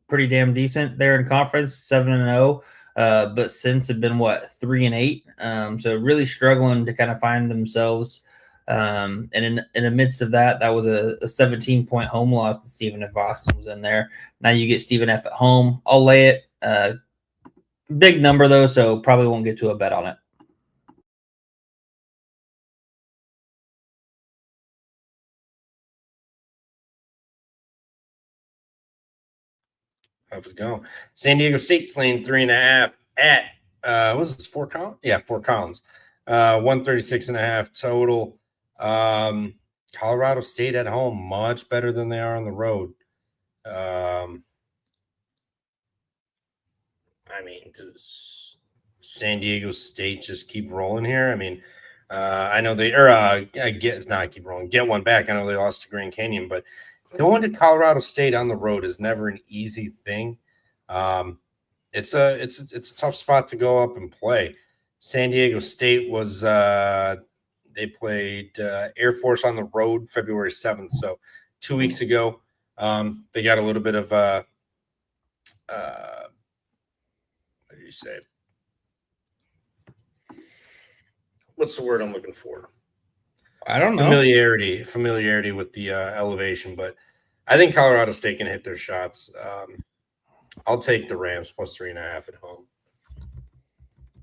C: pretty damn decent there in conference, 7-0, but since have been 3-8. So really struggling to kind of find themselves. And in the midst of that was a 17-point home loss to Stephen F. Boston was in there. Now you get Stephen F. at home. I'll lay it. Big number though, so probably won't get to a bet on it.
A: How's it going? San Diego State's laying 3.5 at what was this, Fort Collins? Yeah, Fort Collins. 136.5 total. Colorado State at home, much better than they are on the road. Does San Diego State just keep rolling here? I know keep rolling, get one back. I know they lost to Grand Canyon, but going to Colorado State on the road is never an easy thing. It's a tough spot to go up and play. San Diego State was they played Air Force on the road February 7th, so 2 weeks ago. They got a little bit of what do you say? What's the word I'm looking for?
C: I don't know.
A: Familiarity with the elevation, but I think Colorado State can hit their shots. I'll take the Rams plus 3.5 at home.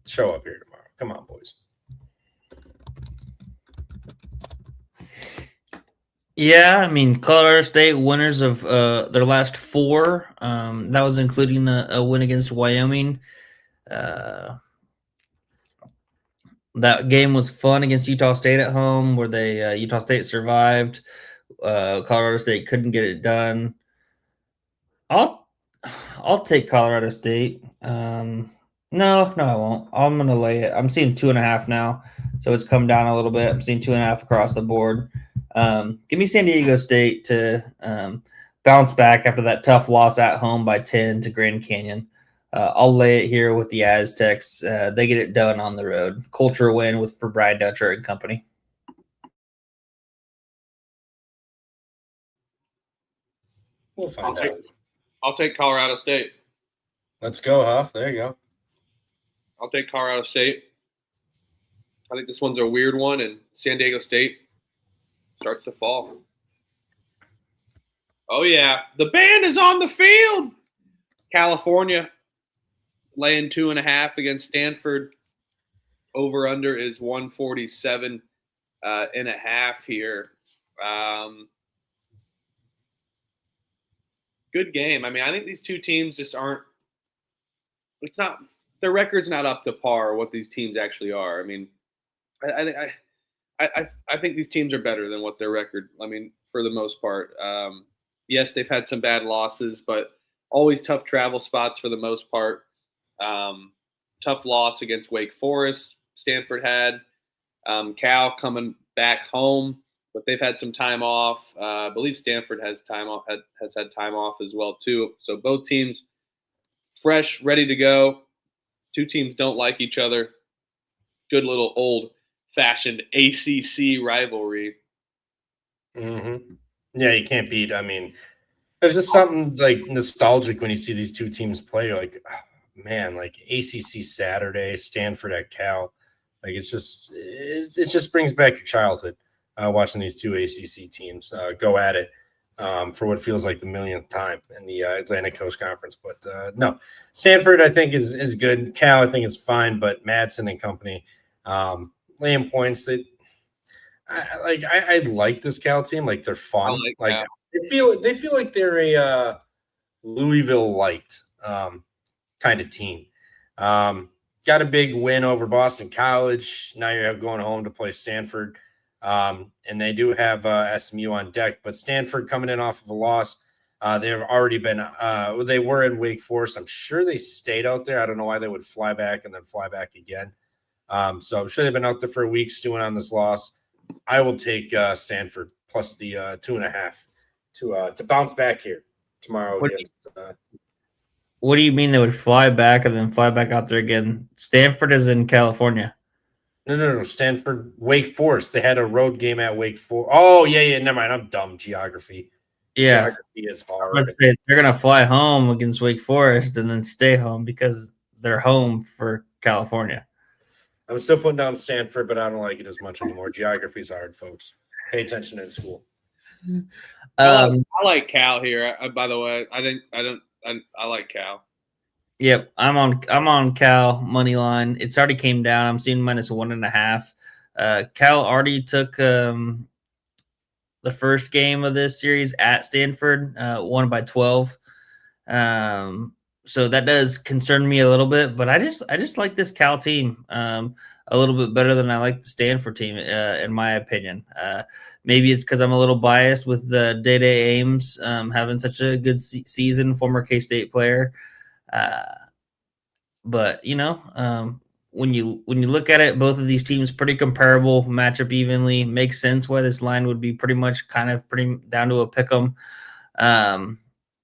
A: Show up here tomorrow. Come on, boys.
C: Yeah, Colorado State winners of their last 4. That was including a win against Wyoming. That game was fun against Utah State at home, where Utah State survived. Colorado State couldn't get it done. I'll take Colorado State. No, I won't. I'm gonna lay it. I'm seeing 2.5 now, so it's come down a little bit. I'm seeing 2.5 across the board. Give me San Diego State to bounce back after that tough loss at home by 10 to Grand Canyon. I'll lay it here with the Aztecs. They get it done on the road. Culture win for Brian Dutcher and company.
A: We'll find out.
B: I'll take Colorado State.
A: Let's go, Huff. There you go.
B: I'll take Colorado State. I think this one's a weird one, and San Diego State starts to fall. Oh, yeah. The band is on the field. California laying 2.5 against Stanford. Over-under is 147.5 here. Good game. I think these two teams just aren't – it's not – their record's not up to par what these teams actually are. I think these teams are better than what their record, for the most part. Yes, they've had some bad losses, but always tough travel spots for the most part. Tough loss against Wake Forest, Stanford had. Cal coming back home, but they've had some time off. I believe Stanford has had time off as well too. So both teams fresh, ready to go. Two teams don't like each other. Good little old-fashioned ACC rivalry.
A: Mm-hmm. Yeah, you can't beat. There's just something nostalgic when you see these two teams play. ACC Saturday, Stanford at Cal. It just brings back your childhood watching these two ACC teams go at it for what feels like the millionth time in the Atlantic Coast Conference. But no, Stanford I think is good. Cal I think is fine, but Madsen and company laying points that I like this Cal team. They're fun. They feel like they're a Louisville light kind of team. got a big win over Boston College. Now you're going home to play Stanford. And they do have SMU on deck, but Stanford coming in off of a loss. They've already been they were in Wake Forest. I'm sure they stayed out there. I don't know why they would fly back and then fly back again. So I'm sure they've been out there for a week stewing on this loss. I will take Stanford plus the 2.5 to bounce back here tomorrow.
C: What do you mean they would fly back and then fly back out there again? Stanford is in California.
A: No. Stanford, Wake Forest. They had a road game at Wake Forest. Oh, yeah. Never mind. I'm dumb. Geography.
C: Yeah.
A: Geography is hard.
C: They're going to fly home against Wake Forest and then stay home because they're home for California.
A: I'm still putting down Stanford, but I don't like it as much anymore. Geography is hard, folks. Pay attention in school.
B: I like Cal here. By the way, I like Cal.
C: Yep, I'm on Cal money line. It's already came down. I'm seeing -1.5. Cal already took the first game of this series at Stanford, won by 12. So that does concern me a little bit, but I just like this Cal team a little bit better than I like the Stanford team, in my opinion. Maybe it's because I'm a little biased with the Day Ames having such a good season, former K-State player. But when you look at it, both of these teams pretty comparable, match up evenly. Makes sense why this line would be pretty down to a pick 'em.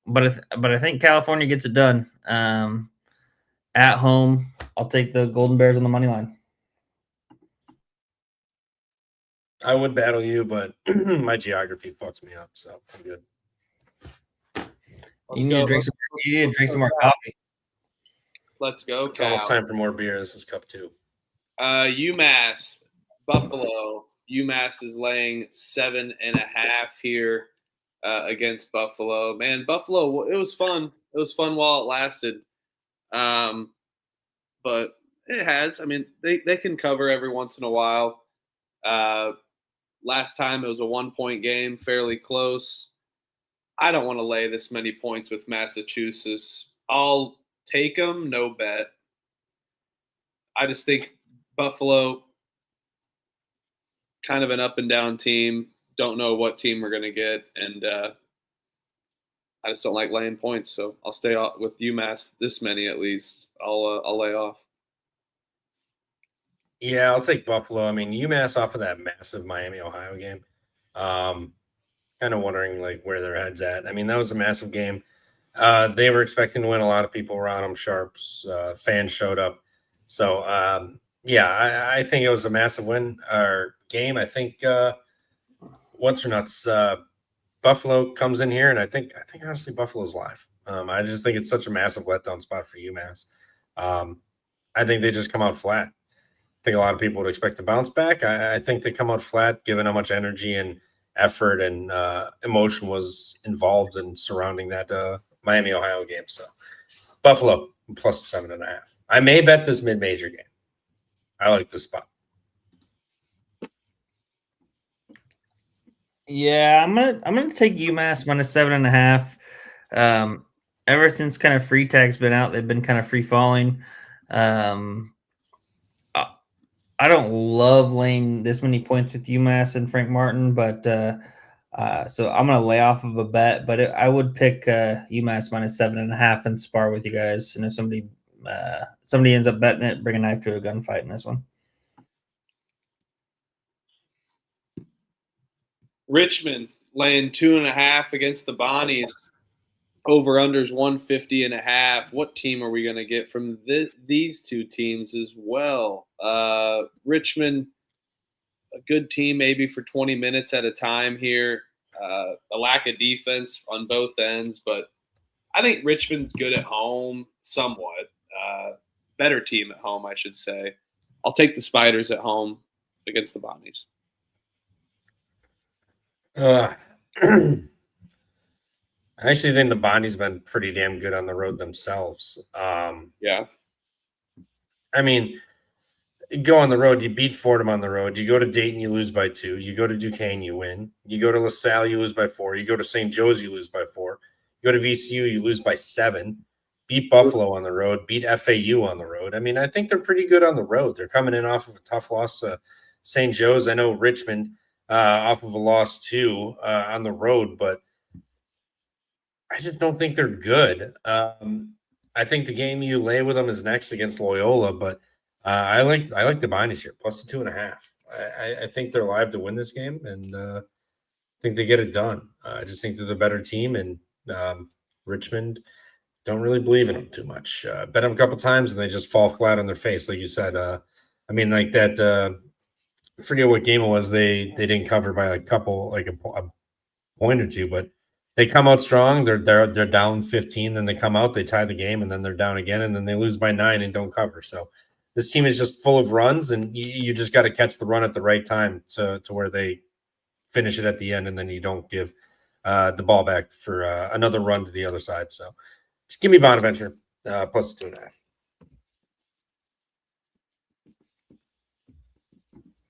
C: But I think California gets it done. At home, I'll take the Golden Bears on the money line.
A: I would battle you, but my geography fucks me up, so I'm good.
C: You need to drink some more coffee.
B: Let's go,
A: It's
B: Cal.
A: almost time for more beer. This is cup 2.
B: UMass, Buffalo. UMass is laying 7.5 here against Buffalo. Man, Buffalo, it was fun. It was fun while it lasted. But it has. I mean, they can cover every once in a while. Last time it was a 1-point game, fairly close. I don't want to lay this many points with Massachusetts. I'll take them, no bet. I just think Buffalo, kind of an up and down team. Don't know what team we're going to get, and I just don't like laying points, so I'll stay off with UMass this many at least. I'll lay off.
A: Yeah, I'll take Buffalo. I mean, UMass off of that massive Miami-Ohio game. Kind of wondering where their head's at. I mean, that was a massive game. They were expecting to win. A lot of people around them, Sharps, fans showed up. So, I think it was a massive win or game. I think Buffalo comes in here, and I think honestly Buffalo's live. I just think it's such a massive letdown spot for UMass. I think they just come out flat. I think a lot of people would expect to bounce back. I think they come out flat, given how much energy and effort and emotion was involved in surrounding that Miami-Ohio game. So Buffalo plus 7.5. I may bet this mid-major game. I like this spot.
C: Yeah, I'm gonna take UMass -7.5. Ever since kind of free tag's been out, they've been kind of free falling. I don't love laying this many points with UMass and Frank Martin, but so I'm gonna lay off of a bet. But I would pick UMass -7.5 and spar with you guys. And if somebody ends up betting it, bring a knife to a gunfight in this one.
B: Richmond laying 2.5 against the Bonnies. Over-unders 150.5. What team are we going to get from these two teams as well? Richmond, a good team maybe for 20 minutes at a time here. A lack of defense on both ends, but I think Richmond's good at home somewhat. Better team at home, I should say. I'll take the Spiders at home against the Bonnies.
A: I actually think the Bonnie's been pretty damn good on the road themselves.
B: Yeah.
A: I mean, you go on the road, you beat Fordham on the road. You go to Dayton, you lose by 2. You go to Duquesne, you win. You go to LaSalle, you lose by 4. You go to St. Joe's, you lose by 4. You go to VCU, you lose by 7. beat Buffalo on the road, beat FAU on the road. I mean, I think they're pretty good on the road. They're coming in off of a tough loss to St. Joe's. I know Richmond off of a loss too on the road, but I just don't think they're good. I think the game you lay with them is next against Loyola, but I like the Binders here plus the 2.5. I think they're live to win this game, and I think they get it done. I just think they're the better team, and Richmond don't really believe in them too much. Bet them a couple times, and they just fall flat on their face, like you said. I mean, like that. I forget what game it was. They didn't cover by a couple, like a point or two, but they come out strong. They're down 15, then they come out, they tie the game, and then they're down again, and then they lose by 9 and don't cover. So this team is just full of runs, and you just got to catch the run at the right time to where they finish it at the end, and then you don't give the ball back for another run to the other side. So just give me Bonaventure plus 2.5.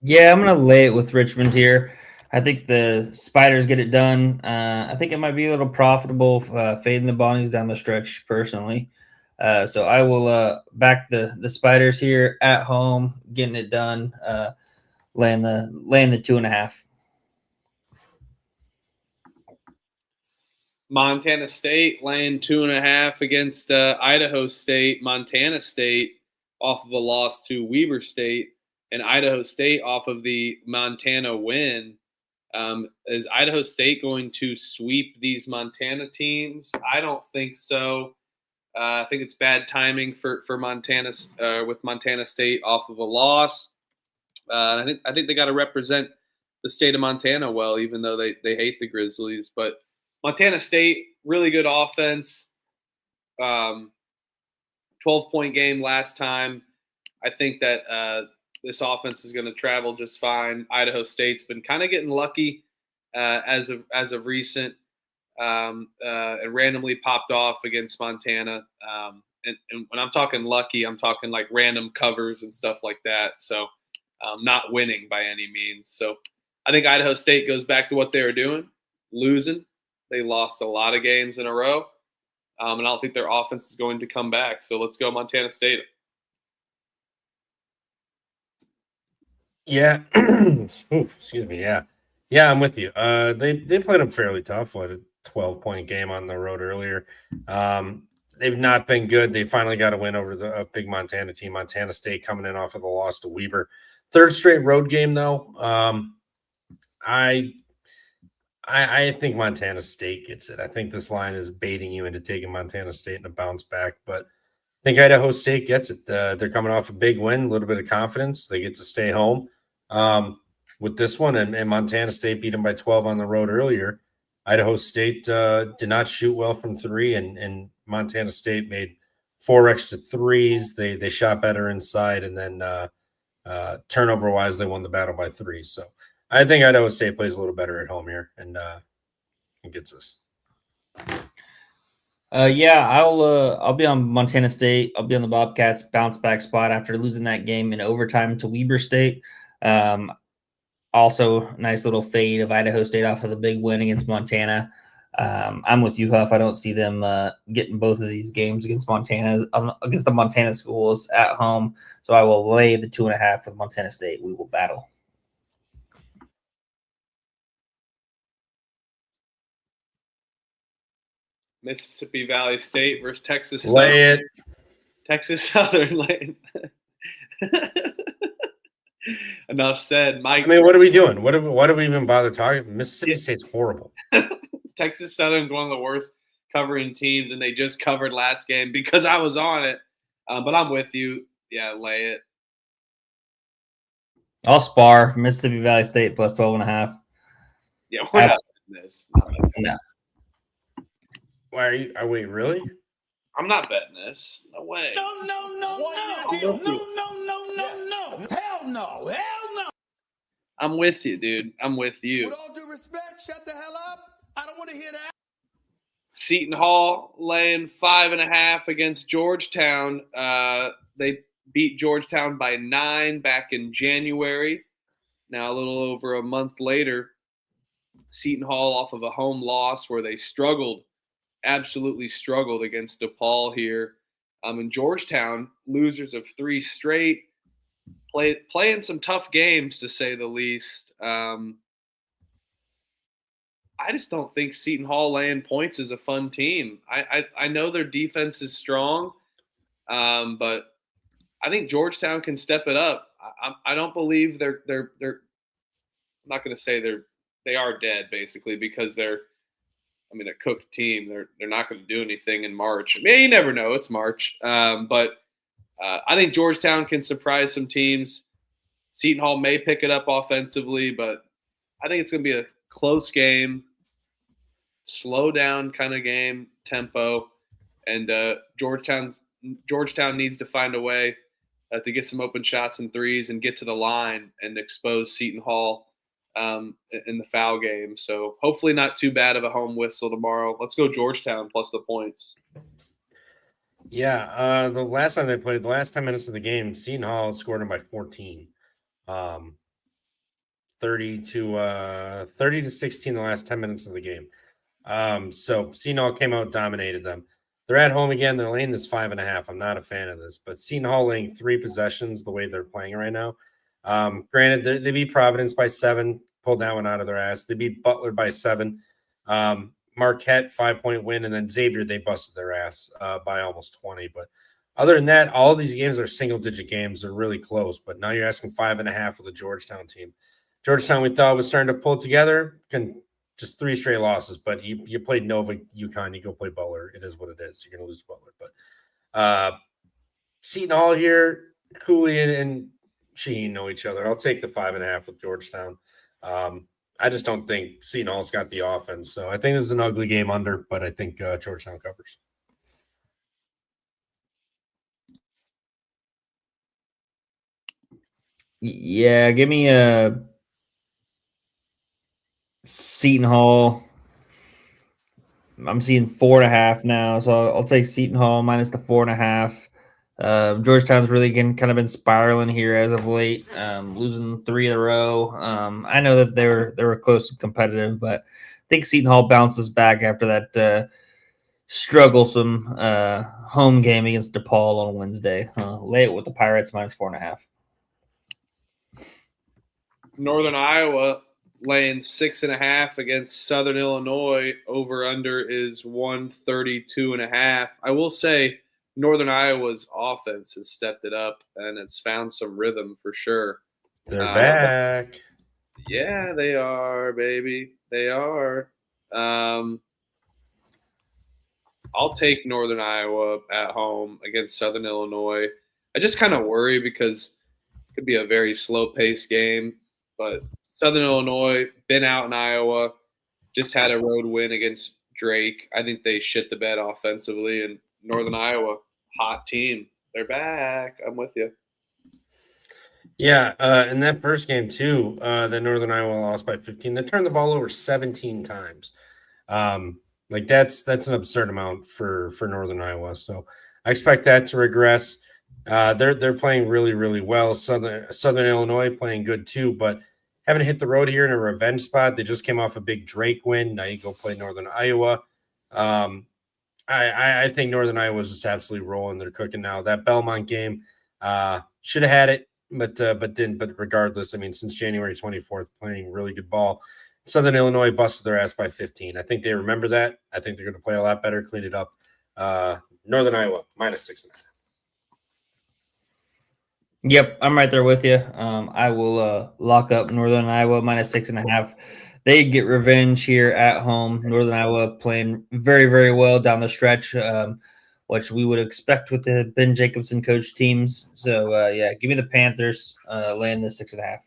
C: Yeah, I'm going to lay it with Richmond here. I think the Spiders get it done. I think it might be a little profitable fading the Bonnies down the stretch personally. So I will back the Spiders here at home, getting it done, laying the 2.5.
B: Montana State laying 2.5 against Idaho State. Montana State off of a loss to Weber State, and Idaho State off of the Montana win. Is Idaho State going to sweep these Montana teams? I don't think so. I think it's bad timing for Montana with Montana State off of a loss. I think they got to represent the state of Montana well, even though they hate the Grizzlies. But Montana State, really good offense. 12-point game last time. I think that this offense is going to travel just fine. Idaho State's been kind of getting lucky as of recent, and randomly popped off against Montana. And when I'm talking lucky, I'm talking like random covers and stuff like that. So not winning by any means. So I think Idaho State goes back to what they were doing, losing. They lost a lot of games in a row, and I don't think their offense is going to come back. So let's go Montana State.
A: Yeah. Excuse me. Yeah, I'm with you. They played them fairly tough. What, a 12-point game on the road earlier. They've not been good. They finally got a win over a big Montana team. Montana State coming in off of the loss to Weber. Third straight road game though. I think Montana State gets it. I think this line is baiting you into taking Montana State in a bounce back, but I think Idaho State gets it. They're coming off a big win, a little bit of confidence. They get to stay home with this one, and Montana State beat them by 12 on the road earlier. Idaho State did not shoot well from three, and Montana State made 4 extra threes. They shot better inside, and then turnover-wise, they won the battle by 3. So I think Idaho State plays a little better at home here and gets us.
C: Yeah, I'll be on Montana State. I'll be on the Bobcats bounce back spot after losing that game in overtime to Weber State. Also, nice little fade of Idaho State off of the big win against Montana. I'm with you, Huff. I don't see them getting both of these games against the Montana schools at home. So I will lay the 2.5 with Montana State. We will battle.
B: Mississippi Valley State versus Texas Southern.
A: Lay it.
B: Texas Southern lane. Enough said, Mike.
A: I mean, what are we doing? What do we even bother talking? Mississippi State's horrible.
B: Texas Southern's one of the worst covering teams, and they just covered last game because I was on it. But I'm with you. Yeah, lay it.
C: I'll spar Mississippi Valley State plus 12.5.
B: Yeah, we're not betting this.
C: No.
A: Why are you? Wait, really?
B: I'm not betting this. No way.
F: No. Hell no.
B: I'm with you, dude. I'm with you.
F: With all due respect, shut the hell up. I don't want to hear that.
B: Seton Hall laying 5.5 against Georgetown. They beat Georgetown by 9 back in January. Now a little over a month later, Seton Hall off of a home loss where they struggled absolutely struggled against DePaul here. And Georgetown, losers of 3 straight, playing some tough games to say the least. I just don't think Seton Hall laying points is a fun team. I know their defense is strong, but I think Georgetown can step it up. I don't believe they're. I'm not going to say they are dead basically because they're. I mean, a cooked team. They're not going to do anything in March. I mean, you never know. It's March, but I think Georgetown can surprise some teams. Seton Hall may pick it up offensively, but I think it's going to be a close game, slow down kind of game, tempo, and Georgetown needs to find a way to get some open shots and threes and get to the line and expose Seton Hall in the foul game. So hopefully not too bad of a home whistle tomorrow. Let's go Georgetown plus the points.
A: Yeah, the last time they played, the last 10 minutes of the game, Seton Hall scored them by 14. 30 to 16 the last 10 minutes of the game. So Seton Hall came out, dominated them. They're at home again. They're laying this 5.5. I'm not a fan of this, but Seton Hall laying 3 possessions the way they're playing right now. Granted, they beat Providence by 7, pulled that one out of their ass. They beat Butler by 7. Marquette 5-point win, and then Xavier, they busted their ass by almost 20. But other than that, all of these games are single-digit games. They're really close. But now you're asking 5.5 for the Georgetown team. Georgetown, we thought was starting to pull together. Just 3 straight losses, but you played Nova, UConn, you go play Butler. It is what it is. You're going to lose Butler. But Seton Hall here, Cooley and Shaheen know each other. I'll take the 5.5 with Georgetown. I just don't think Seton Hall's got the offense. So I think this is an ugly game under, but I think Georgetown covers.
C: Yeah, give me a Seton Hall. I'm seeing 4.5 now, so I'll take Seton Hall minus the 4.5. Georgetown's really kind of been spiraling here as of late, losing 3 in a row. I know that they were close and competitive, but I think Seton Hall bounces back after that strugglesome home game against DePaul on Wednesday. Lay it with the Pirates minus 4.5.
B: Northern Iowa laying 6.5 against Southern Illinois. Over under is 132.5. I will say Northern Iowa's offense has stepped it up and it's found some rhythm for sure.
A: They're back.
B: Yeah, they are, baby. They are. I'll take Northern Iowa at home against Southern Illinois. I just kind of worry because it could be a very slow-paced game, but Southern Illinois, been out in Iowa, just had a road win against Drake. I think they shit the bed offensively, and Northern Iowa, hot team. They're back. I'm with you.
A: Yeah, in that first game, too, the Northern Iowa lost by 15. They turned the ball over 17 times. That's an absurd amount for Northern Iowa. So I expect that to regress. They're playing really, really well. Southern Illinois playing good, too, but haven't hit the road here in a revenge spot. They just came off a big Drake win. Now you go play Northern Iowa. I think Northern Iowa is just absolutely rolling. They're cooking now. That Belmont game should have had it, but didn't. But regardless, I mean, since January 24th, playing really good ball. Southern Illinois busted their ass by 15. I think they remember that. I think they're going to play a lot better, clean it up. Northern Iowa minus 6.5.
C: Yep, I'm right there with you. I will lock up Northern Iowa minus 6.5. They get revenge here at home. Northern Iowa playing very, very well down the stretch, which we would expect with the Ben Jacobson coach teams. So, yeah, give me the Panthers laying the 6.5.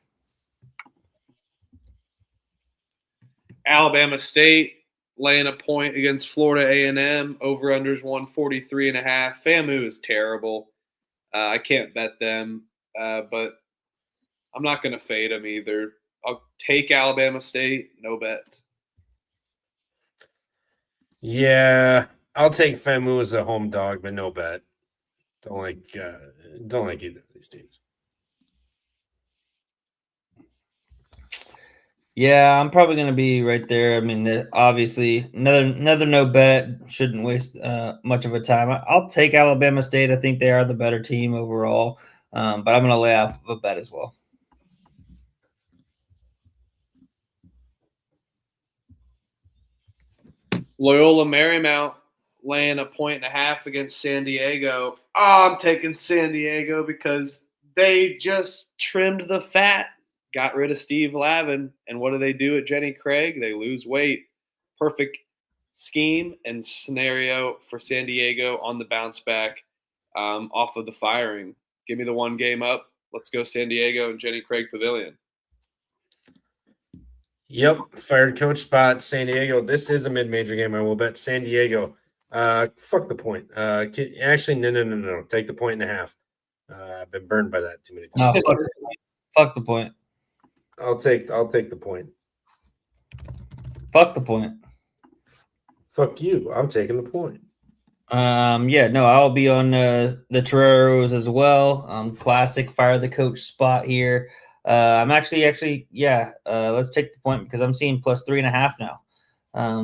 B: Alabama State laying a point against Florida A&M. Over-unders 143.5. FAMU is terrible. I can't bet them, but I'm not going to fade them either. I'll take Alabama State, no bet.
A: Yeah, I'll take FAMU as a home dog, but no bet. Don't like either of these teams.
C: Yeah, I'm probably going to be right there. I mean, obviously, another no bet. Shouldn't waste much of a time. I'll take Alabama State. I think they are the better team overall, but I'm going to lay off a bet as well.
B: Loyola Marymount laying 1.5 against San Diego. Oh, I'm taking San Diego because they just trimmed the fat, got rid of Steve Lavin, and what do they do at Jenny Craig? They lose weight. Perfect scheme and scenario for San Diego on the bounce back off of the firing. Give me the one game up. Let's go San Diego and Jenny Craig Pavilion.
A: Yep, fired coach spot, San Diego. This is a mid-major game. I will bet San Diego. Fuck the point. Actually, no. Take the 1.5. I've been burned by that too many times.
C: No, fuck the point.
A: I'll take the point.
C: Fuck the point.
A: Fuck you. I'm taking the point.
C: I'll be on the Toreros as well. Classic fire the coach spot here. I'm let's take the point because I'm seeing plus 3.5 now.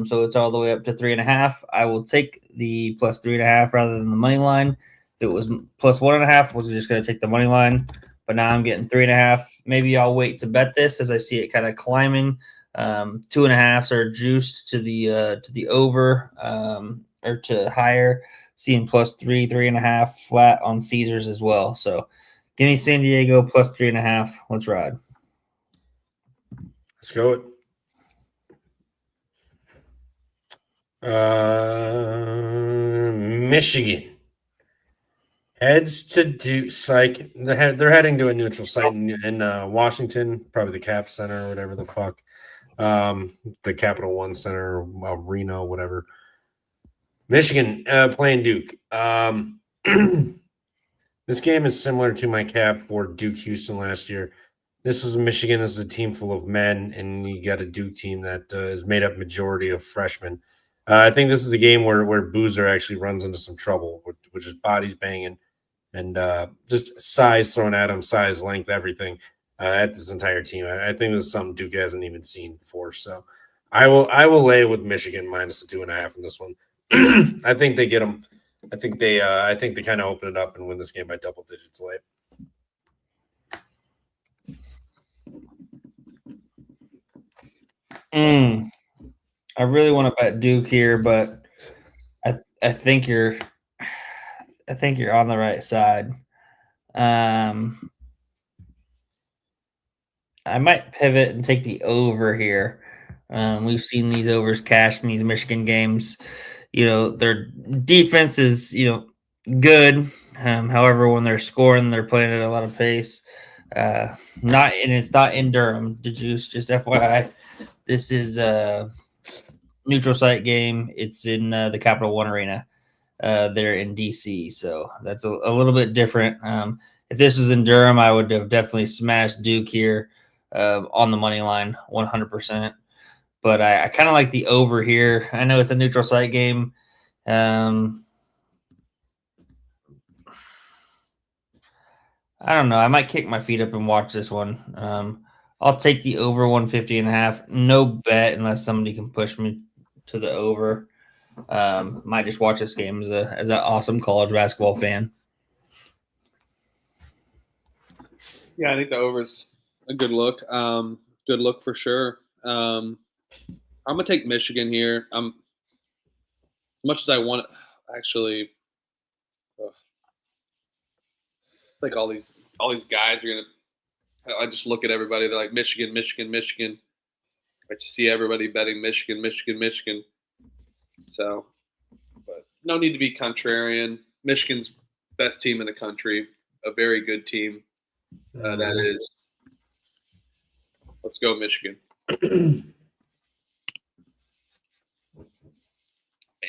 C: So it's all the way up to 3.5. I will take the plus 3.5 rather than the money line. If it was plus 1.5, I was just going to take the money line. But now I'm getting 3.5. Maybe I'll wait to bet this as I see it kind of climbing. 2.5s are juiced to the over or to higher. Seeing plus 3.5 flat on Caesars as well. So give me San Diego plus 3.5. Let's ride.
A: Let's go. Michigan heads to Duke. Psych. They're heading to a neutral site in Washington, probably the Cap Center or whatever the fuck. The Capital One Center, Reno, whatever. Michigan playing Duke. This game is similar to my cap for Duke Houston last year. This is Michigan. This is a team full of men, and you got a Duke team that is made up majority of freshmen. I think this is a game where Boozer actually runs into some trouble, which is bodies banging and just size thrown at him, size, length, everything at this entire team. I think this is something Duke hasn't even seen before. So I will lay with Michigan minus the 2.5 in this one. I think they get them. I think they kind of open it up and win this game by double digits late.
C: I really want to bet Duke here, but I think you're on the right side. I might pivot and take the over here. We've seen these overs cash in these Michigan games. Their defense is, good. However, when they're scoring, they're playing at a lot of pace. It's not in Durham. Just FYI, this is a neutral site game. It's in the Capital One Arena. They're in DC, so that's a little bit different. If this was in Durham, I would have definitely smashed Duke here on the money line, 100%. But I kind of like the over here. I know it's a neutral site game. I don't know. I might kick my feet up and watch this one. I'll take the over 150.5. No bet unless somebody can push me to the over. Might just watch this game as an awesome college basketball fan.
B: Yeah, I think the over's a good look. Good look for sure. I'm gonna take Michigan here. As much as I want, actually, like all these guys are gonna. I just look at everybody. They're like Michigan. I just see everybody betting Michigan. So, but no need to be contrarian. Michigan's best team in the country, a very good team. That is. Let's go, Michigan.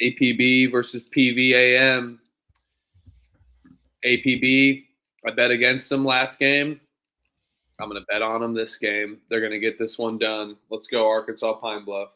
B: APB versus PVAM. APB, I bet against them last game. I'm going to bet on them this game. They're going to get this one done. Let's go, Arkansas Pine Bluff.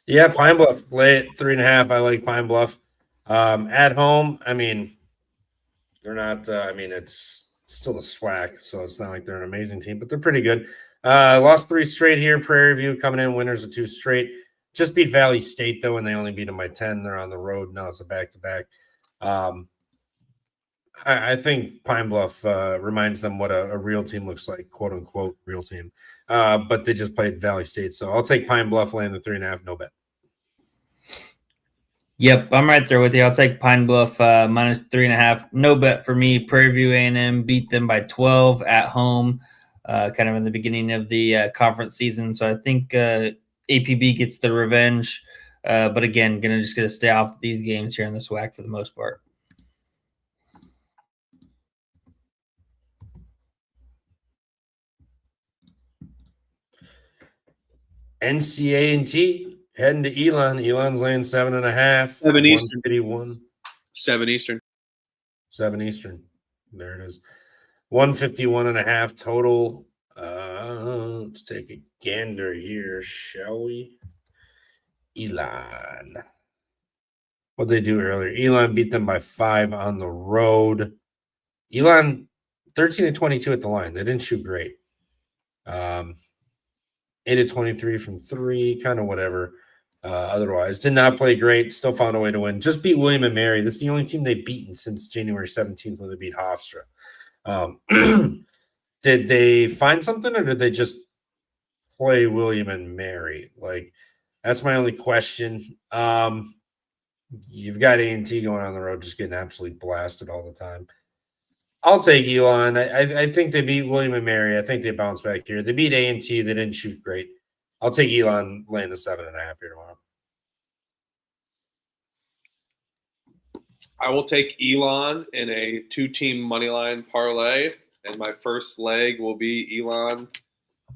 A: Yeah, Pine Bluff, lay it 3.5. I like Pine Bluff. At home, they're not. It's still the SWAC, so it's not like they're an amazing team, but they're pretty good. Lost 3 straight here. Prairie View coming in winners of 2 straight. Just beat Valley State, though, and they only beat them by 10. They're on the road. Now it's a back-to-back. I think Pine Bluff reminds them what a real team looks like, quote-unquote real team. But they just played Valley State, so I'll take Pine Bluff laying the 3.5, no bet.
C: Yep, I'm right there with you. I'll take Pine Bluff minus 3.5. No bet for me. Prairie View A&M beat them by 12 at home, kind of in the beginning of the conference season. So I think APB gets the revenge. But again, gonna stay off these games here in the SWAC for the most part.
A: Ncaa heading to Elon. Elon's laying 7.5.
B: 7 Eastern.
A: 151.
B: 7 Eastern.
A: 7 Eastern. There it is. 151.5 total. Let's take a gander here, shall we? Elon. What'd they do earlier? Elon beat them by 5 on the road. Elon, 13-22 at the line. They didn't shoot great. 8-23 from 3, kind of whatever. Otherwise, did not play great. Still found a way to win. Just beat William and Mary. This is the only team they've beaten since January 17th when they beat Hofstra. Did they find something, or did they just play William and Mary? Like, that's my only question. You've got A&T going on the road, just getting absolutely blasted all the time. I'll take Elon. I think they beat William and Mary. I think they bounce back here. They beat A&T. They didn't shoot great. I'll take Elon laying the 7.5 here tomorrow.
B: I will take Elon in a 2-team money line parlay, and my first leg will be Elon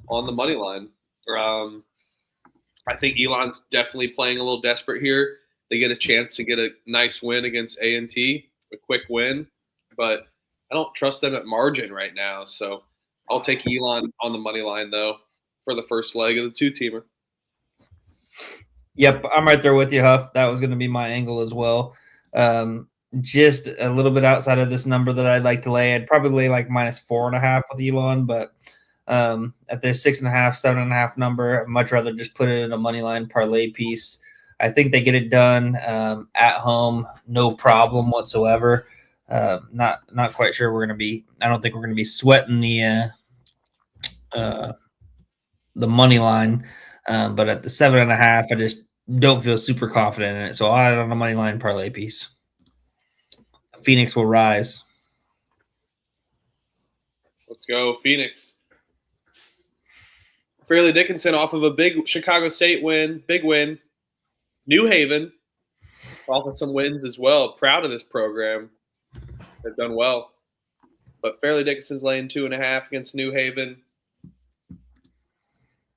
B: on the money line. I think Elon's definitely playing a little desperate here. They get a chance to get a nice win against A&T, a quick win, but I don't trust them at margin right now. So I'll take Elon on the money line, though, for the first leg of the 2-teamer.
C: Yep, I'm right there with you, Huff. That was going to be my angle as well. Just a little bit outside of this number that I'd like to lay. I'd probably lay like minus 4.5 with Elon, but at this 6.5, 7.5 number, I'd much rather just put it in a money line parlay piece. I think they get it done at home, no problem whatsoever. Not quite sure we're going to be. I don't think we're going to be sweating the money line, but at the 7.5, I just don't feel super confident in it. So I'll add it on a money line parlay piece. Phoenix will rise.
B: Let's go, Phoenix. Fairleigh Dickinson off of a big Chicago State win, big win. New Haven off of some wins as well. Proud of this program. They've done well. But Fairleigh Dickinson's laying 2.5 against New Haven.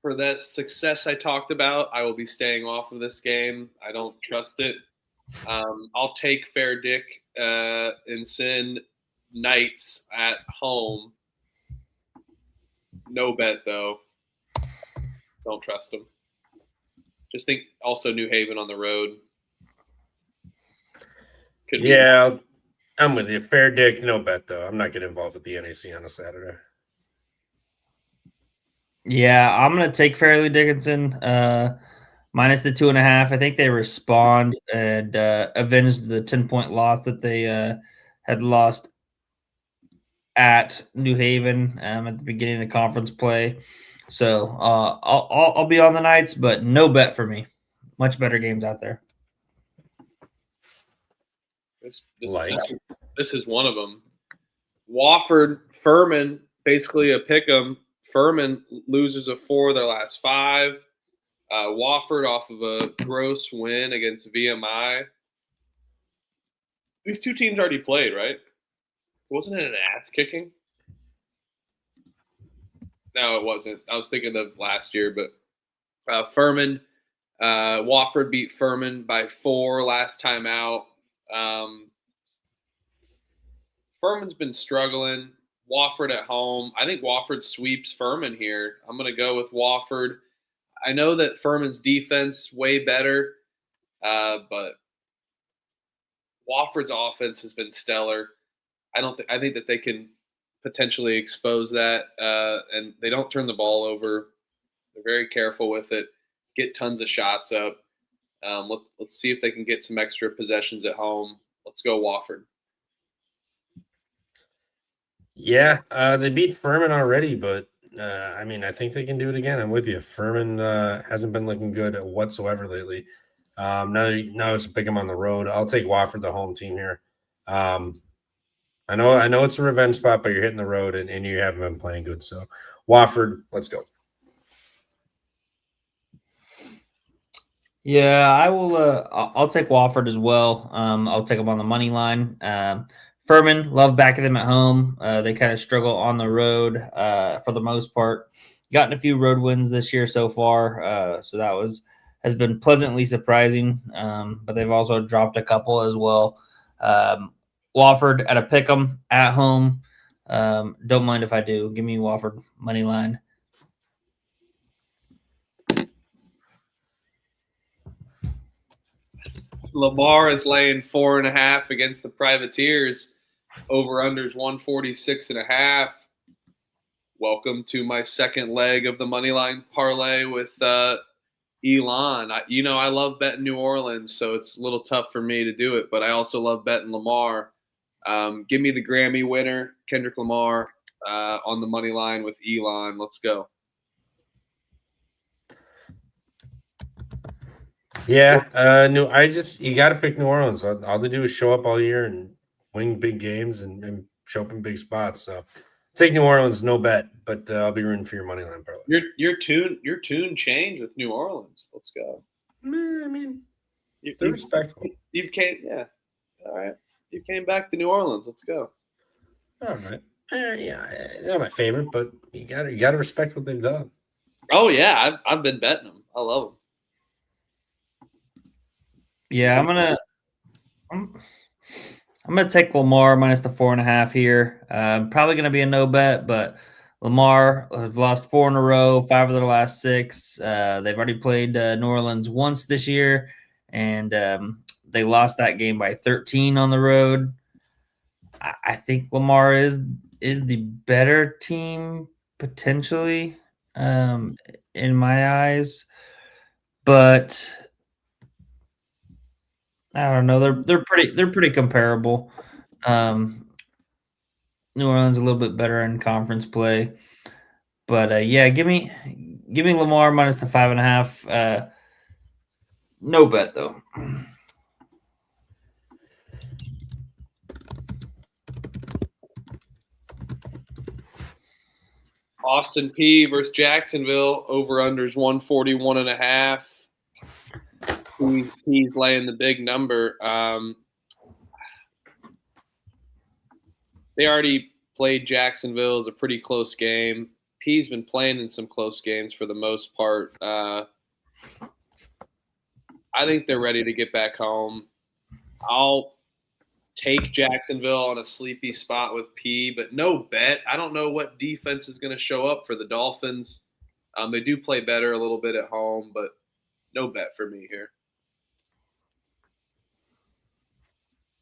B: For that success I talked about, I will be staying off of this game. I don't trust it. I'll take Fair Dick and send Knights at home. No bet, though. Don't trust them. Just think also New Haven on the road. Could be.
A: Yeah, I'm with you. Fair Dick, no bet, though. I'm not getting involved with the NAC on a Saturday.
C: Yeah, I'm going to take Fairleigh Dickinson minus the 2.5. I think they respond and avenge the 10-point loss that they had lost at New Haven at the beginning of conference play. So I'll be on the Knights, but no bet for me. Much better games out there.
B: This is one of them. Wofford, Furman, basically a pick 'em. Furman loses of 4 of their last 5. Wofford off of a gross win against VMI. These two teams already played, right? Wasn't it an ass kicking? No, it wasn't. I was thinking of last year, but Furman, Wofford beat Furman by 4 last time out. Furman's been struggling. Wofford at home. I think Wofford sweeps Furman here. I'm going to go with Wofford. I know that Furman's defense way better, but Wofford's offense has been stellar. I think that they can potentially expose that, and they don't turn the ball over. They're very careful with it, get tons of shots up. Let's see if they can get some extra possessions at home. Let's go Wofford.
A: Yeah, they beat Furman already, but I mean, I think they can do it again. I'm with you. Furman hasn't been looking good whatsoever lately. Now it's pick them on the road. I'll take Wofford, the home team here. I know it's a revenge spot, but you're hitting the road and you haven't been playing good. So Wofford, let's go.
C: Yeah, I will. I'll take Wofford as well. I'll take them on the money line. Furman, love backing them at home. They kind of struggle on the road for the most part. Gotten a few road wins this year so far, so that has been pleasantly surprising. But they've also dropped a couple as well. Wofford at a pick'em at home. Don't mind if I do. Give me Wofford money line.
B: Lamar is laying 4.5 against the Privateers. Over-unders 146.5. Welcome to my second leg of the moneyline parlay with Elon. I love betting New Orleans, so it's a little tough for me to do it, but I also love betting Lamar. Give me the Grammy winner, Kendrick Lamar, on the money line with Elon. Let's go.
A: Yeah, you got to pick New Orleans. All they do is show up all year and win big games and show up in big spots. So take New Orleans, no bet, but I'll be rooting for your money line parlay.
B: Your tune changed with New Orleans. Let's go.
A: I mean, they're respectable.
B: All right. You came back to New Orleans. Let's go.
A: All right. Yeah, they're not my favorite, but you gotta respect what they've done.
B: Oh yeah, I've been betting them. I love them.
C: Yeah, I'm gonna take Lamar minus the 4.5 here. Probably gonna be a no bet, but Lamar has lost 4 in a row, 5 of their last 6. They've already played New Orleans once this year, and they lost that game by 13 on the road. I think Lamar is the better team potentially, in my eyes, but I don't know. They're pretty comparable. New Orleans a little bit better in conference play, but yeah, give me Lamar minus the 5.5. No bet though.
B: Austin P versus Jacksonville. Over-unders 141.5. He's laying the big number. They already played Jacksonville. It was a pretty close game. P's been playing in some close games for the most part. I think they're ready to get back home. I'll take Jacksonville on a sleepy spot with P, but no bet. I don't know what defense is going to show up for the Dolphins. They do play better a little bit at home, but no bet for me here.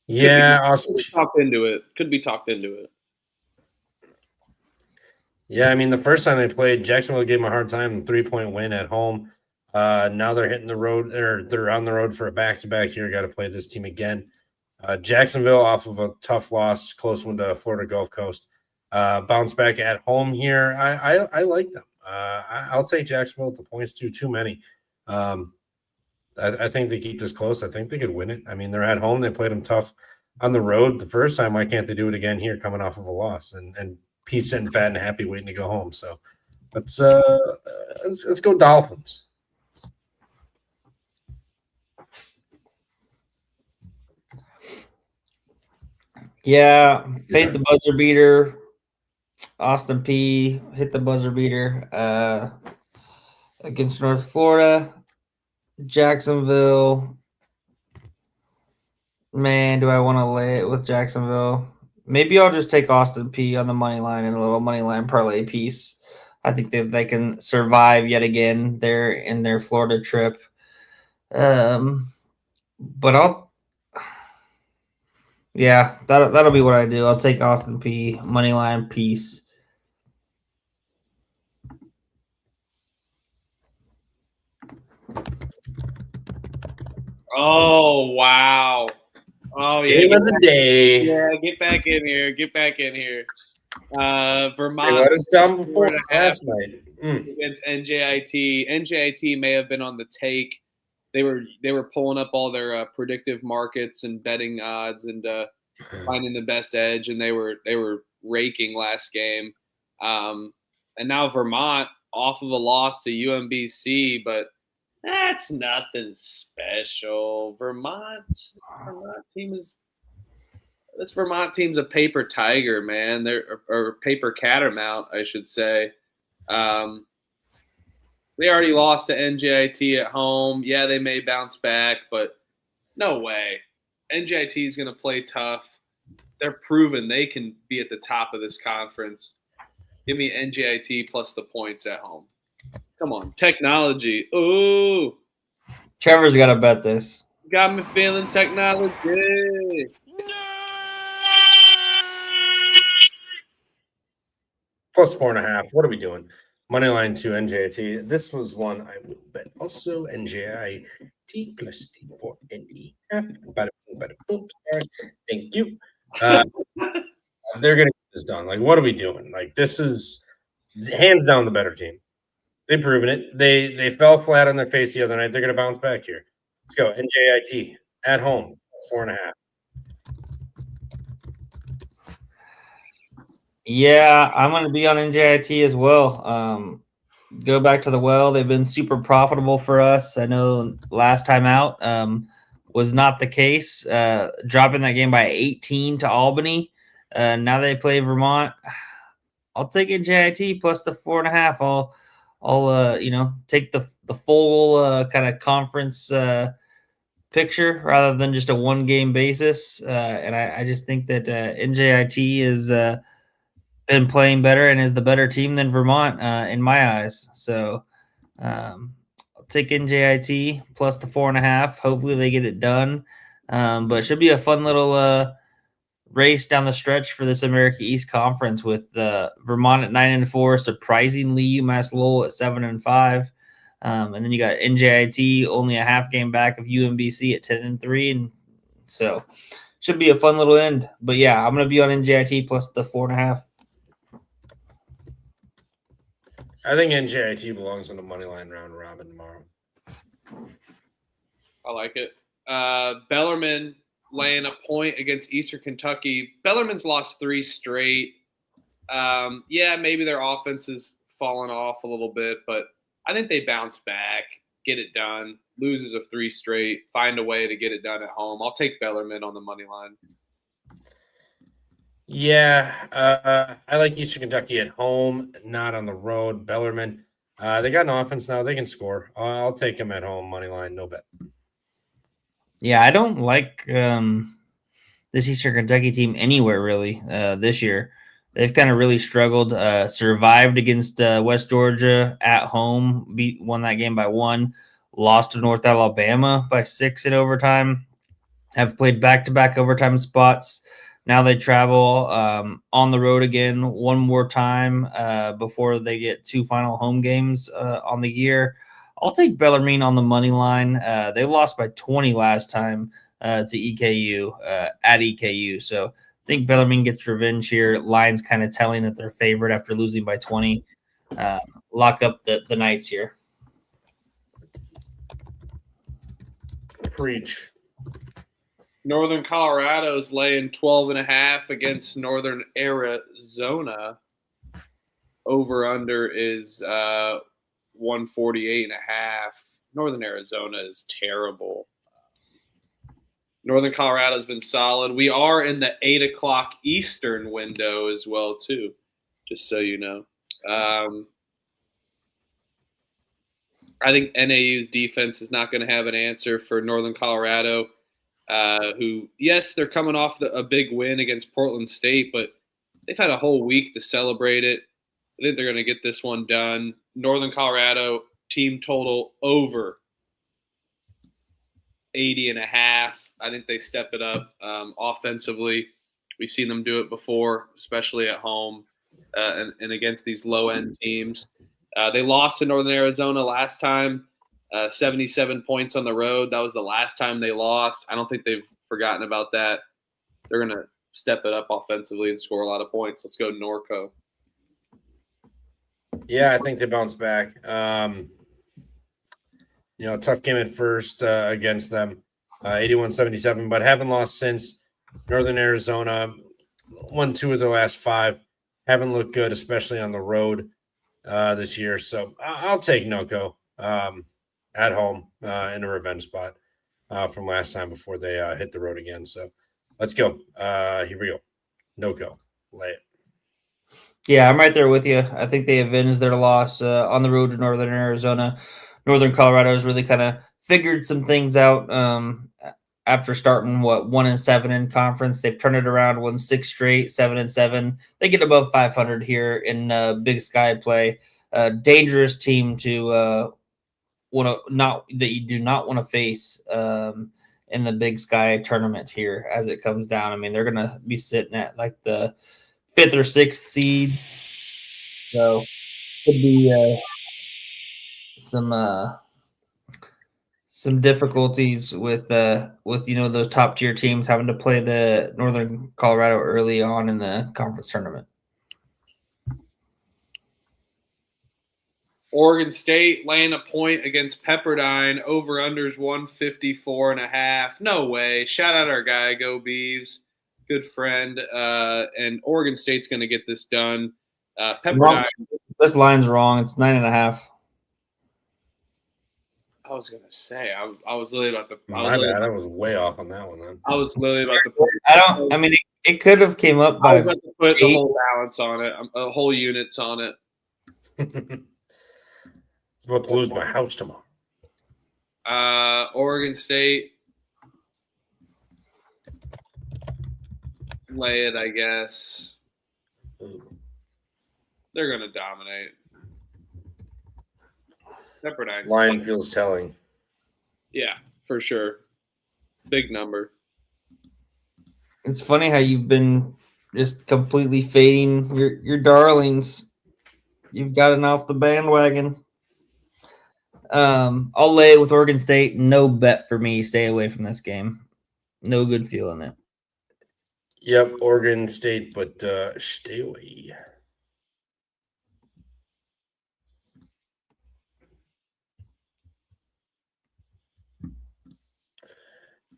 A: Yeah,
B: Could be talked into it.
A: Yeah, I mean, the first time they played, Jacksonville gave them a hard time, 3-point win at home. Now they're hitting the road, or they're on the road for a back-to-back here. Got to play this team again. Jacksonville off of a tough loss, close one to Florida Gulf Coast. Bounce back at home here. I like them. I'll take Jacksonville at the points too many. I think they keep this close. I think they could win it. I mean, they're at home. They played them tough on the road the first time. Why can't they do it again here coming off of a loss? And Peace sitting fat and happy waiting to go home. So let's go Dolphins.
C: Yeah, fade the buzzer beater. Austin P hit the buzzer beater against North Florida. Jacksonville. Man, do I want to lay it with Jacksonville? Maybe I'll just take Austin P on the money line and a little money line parlay piece. I think that they can survive yet again there in their Florida trip. But Yeah, that'll be what I do. I'll take Austin P money line piece.
B: Oh, wow. Oh, yeah.
A: Game of the day.
B: Yeah, get back in here. Get back in here.
A: They
B: Vermont
A: let us down before
B: 4.5
A: last night.
B: against NJIT. NJIT may have been on the take. They were pulling up all their predictive markets and betting odds and finding the best edge, and they were raking last game. And now Vermont off of a loss to UMBC, but that's nothing special. This Vermont team's a paper tiger, man. They're or paper catamount, I should say. They already lost to NJIT at home. Yeah, they may bounce back, but no way. NJIT is going to play tough. They're proven they can be at the top of this conference. Give me NJIT plus the points at home. Come on, technology. Ooh,
C: Trevor's got to bet this.
B: got me feeling technology.
A: Plus 4.5. What are we doing? Moneyline to NJIT. This was one I will bet. Also, NJIT plus T4 NE. Bada boom. Sorry. Thank you. They're going to get this done. Like, what are we doing? Like, this is hands down the better team. They've proven it. They fell flat on their face the other night. They're going to bounce back here. Let's go. NJIT at home, 4.5.
C: Yeah, I'm going to be on NJIT as well. Go back to the well. They've been super profitable for us. I know last time out was not the case. Dropping that game by 18 to Albany. Now they play Vermont. I'll take NJIT plus the 4.5. I'll take the full kind of conference picture rather than just a one game basis. And I just think that NJIT is been playing better and is the better team than Vermont in my eyes. So I'll take NJIT plus the 4.5. Hopefully they get it done. But it should be a fun little race down the stretch for this America East Conference with Vermont at 9-4, surprisingly UMass Lowell at 7-5. And then you got NJIT only a half game back of UMBC at 10-3. And so should be a fun little end. But yeah, I'm going to be on NJIT plus the 4.5.
A: I think NJIT belongs in the moneyline round robin tomorrow.
B: I like it. Bellarmine laying a point against Eastern Kentucky. Bellarmine's lost 3 straight. Yeah, maybe their offense is falling off a little bit, but I think they bounce back, get it done, loses of 3 straight, find a way to get it done at home. I'll take Bellarmine on the money line.
A: Yeah, I like Eastern Kentucky at home, not on the road. Bellarmine, they got an offense now. They can score. I'll take them at home, money line, no bet.
C: Yeah, I don't like this Eastern Kentucky team anywhere really this year. They've kind of really struggled. Survived against West Georgia at home, won that game by 1. Lost to North Alabama by 6 in overtime. Have played back-to-back overtime spots. Now they travel on the road again one more time before they get 2 final home games on the year. I'll take Bellarmine on the money line. They lost by 20 last time to EKU at EKU. So I think Bellarmine gets revenge here. Line's kind of telling that they're favored after losing by 20. Lock up the Knights here.
A: Preach.
B: Northern Colorado's laying 12.5 against Northern Arizona. Over-under is 148.5. Northern Arizona is terrible. Northern Colorado's been solid. We are in the 8 o'clock Eastern window as well, too, just so you know. I think NAU's defense is not going to have an answer for Northern Colorado. Who, yes, they're coming off a big win against Portland State, but they've had a whole week to celebrate it. I think they're going to get this one done. Northern Colorado team total over 80.5. I think they step it up offensively. We've seen them do it before, especially at home and against these low-end teams. They lost to Northern Arizona last time, 77 points on the road. That was the last time they lost. I don't think they've forgotten about that. They're going to step it up offensively and score a lot of points. Let's go Norco.
A: Yeah, I think they bounce back. Tough game at first against them, 81-77, but haven't lost since. Northern Arizona won 2 of their last 5. Haven't looked good, especially on the road this year. So I'll take Noco at home in a revenge spot from last time before they hit the road again. So let's go. Here we go. Noco. Lay it.
C: Yeah, I'm right there with you. I think they avenged their loss on the road to Northern Arizona. Northern Colorado has really kind of figured some things out after starting 1-7 in conference. They've turned it around, won 6 straight, 7-7. They get above 500 here in Big Sky play. Dangerous team to that you do not want to face in the Big Sky tournament here as it comes down. I mean, they're gonna be sitting at like the 5th or 6th seed, so could be some difficulties with those top tier teams having to play the Northern Colorado early on in the conference tournament.
B: Oregon State laying a point against Pepperdine. Over-unders 154.5. No way. Shout out our guy, Go Beavs. Good friend. And Oregon State's going to get this done. Pepperdine.
C: This line's wrong. It's 9.5.
B: I was going to say. I was literally about to.
A: My bad. I was way off on that one then.
B: I was literally about to put.
C: It could have came up by.
B: I was about to put the whole balance on it, whole units on it.
A: About to lose my house tomorrow.
B: Oregon State. Lay it, I guess. They're going to dominate. Pepperdine.
A: Line feels telling.
B: Yeah, for sure. Big number.
C: It's funny how you've been just completely fading your darlings. You've gotten off the bandwagon. I'll lay with Oregon State. No bet for me. Stay away from this game. No good feeling it.
A: Yep, Oregon State, but stay away.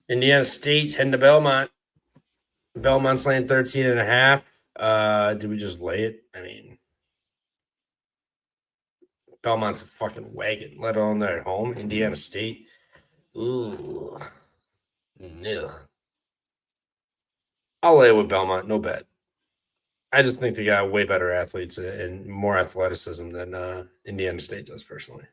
A: Indiana State heading to Belmont. Belmont's laying 13.5. Do we just lay it? I mean, Belmont's a fucking wagon, let alone they're at home. Indiana State. Ooh. No. I'll lay it with Belmont, no bet. I just think they got way better athletes and more athleticism than Indiana State does, personally.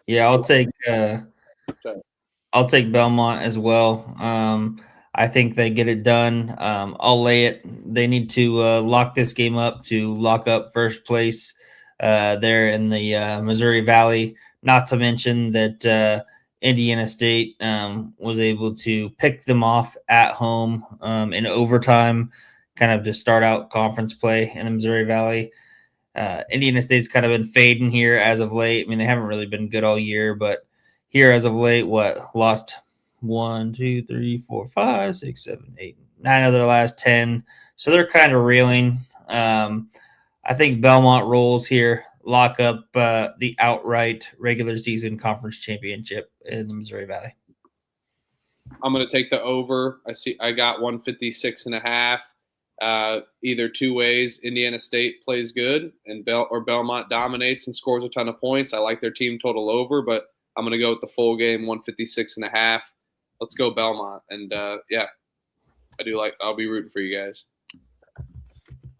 C: Yeah, I'll take Belmont as well. I think they get it done. I'll lay it. They need to lock this game up to lock up first place there in the Missouri Valley. Not to mention that Indiana State was able to pick them off at home in overtime, kind of to start out conference play in the Missouri Valley. Indiana State's kind of been fading here as of late. I mean, they haven't really been good all year, but here as of late, lost 1, 2, 3, 4, 5, 6, 7, 8, 9 of their last 10. So they're kind of reeling. I think Belmont rolls here, lock up the outright regular season conference championship in the Missouri Valley.
B: I'm going to take the over. I got 156.5. Either two ways. Indiana State plays good and Belmont dominates and scores a ton of points. I like their team total over, but I'm going to go with the full game, 156.5. Let's go Belmont. And I'll be rooting for you guys.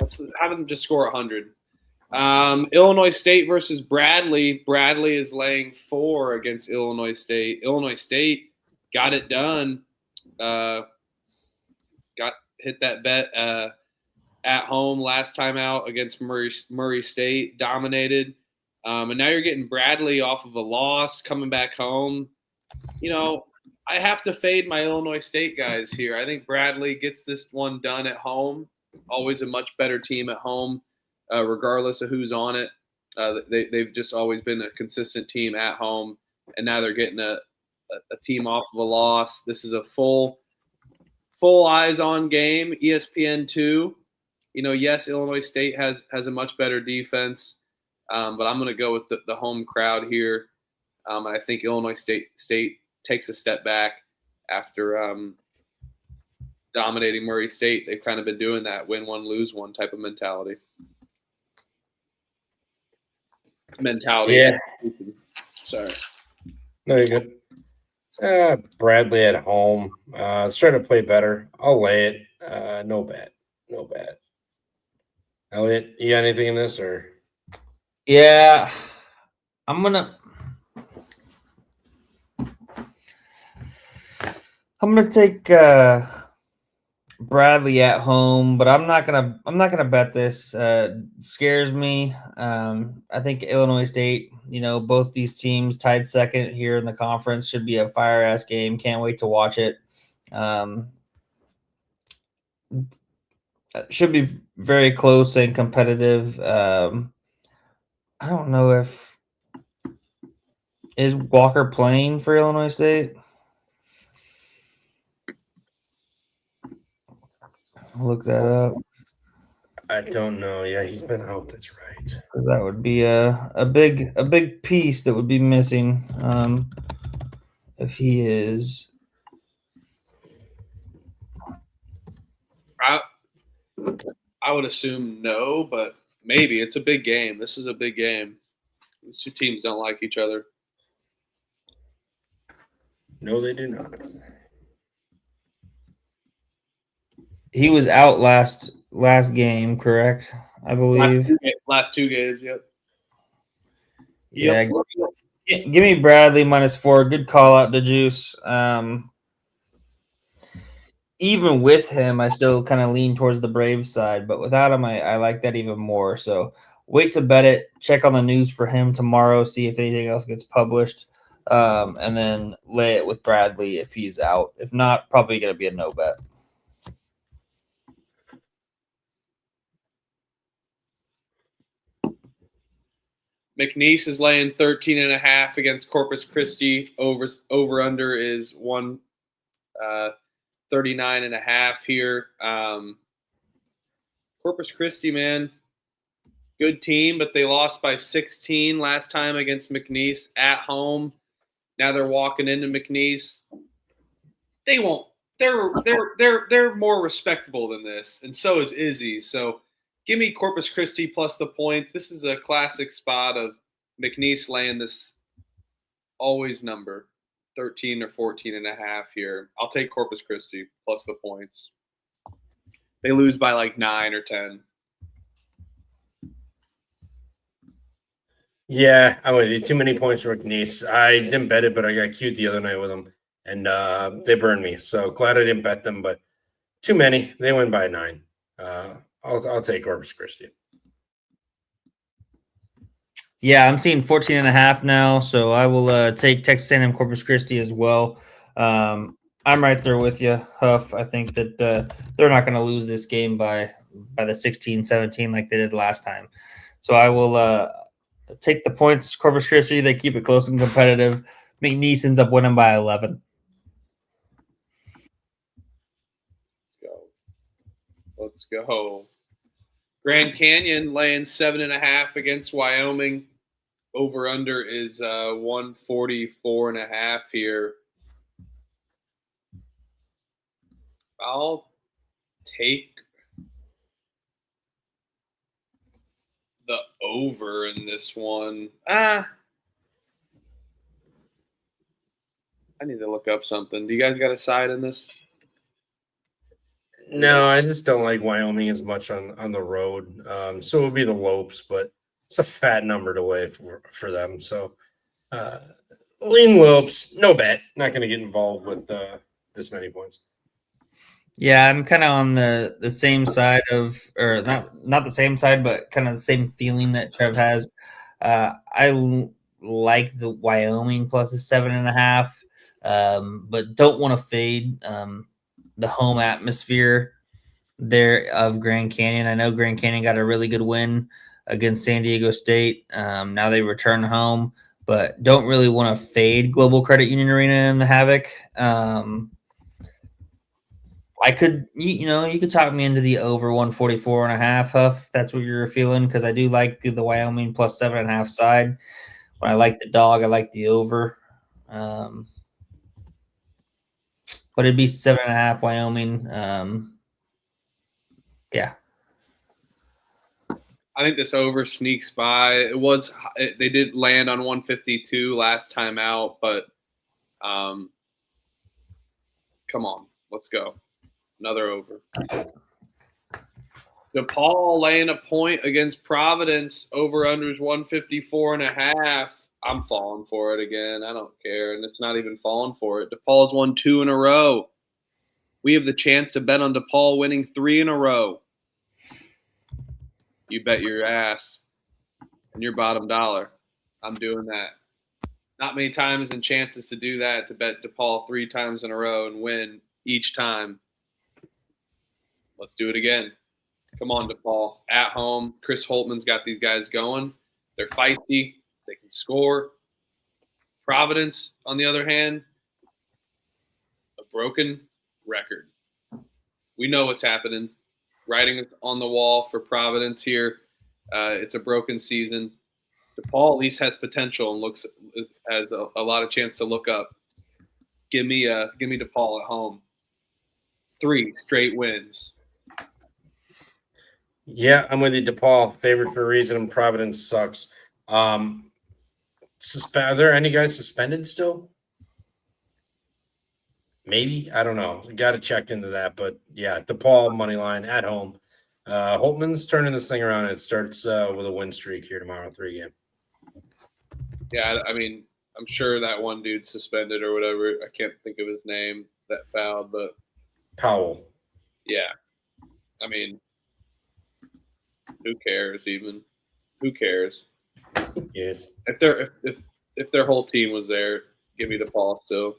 B: Let's have them just score 100. Illinois State versus Bradley. Bradley is laying 4 against Illinois State. Illinois State got it done. Hit that bet at home last time out against Murray State. Dominated. And now you're getting Bradley off of a loss, coming back home. I have to fade my Illinois State guys here. I think Bradley gets this one done at home. Always a much better team at home, regardless of who's on it. They've just always been a consistent team at home, and now they're getting a team off of a loss. This is a full eyes-on game, ESPN2. Yes, Illinois State has a much better defense, but I'm going to go with the home crowd here. I think Illinois State takes a step back after dominating Murray State. They've kind of been doing that win one, lose one type of mentality.
A: Yeah.
B: Sorry.
A: No, you're good. Bradley at home. Starting to play better. I'll lay it. No bet. Elliot, you got anything in this or?
C: Yeah, I'm gonna take Bradley at home, but I'm not gonna bet this. Scares me. I think Illinois State, both these teams tied second here in the conference, should be a fire ass game. Can't wait to watch it. Should be very close and competitive. I don't know if is Walker playing for Illinois State. I'll look that up.
A: I don't know. Yeah, he's been out. That's right.
C: That would be a big piece that would be missing if he is.
B: I would assume no, but maybe. It's a big game. This is a big game. These two teams don't like each other.
A: No, they do not.
C: He was out last game, correct? I believe.
B: Last two games, yep.
C: Yeah. Give me Bradley -4. Good call out to Juice. Even with him, I still kind of lean towards the Braves side, but without him, I like that even more. So wait to bet it. Check on the news for him tomorrow, see if anything else gets published, and then lay it with Bradley if he's out. If not, probably going to be a no bet.
B: McNeese is laying 13.5 against Corpus Christi. Over under is 139.5 here. Corpus Christi, man, good team, but they lost by 16 last time against McNeese at home. Now they're walking into McNeese. They won't. They're more respectable than this, and so is Izzy. So give me Corpus Christi plus the points. This is a classic spot of McNeese laying this always number, 13 or 14.5 here. I'll take Corpus Christi plus the points. They lose by like 9 or 10.
A: Yeah, I would. Too many points for McNeese. I didn't bet it, but I got cute the other night with them, and they burned me. So glad I didn't bet them, but too many. They win by 9. I'll take Corpus Christi.
C: Yeah, I'm seeing 14.5 now, so I will take Texas A&M Corpus Christi as well. I'm right there with you, Huff. I think that they're not going to lose this game by the 16-17 like they did last time. So I will take the points. Corpus Christi, they keep it close and competitive. McNeese ends up winning by 11.
B: Let's go. Grand Canyon laying 7.5 against Wyoming. Over under is 144.5 here. I'll take the over in this one. I need to look up something. Do you guys got a side in this?
A: No, I just don't like Wyoming as much on the road. So it would be the Lopes, but it's a fat number to lay for them. So lean Lopes, no bet. Not going to get involved with this many points.
C: Yeah, I'm kind of on the same side of, or not the same side, but kind of the same feeling that Trev has. Like the Wyoming plus a 7.5, but don't want to fade the home atmosphere there of Grand Canyon. I know Grand Canyon got a really good win against San Diego State. Now they return home, but don't really want to fade Global Credit Union Arena in the Havoc. I could, you could talk me into the over 144.5, Huff. That's what you're feeling, because I do like the Wyoming plus 7.5 side. When I like the dog, I like the over. But it'd be 7.5 Wyoming. Yeah.
B: I think this over sneaks by. They did land on 152 last time out, but come on, let's go. Another over. DePaul laying a point against Providence. Over unders 154.5. I'm falling for it again. I don't care, and it's not even falling for it. DePaul's won 2 in a row. We have the chance to bet on DePaul winning 3 in a row. You bet your ass and your bottom dollar. I'm doing that. Not many times and chances to do that, to bet DePaul 3 times in a row and win each time. Let's do it again. Come on, DePaul. At home, Chris Holtman's got these guys going. They're feisty. They can score. Providence, on the other hand, a broken record. We know what's happening. Writing is on the wall for Providence here. It's a broken season. DePaul at least has potential and has a lot of chance to look up. Give me DePaul at home. 3 straight wins.
A: Yeah, I'm with you, DePaul. Favored for a reason. Providence sucks. Are there any guys suspended still? Maybe. I don't know. Got to check into that. But, yeah, DePaul money line at home. Holtman's turning this thing around. And it starts with a win streak here tomorrow, 3-game.
B: Yeah, I mean, I'm sure that one dude's suspended or whatever. I can't think of his name that fouled, but
A: Powell.
B: Yeah. I mean, who cares even? Who cares?
A: Yes.
B: If their whole team was there, give me DePaul still.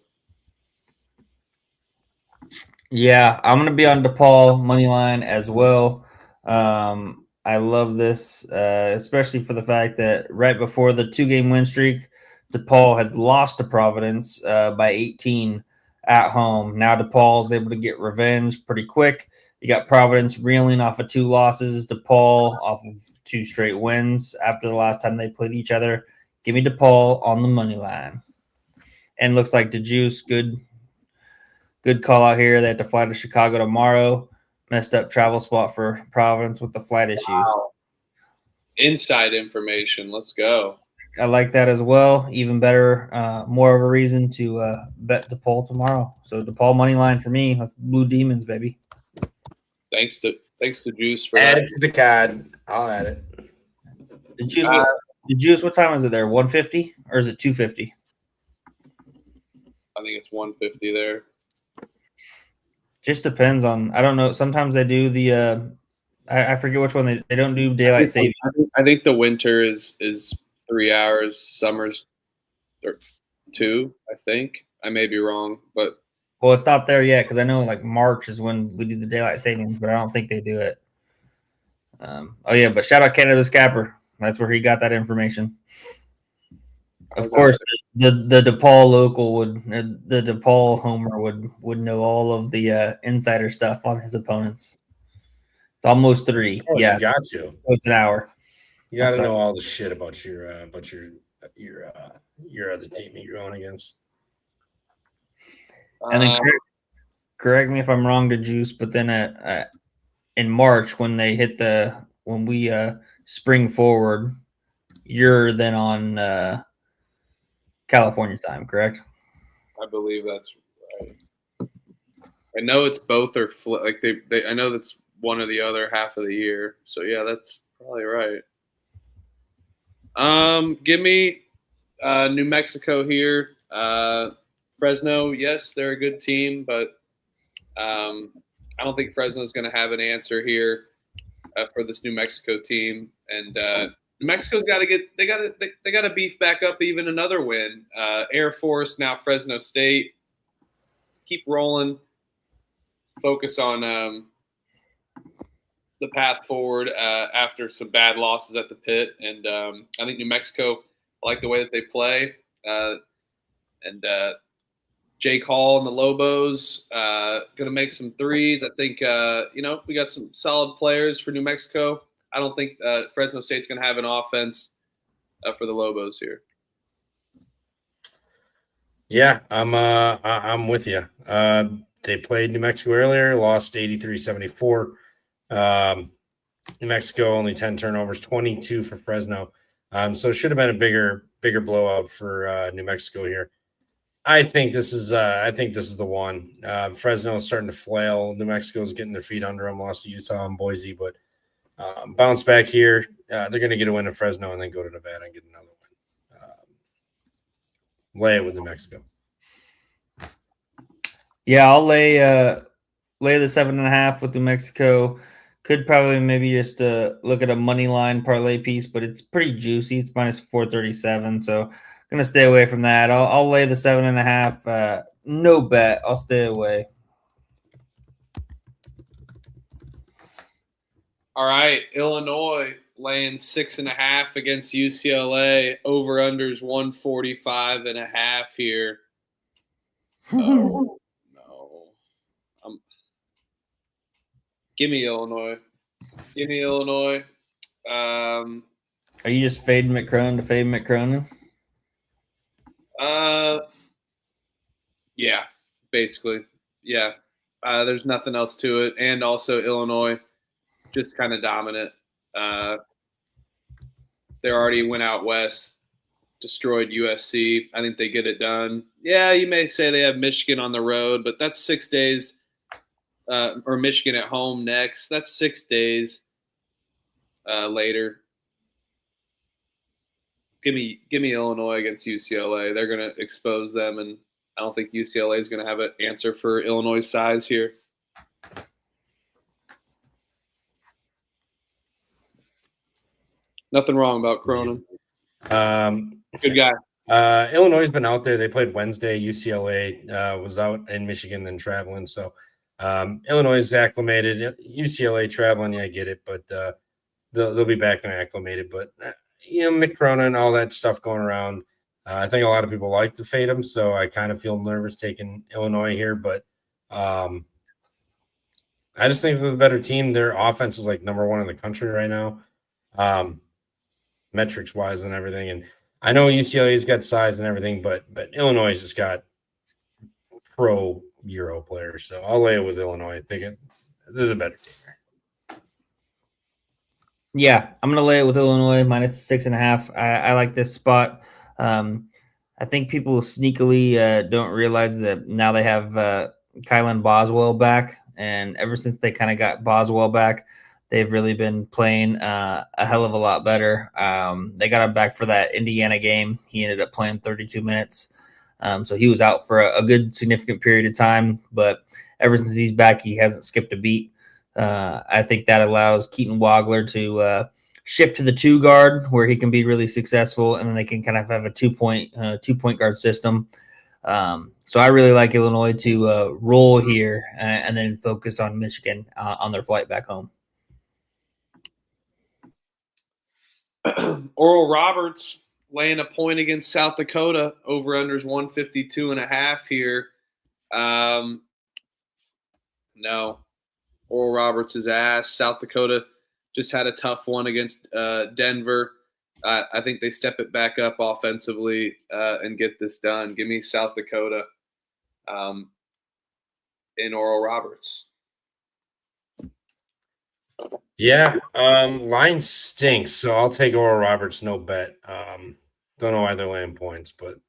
C: Yeah, I'm going to be on DePaul money line as well. I love this, especially for the fact that right before the 2-game win streak, DePaul had lost to Providence by 18 at home. Now DePaul is able to get revenge pretty quick. You got Providence reeling off of 2 losses, DePaul off of 2 straight wins after the last time they played each other. Give me DePaul on the money line. And looks like DeJuice, good call out here. They have to fly to Chicago tomorrow. Messed up travel spot for Providence with the flight issues.
B: Wow. Inside information. Let's go.
C: I like that as well. Even better, more of a reason to bet DePaul tomorrow. So DePaul money line for me. That's Blue Demons, baby.
B: Thanks to Juice for
A: add
B: that.
A: it to the card. I'll add it.
C: The Juice, what time is it there? 150 or is it 250?
B: I think it's 150 there.
C: Just depends on. I don't know. Sometimes they do the. I forget which one they don't do daylight saving.
B: I think the winter is 3 hours. Summer's 2. I think I may be wrong, but
C: Well, it's not there yet because I know like March is when we do the daylight savings, but I don't think they do it. Oh yeah, but shout out Canada's Capper. That's where he got that information. Of course, the DePaul local the DePaul homer would know all of the insider stuff on his opponents. It's almost 3.
A: Oh,
C: yeah,
A: you got to.
C: it's an hour.
A: You got to know all the shit about your other team you're going against.
C: And then correct me if I'm wrong, to Juice, but then in March when we spring forward, you're then on California time, correct?
B: I believe that's right. I know it's both or like they. I know that's one or the other half of the year. So yeah, that's probably right. Give me New Mexico here. Fresno, yes, they're a good team, but I don't think Fresno is going to have an answer here for this New Mexico team. And New Mexico's got to they got to beef back up even another win. Air Force, now Fresno State. Keep rolling. Focus on the path forward after some bad losses at the pit. And I think New Mexico, I like the way that they play. And Jake Hall and the Lobos going to make some threes. I think, we got some solid players for New Mexico. I don't think Fresno State's going to have an offense for the Lobos here.
A: Yeah, I'm with you. They played New Mexico earlier, lost 83-74. New Mexico only 10 turnovers, 22 for Fresno. So it should have been a bigger blowout for New Mexico here. I think this is the one. Fresno is starting to flail. New Mexico's getting their feet under them. Lost to Utah and Boise, but bounce back here. They're going to get a win at Fresno and then go to Nevada and get another win. Lay it with New Mexico.
C: Yeah, I'll lay the 7.5 with New Mexico. Could probably maybe just look at a money line parlay piece, but it's pretty juicy. It's minus 437, so I'm gonna stay away from that. I'll lay the 7.5. No bet. I'll stay away.
B: All right, Illinois laying 6.5 against UCLA. Over unders 145.5 here. No. Give me Illinois.
C: Are you just fading McCrone to fade McCrone?
B: Yeah, basically. Yeah. There's nothing else to it. And also Illinois, just kind of dominant. They already went out west, destroyed USC. I think they get it done. Yeah, you may say they have Michigan on the road, but that's 6 days. Or Michigan at home next. That's 6 days later. Give me Illinois against UCLA. They're going to expose them, and I don't think UCLA is going to have an answer for Illinois' size here. Nothing wrong about Cronin. Good guy.
A: Illinois has been out there. They played Wednesday. UCLA was out in Michigan, then traveling. So Illinois is acclimated. UCLA traveling, yeah, I get it, but they'll be back and acclimated. But Mick Cronin and all that stuff going around. I think a lot of people like to fade them, so I kind of feel nervous taking Illinois here. But I just think they're the better team. Their offense is like number one in the country right now, metrics wise and everything. And I know UCLA's got size and everything, but Illinois has just got pro Euro players, so I'll lay it with Illinois. I think they're the better team here.
C: Yeah, I'm gonna lay it with Illinois minus 6.5. I like this spot. I think people sneakily don't realize that now they have Kylan Boswell back, and ever since they kind of got Boswell back, they've really been playing a hell of a lot better. They got him back for that Indiana game. He ended up playing 32 minutes. So he was out for a good significant period of time, but ever since he's back, he hasn't skipped a beat. I think that allows Keaton Wagner to shift to the 2 guard where he can be really successful, and then they can kind of have a 2-point guard system. So I really like Illinois to roll here and then focus on Michigan on their flight back home.
B: Oral Roberts laying a point against South Dakota. Over unders 152.5 here. No. Oral Roberts' is ass. South Dakota just had a tough one against Denver. I think they step it back up offensively and get this done. Give me South Dakota in Oral Roberts.
A: Yeah, line stinks, so I'll take Oral Roberts, no bet. Don't know why they're laying points, but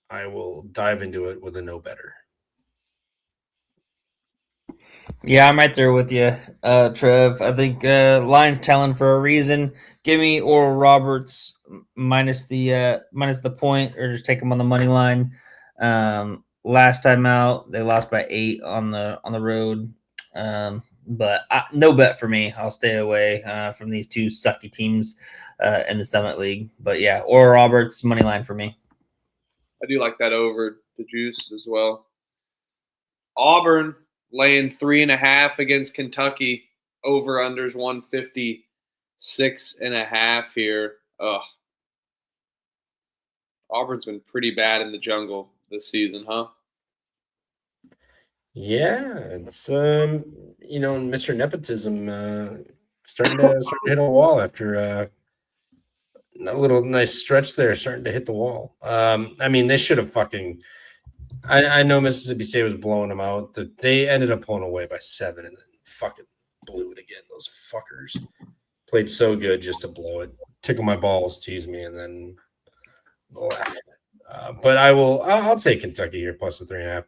A: I will dive into it with a no better.
C: Yeah, I'm right there with you, Trev. I think line's telling for a reason. Give me Oral Roberts minus the point, or just take them on the money line. Last time out, they lost by 8 on the road. But no bet for me. I'll stay away from these two sucky teams. in the Summit League. But yeah, Oral Roberts money line for me.
B: I do like that over the juice as well. Auburn laying 3.5 against Kentucky. Over unders 156.5 here. Ugh. Auburn's been pretty bad in the jungle this season, huh?
A: Yeah, it's Mr. Nepotism starting to hit a wall after a little nice stretch there, starting to hit the wall. I mean, they should have fucking. I know Mississippi State was blowing them out. They ended up pulling away by 7 and then fucking blew it again. Those fuckers played so good just to blow it. Tickle my balls, tease me, and then left. But I'll take Kentucky here plus the 3.5.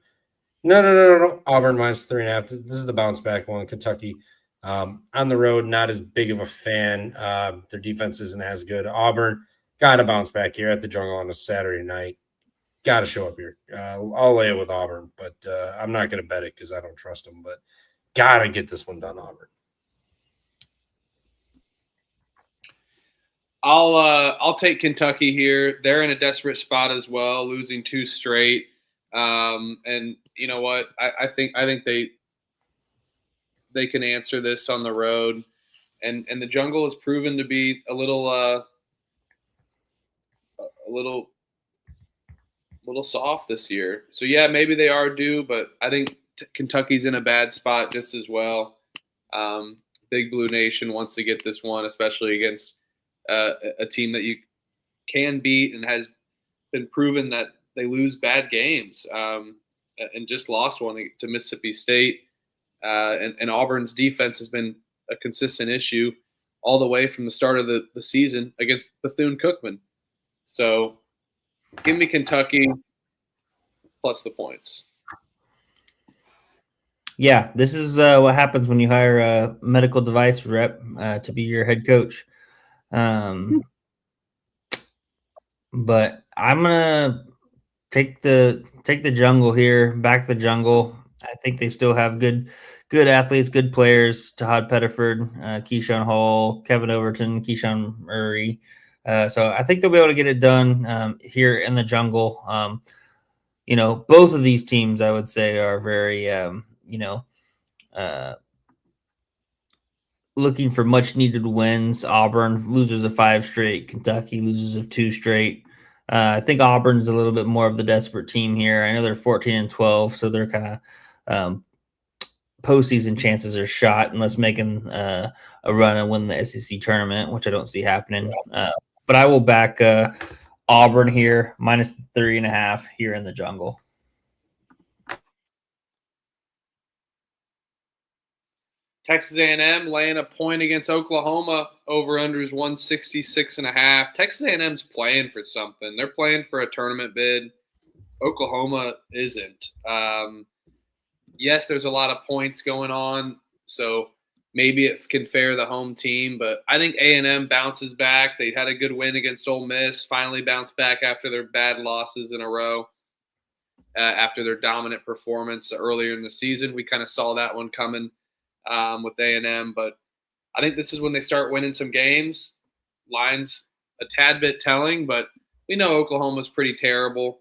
A: No. Auburn minus 3.5. This is the bounce back one. Kentucky on the road, not as big of a fan. Their defense isn't as good. Auburn got to bounce back here at the Jungle on a Saturday night. Got to show up here. I'll lay it with Auburn, but I'm not going to bet it because I don't trust them. But got to get this one done, Auburn.
B: I'll take Kentucky here. They're in a desperate spot as well, losing 2 straight. And you know what? I think they can answer this on the road. And the Jungle has proven to be a little soft this year. So yeah, maybe they are due, but I think Kentucky's in a bad spot just as well. Big Blue Nation wants to get this one, especially against a team that you can beat and has been proven that they lose bad games, and just lost one to Mississippi State. And Auburn's defense has been a consistent issue all the way from the start of the season against Bethune-Cookman. So give me Kentucky plus the points.
C: Yeah, this is what happens when you hire a medical device rep to be your head coach. But I'm gonna take the Jungle here, back the Jungle. I think they still have good athletes, good players. Tahad Pettiford, Keyshawn Hall, Kevin Overton, Keyshawn Murray. So I think they'll be able to get it done here in the Jungle. Both of these teams, I would say, are very, looking for much needed wins. Auburn loses of 5 straight. Kentucky loses of 2 straight. I think Auburn's a little bit more of the desperate team here. I know they're 14-12, so they're kind of postseason chances are shot unless making a run and win the SEC tournament, which I don't see happening. But I will back Auburn here, minus 3.5 here in the Jungle.
B: Texas A&M laying a point against Oklahoma. Over-unders 166.5. Texas A&M's playing for something. They're playing for a tournament bid. Oklahoma isn't. Yes, there's a lot of points going on, so maybe it can fare the home team. But I think A&M bounces back. They had a good win against Ole Miss, finally bounced back after their bad losses in a row, after their dominant performance earlier in the season. We kind of saw that one coming. With A&M, but I think this is when they start winning some games. Lines a tad bit telling, but we know Oklahoma's pretty terrible.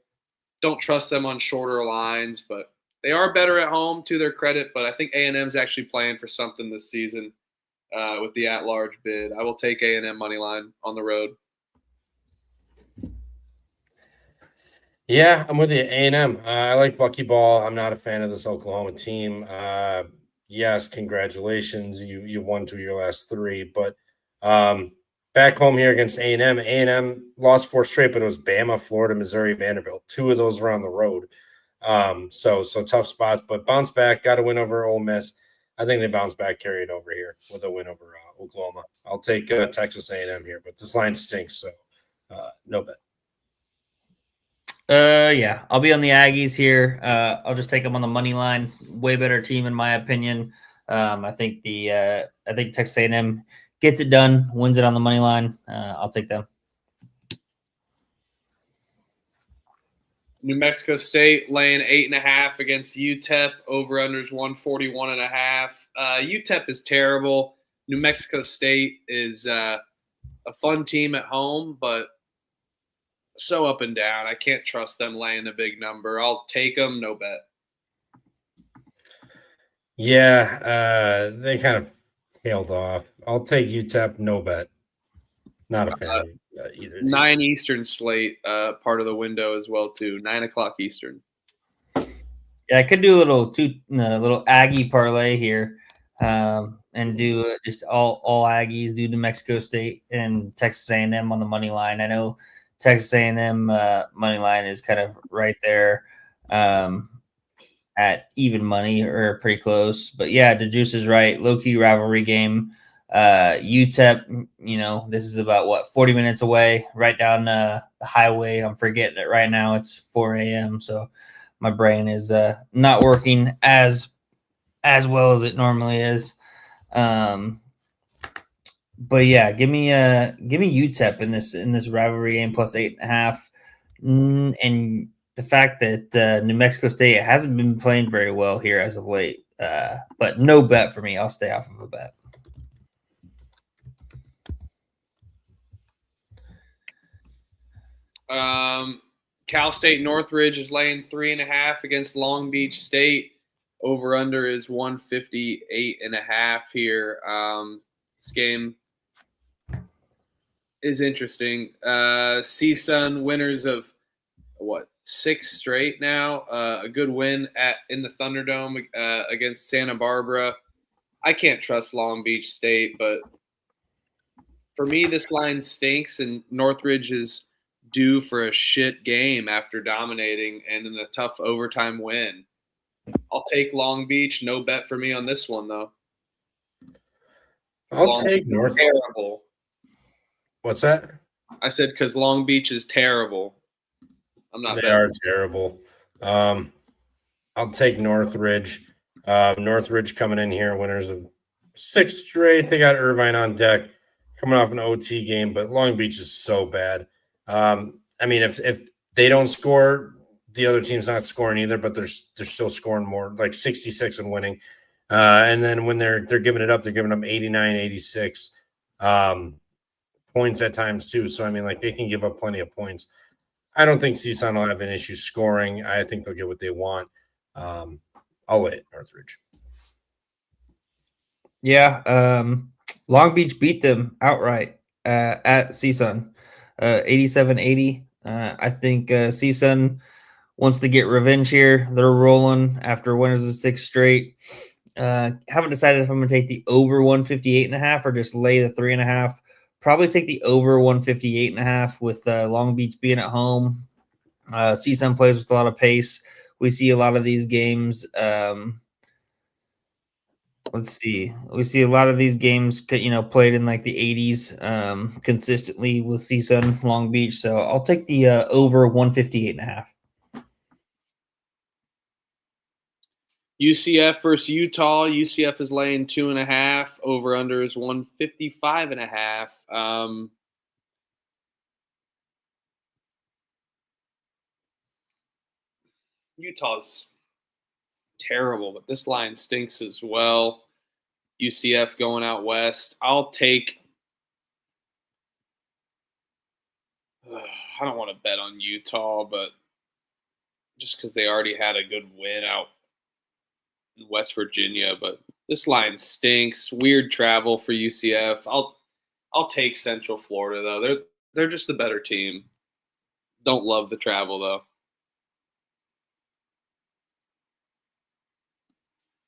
B: Don't trust them on shorter lines, but they are better at home, to their credit. But I think A&M's actually playing for something this season with the at-large bid. I will take A&M money line on the road.
A: Yeah, I'm with you. A&M. I like buckyball. I'm not a fan of this Oklahoma team. Yes, congratulations. You've won 2 of your last 3, but back home here against A&M. A&M lost 4 straight, but it was Bama, Florida, Missouri, Vanderbilt. 2 of those were on the road. So tough spots, but bounce back. Got to win over Ole Miss. I think they bounce back, carry it over here with a win over Oklahoma. I'll take Texas A&M here, but this line stinks, so no bet.
C: Yeah, I'll be on the Aggies here. I'll just take them on the money line. Way better team in my opinion. I think Texas A&M gets it done, wins it on the money line. I'll take them.
B: New Mexico State laying 8.5 against UTEP. Over-unders 141.5. UTEP is terrible. New Mexico State is a fun team at home, but so up and down. I can't trust them laying a big number. I'll take them, no bet.
A: Yeah, they kind of tailed off. I'll take UTEP, no bet. Not a fan of either.
B: 9 Eastern slate, part of the window as well too. 9 o'clock Eastern.
C: Yeah, I could do a little Aggie parlay here, and do just all Aggies. Do New Mexico State and Texas A&M on the money line. I know Texas A&M money line is kind of right there at even money or pretty close. But yeah, the juice is right. Low key rivalry game. UTEP, this is about 40 minutes away, right down the highway. I'm forgetting it right now. It's 4 a.m. So my brain is not working as well as it normally is. But yeah, give me UTEP in this rivalry game plus 8.5. And the fact that New Mexico State hasn't been playing very well here as of late. But no bet for me. I'll stay off of a bet.
B: Cal State Northridge is laying 3.5 against Long Beach State. Over under is 158.5 here. This game is interesting. CSUN winners of 6 straight now. A good win in the Thunderdome against Santa Barbara. I can't trust Long Beach State, but for me, this line stinks, and Northridge is due for a shit game after dominating and in a tough overtime win. I'll take Long Beach. No bet for me on this one, though.
A: I'll take North.
B: Terrible.
A: What's that?
B: I said because Long Beach is terrible. I'm not.
A: They are terrible. I'll take Northridge. Northridge coming in here, winners of 6 straight. They got Irvine on deck, coming off an OT game, but Long Beach is so bad. I mean, if they don't score, the other team's not scoring either, but they're still scoring more, like 66 and winning. And then when they're giving it up, they're giving them 89, 86 points at times too. So I mean, like, they can give up plenty of points. I don't think CSUN will have an issue scoring. I think they'll get what they want. I'll lay it Northridge.
C: Yeah, Long Beach beat them outright at CSUN, 87-80. I think CSUN wants to get revenge here. They're rolling after winners of 6 straight. Haven't decided if I'm going to take the over 158.5 or just lay the 3.5. Probably take the over 158.5 with Long Beach being at home. CSUN plays with a lot of pace. We see a lot of these games. Let's see. We see a lot of these games, played in like the 80s consistently with CSUN Long Beach. So I'll take the over 158.5.
B: UCF versus Utah. UCF is laying 2.5. Over under is 155.5. Utah's terrible, but this line stinks as well. UCF going out west. I'll take. I don't want to bet on Utah, but just because they already had a good win out in West Virginia, but this line stinks. Weird travel for UCF. I'll take Central Florida though. They're just the better team. Don't love the travel though.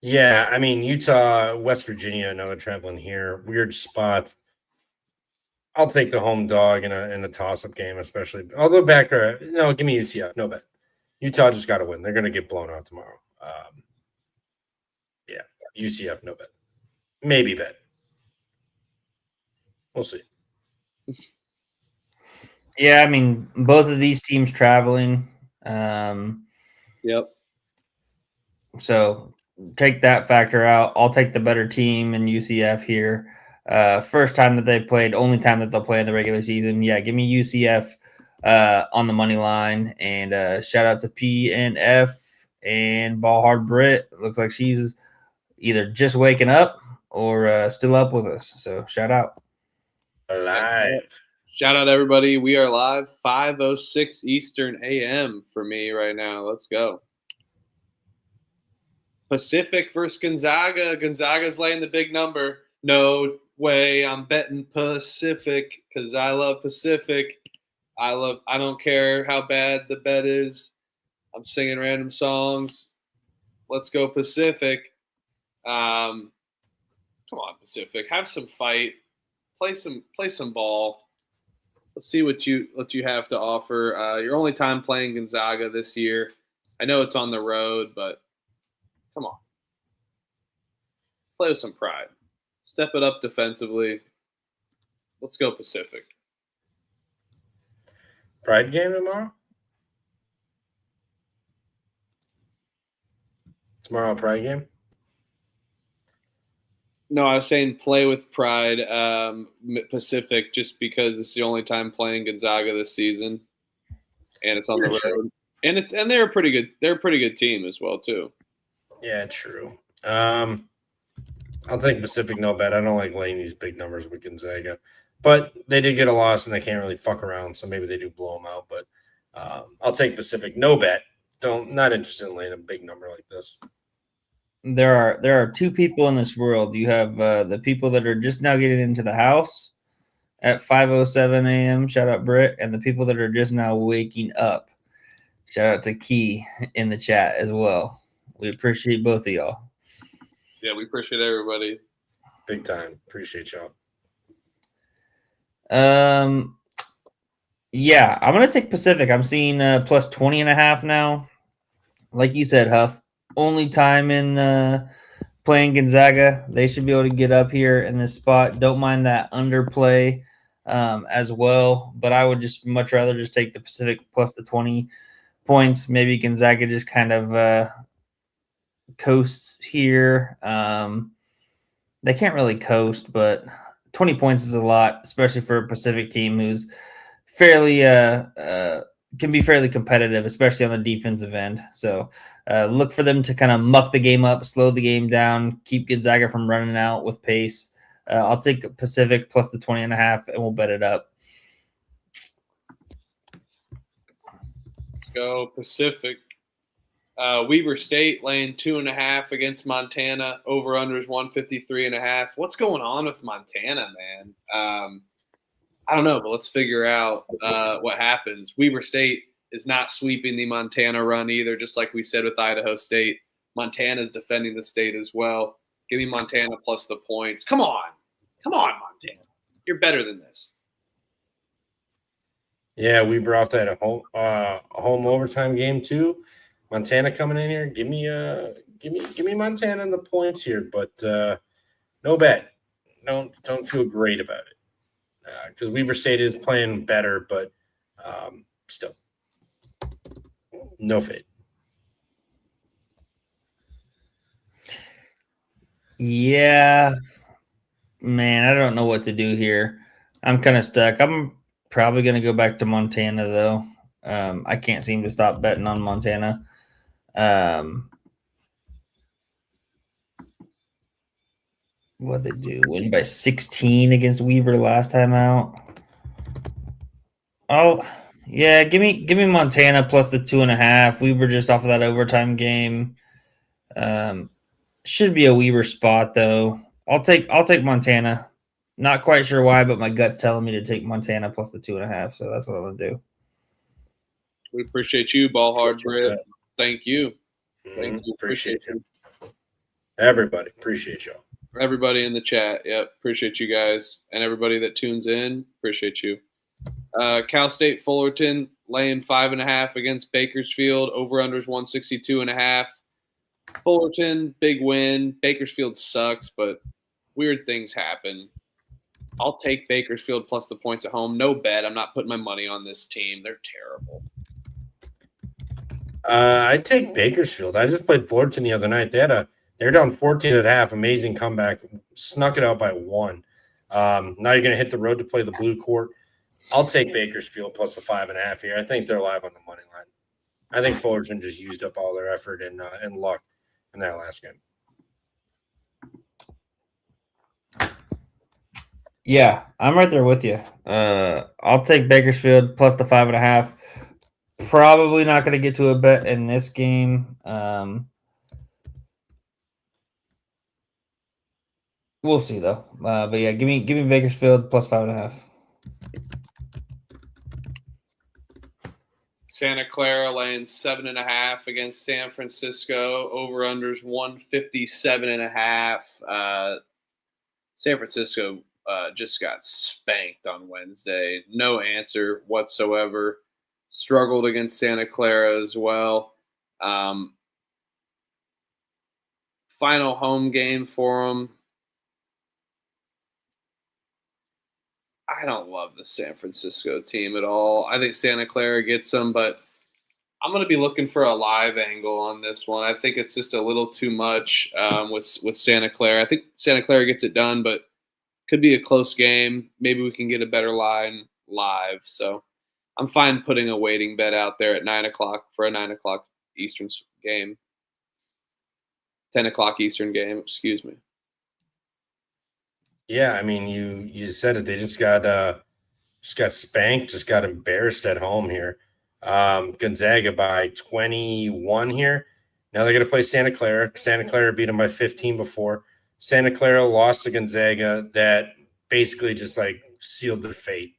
A: Yeah, I mean, Utah, West Virginia, another traveling here. Weird spot. I'll take the home dog in a toss-up game, especially. Although give me UCF. No bet. Utah just got to win. They're going to get blown out tomorrow. Yeah, UCF, no bet. Maybe bet. We'll see.
C: Yeah, I mean, both of these teams traveling.
B: Yep.
C: So take that factor out. I'll take the better team in UCF here. First time that they played, only time that they'll play in the regular season. Yeah, give me UCF on the money line. And shout out to PNF and Ball Hard Brit. It looks like she's either just waking up or still up with us. So shout out.
A: Alive.
B: Shout out everybody. We are live 5:06 Eastern AM for me right now. Let's go. Pacific versus Gonzaga. Gonzaga's laying the big number. No way. I'm betting Pacific because I love Pacific. I don't care how bad the bet is. I'm singing random songs. Let's go Pacific. Come on, Pacific. Have some fight. Play some ball. Let's see what you have to offer. Your only time playing Gonzaga this year. I know it's on the road, but come on. Play with some pride. Step it up defensively. Let's go Pacific.
A: Pride game tomorrow? Tomorrow, Pride game?
B: No, I was saying play with pride, Pacific, just because it's the only time playing Gonzaga this season, and it's on the road. And they're a pretty good team as well too.
A: Yeah, true. I'll take Pacific no bet. I don't like laying these big numbers with Gonzaga, but they did get a loss and they can't really fuck around, so maybe they do blow them out. But I'll take Pacific no bet. Not interested in laying a big number like this.
C: There are two people in this world. You have the people that are just now getting into the house at 5:07 a.m. Shout out Britt, and the people that are just now waking up. Shout out to Key in the chat as well. We appreciate both of y'all.
B: Yeah, we appreciate everybody.
A: Big time. Appreciate y'all.
C: Yeah, I'm gonna take Pacific. I'm seeing plus 20.5 now. Like you said, Huff. Only time in playing Gonzaga. They should be able to get up here in this spot. Don't mind that underplay as well, but I would just much rather just take the Pacific plus the 20 points. Maybe Gonzaga just kind of coasts here. They can't really coast, but 20 points is a lot, especially for a Pacific team who's fairly can be fairly competitive, especially on the defensive end. So look for them to kind of muck the game up, slow the game down, keep Gonzaga from running out with pace. I'll take Pacific plus the 20.5, and we'll bet it up.
B: Let's go Pacific. Weber State laying 2.5 against Montana. Over under is 153.5. What's going on with Montana, man? I don't know, but let's figure out what happens. Weber State is not sweeping the Montana run either, just like we said with Idaho State. Montana is defending the state as well. Give me Montana plus the points. Come on, Montana. You're better than this.
A: Yeah, we brought that a home overtime game too. Montana coming in here. Give me Montana and the points here, but no bet. Don't feel great about it. Because Weber State is playing better, but still, no fade.
C: Yeah, man, I don't know what to do here. I'm kind of stuck. I'm probably going to go back to Montana, though. I can't seem to stop betting on Montana. What they do? Win by 16 against Weber last time out. Oh, yeah. Give me Montana plus the 2.5. Weber just off of that overtime game. Should be a Weber spot though. I'll take Montana. Not quite sure why, but my gut's telling me to take Montana plus the 2.5. So that's what I'm gonna do.
B: We appreciate you, Ball Hard Britt. Thank you. Thank you.
A: Appreciate you. Everybody, appreciate y'all.
B: Everybody in the chat, yep, appreciate you guys, and everybody that tunes in, appreciate you. Cal State Fullerton laying 5.5 against Bakersfield. Over under is 162.5. Fullerton, big win. Bakersfield sucks, but weird things happen. I'll take Bakersfield plus the points at home. No bet. I'm not putting my money on this team. They're terrible.
A: I'd take Bakersfield. I just played Fullerton the other night. They're down 14.5. Amazing comeback. Snuck it out by 1. Now you're going to hit the road to play the blue court. I'll take Bakersfield plus the 5.5 here. I think they're live on the money line. I think Fullerton just used up all their effort and luck in that last game.
C: Yeah, I'm right there with you. I'll take Bakersfield plus the 5.5. Probably not going to get to a bet in this game. We'll see though. But yeah, give me Bakersfield plus 5.5.
B: Santa Clara laying 7.5 against San Francisco. Over unders 157.5. San Francisco just got spanked on Wednesday. No answer whatsoever. Struggled against Santa Clara as well. Final home game for them. I don't love the San Francisco team at all. I think Santa Clara gets them, but I'm going to be looking for a live angle on this one. I think it's just a little too much with Santa Clara. I think Santa Clara gets it done, but could be a close game. Maybe we can get a better line live. So I'm fine putting a waiting bet out there at 9 o'clock for a 9 o'clock Eastern game. 10 o'clock Eastern game, excuse me.
A: Yeah, I mean, you said it. They just got spanked, just got embarrassed at home here. Gonzaga by 21 here. Now they're going to play Santa Clara. Santa Clara beat them by 15 before. Santa Clara lost to Gonzaga. That basically just like sealed their fate.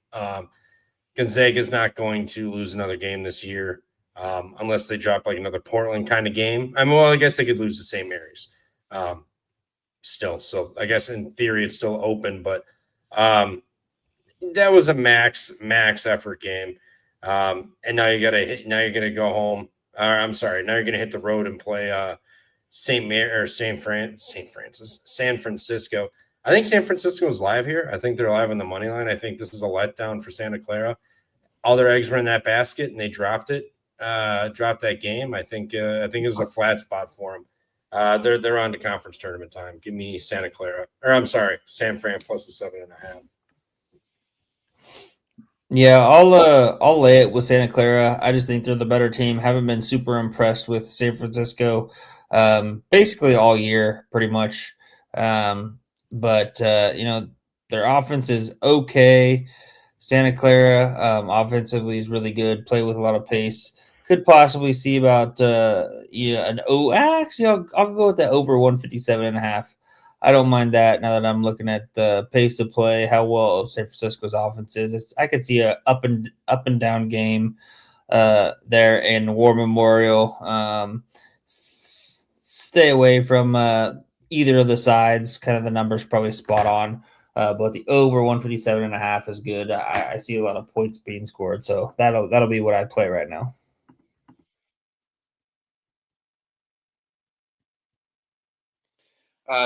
A: Gonzaga is not going to lose another game this year unless they drop like another Portland kind of game. I mean, well, I guess they could lose the St. Mary's. Still, so I guess in theory it's still open, but that was a max effort game, and now you're gonna go home. I'm sorry, now you're gonna hit the road and play San Francisco. I think San Francisco is live here. I think they're live on the money line. I think this is a letdown for Santa Clara. All their eggs were in that basket, and they dropped that game. I think it's a flat spot for them. They're on to conference tournament time. Give me Santa Clara, or I'm sorry, San Fran plus the 7.5.
C: Yeah, I'll lay it with Santa Clara. I just think they're the better team. Haven't been super impressed with San Francisco, basically all year, pretty much. But their offense is okay. Santa Clara offensively is really good. Play with a lot of pace. Could possibly see about actually I'll go with that over 157.5. I don't mind that now that I'm looking at the pace of play, how well San Francisco's offense is. I could see a up and down game there in War Memorial. Stay away from either of the sides. Kind of the numbers probably spot on. But the over 157.5 is good. I see a lot of points being scored, so that'll be what I play right now.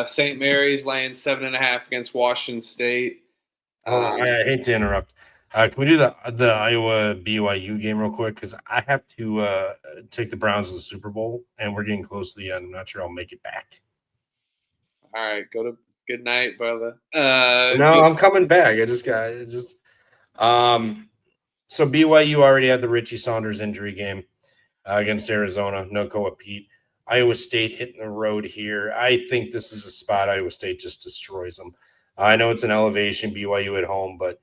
B: St. Mary's laying 7.5 against Washington State.
A: I hate to interrupt. Can we do the Iowa BYU game real quick? Because I have to take the Browns to the Super Bowl, and we're getting close to the end. I'm not sure I'll make it back.
B: All right, good night, brother.
A: I'm coming back. So BYU already had the Richie Saunders injury game against Arizona. Ncaa Pete. Iowa State hitting the road here. I think this is a spot Iowa State just destroys them. I know it's an elevation, BYU at home, but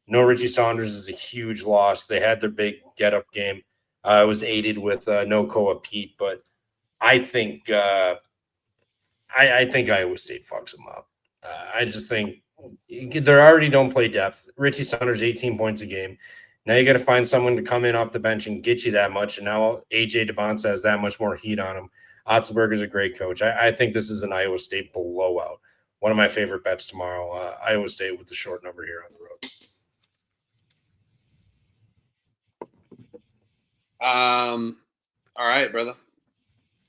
A: no Richie Saunders is a huge loss. They had their big get-up game. It was aided with Ncaa Pete, but I think I think Iowa State fucks them up. I just think they already don't play depth. Richie Saunders, 18 points a game. Now you got to find someone to come in off the bench and get you that much, and now AJ DeBonsa has that much more heat on him. Otzelberger's a great coach. I think this is an Iowa State blowout. One of my favorite bets tomorrow. Iowa State with the short number here on the
B: road. All right, brother.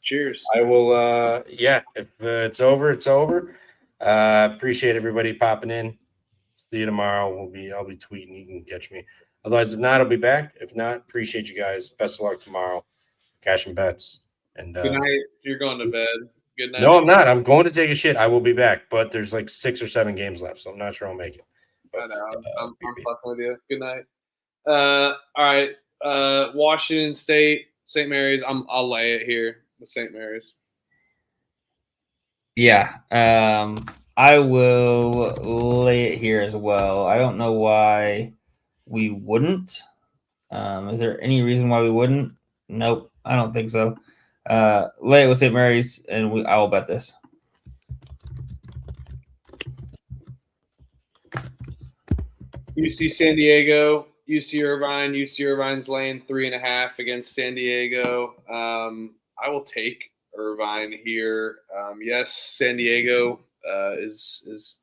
B: Cheers.
A: I will. If it's over, it's over. Appreciate everybody popping in. See you tomorrow. I'll be tweeting. You can catch me. Otherwise, if not, I'll be back. If not, appreciate you guys. Best of luck tomorrow. Cash and bets. And
B: good night. You're going to bed. Good night.
A: No, I'm not. I'm going to take a shit. I will be back, but there's like 6 or 7 games left, so I'm not sure I'll make it. But,
B: I know. I'm fucking with you. Good night. All right. Washington State, St. Mary's. I'll lay it here with St. Mary's.
C: Yeah. I will lay it here as well. I don't know why we wouldn't. Is there any reason why we wouldn't? Nope, I don't think so. Lay it with St. Mary's, and I will bet this.
B: UC San Diego, UC Irvine. UC Irvine's laying 3.5 against San Diego. I will take Irvine here. Yes, San Diego is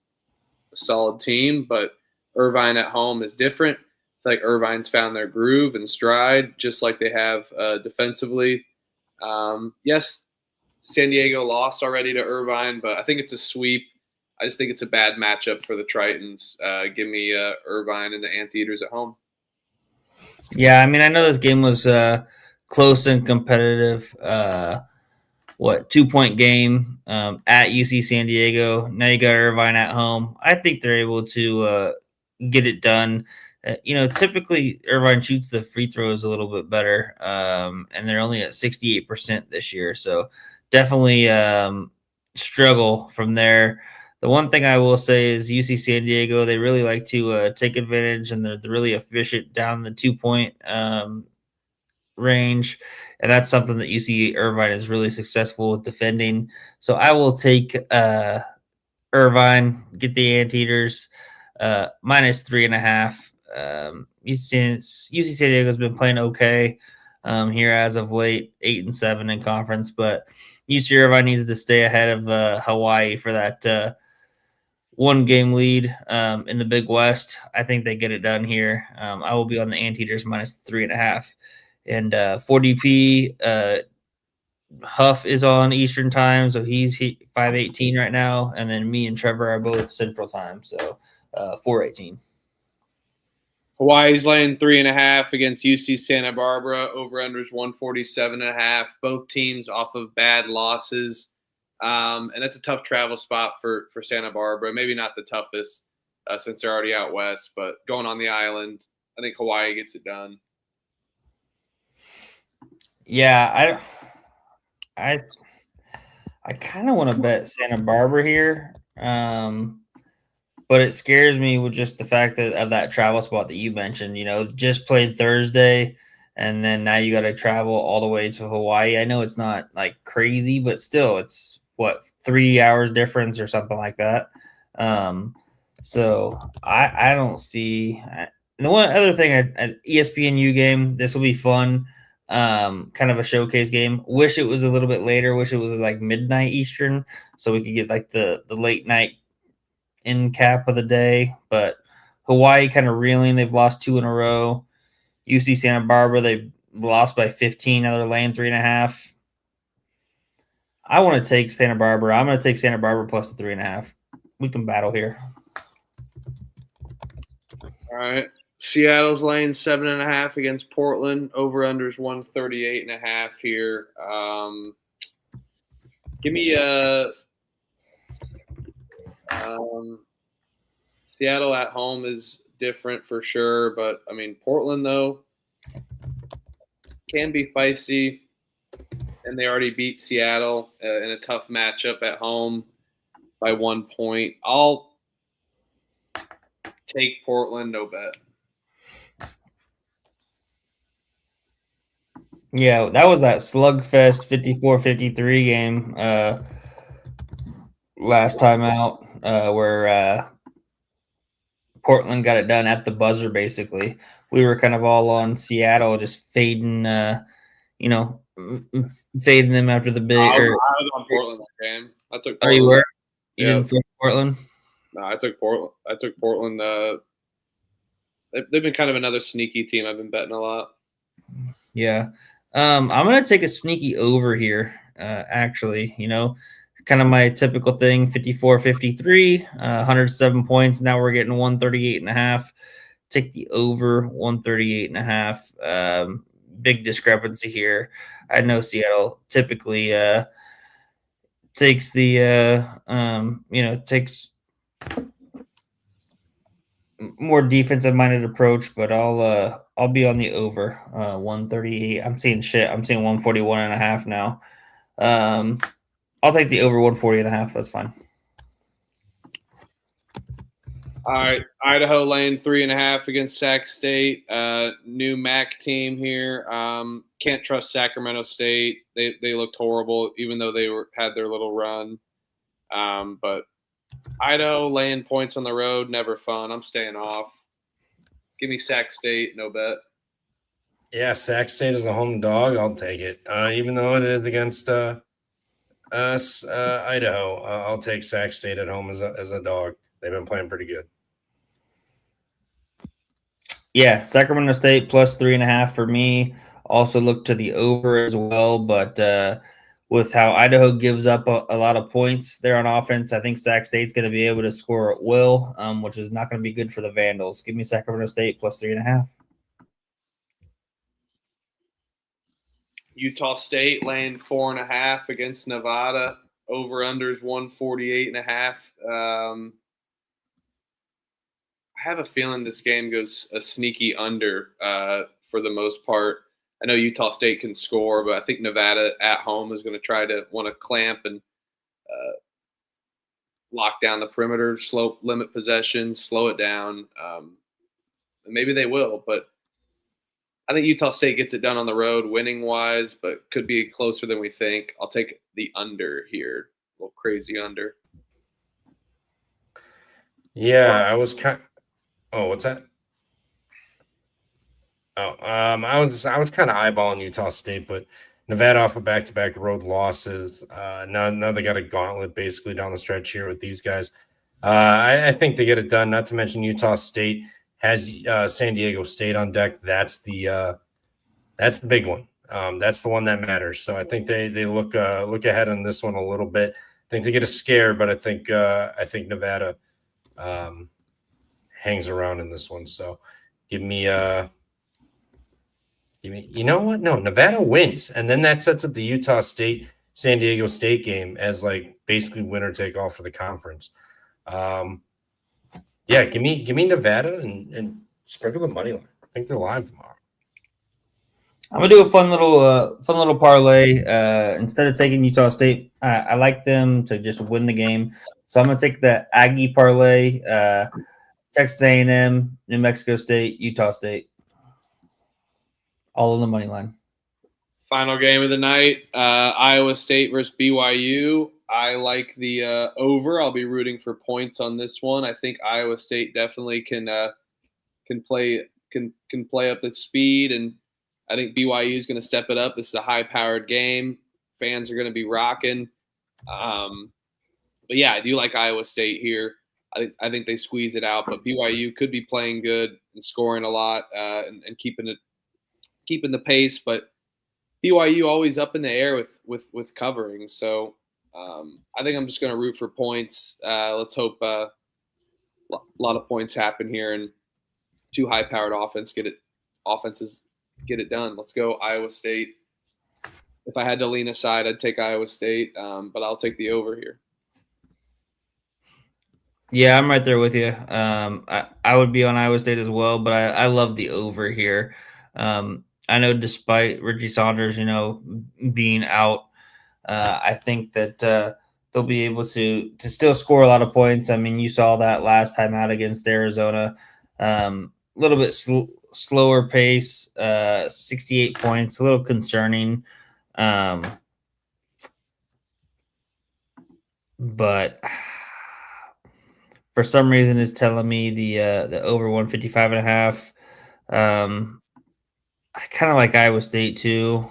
B: a solid team, but Irvine at home is different. It's like Irvine's found their groove and stride, just like they have defensively. Yes, San Diego lost already to Irvine, but I think it's a sweep. I just think it's a bad matchup for the Tritons. Give me Irvine and the Anteaters at home.
C: Yeah, I mean, I know this game was close and competitive. 2-point game at UC San Diego. Now you got Irvine at home. I think they're able to get it done. Typically Irvine shoots the free throws a little bit better, and they're only at 68% this year. So definitely struggle from there. The one thing I will say is UC San Diego, they really like to take advantage, and they're really efficient down the 2-point range. And that's something that UC Irvine is really successful with defending. So I will take Irvine, get the Anteaters, minus 3.5. UC San Diego has been playing okay here as of late, 8-7 in conference, but UC Irvine needs to stay ahead of Hawaii for that 1-game lead in the Big West. I think they get it done here. I will be on the Anteaters minus 3.5. And 4DP, Huff is on Eastern time, so he's 5:18 right now. And then me and Trevor are both Central time, so 4:18.
B: Hawaii's laying 3.5 against UC Santa Barbara. Over-unders 147.5. Both teams off of bad losses. And that's a tough travel spot for Santa Barbara. Maybe not the toughest since they're already out west, but going on the island, I think Hawaii gets it done.
C: Yeah, I kind of want to bet Santa Barbara here, but it scares me with just the fact of that travel spot that you mentioned. Just played Thursday, and then now you got to travel all the way to Hawaii. I know it's not like crazy, but still, it's 3 hours difference or something like that. So I don't see. The one other thing, at ESPNU game, this will be fun. Kind of a showcase game. Wish it was a little bit later. Wish it was like midnight Eastern, so we could get like the late night end cap of the day. But Hawaii kind of reeling. They've lost 2 in a row. UC Santa Barbara, they lost by 15. Now they're laying 3.5. I want to take Santa Barbara. I'm going to take Santa Barbara plus the 3.5. We can battle here.
B: All right. Seattle's laying 7.5 against Portland. Over-unders 138.5 here. Give me Seattle at home is different for sure, but I mean Portland though can be feisty, and they already beat Seattle in a tough matchup at home by 1 point. I'll take Portland, no bet.
C: Yeah, that was that slugfest 54-53 game last time out where Portland got it done at the buzzer, basically. We were kind of all on Seattle, just fading, fading them after the big.
B: I was on Portland that game. I took Portland.
C: Oh, you were? You
B: Yeah.
C: didn't feel Portland?
B: No, I took Portland. They've been kind of another sneaky team. I've been betting a lot.
C: Yeah. I'm going to take a sneaky over here, actually. Kind of my typical thing, 54-53, 107 points. Now we're getting 138.5. Take the over 138.5. Big discrepancy here. I know Seattle typically takes takes more defensive minded approach, but I'll be on the over 138. I'm seeing 141.5 now. I'll take the over 140.5. That's fine.
B: All right, Idaho laying 3.5 against Sac State. New MAC team here. Can't trust Sacramento State. They looked horrible, even though they had their little run. But Idaho laying points on the road, never fun. I'm staying off. Give me Sac State, no bet.
A: Yeah, Sac State is a home dog. I'll take it, even though it is against Idaho. I'll take Sac State at home as a dog. They've been playing pretty good.
C: Yeah, Sacramento State plus 3.5 for me. Also look to the over as well, but with how Idaho gives up a lot of points there on offense, I think Sac State's going to be able to score at will, which is not going to be good for the Vandals. Give me Sacramento State plus 3.5.
B: Utah State laying 4.5 against Nevada. Over unders 148.5. I have a feeling this game goes a sneaky under for the most part. I know Utah State can score, but I think Nevada at home is going to want to clamp and lock down the perimeter, limit possessions, slow it down. And maybe they will, but I think Utah State gets it done on the road winning-wise, but could be closer than we think. I'll take the under here, a little crazy under.
A: Yeah, I was kind. Oh, what's that? Oh, I was kind of eyeballing Utah State, but Nevada off of back-to-back road losses. Now they got a gauntlet basically down the stretch here with these guys. I think they get it done. Not to mention Utah State has San Diego State on deck. That's the big one. That's the one that matters. So I think they look ahead on this one a little bit. I think they get a scare, but I think Nevada hangs around in this one. So give me you know what? No, Nevada wins, and then that sets up the Utah State San Diego State game as like basically winner take all for the conference. Yeah, give me Nevada and sprinkle the money line. I think they're live tomorrow.
C: I'm gonna do a fun little parlay. Instead of taking Utah State, I like them to just win the game, so I'm gonna take the Aggie parlay. Texas A&M, New Mexico State, Utah State, all on the money line.
B: Final game of the night: Iowa State versus BYU. I like the over. I'll be rooting for points on this one. I think Iowa State definitely can play up the speed, and I think BYU is going to step it up. This is a high-powered game. Fans are going to be rocking. But yeah, I do like Iowa State here. I think they squeeze it out, but BYU could be playing good and scoring a lot and keeping the pace. But BYU always up in the air with covering. So I think I'm just going to root for points. Let's hope a lot of points happen here and two high-powered offenses get it done. Let's go Iowa State. If I had to lean aside, I'd take Iowa State, but I'll take the over here.
C: Yeah, I'm right there with you. I would be on Iowa State as well, but I love the over here. I know despite Richie Saunders, being out, I think that they'll be able to still score a lot of points. I mean, you saw that last time out against Arizona. A little bit slower pace, 68 points, a little concerning. But for some reason it's telling me the over 155.5. I kind of like Iowa State too.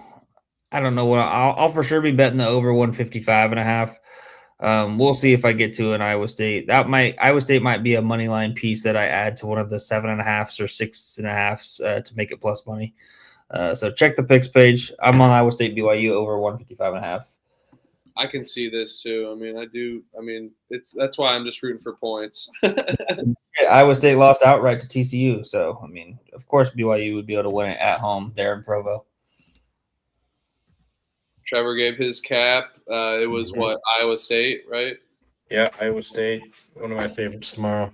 C: I don't know what I'll for sure be betting the over 155.5. We'll see if I get to an Iowa State. Iowa State might be a money line piece that I add to one of the 7.5s or 6.5s to make it plus money. So check the picks page. I'm on Iowa State BYU over 155.5.
B: I can see this too. I mean, I do. I mean, that's why I'm just rooting for points.
C: Iowa State lost outright to TCU, so I mean, of course BYU would be able to win it at home there in Provo.
B: Trevor gave his cap. It was what, Iowa State, right?
A: Yeah, Iowa State. One of my favorites tomorrow.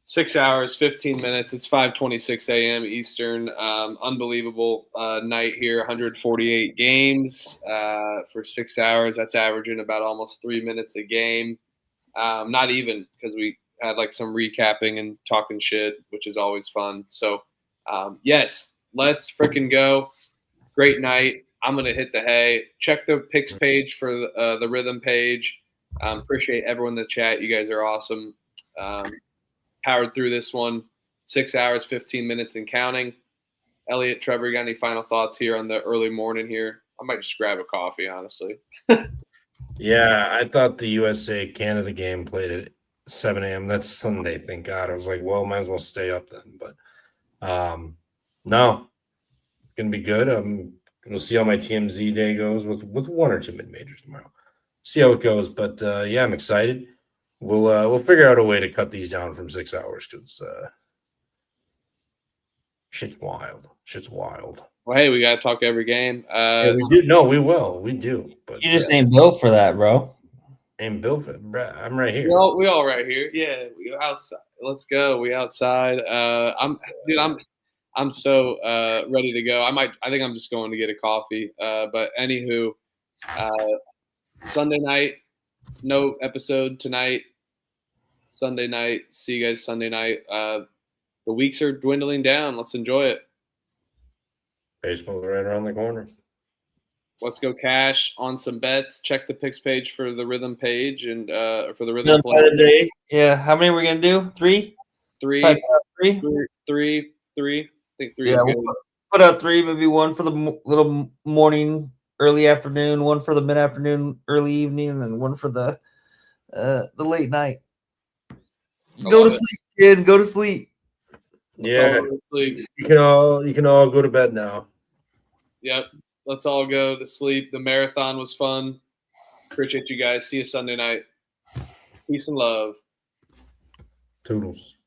B: 6 hours, 15 minutes. It's 5:26 a.m. Eastern. Unbelievable night here. 148 games for 6 hours. That's averaging about almost 3 minutes a game. Not even, because we had like some recapping and talking shit, which is always fun. So, yes, let's freaking go. Great night. I'm going to hit the hay. Check the picks page for the rhythm page. Appreciate everyone in the chat. You guys are awesome. Powered through this one. 6 hours, 15 minutes and counting. Elliot, Trevor, you got any final thoughts here on the early morning here? I might just grab a coffee, honestly.
A: Yeah, I thought the USA-Canada game played at 7 a.m. That's Sunday, thank God. I was like, well, might as well stay up then. But no, it's going to be good. I'm going to see how my TMZ day goes with one or two mid-majors tomorrow. See how it goes. But, yeah, I'm excited. We'll figure out a way to cut these down from 6 hours because shit's wild.
B: Well, hey, we got to talk every game.
A: Yeah, we do. No, we will. We do. But
C: You just ain't built for that, bro.
A: ain't built for it. I'm right here.
B: We all right here. Yeah, we outside. Let's go. We outside. I'm so ready to go. I think I'm just going to get a coffee. But anywho, Sunday night, no episode tonight. Sunday night. See you guys Sunday night. The weeks are dwindling down. Let's enjoy it.
A: Baseball's right around the corner.
B: Let's go cash on some bets. Check the picks page for the rhythm page and for the rhythm play.
C: Day. Yeah. How many are we gonna do? Three.
B: Three.
C: I
B: think three.
C: Yeah, we'll put out three. Maybe one for the little morning, early afternoon. One for the mid afternoon, early evening, and then one for the late night. Go to sleep, kid. Go to sleep.
A: Yeah, you can all go to bed now.
B: Yep. Let's all go to sleep. The marathon was fun. Appreciate you guys. See you Sunday night. Peace and love.
A: Toodles.